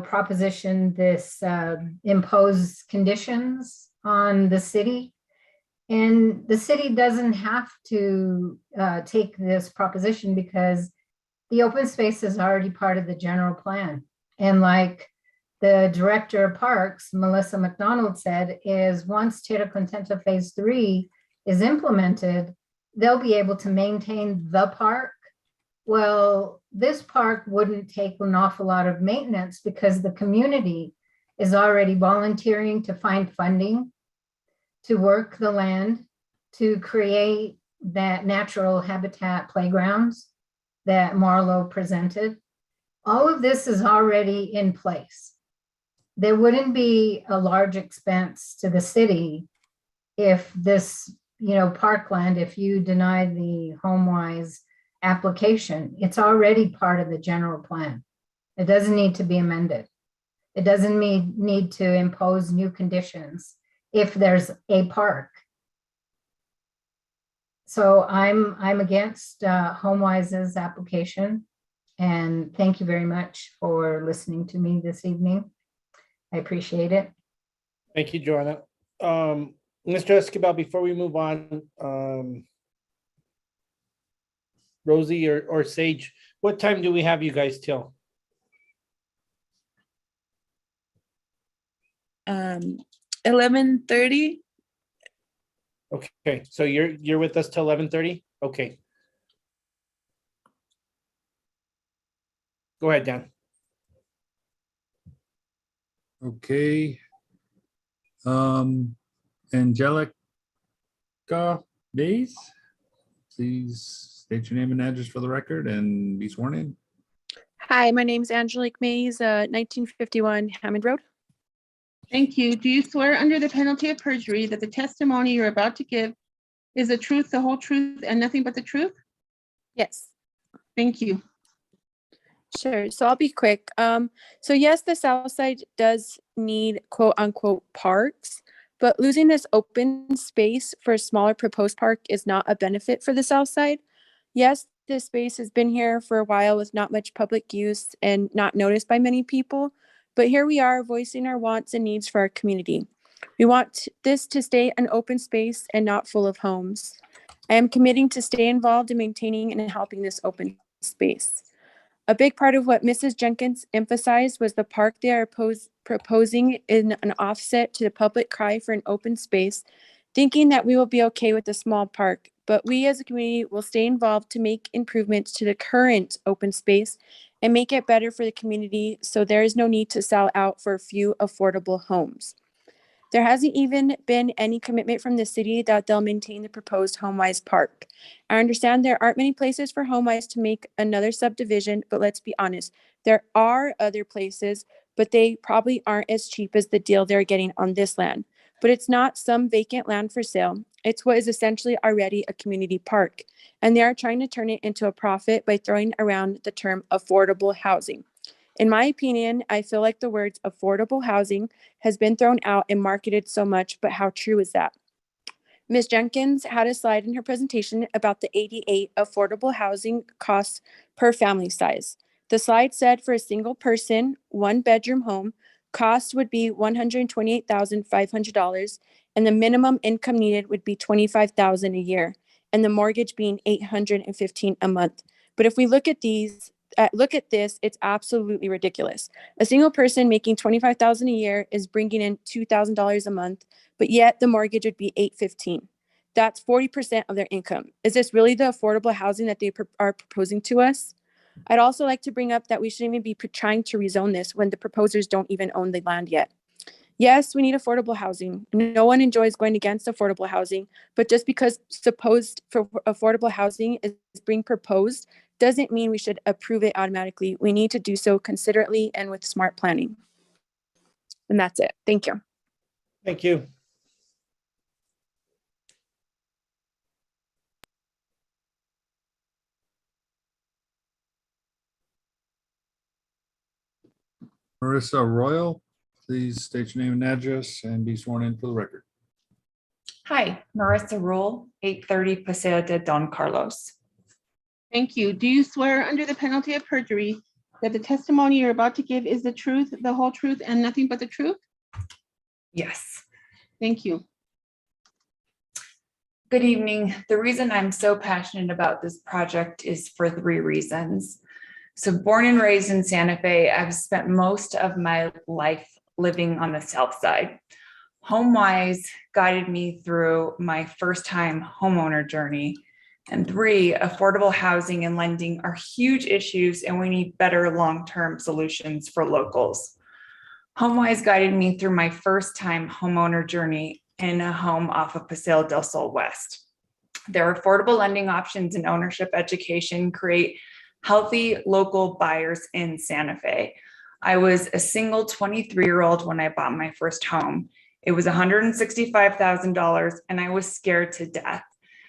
proposition this, impose conditions on the city. And the city doesn't have to take this proposition because the open space is already part of the general plan. And like the director of parks, Melissa McDonald, said, is once Tierra Contenta Phase 3 is implemented, they'll be able to maintain the park. Well, this park wouldn't take an awful lot of maintenance because the community is already volunteering to find funding, to work the land, to create that natural habitat playgrounds that Marlo presented. All of this is already in place. There wouldn't be a large expense to the city if this, parkland, if you deny the HomeWise application, it's already part of the general plan. It doesn't need to be amended. It doesn't need to impose new conditions if there's a park. So I'm against HomeWise's application. And thank you very much for listening to me this evening. I appreciate it. Thank you, Joanna. Mr. Escobar, before we move on, Rosie or Sage, what time do we have you guys till? 11:30. Okay, so you're with us till 11:30? Okay. Go ahead, Dan. Okay. Angelica Days, please state your name and address for the record and be sworn in. Hi, my name's Angelique Mays, 1951 Hammond Road. Thank you. Do you swear under the penalty of perjury that the testimony you're about to give is the truth, the whole truth, and nothing but the truth? Yes. Thank you. Sure. So I'll be quick. So yes, the South Side does need quote unquote parks, but losing this open space for a smaller proposed park is not a benefit for the South Side. Yes, this space has been here for a while with not much public use and not noticed by many people, but here we are voicing our wants and needs for our community. We want this to stay an open space and not full of homes. I am committing to stay involved in maintaining and helping this open space. A big part of what Mrs. Jenkins emphasized was the park they are proposing in an offset to the public cry for an open space, thinking that we will be okay with a small park, but we as a community will stay involved to make improvements to the current open space and make it better for the community so there is no need to sell out for a few affordable homes. There hasn't even been any commitment from the city that they'll maintain the proposed HomeWise Park. I understand there aren't many places for HomeWise to make another subdivision, but let's be honest, there are other places, but they probably aren't as cheap as the deal they're getting on this land. But it's not some vacant land for sale. It's what is essentially already a community park. And they are trying to turn it into a profit by throwing around the term affordable housing. In my opinion, I feel like the words affordable housing has been thrown out and marketed so much, but how true is that? Ms. Jenkins had a slide in her presentation about the 88 affordable housing costs per family size. The slide said for a single person, 1-bedroom home, cost would be $128,500, and the minimum income needed would be $25,000 a year, and the mortgage being $815 a month. But if we look at this, it's absolutely ridiculous. A single person making $25,000 a year is bringing in $2,000 a month, but yet the mortgage would be $815. That's 40% of their income. Is this really the affordable housing that they are proposing to us? I'd also like to bring up that we shouldn't even be trying to rezone this when the proposers don't even own the land yet. Yes, we need affordable housing. No one enjoys going against affordable housing, but just because supposed for affordable housing is being proposed doesn't mean we should approve it automatically. We need to do so considerately and with smart planning. And that's it. Thank you. Thank you. Marissa Royal, please state your name and address and be sworn in for the record. Hi, Marissa Rule, 830 Paseo de Don Carlos. Thank you. Do you swear under the penalty of perjury that the testimony you're about to give is the truth, the whole truth, and nothing but the truth? Yes. Thank you. Good evening. The reason I'm so passionate about this project is for 3 reasons. So born and raised in Santa Fe, I've spent most of my life living on the South Side. HomeWise guided me through my first time homeowner journey. And 3, affordable housing and lending are huge issues and we need better long-term solutions for locals. HomeWise guided me through my first time homeowner journey in a home off of Paseo del Sol West. Their affordable lending options and ownership education create healthy local buyers in Santa Fe. I was a single 23-year-old when I bought my first home. It was $165,000 and I was scared to death.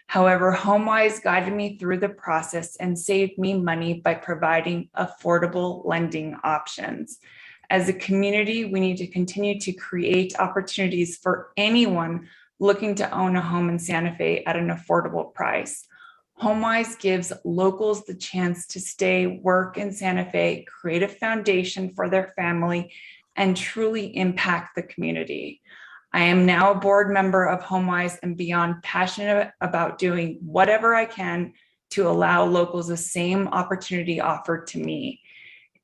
However, HomeWise guided me through the process and saved me money by providing affordable lending options. As a community, we need to continue to create opportunities for anyone looking to own a home in Santa Fe at an affordable price. HomeWise gives locals the chance to stay, work in Santa Fe, create a foundation for their family, and truly impact the community. I am now a board member of HomeWise and beyond passionate about doing whatever I can to allow locals the same opportunity offered to me.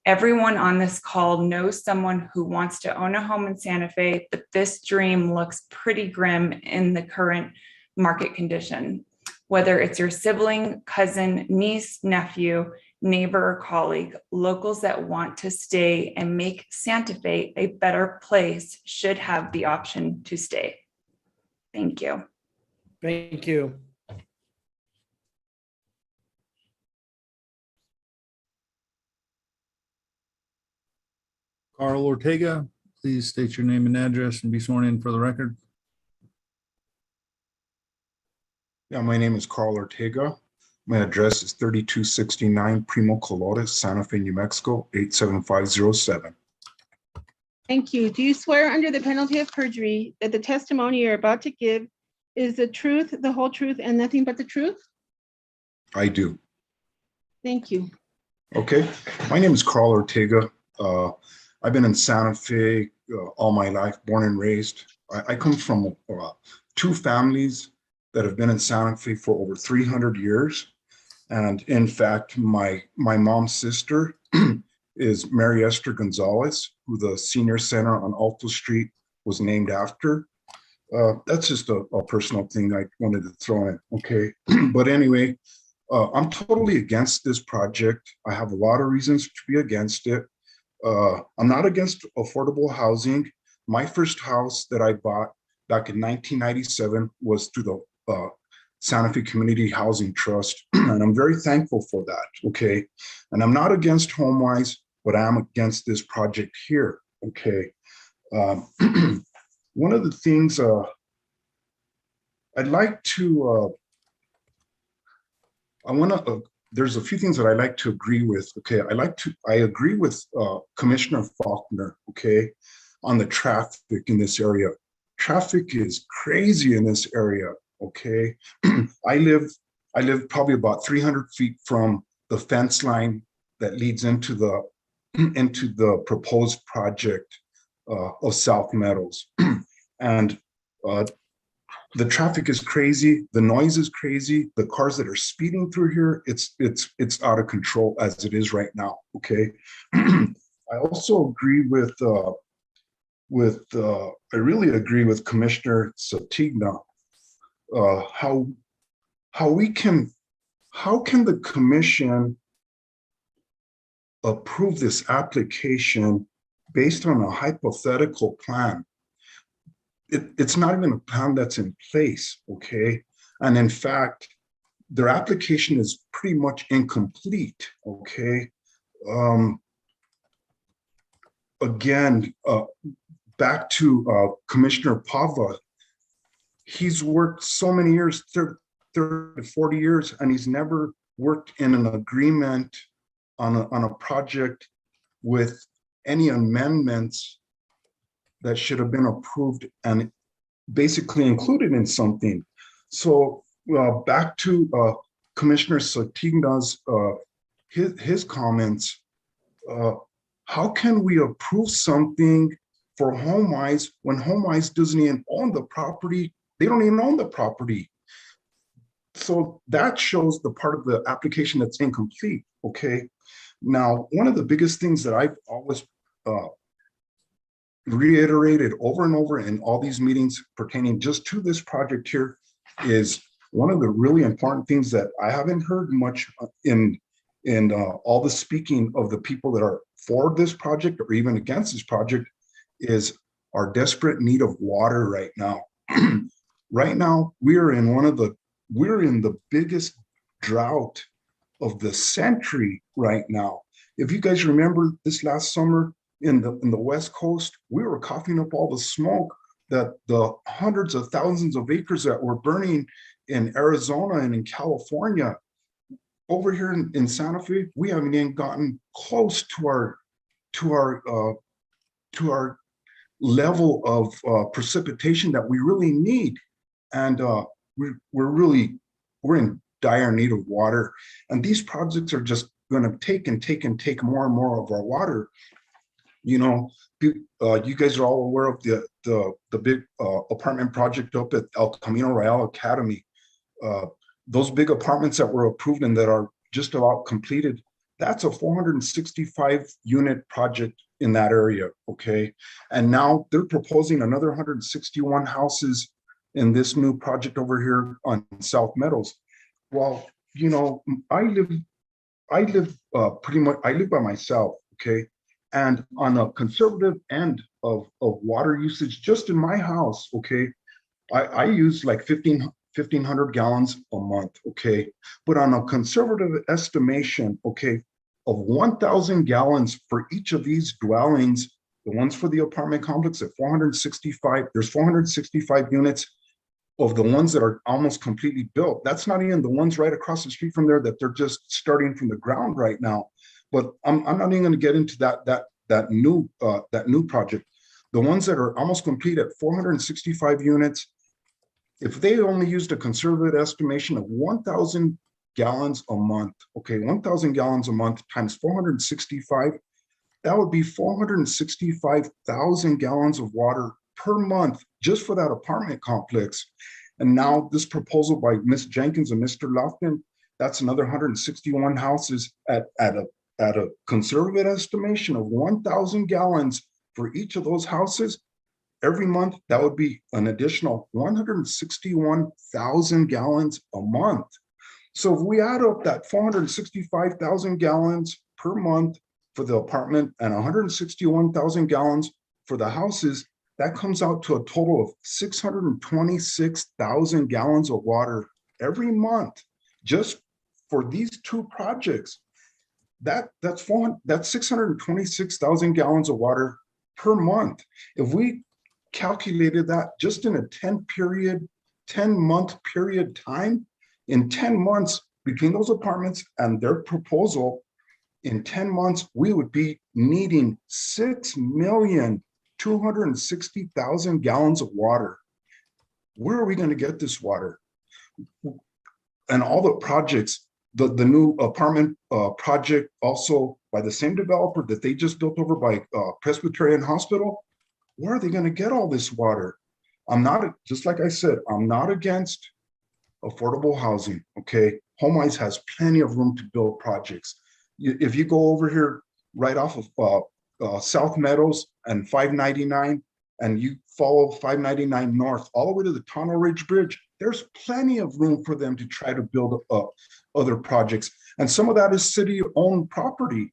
Everyone on this call knows someone who wants to own a home in Santa Fe, but this dream looks pretty grim in the current market condition. Whether it's your sibling, cousin, niece, nephew, neighbor, or colleague, locals that want to stay and make Santa Fe a better place should have the option to stay. Thank you. Thank you. Carl Ortega, please state your name and address and be sworn in for the record. Yeah, my name is Carl Ortega. My address is 3269 Primo Colores, Santa Fe, New Mexico, 87507. Thank you. Do you swear under the penalty of perjury that the testimony you're about to give is the truth, the whole truth, and nothing but the truth? I do. Thank you. Okay, my name is Carl Ortega. I've been in Santa Fe all my life, born and raised. I come from two families that have been in Santa Fe for over 300 years. And in fact, my mom's sister is Mary Esther Gonzalez, who the senior center on Alto Street was named after. That's just a personal thing I wanted to throw in, okay? But anyway, I'm totally against this project. I have a lot of reasons to be against it. I'm not against affordable housing. My first house that I bought back in 1997 was through the Santa Fe Community Housing Trust, and I'm very thankful for that, okay? And I'm not against HomeWise, but I'm against this project here, okay? One of the things I'd like to, there's a few things that I like to agree with, okay? I agree with Commissioner Faulkner, okay, on the traffic in this area. Traffic is crazy in this area, okay? I live probably about 300 feet from the fence line that leads into the proposed project of South Meadows. And the traffic is crazy, the noise is crazy, the cars that are speeding through here, it's out of control as it is right now, okay? I also agree I really agree with Commissioner Satigna. How can the commission approve this application based on a hypothetical plan? It's not even a plan that's in place, okay? And in fact, their application is pretty much incomplete, okay? Again, back to Commissioner Pava, he's worked so many years, 30 to 40 years, and he's never worked in an agreement on a project with any amendments that should have been approved and basically included in something. So back to Commissioner Satigna's his comments, how can we approve something for HomeWise when HomeWise doesn't even own the property? They don't even own the property. So that shows the part of the application that's incomplete, okay? Now, one of the biggest things that I've always reiterated over and over in all these meetings pertaining just to this project here is one of the really important things that I haven't heard much in all the speaking of the people that are for this project or even against this project is our desperate need of water right now. Right now, we're in the biggest drought of the century right now. If you guys remember this last summer in the West Coast, we were coughing up all the smoke that the hundreds of thousands of acres that were burning in Arizona and in California. Over here in Santa Fe, we haven't even gotten close to our level of precipitation that we really need. and we're in dire need of water. And these projects are just going to take more and more of our water. You know, you guys are all aware of the big apartment project up at El Camino Real Academy. Those big apartments that were approved and that are just about completed, that's a 465 unit project in that area, okay? And now they're proposing another 161 houses in this new project over here on South Meadows. Well, you know, I live by myself, okay? And on a conservative end of water usage, just in my house, okay, I use like 1,500 gallons a month, okay? But on a conservative estimation, okay, of 1,000 gallons for each of these dwellings, the ones for the apartment complex at 465, there's 465 units of the ones that are almost completely built. That's not even the ones right across the street from there that they're just starting from the ground right now. But I'm not even going to get into that new project. The ones that are almost complete at 465 units, if they only used a conservative estimation of 1,000 gallons a month, okay, 1,000 gallons a month times 465, that would be 465,000 gallons of water per month just for that apartment complex. And now this proposal by Ms. Jenkins and Mr. Lofton, that's another 161 houses at a conservative estimation of 1,000 gallons for each of those houses. Every month, that would be an additional 161,000 gallons a month. So if we add up that 465,000 gallons per month for the apartment and 161,000 gallons for the houses, that comes out to a total of 626,000 gallons of water every month just for these two projects. That's 626,000 gallons of water per month. If we calculated that just in a 10-month period time, in 10 months between those apartments and their proposal, in 10 months, we would be needing 6,260,000 gallons of water. Where are we going to get this water? And all the projects, the new apartment project also by the same developer that they just built over by Presbyterian Hospital, where are they going to get all this water? Just like I said, I'm not against affordable housing, okay? HomeWise has plenty of room to build projects. If you go over here right off of South Meadows and 599, and you follow 599 north all the way to the Tunnel Ridge Bridge, there's plenty of room for them to try to build other projects. And some of that is city-owned property.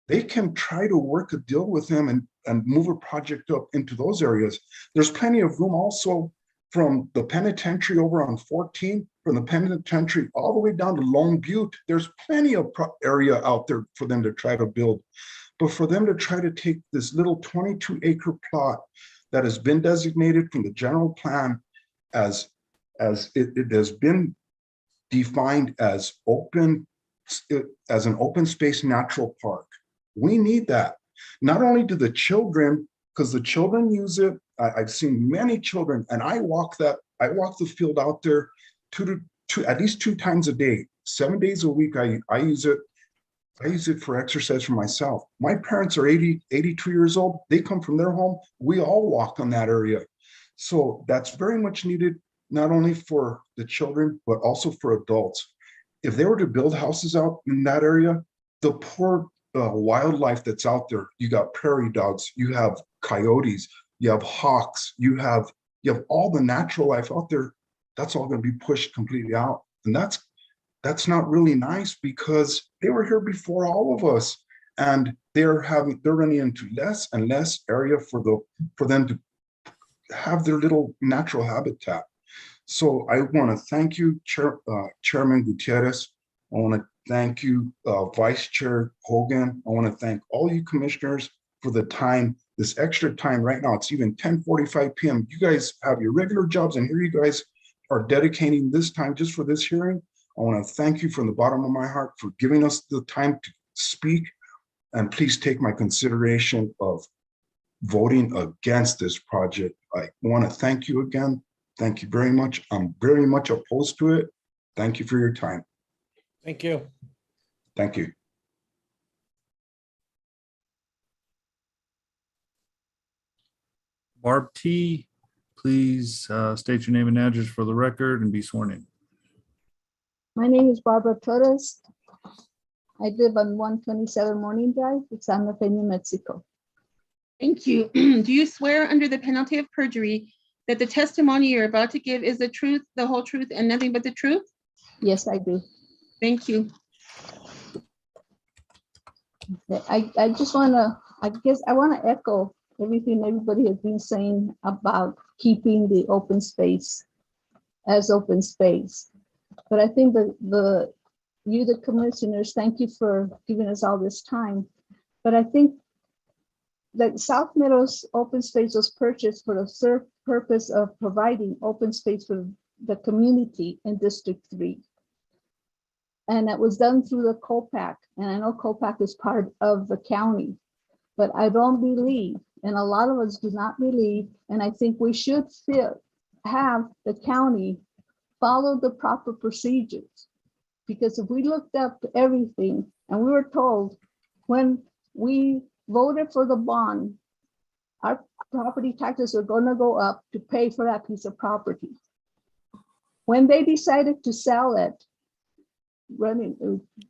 They can try to work a deal with them and move a project up into those areas. There's plenty of room also from the penitentiary over on 14, from the penitentiary all the way down to Lone Butte. There's plenty of area out there for them to try to build. But for them to try to take this little 22-acre plot that has been designated from the general plan as it has been defined as an open space natural park. We need that. Not only do the children, because the children use it. I've seen many children, and I walk the field out there at least 2 times a day, 7 days a week. I use it. I use it for exercise for myself. My parents are 82 years old. They come from their home. We all walk on that area. So that's very much needed, not only for the children, but also for adults. If they were to build houses out in that area, the poor wildlife that's out there, you got prairie dogs, you have coyotes, you have hawks, you have all the natural life out there. That's all going to be pushed completely out. And that's not really nice, because they were here before all of us, and they're running into less and less area for them to have their little natural habitat. So I want to thank you, Chairman Gutierrez. I want to thank you, Vice Chair Hogan. I want to thank all you commissioners for the time, this extra time right now. It's even 10:45 p.m. You guys have your regular jobs, and here you guys are dedicating this time just for this hearing. I want to thank you from the bottom of my heart for giving us the time to speak. And please take my consideration of voting against this project. I want to thank you again. Thank you very much. I'm very much opposed to it. Thank you for your time. Thank you. Thank you. Barb T, please state your name and address for the record and be sworn in. My name is Barbara Torres. I live on 127 Morning Drive, Santa Fe, New Mexico. Thank you. Do you swear under the penalty of perjury that the testimony you're about to give is the truth, the whole truth, and nothing but the truth? Yes, I do. Thank you. I just want to, I guess I want to echo everything everybody has been saying about keeping the open space as open space. But I think that the commissioners, thank you for giving us all this time. But I think that South Meadows open space was purchased for the purpose of providing open space for the community in District 3. And that was done through the COPAC. And I know COPAC is part of the county, but I don't believe, and a lot of us do not believe, and I think we should have the county follow the proper procedures. Because if we looked up everything and we were told when we voted for the bond, our property taxes are going to go up to pay for that piece of property. When they decided to sell it,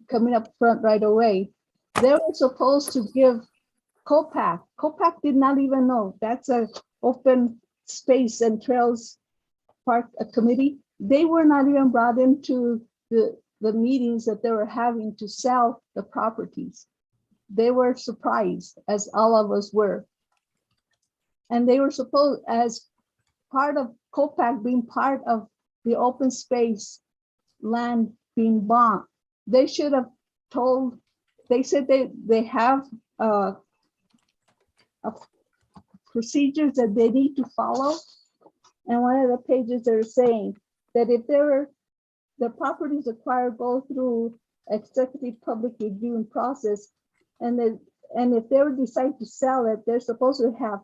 coming up front right away, they were supposed to give COPAC. COPAC did not even know that's an open space and trails park committee. They were not even brought into the meetings that they were having to sell the properties. They were surprised, as all of us were. And they were supposed, as part of COPAC being part of the open space land being bought, they should have told, they said they have procedures that they need to follow. And one of the pages they're saying that if the properties acquired go through executive public review and process, and if they would decide to sell it, they're supposed to have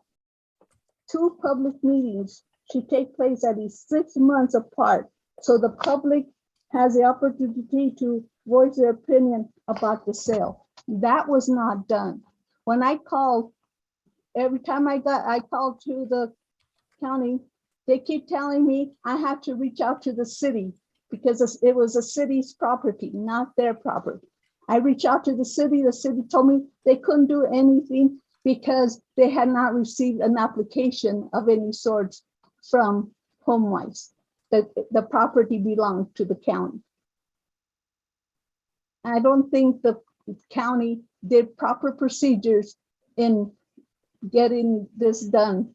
2 public meetings should take place at least 6 months apart, so the public has the opportunity to voice their opinion about the sale. That was not done. When I called, every time I called to the county, they keep telling me I have to reach out to the city because it was the city's property, not their property. I reached out to the city told me they couldn't do anything because they had not received an application of any sort from HomeWise. The property belonged to the county. I don't think the county did proper procedures in getting this done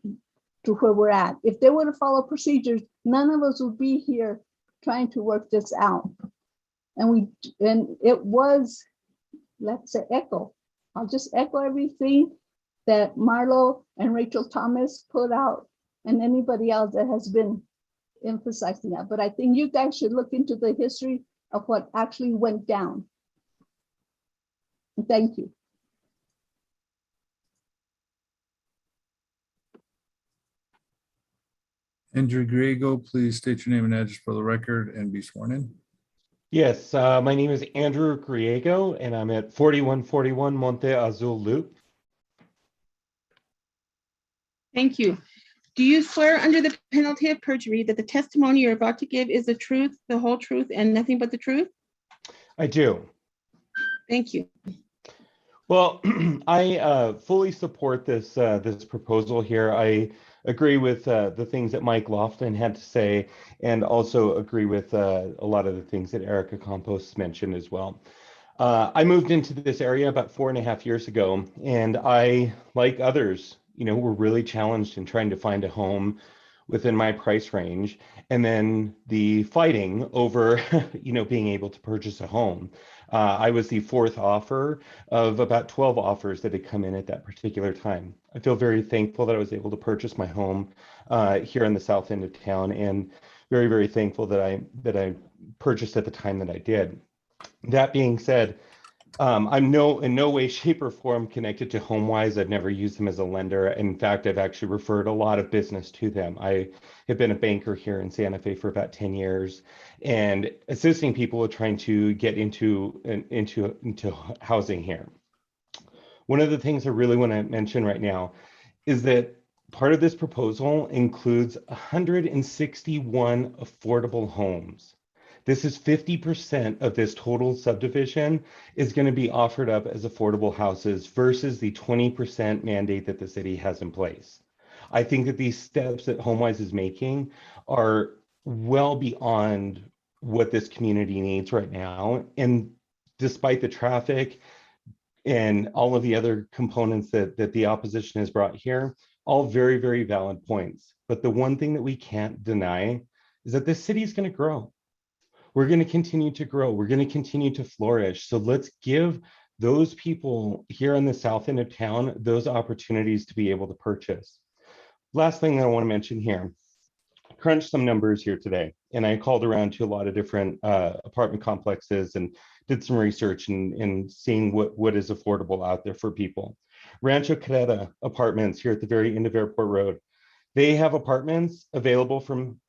to where we're at. If they would have followed procedures, none of us would be here trying to work this out. And it was, let's say, echo. I'll just echo everything that Marlo and Rachel Thomas put out and anybody else that has been emphasizing that. But I think you guys should look into the history of what actually went down. Thank you. Andrew Griego, please state your name and address for the record and be sworn in. Yes, my name is Andrew Griego, and I'm at 4141 Monte Azul Loop. Thank you. Do you swear under the penalty of perjury that the testimony you're about to give is the truth, the whole truth, and nothing but the truth? I do. Thank you. Well, I fully support this this proposal here. I agree with the things that Mike Lofton had to say, and also agree with a lot of the things that Erica Campos mentioned as well. I moved into this area about 4.5 years ago, and I, like others, were really challenged in trying to find a home within my price range, and then the fighting over, being able to purchase a home. I was the 4th offer of about 12 offers that had come in at that particular time. I feel very thankful that I was able to purchase my home here in the south end of town, and very, very thankful that I purchased at the time that I did. That being said, I'm in no way, shape, or form connected to HomeWise. I've never used them as a lender. In fact, I've actually referred a lot of business to them. I have been a banker here in Santa Fe for about 10 years and assisting people with trying to get into housing here. One of the things I really want to mention right now is that part of this proposal includes 161 affordable homes. This is 50% of this total subdivision is going to be offered up as affordable houses versus the 20% mandate that the city has in place. I think that these steps that HomeWise is making are well beyond what this community needs right now. And despite the traffic and all of the other components that the opposition has brought here, all very, very valid points. But the one thing that we can't deny is that this city is going to grow. We're going to continue to grow. We're going to continue to flourish. So let's give those people here on the south end of town those opportunities to be able to purchase. Last thing that I want to mention here, crunched some numbers here today, and I called around to a lot of different apartment complexes and did some research and seeing what is affordable out there for people. Rancho Carreta apartments here at the very end of Airport Road, they have apartments available from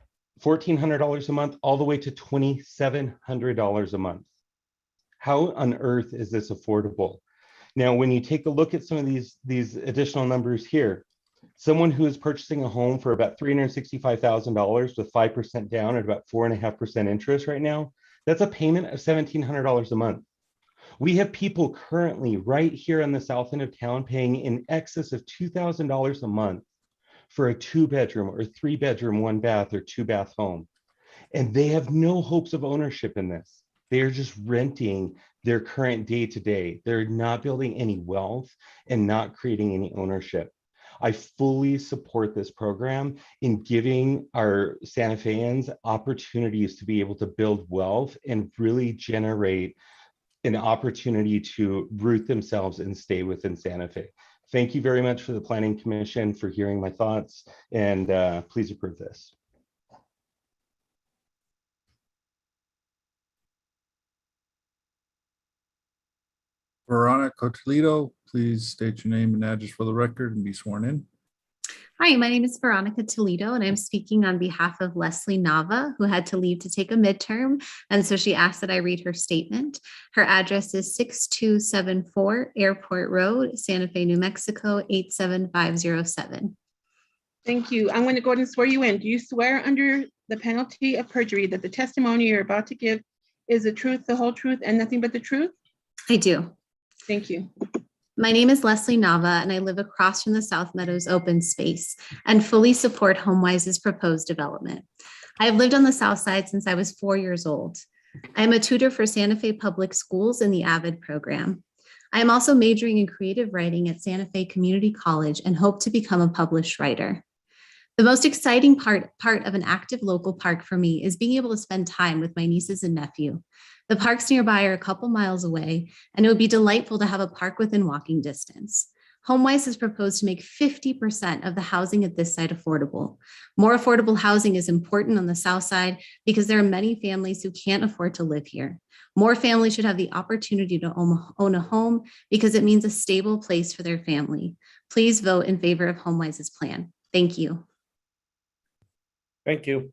$1,400 a month all the way to $2,700 a month. How on earth is this affordable? Now, when you take a look at some of these additional numbers here, someone who is purchasing a home for about $365,000 with 5% down at about 4.5% interest right now, that's a payment of $1,700 a month. We have people currently right here on the south end of town paying in excess of $2,000 a month for a 2-bedroom or 3-bedroom, 1-bath or 2-bath home. And they have no hopes of ownership in this. They are just renting their current day-to-day. They're not building any wealth and not creating any ownership. I fully support this program in giving our Santa Feans opportunities to be able to build wealth and really generate an opportunity to root themselves and stay within Santa Fe. Thank you very much for the Planning Commission for hearing my thoughts, and please approve this. Veronica Toledo, please state your name and address for the record and be sworn in. Hi, my name is Veronica Toledo, and I'm speaking on behalf of Leslie Nava, who had to leave to take a midterm. And so she asked that I read her statement. Her address is 6274 Airport Road, Santa Fe, New Mexico, 87507. Thank you. I'm going to go ahead and swear you in. Do you swear under the penalty of perjury that the testimony you're about to give is the truth, the whole truth, and nothing but the truth? I do. Thank you. My name is Leslie Nava, and I live across from the South Meadows open space and fully support HomeWise's proposed development. I have lived on the South Side since I was 4 years old. I am a tutor for Santa Fe Public Schools in the AVID program. I am also majoring in creative writing at Santa Fe Community College and hope to become a published writer. The most exciting part of an active local park for me is being able to spend time with my nieces and nephew. The parks nearby are a couple miles away, and it would be delightful to have a park within walking distance. HomeWise has proposed to make 50% of the housing at this site affordable. More affordable housing is important on the South Side because there are many families who can't afford to live here. More families should have the opportunity to own a home because it means a stable place for their family. Please vote in favor of HomeWise's plan. Thank you. Thank you.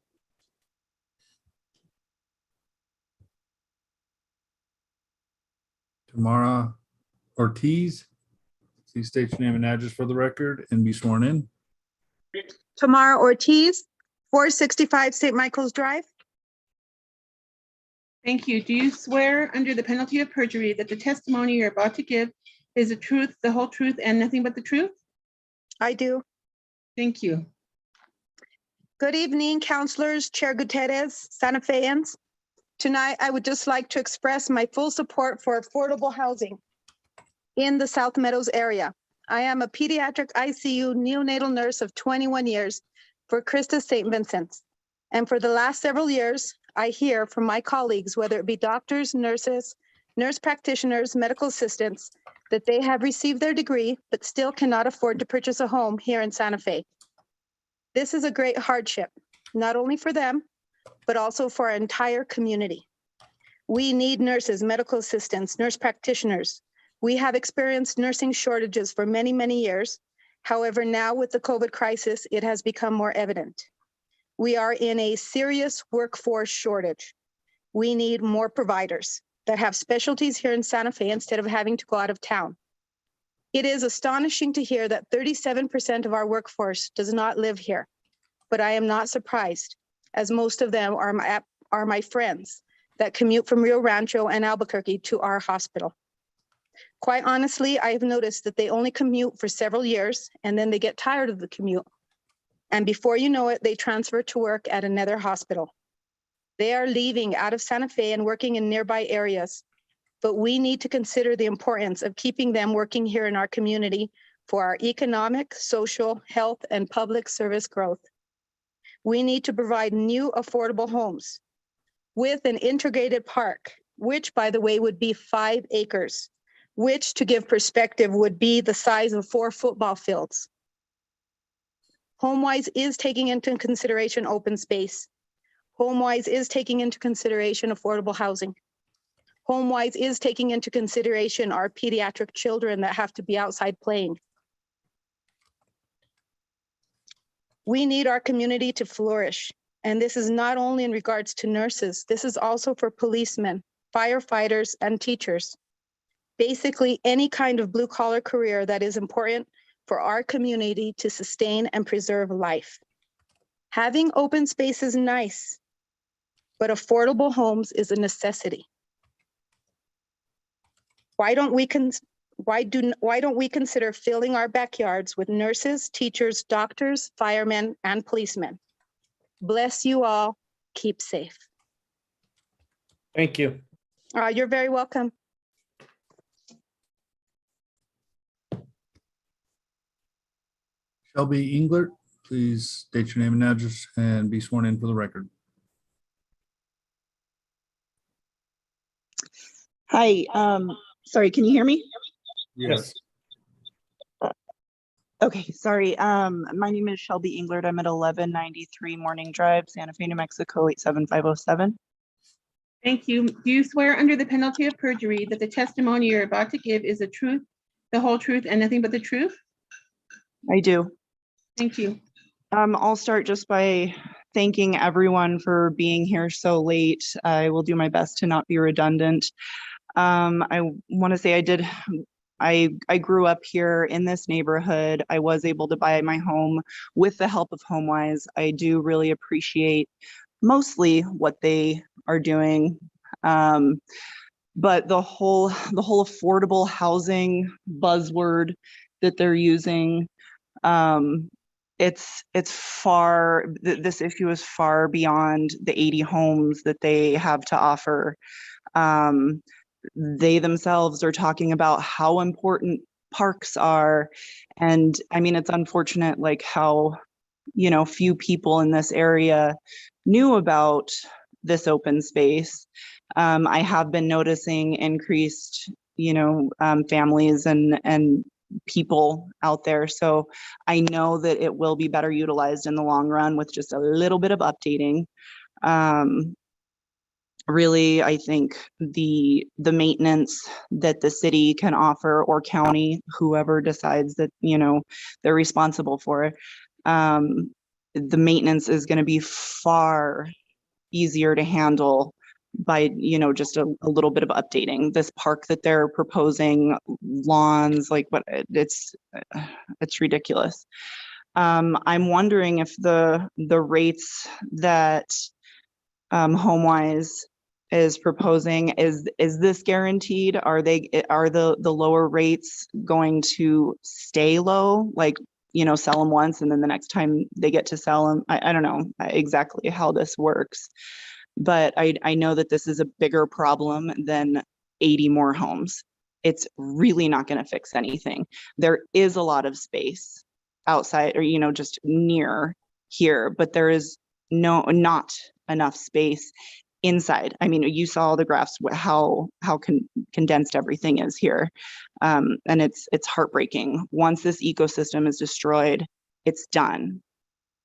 Tamara Ortiz, please state your name and address for the record and be sworn in. Tamara Ortiz, 465 St. Michael's Drive. Thank you. Do you swear under the penalty of perjury that the testimony you're about to give is the truth, the whole truth, and nothing but the truth? I do. Thank you. Good evening, councilors, Chair Gutierrez, Santa Feans. Tonight, I would just like to express my full support for affordable housing in the South Meadows area. I am a pediatric ICU neonatal nurse of 21 years for Christus St. Vincent's. And for the last several years, I hear from my colleagues, whether it be doctors, nurses, nurse practitioners, medical assistants, that they have received their degree, but still cannot afford to purchase a home here in Santa Fe. This is a great hardship, not only for them, but also for our entire community. We need nurses, medical assistants, nurse practitioners. We have experienced nursing shortages for many, many years. However, now with the COVID crisis, it has become more evident. We are in a serious workforce shortage. We need more providers that have specialties here in Santa Fe instead of having to go out of town. It is astonishing to hear that 37% of our workforce does not live here, but I am not surprised, as most of them are my friends that commute from Rio Rancho and Albuquerque to our hospital. Quite honestly, I have noticed that they only commute for several years and then they get tired of the commute. And before you know it, they transfer to work at another hospital. They are leaving out of Santa Fe and working in nearby areas, but we need to consider the importance of keeping them working here in our community for our economic, social, health, and public service growth. We need to provide new affordable homes with an integrated park, which, by the way, would be 5 acres, which, to give perspective, would be the size of 4 football fields. HomeWise is taking into consideration open space. HomeWise is taking into consideration affordable housing. HomeWise is taking into consideration our pediatric children that have to be outside playing. We need our community to flourish. And this is not only in regards to nurses, this is also for policemen, firefighters, and teachers. Basically, any kind of blue collar career that is important for our community to sustain and preserve life. Having open space is nice, but affordable homes is a necessity. Why don't we consider filling our backyards with nurses, teachers, doctors, firemen, and policemen? Bless you all. Keep safe. Thank you. You're very welcome. Shelby Englert, please state your name and address and be sworn in for the record. Hi, sorry, can you hear me? Yes. Okay, sorry. My name is Shelby Englert. I'm at 1193 Morning Drive, Santa Fe, New Mexico, 87507. Thank you. Do you swear under the penalty of perjury that the testimony you're about to give is the truth, the whole truth, and nothing but the truth? I do. Thank you. I'll start just by thanking everyone for being here so late. I will do my best to not be redundant. I want to say I grew up here in this neighborhood. I was able to buy my home with the help of HomeWise. I do really appreciate mostly what they are doing. But the whole affordable housing buzzword that they're using, this issue is far beyond the 80 homes that they have to offer. They themselves are talking about how important parks are. And I mean, it's unfortunate like how, few people in this area knew about this open space. I have been noticing increased, families and people out there. So I know that it will be better utilized in the long run with just a little bit of updating. Really, I think the maintenance that the city can offer, or county, whoever decides that, they're responsible for it, the maintenance is going to be far easier to handle by, just a little bit of updating. This park that they're proposing, lawns, like what, it's ridiculous. I'm wondering if the rates that HomeWise is proposing, is this guaranteed? Are the lower rates going to stay low, like, sell them once and then the next time they get to sell them? I don't know exactly how this works, but I know that this is a bigger problem than 80 more homes. It's really not going to fix anything. There is a lot of space outside, or just near here, but there is not enough space inside. I mean, you saw the graphs, how condensed everything is here. And it's heartbreaking. Once this ecosystem is destroyed, it's done.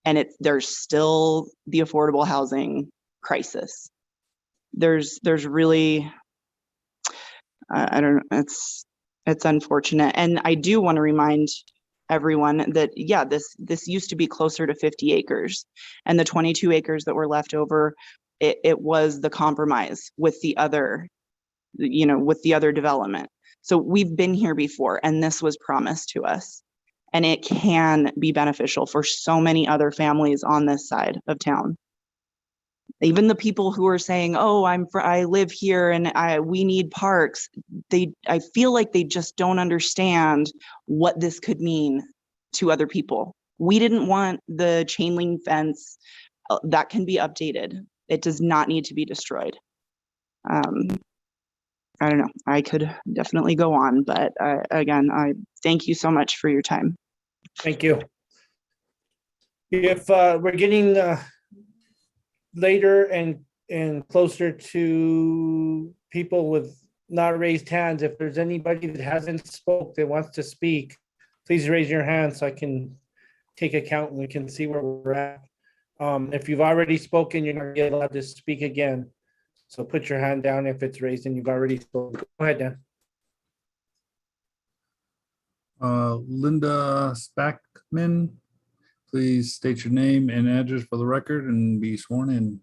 And there's still the affordable housing crisis. there's really, I don't know, it's unfortunate. And I do want to remind everyone that, yeah, this used to be closer to 50 acres, and the 22 acres that were left over, it was the compromise with the other, with the other development. So we've been here before, and this was promised to us, and it can be beneficial for so many other families on this side of town. Even the people who are saying, "Oh, I live here and we need parks," I feel like they just don't understand what this could mean to other people. We didn't want the chain link fence that can be updated. It does not need to be destroyed. I don't know. I could definitely go on, but again, I thank you so much for your time. Thank you. If we're getting later and closer to people with not raised hands, if there's anybody that hasn't spoke that wants to speak, please raise your hand so I can take account and we can see where we're at. If you've already spoken, you're not get allowed to speak again. So put your hand down if it's raised and you've already spoken. Go ahead, Dan. Linda Spackman, please state your name and address for the record and be sworn in.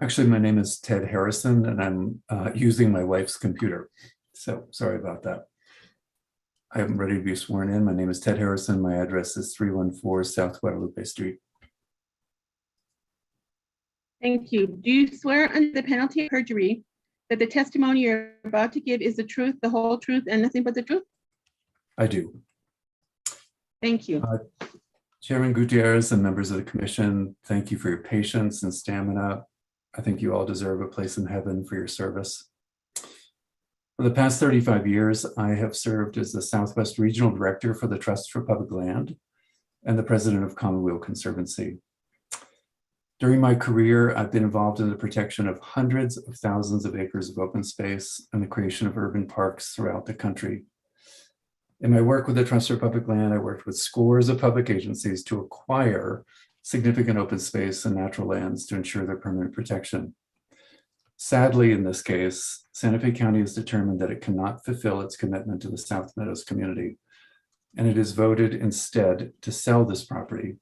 Actually, my name is Ted Harrison, and I'm using my wife's computer. So sorry about that. I am ready to be sworn in. My name is Ted Harrison. My address is 314 South Guadalupe Street. Thank you. Do you swear under the penalty of perjury that the testimony you're about to give is the truth, the whole truth, and nothing but the truth? I do. Thank you. Chairman Gutierrez and members of the commission, thank you for your patience and stamina. I think you all deserve a place in heaven for your service. For the past 35 years, I have served as the Southwest Regional Director for the Trust for Public Land and the President of Commonweal Conservancy. During my career, I've been involved in the protection of hundreds of thousands of acres of open space and the creation of urban parks throughout the country. In my work with the Trust for Public Land, I worked with scores of public agencies to acquire significant open space and natural lands to ensure their permanent protection. Sadly, in this case, Santa Fe County has determined that it cannot fulfill its commitment to the South Meadows community, and it has voted instead to sell this property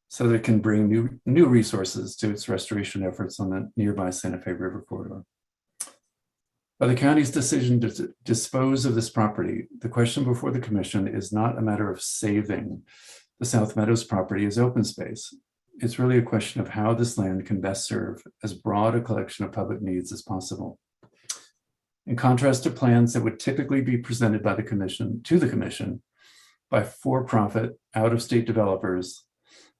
so that it can bring new resources to its restoration efforts on the nearby Santa Fe River corridor. By the county's decision to dispose of this property, the question before the commission is not a matter of saving the South Meadows property as open space. It's really a question of how this land can best serve as broad a collection of public needs as possible. In contrast to plans that would typically be presented by the commission to the commission by for-profit out-of-state developers,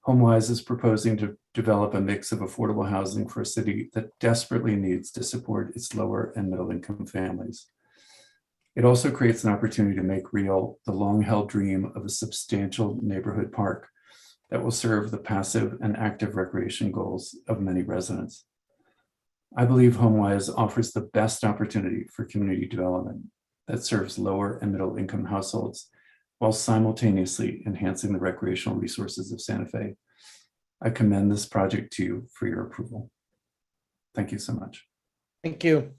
HomeWise is proposing to develop a mix of affordable housing for a city that desperately needs to support its lower and middle income families. It also creates an opportunity to make real the long-held dream of a substantial neighborhood park that will serve the passive and active recreation goals of many residents. I believe HomeWise offers the best opportunity for community development that serves lower and middle income households while simultaneously enhancing the recreational resources of Santa Fe. I commend this project to you for your approval. Thank you so much. Thank you.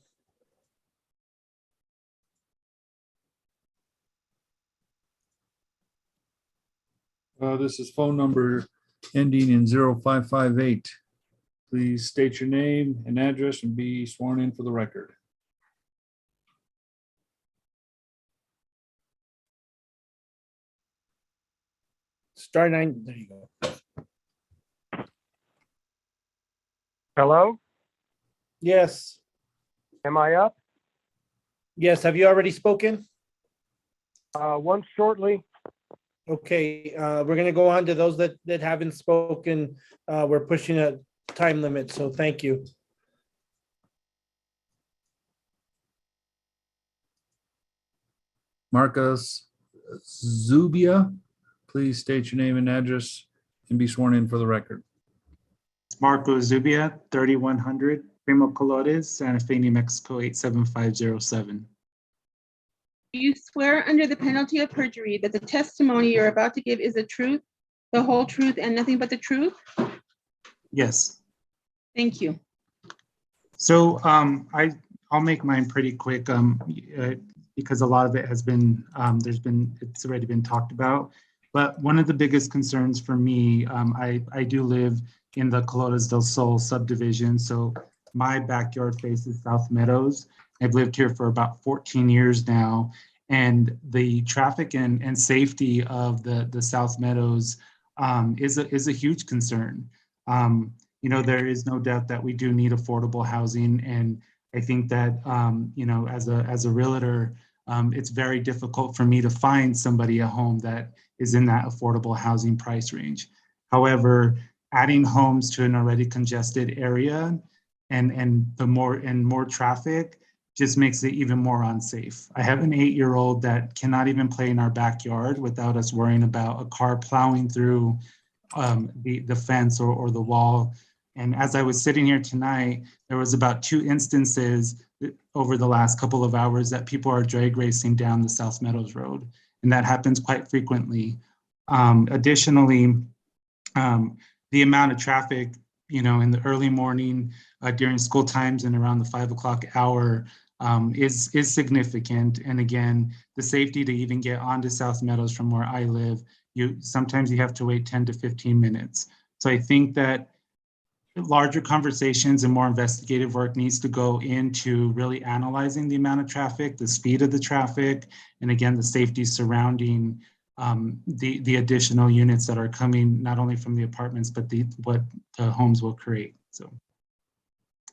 This is phone number ending in 0558. Please state your name and address and be sworn in for the record. Star 9, there you go. Hello? Yes. Am I up? Yes, have you already spoken? Once shortly. Okay, we're gonna go on to those that haven't spoken. We're pushing a time limit, so thank you. Marcus Zubia, please state your name and address and be sworn in for the record. Marco Zubia, 3100 Primo Colores, Santa Fe, New Mexico, 87507. Do you swear under the penalty of perjury that the testimony you're about to give is the truth, the whole truth, and nothing but the truth? Yes. Thank you. So I'll make mine pretty quick because a lot of it has been, it's already been talked about. But one of the biggest concerns for me, I do live in the Colotas del Sol subdivision. So my backyard faces South Meadows. I've lived here for about 14 years now. And the traffic and safety of the South Meadows is a huge concern. You know, there is no doubt that we do need affordable housing. And I think that, you know, as a realtor, it's very difficult for me to find somebody a home that is in that affordable housing price range. However, adding homes to an already congested area and more traffic just makes it even more unsafe. I have an 8-year-old that cannot even play in our backyard without us worrying about a car plowing through the fence or the wall. And as I was sitting here tonight, there was about 2 instances over the last couple of hours that people are drag racing down the South Meadows Road. And that happens quite frequently. Additionally, the amount of traffic, you know, in the early morning during school times and around the 5 o'clock hour is significant. And again, the safety to even get onto South Meadows from where I live, sometimes you have to wait 10 to 15 minutes. So I think that larger conversations and more investigative work needs to go into really analyzing the amount of traffic, the speed of the traffic, and again, the safety surrounding the additional units that are coming not only from the apartments, but what the homes will create. So,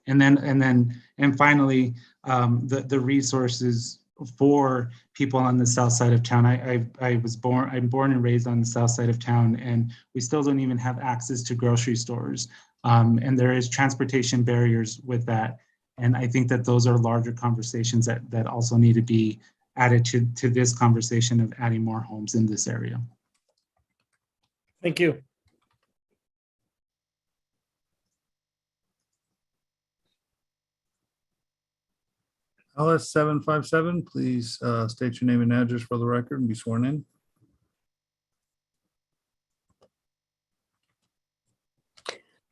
and finally, the resources for people on the south side of town. I'm born and raised on the south side of town, and we still don't even have access to grocery stores. And there is transportation barriers with that. And I think that those are larger conversations that also need to be added to this conversation of adding more homes in this area. Thank you. LS 757, please state your name and address for the record and be sworn in.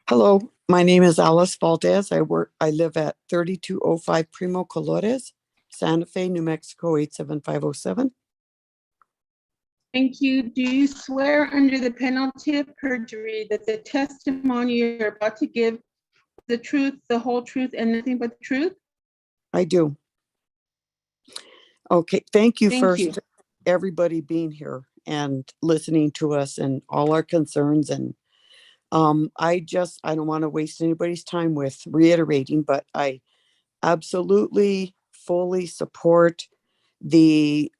Hello, my name is Alice Valdez. I live at 3205 Primo Colores, Santa Fe, New Mexico 87507. Thank you. Do you swear under the penalty of perjury that the testimony you're about to give the truth, the whole truth, and nothing but the truth? I do. Okay, thank you Thank first, you. everybody being here and listening to us and all our concerns. And I don't want to waste anybody's time with reiterating, but I absolutely fully support the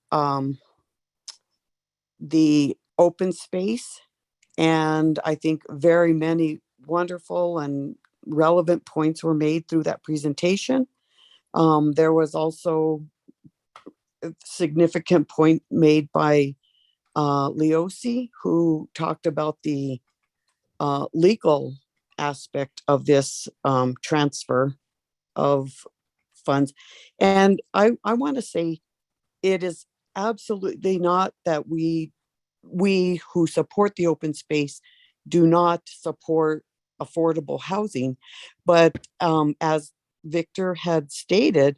open space. And I think very many wonderful and relevant points were made through that presentation. There was also a significant point made by Leosi, who talked about the legal aspect of this transfer of funds. And I want to say it is absolutely not that we who support the open space do not support affordable housing, but as Victor had stated,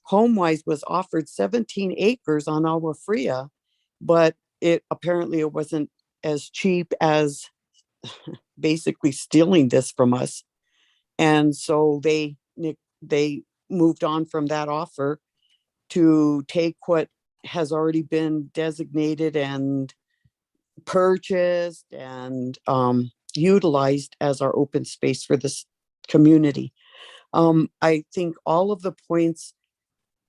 HomeWise was offered 17 acres on Agua Fria, but it wasn't as cheap as basically stealing this from us. And so they moved on from that offer to take what has already been designated and purchased and utilized as our open space for this community. I think all of the points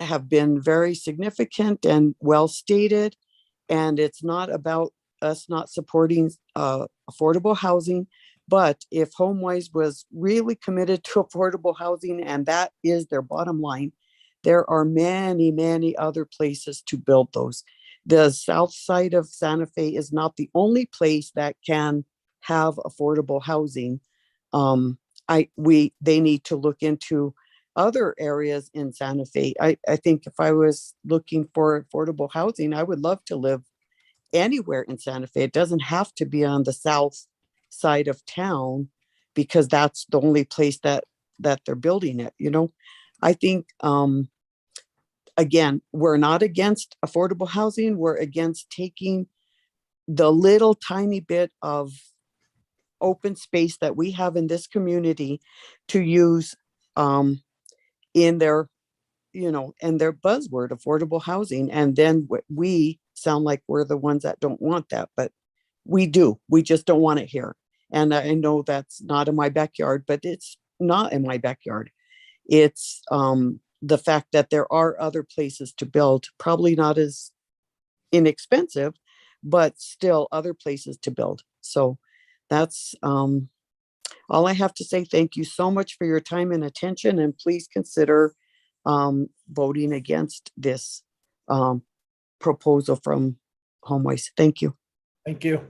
have been very significant and well stated, and it's not about us not supporting affordable housing, but if HomeWise was really committed to affordable housing, and that is their bottom line, there are many, many other places to build those. The south side of Santa Fe is not the only place that can have affordable housing. They need to look into other areas in Santa Fe. I think if I was looking for affordable housing, I would love to live anywhere in Santa Fe. It doesn't have to be on the south side of town, because that's the only place that that they're building it, you know? I think, again, we're not against affordable housing. We're against taking the little tiny bit of open space that we have in this community to use in their, you know, and their buzzword, affordable housing. And then we sound like we're the ones that don't want that, but we do. We just don't want it here. And I know that's not in my backyard, but it's not in my backyard. It's the fact that there are other places to build, probably not as inexpensive, but still other places to build. So that's all I have to say. Thank you so much for your time and attention, and please consider voting against this proposal from HomeWise. Thank you. Thank you.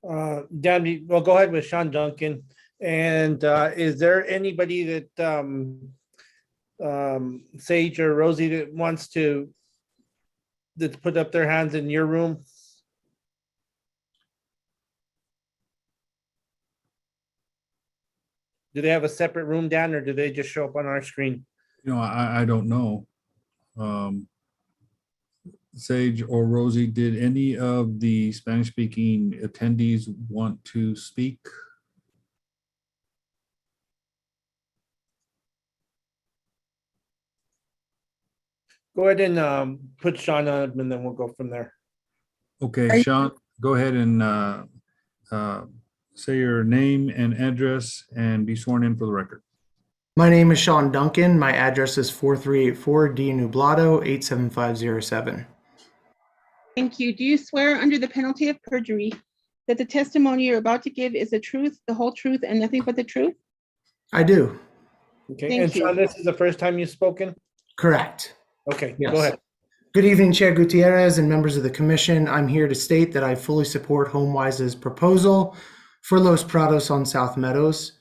Dan, well, go ahead with Sean Duncan. And is there anybody that Sage or Rosie that wants to put up their hands in your room? Do they have a separate room, Dan, or do they just show up on our screen? You know, I don't know. Sage or Rosie, did any of the Spanish-speaking attendees want to speak? Go ahead and put Sean on, and then we'll go from there. Okay, Sean, go ahead and say your name and address and be sworn in for the record. My name is Sean Duncan. My address is 4384 D Nublado 87507. Thank you. Do you swear under the penalty of perjury that the testimony you're about to give is the truth, the whole truth, and nothing but the truth? I do. Okay, Thank and Sean, you. this is the first time you've spoken? Correct. Okay, Yes. go ahead. Good evening, Chair Gutierrez and members of the commission. I'm here to state that I fully support HomeWise's proposal for Los Prados on South Meadows.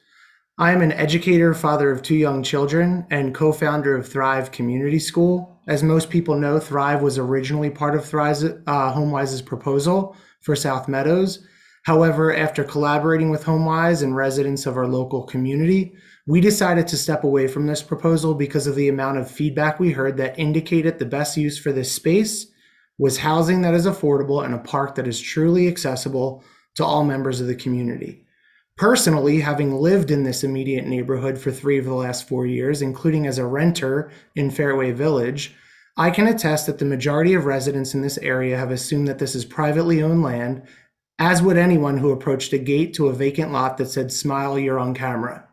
I am an educator, father of 2 young children, and co-founder of Thrive Community School. As most people know, Thrive was originally part of HomeWise's proposal for South Meadows. However, after collaborating with HomeWise and residents of our local community, we decided to step away from this proposal because of the amount of feedback we heard that indicated the best use for this space was housing that is affordable and a park that is truly accessible to all members of the community. Personally, having lived in this immediate neighborhood for 3 of the last 4 years, including as a renter in Fairway Village, I can attest that the majority of residents in this area have assumed that this is privately owned land, as would anyone who approached a gate to a vacant lot that said, "Smile, you're on camera."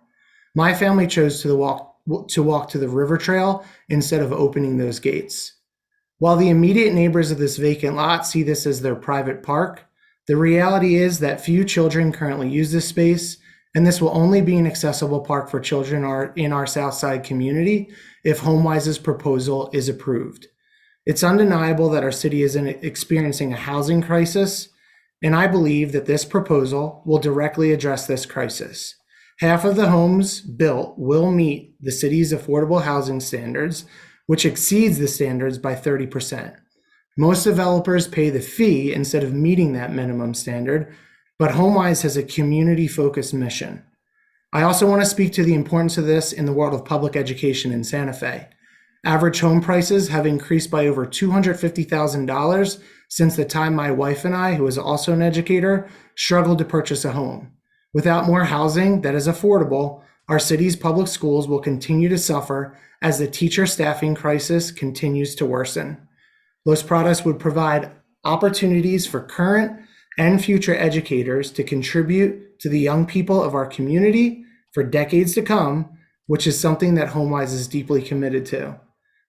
My family chose to walk to the river trail instead of opening those gates. While the immediate neighbors of this vacant lot see this as their private park, the reality is that few children currently use this space, and this will only be an accessible park for children in our Southside community if HomeWise's proposal is approved. It's undeniable that our city is experiencing a housing crisis, and I believe that this proposal will directly address this crisis. Half of the homes built will meet the city's affordable housing standards, which exceeds the standards by 30%. Most developers pay the fee instead of meeting that minimum standard, but HomeWise has a community-focused mission. I also want to speak to the importance of this in the world of public education in Santa Fe. Average home prices have increased by over $250,000 since the time my wife and I, who is also an educator, struggled to purchase a home. Without more housing that is affordable, our city's public schools will continue to suffer as the teacher staffing crisis continues to worsen. Los Prados would provide opportunities for current and future educators to contribute to the young people of our community for decades to come, which is something that HomeWise is deeply committed to.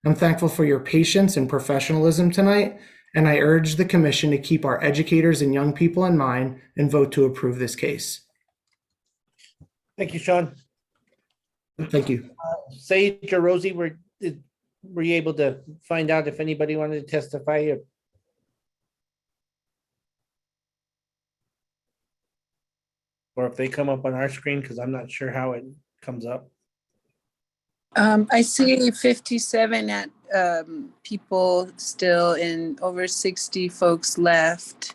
I'm thankful for your patience and professionalism tonight, and I urge the commission to keep our educators and young people in mind and vote to approve this case. Thank you, Sean. Thank you. Sage or Rosie, were you able to find out if anybody wanted to testify? Or if they come up on our screen, because I'm not sure how it comes up. I see 57 at people still and over 60 folks left.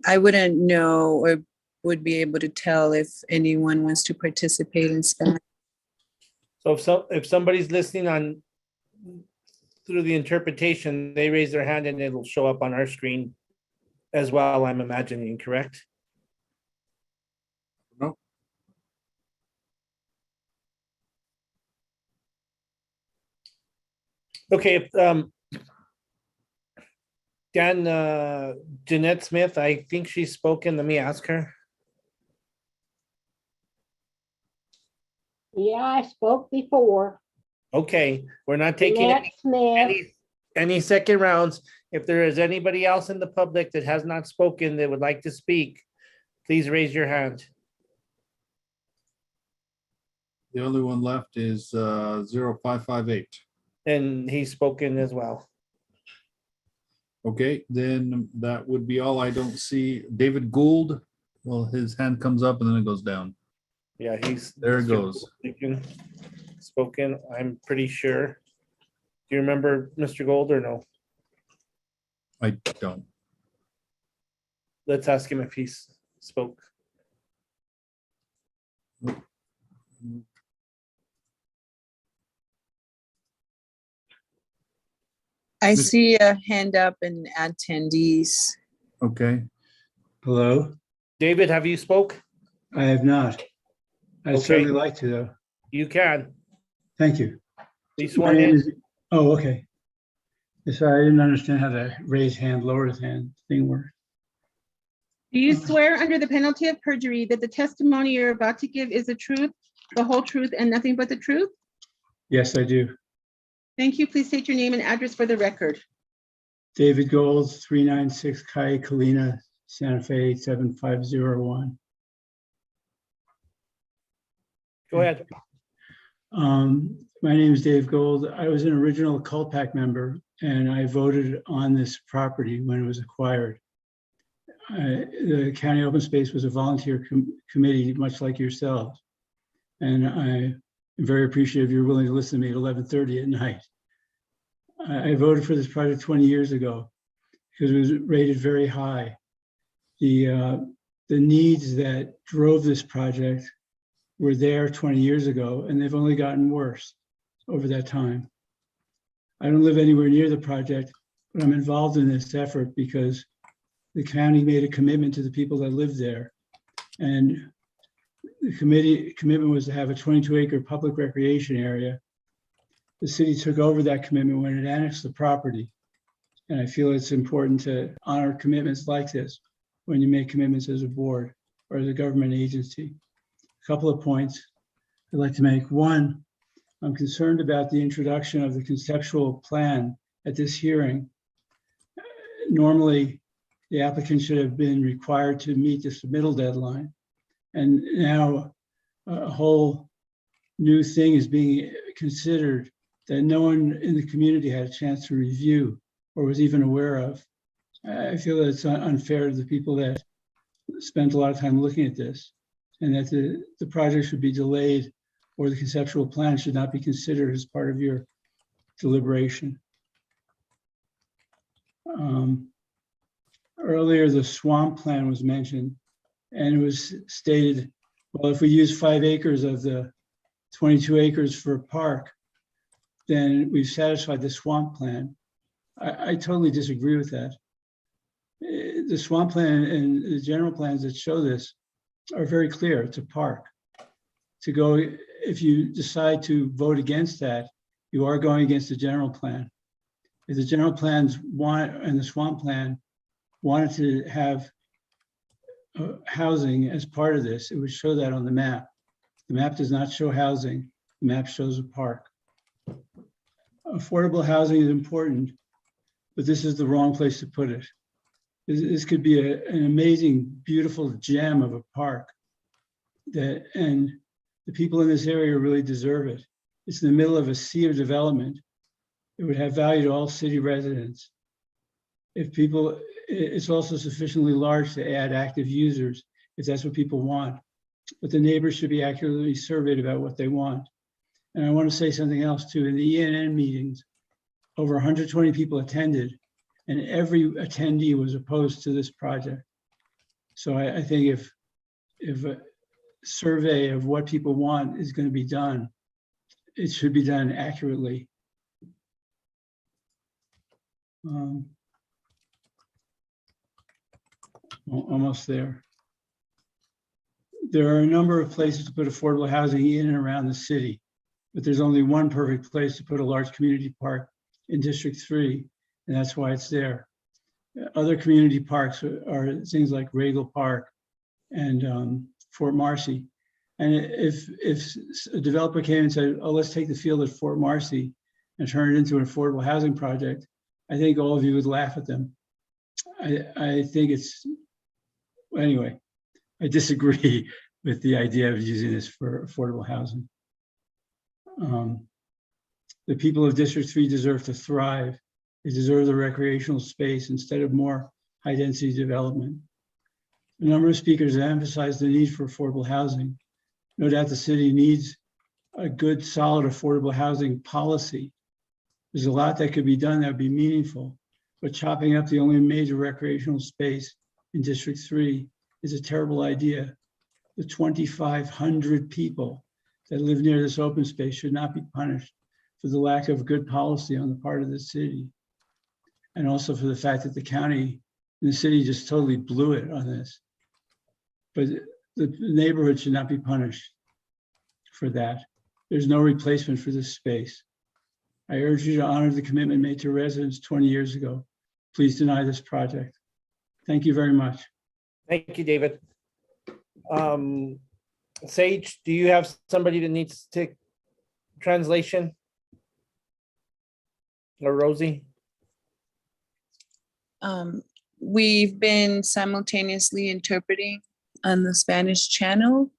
I wouldn't know, or would be able to tell if anyone wants to participate in Spanish. So if somebody's listening on through the interpretation, they raise their hand and it'll show up on our screen as well, I'm imagining, correct? No. Okay, if Jeanette Smith, I think she's spoken. Let me ask her. Yeah, I spoke before. Okay, we're not taking Jeanette Smith. any second rounds. If there is anybody else in the public that has not spoken that would like to speak, please raise your hand. The only one left is 0558. And he's spoken as well. Okay, then that would be all. I don't see David Gould. Well, his hand comes up and then it goes down. Yeah, there it goes. Spoken, I'm pretty sure. Do you remember Mr. Gold or no? I don't. Let's ask him if he spoke. I see a hand up in attendees. Okay. Hello? David, have you spoke? I have not. I'd Okay. certainly like to, though. You can. Thank you. Please My sworn name in. is- Oh, okay. Sorry, I didn't understand how the raise hand, lower his hand thing worked. Do you swear under the penalty of perjury that the testimony you're about to give is the truth, the whole truth, and nothing but the truth? Yes, I do. Thank you. Please state your name and address for the record. David Gold, 396 Calle Colina, Santa Fe, 7501. Go ahead. My name is Dave Gold. I was an original CULPAC member and I voted on this property when it was acquired. The County Open Space was a volunteer committee, much like yourselves. And I'm very appreciative you're willing to listen to me at 11:30 at night. I voted for this project 20 years ago because it was rated very high. The needs that drove this project were there 20 years ago, and they've only gotten worse over that time. I don't live anywhere near the project, but I'm involved in this effort because the county made a commitment to the people that live there. And the commitment was to have a 22-acre public recreation area. The city took over that commitment when it annexed the property. And I feel it's important to honor commitments like this when you make commitments as a board or as a government agency. A couple of points I'd like to make. One, I'm concerned about the introduction of the conceptual plan at this hearing. Normally, the applicant should have been required to meet the submittal deadline. And now a whole new thing is being considered that no one in the community had a chance to review or was even aware of. I feel that it's unfair to the people that spent a lot of time looking at this, and that the project should be delayed or the conceptual plan should not be considered as part of your deliberation. Earlier, the swamp plan was mentioned, and it was stated, well, if we use 5 acres of the 22 acres for a park, then we've satisfied the swamp plan. I totally disagree with that. The swamp plan and the general plans that show this are very clear. It's a park. To go, if you decide to vote against that, you are going against the general plan. If the general plans and the swamp plan wanted to have housing as part of this, it would show that on the map. The map does not show housing. The map shows a park. Affordable housing is important, but this is the wrong place to put it. This could be an amazing, beautiful gem of a park and the people in this area really deserve it. It's in the middle of a sea of development. It would have value to all city residents. It's also sufficiently large to add active users if that's what people want. But the neighbors should be accurately surveyed about what they want. And I want to say something else too. In the ENN meetings, over 120 people attended, and every attendee was opposed to this project. So I think if if a survey of what people want is going to be done, it should be done accurately. Almost there. There are a number of places to put affordable housing in and around the city, but there's only one perfect place to put a large community park in District 3, and that's why it's there. Other community parks are things like Regal Park and Fort Marcy. And if a developer came and said, oh, let's take the field at Fort Marcy and turn it into an affordable housing project, I think all of you would laugh at them. I think it's, anyway, I disagree with the idea of using this for affordable housing. The people of District 3 deserve to thrive. They deserve the recreational space instead of more high-density development. A number of speakers have emphasized the need for affordable housing. No doubt the city needs a good, solid, affordable housing policy. There's a lot that could be done that would be meaningful, but chopping up the only major recreational space in District 3 is a terrible idea. The 2,500 people that live near this open space should not be punished for the lack of good policy on the part of the city. And also for the fact that the county and the city just totally blew it on this. But the neighborhood should not be punished for that. There's no replacement for this space. I urge you to honor the commitment made to residents 20 years ago. Please deny this project. Thank you very much. Thank you, David. Sage, do you have somebody that needs to take translation? Or Rosie? We've been simultaneously interpreting on the Spanish channel.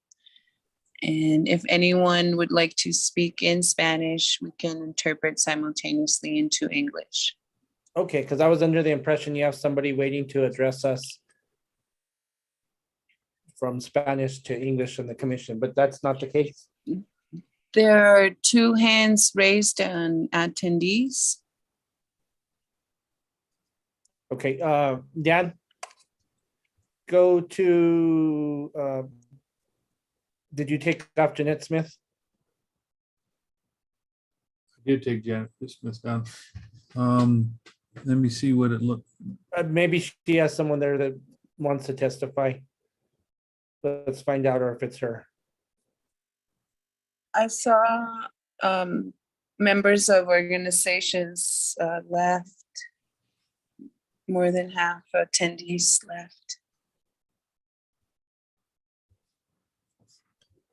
And if anyone would like to speak in Spanish, we can interpret simultaneously into English. Okay, because I was under the impression you have somebody waiting to address us from Spanish to English in the commission, but that's not the case. There are 2 hands raised on attendees. Okay, Dan, go to, did you take off Jeanette Smith? I did take Janet Smith down. Let me see what it looked. Maybe she has someone there that wants to testify. Let's find out, or if it's her. I saw members of organizations left. More than half attendees left.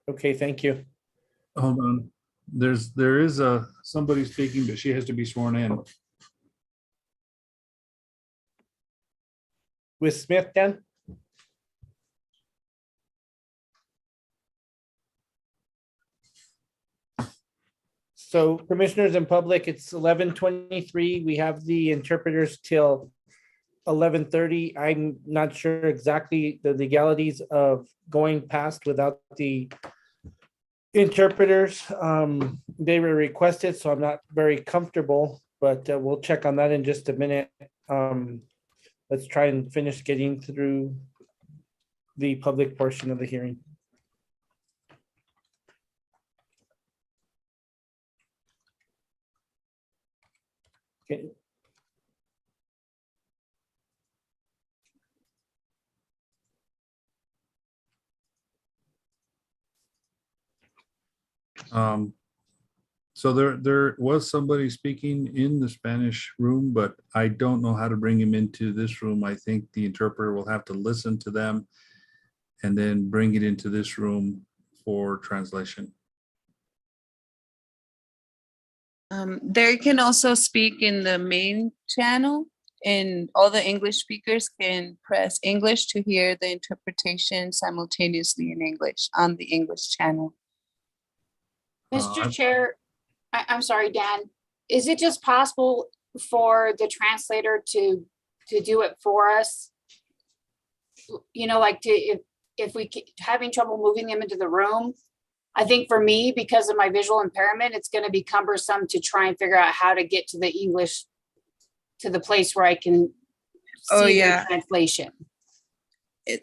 Okay, thank you. Hold on. There is somebody speaking, but she has to be sworn in. With Smith, then? So commissioners and public, it's 11:23. We have the interpreters till 11:30. I'm not sure exactly the legalities of going past without the interpreters. They were requested, so I'm not very comfortable, but we'll check on that in just a minute. Let's try and finish getting through the public portion of the hearing. Okay. So there was somebody speaking in the Spanish room, but I don't know how to bring him into this room. I think the interpreter will have to listen to them and then bring it into this room for translation. They can also speak in the main channel, and all the English speakers can press English to hear the interpretation simultaneously in English on the English channel. Mr. Chair, I'm sorry, Dan, is it just possible for the translator to do it for us? You know, like if we having trouble moving them into the room, I think for me, because of my visual impairment, it's going to be cumbersome to try and figure out how to get to the English, to the place where I can see the translation.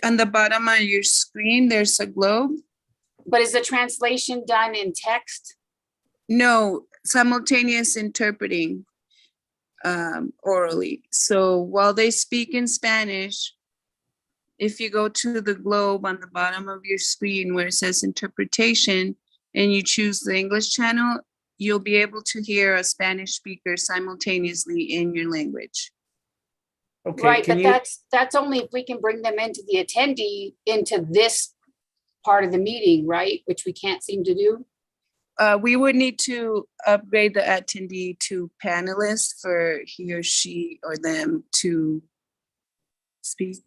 On the bottom of your screen, there's a globe. But is the translation done in text? No, simultaneous interpreting orally. So while they speak in Spanish, if you go to the globe on the bottom of your screen where it says interpretation and you choose the English channel, you'll be able to hear a Spanish speaker simultaneously in your language. Okay, Right, can but you, that's only if we can bring them into the attendee into this part of the meeting, right? Which we can't seem to do. We would need to upgrade the attendee to panelists for he or she or them to speak,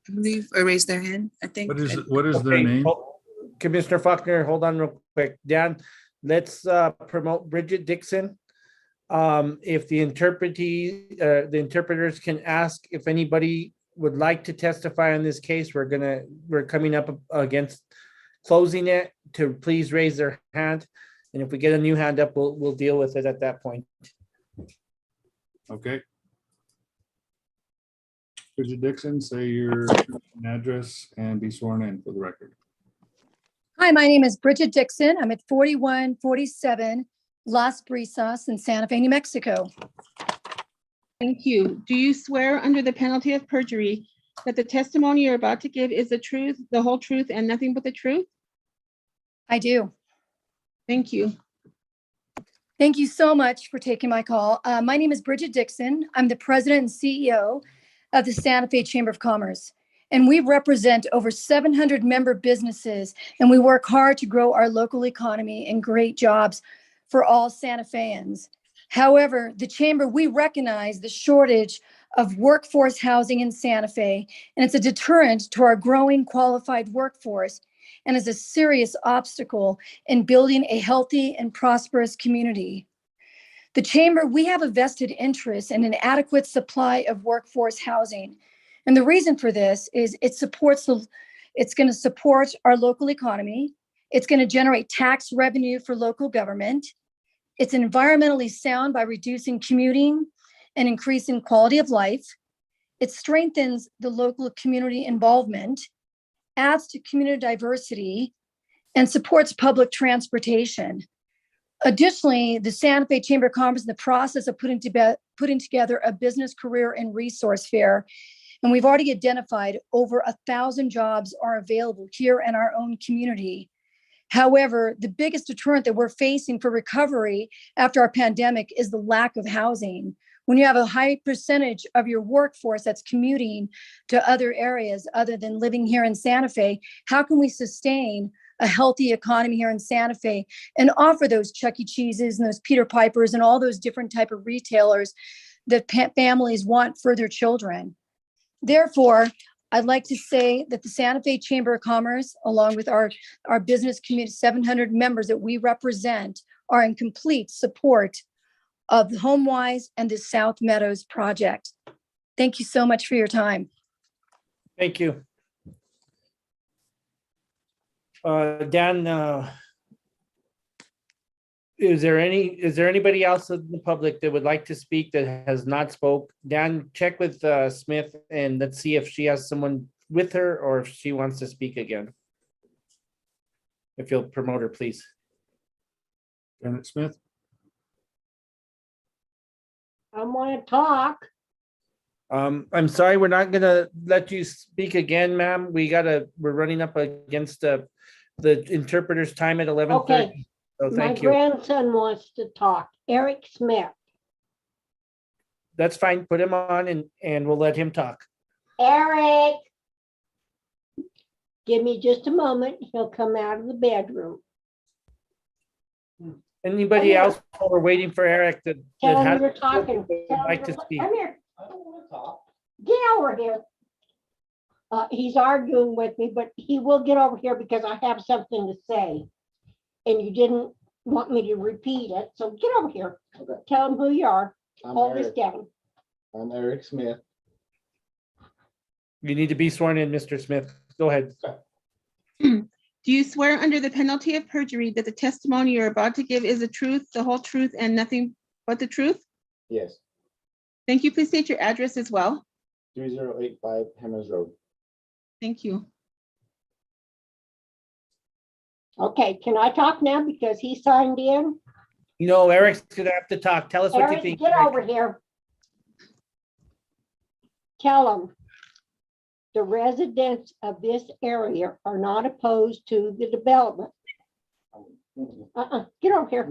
I believe, or raise their hand, I think. What is their okay, name? Commissioner Faulkner, hold on real quick. Dan, let's promote Bridget Dixon. If the interpreters can ask if anybody would like to testify on this case, we're coming up against closing it, to please raise their hand. And if we get a new hand up, we'll deal with it at that point. Okay. Bridget Dixon, say your address and be sworn in for the record. Hi, my name is Bridget Dixon. I'm at 4147 Las Brisas in Santa Fe, New Mexico. Thank you. Do you swear under the penalty of perjury that the testimony you're about to give is the truth, the whole truth, and nothing but the truth? I do. Thank you. Thank you so much for taking my call. My name is Bridget Dixon. I'm the president and CEO of the Santa Fe Chamber of Commerce. And we represent over 700 member businesses, and we work hard to grow our local economy and create jobs for all Santa Feans. However, the Chamber, we recognize the shortage of workforce housing in Santa Fe, and it's a deterrent to our growing qualified workforce and is a serious obstacle in building a healthy and prosperous community. The Chamber, we have a vested interest in an adequate supply of workforce housing. And the reason for this is it's going to support our local economy. It's going to generate tax revenue for local government. It's environmentally sound by reducing commuting and increasing quality of life. It strengthens the local community involvement, adds to community diversity, and supports public transportation. Additionally, the Santa Fe Chamber of Commerce is in the process of putting together a business career and resource fair. And we've already identified over 1,000 jobs are available here in our own community. However, the biggest deterrent that we're facing for recovery after our pandemic is the lack of housing. When you have a high percentage of your workforce that's commuting to other areas other than living here in Santa Fe, how can we sustain a healthy economy here in Santa Fe and offer those Chuck E. Cheeses and those Peter Pipers and all those different type of retailers that families want for their children? Therefore, I'd like to say that the Santa Fe Chamber of Commerce, along with our business community, 700 members that we represent, are in complete support of the HomeWise and the South Meadows project. Thank you so much for your time. Thank you. Dan, is there anybody else in the public that would like to speak that has not spoke? Dan, check with Smith and let's see if she has someone with her or if she wants to speak again. If you'll promote her, please. Janet Smith. I want to talk. I'm sorry, we're not gonna let you speak again, ma'am. We're running up against the interpreter's time at 11:30. Okay. So My thank you. grandson wants to talk. Eric Smith. That's fine. Put him on and we'll let him talk. Eric. Give me just a moment. He'll come out of the bedroom. Anybody else while we're waiting for Eric that Tell him has you're talking. would like to speak? Come here. I don't want to talk. Get over here. He's arguing with me, but he will get over here because I have something to say. And you didn't want me to repeat it, so get over here. Okay. Tell him who you are. Hold this down. I'm Eric Smith. You need to be sworn in, Mr. Smith. Go ahead. Do you swear under the penalty of perjury that the testimony you're about to give is the truth, the whole truth, and nothing but the truth? Yes. Thank you. Please state your address as well. 3085 Hemmers Road. Thank you. Okay, can I talk now because he signed in? No, Eric's gonna have to talk. Tell us what you Eric, think. get Eric. over here. Tell them the residents of this area are not opposed to the development. Get over here.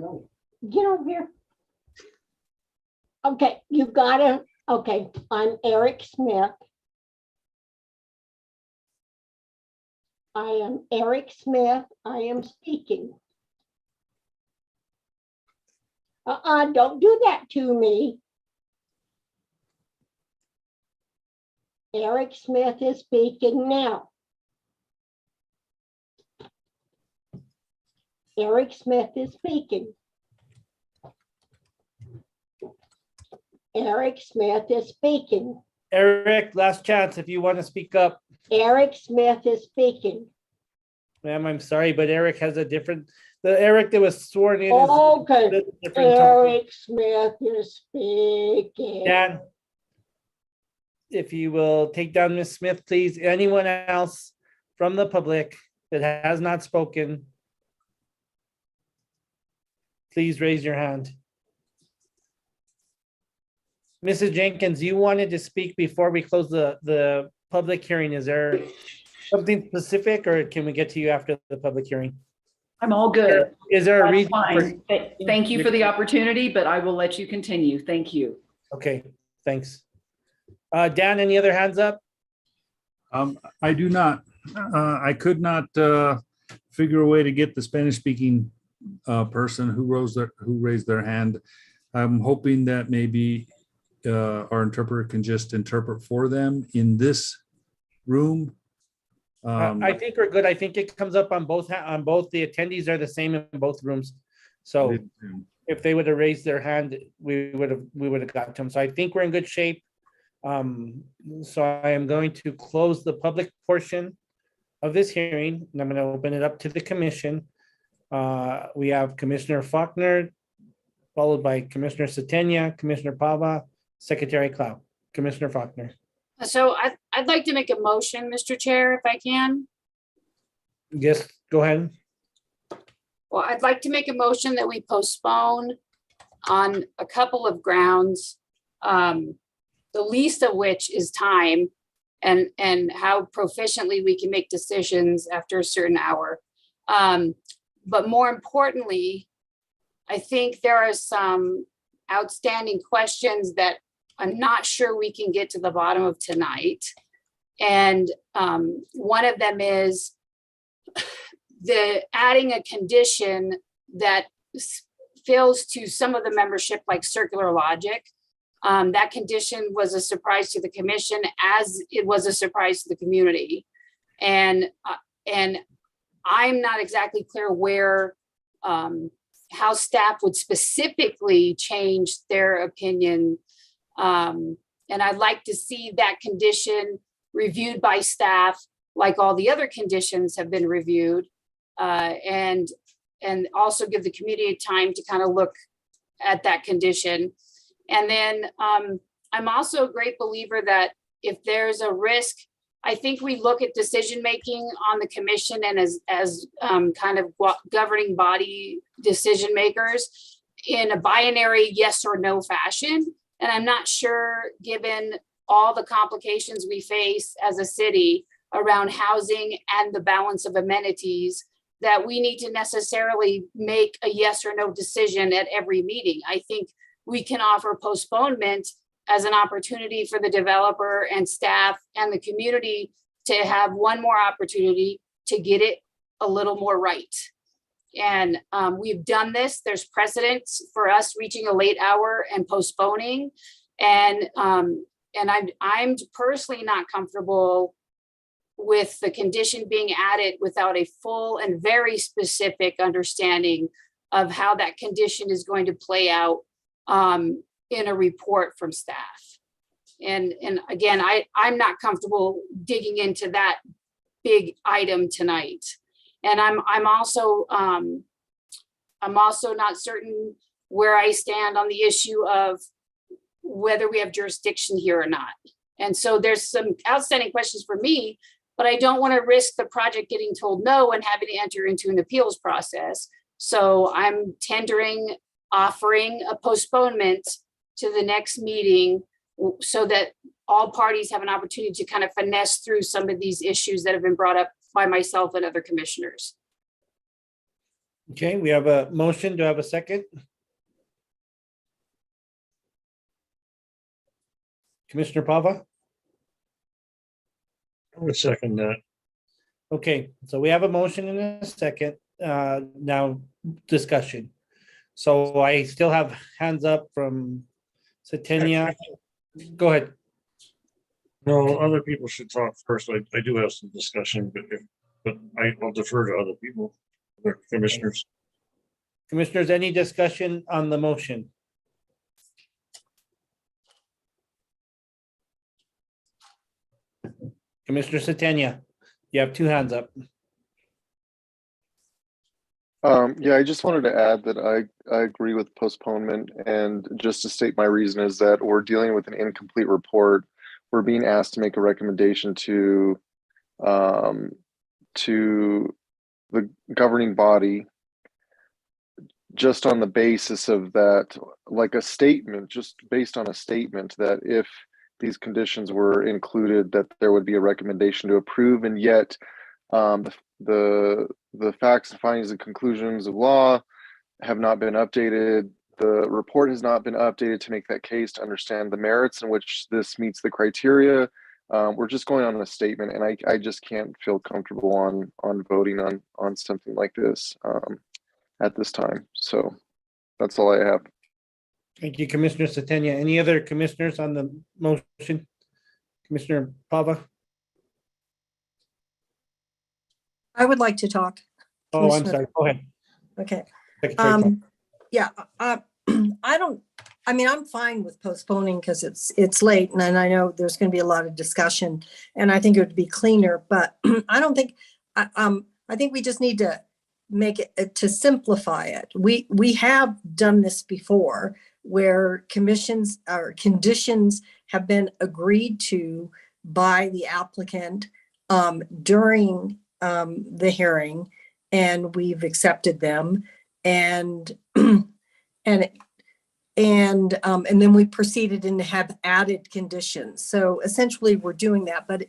Get over here. Okay, you gotta, okay, I'm Eric Smith. I am Eric Smith. I am speaking. Don't do that to me. Eric Smith is speaking now. Eric Smith is speaking. Eric Smith is speaking. Eric, last chance if you want to speak up. Eric Smith is speaking. Ma'am, I'm sorry, but Eric has a different, the Eric that was sworn in. Okay, is a different topic. Eric Smith is speaking. Dan, if you will take down Ms. Smith, please. Anyone else from the public that has not spoken, please raise your hand. Mrs. Jenkins, you wanted to speak before we close the public hearing. Is there something specific, or can we get to you after the public hearing? I'm all good. Is there a That's reason? fine. Thank you for the opportunity, but I will let you continue. Thank you. Okay, thanks. Dan, any other hands up? I do not. I could not figure a way to get the Spanish-speaking person who raised their hand. I'm hoping that maybe our interpreter can just interpret for them in this room. I think we're good. I think it comes up on both. The attendees are the same in both rooms. So if they would have raised their hand, we would have got to them. So I think we're in good shape. So I am going to close the public portion of this hearing, and I'm going to open it up to the commission. We have Commissioner Faulkner, followed by Commissioner Satenia, Commissioner Pava, Secretary Clow. Commissioner Faulkner. So I'd like to make a motion, Mr. Chair, if I can. Yes, go ahead. Well, I'd like to make a motion that we postpone on a couple of grounds, the least of which is time and how proficiently we can make decisions after a certain hour. But more importantly, I think there are some outstanding questions that I'm not sure we can get to the bottom of tonight. And one of them is adding a condition that fails to some of the membership, like circular logic. That condition was a surprise to the commission, as it was a surprise to the community. And I'm not exactly clear where, how staff would specifically change their opinion. And I'd like to see that condition reviewed by staff, like all the other conditions have been reviewed, and also give the community time to kind of look at that condition. And then I'm also a great believer that if there's a risk, I think we look at decision-making on the commission and as kind of governing body decision makers in a binary yes or no fashion. And I'm not sure, given all the complications we face as a city around housing and the balance of amenities, that we need to necessarily make a yes or no decision at every meeting. I think we can offer postponement as an opportunity for the developer and staff and the community to have one more opportunity to get it a little more right. And we've done this. There's precedents for us reaching a late hour and postponing. And I'm personally not comfortable with the condition being added without a full and very specific understanding of how that condition is going to play out in a report from staff. And again, I'm not comfortable digging into that big item tonight. And I'm also not certain where I stand on the issue of whether we have jurisdiction here or not. And so there's some outstanding questions for me but I don't want to risk the project getting told no and having to enter into an appeals process. So I'm offering a postponement to the next meeting so that all parties have an opportunity to kind of finesse through some of these issues that have been brought up by myself and other commissioners. Okay, we have a motion. Do I have a second? Commissioner Pava? I would second that. Okay, so we have a motion in a second. Now discussion. So I still have hands up from Satania. Go ahead. No, other people should talk first. I do have some discussion, but I'll defer to other people, other commissioners. Commissioners, any discussion on the motion? Commissioner Satania, you have two hands up. Yeah, I just wanted to add that I agree with postponement, and just to state my reason is that we're dealing with an incomplete report. We're being asked to make a recommendation to the governing body just on the basis of that, like a statement, just based on a statement that if these conditions were included, that there would be a recommendation to approve, and yet the facts and findings and conclusions of law have not been updated. The report has not been updated to make that case, to understand the merits in which this meets the criteria. We're just going on a statement, and I just can't feel comfortable on voting on something like this at this time. So that's all I have. Thank you, Commissioner Satania. Any other commissioners on the motion? Commissioner Pava? I would like to talk. Oh, I'm sorry. Go ahead. Okay. Secretary. Yeah, I'm fine with postponing because it's late, and I know there's going to be a lot of discussion, and I think it would be cleaner, but I don't think, I think we just need to make it, to simplify it. We have done this before where commissions or conditions have been agreed to by the applicant during the hearing, and we've accepted them, and then we proceeded and have added conditions. So essentially we're doing that, but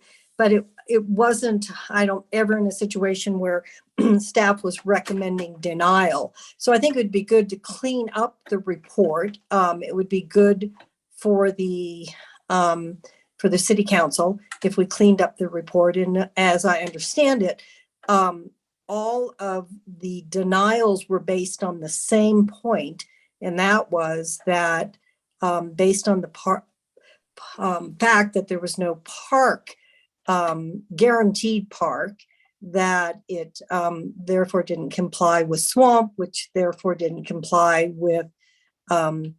it wasn't, I don't ever in a situation where staff was recommending denial. So I think it would be good to clean up the report. It would be good for the city council if we cleaned up the report. And as I understand it, all of the denials were based on the same point, and that was that based on the fact that there was no park, guaranteed park, that it therefore didn't comply with swamp, which therefore didn't comply with the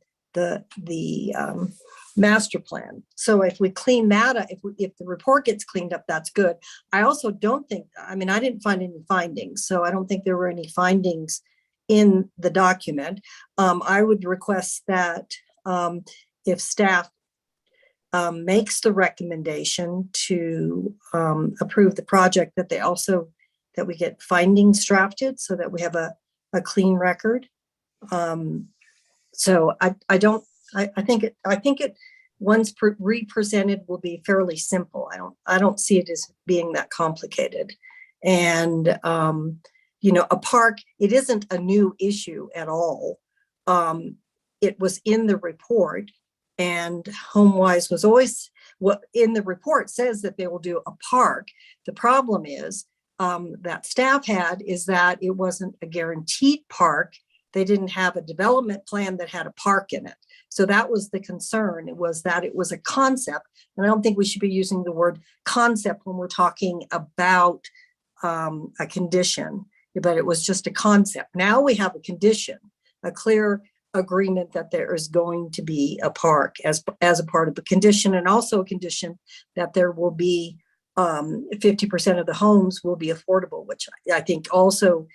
master plan. So if we clean that up, if the report gets cleaned up, that's good. I also don't think, I didn't find any findings, so I don't think there were any findings in the document. I would request that if staff makes the recommendation to approve the project, that we get findings drafted so that we have a clean record. So I think it once represented will be fairly simple. I don't see it as being that complicated. And a park, it isn't a new issue at all. It was in the report, and HomeWise was always, what in the report says that they will do a park. The problem is that staff had is that it wasn't a guaranteed park. They didn't have a development plan that had a park in it. So that was the concern. It was that it was a concept. And I don't think we should be using the word concept when we're talking about a condition, but it was just a concept. Now we have a condition, a clear agreement that there is going to be a park as a part of the condition, and also a condition that there will be 50% of the homes will be affordable, which I think also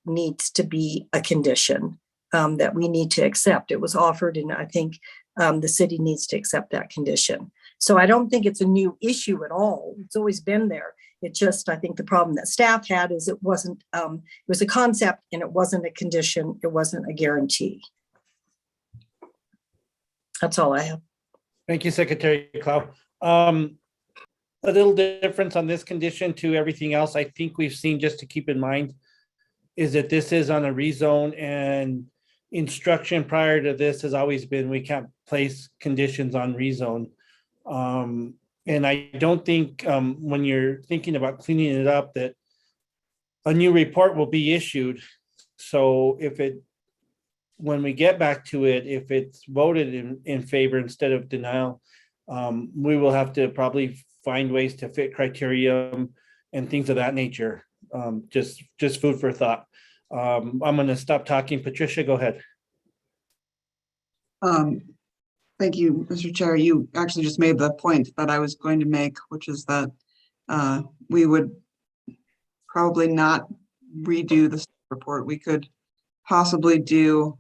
needs to be a condition that we need to accept. It was offered, and I think the city needs to accept that condition. So I don't think it's a new issue at all. It's always been there. It just, I think the problem that staff had is it wasn't, it was a concept and it wasn't a condition. It wasn't a guarantee. That's all I have. Thank you, Secretary Clow. A little difference on this condition to everything else I think we've seen, just to keep in mind, is that this is on a rezone, and instruction prior to this has always been we can't place conditions on rezone. And I don't think when you're thinking about cleaning it up that a new report will be issued. So when we get back to it, if it's voted in favor instead of denial, we will have to probably find ways to fit criteria and things of that nature. Just food for thought. I'm going to stop talking. Patricia, go ahead. Thank you, Mr. Chair. You actually just made the point that I was going to make, which is that we would probably not redo the report. We could possibly do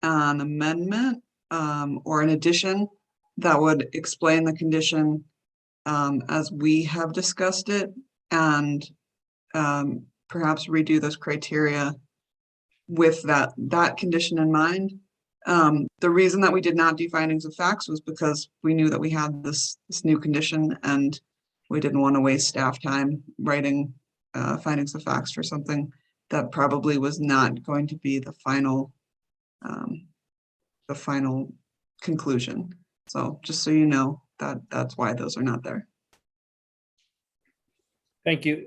an amendment or an addition that would explain the condition as we have discussed it, and perhaps redo those criteria with that condition in mind. The reason that we did not do findings of facts was because we knew that we had this new condition, and we didn't want to waste staff time writing findings of facts for something that probably was not going to be the final conclusion. So just so you know, that's why those are not there. Thank you.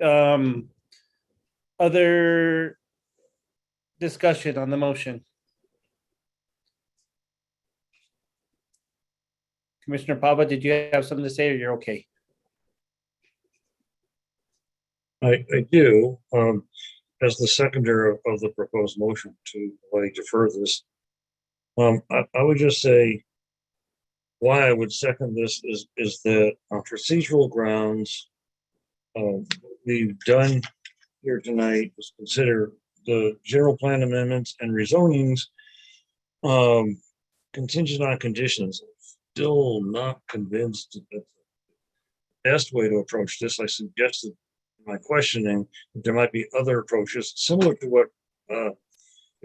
Other discussion on the motion? Commissioner Pava, did you have something to say, or you're okay? I do, as the seconder of the proposed motion to defer this. I would just say why I would second this is that on procedural grounds, we've done here tonight is consider the general plan amendments and rezonings contingent on conditions. Still not convinced that the best way to approach this. I suggested in my questioning that there might be other approaches similar to what the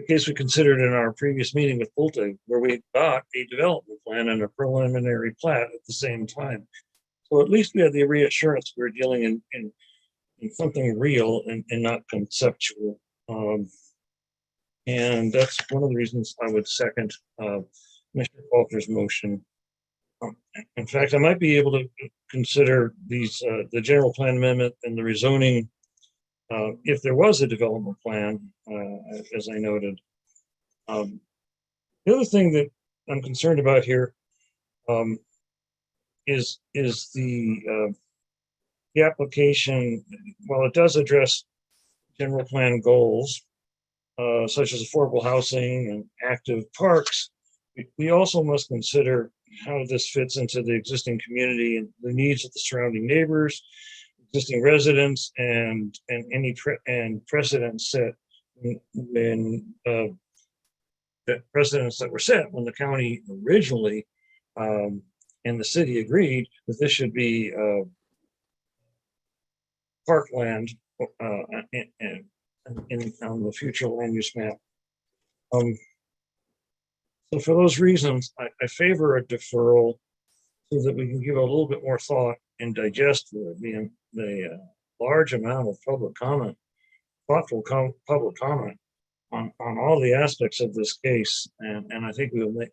case we considered in our previous meeting with Pulte, where we got a development plan and a preliminary plat at the same time. So at least we had the reassurance we were dealing in something real and not conceptual. And that's one of the reasons I would second Mr. Faulkner's motion. In fact, I might be able to consider these the general plan amendment and the rezoning if there was a development plan, as I noted. The other thing that I'm concerned about here is the application. While it does address general plan goals such as affordable housing and active parks, we also must consider how this fits into the existing community and the needs of the surrounding neighbors, existing residents, and any precedents set when the precedents that were set when the county originally and the city agreed that this should be parkland on the future land use map. So for those reasons, I favor a deferral so that we can give a little bit more thought and digest the large amount of public comment, thoughtful public comment on all the aspects of this case. And I think we'll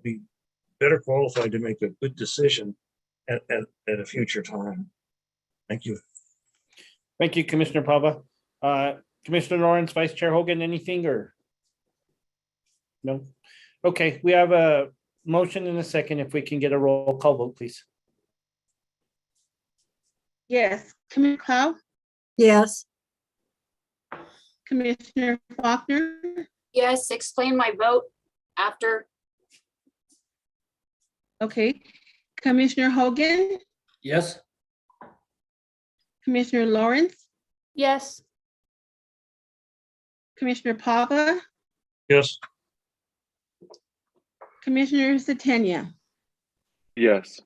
be better qualified to make a good decision at a future time. Thank you. Thank you, Commissioner Pava. Commissioner Lawrence, Vice Chair Hogan, anything or? No? Okay, we have a motion and a second. If we can get a roll call vote, please. Yes, Commissioner Clow, Yes. Commissioner Faulkner, Yes, explain my vote after. okay, Commissioner Hogan, Yes. Commissioner Lawrence, Yes. Commissioner Pava, Yes. Commissioner Satania. Yes.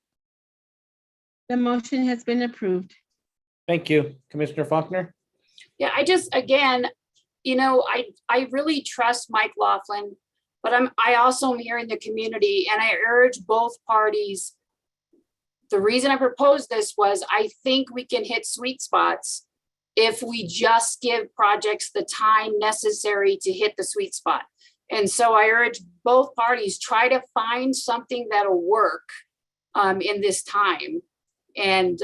The motion has been approved. Thank you. Commissioner Faulkner? Yeah, I just, again, I really trust Mike Laughlin, but I also am hearing the community, and I urge both parties. The reason I proposed this was I think we can hit sweet spots if we just give projects the time necessary to hit the sweet spot. And so I urge both parties, try to find something that'll work in this time. And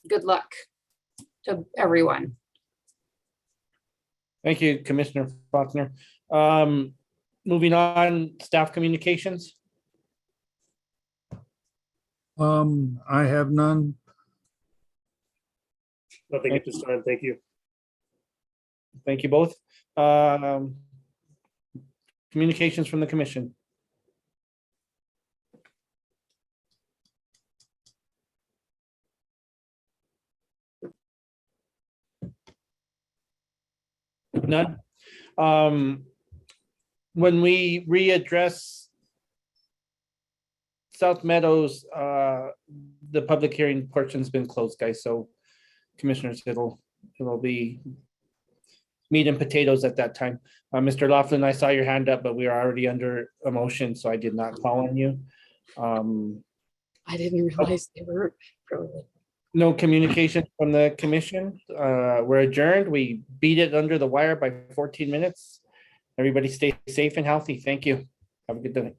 good luck to everyone. Thank you, Commissioner Faulkner. Moving on, staff communications. I have none. Nothing at this time. Thank you. Thank you both. Communications from the commission. None. When we readdress South Meadows, the public hearing portion's been closed, guys. So commissioners, it'll be meat and potatoes at that time. Mr. Laughlin, I saw your hand up, but we are already under a motion, so I did not call on you. I didn't realize they were. No communication from the commission. We're adjourned. We beat it under the wire by 14 minutes. Everybody stay safe and healthy. Thank you. Have a good day.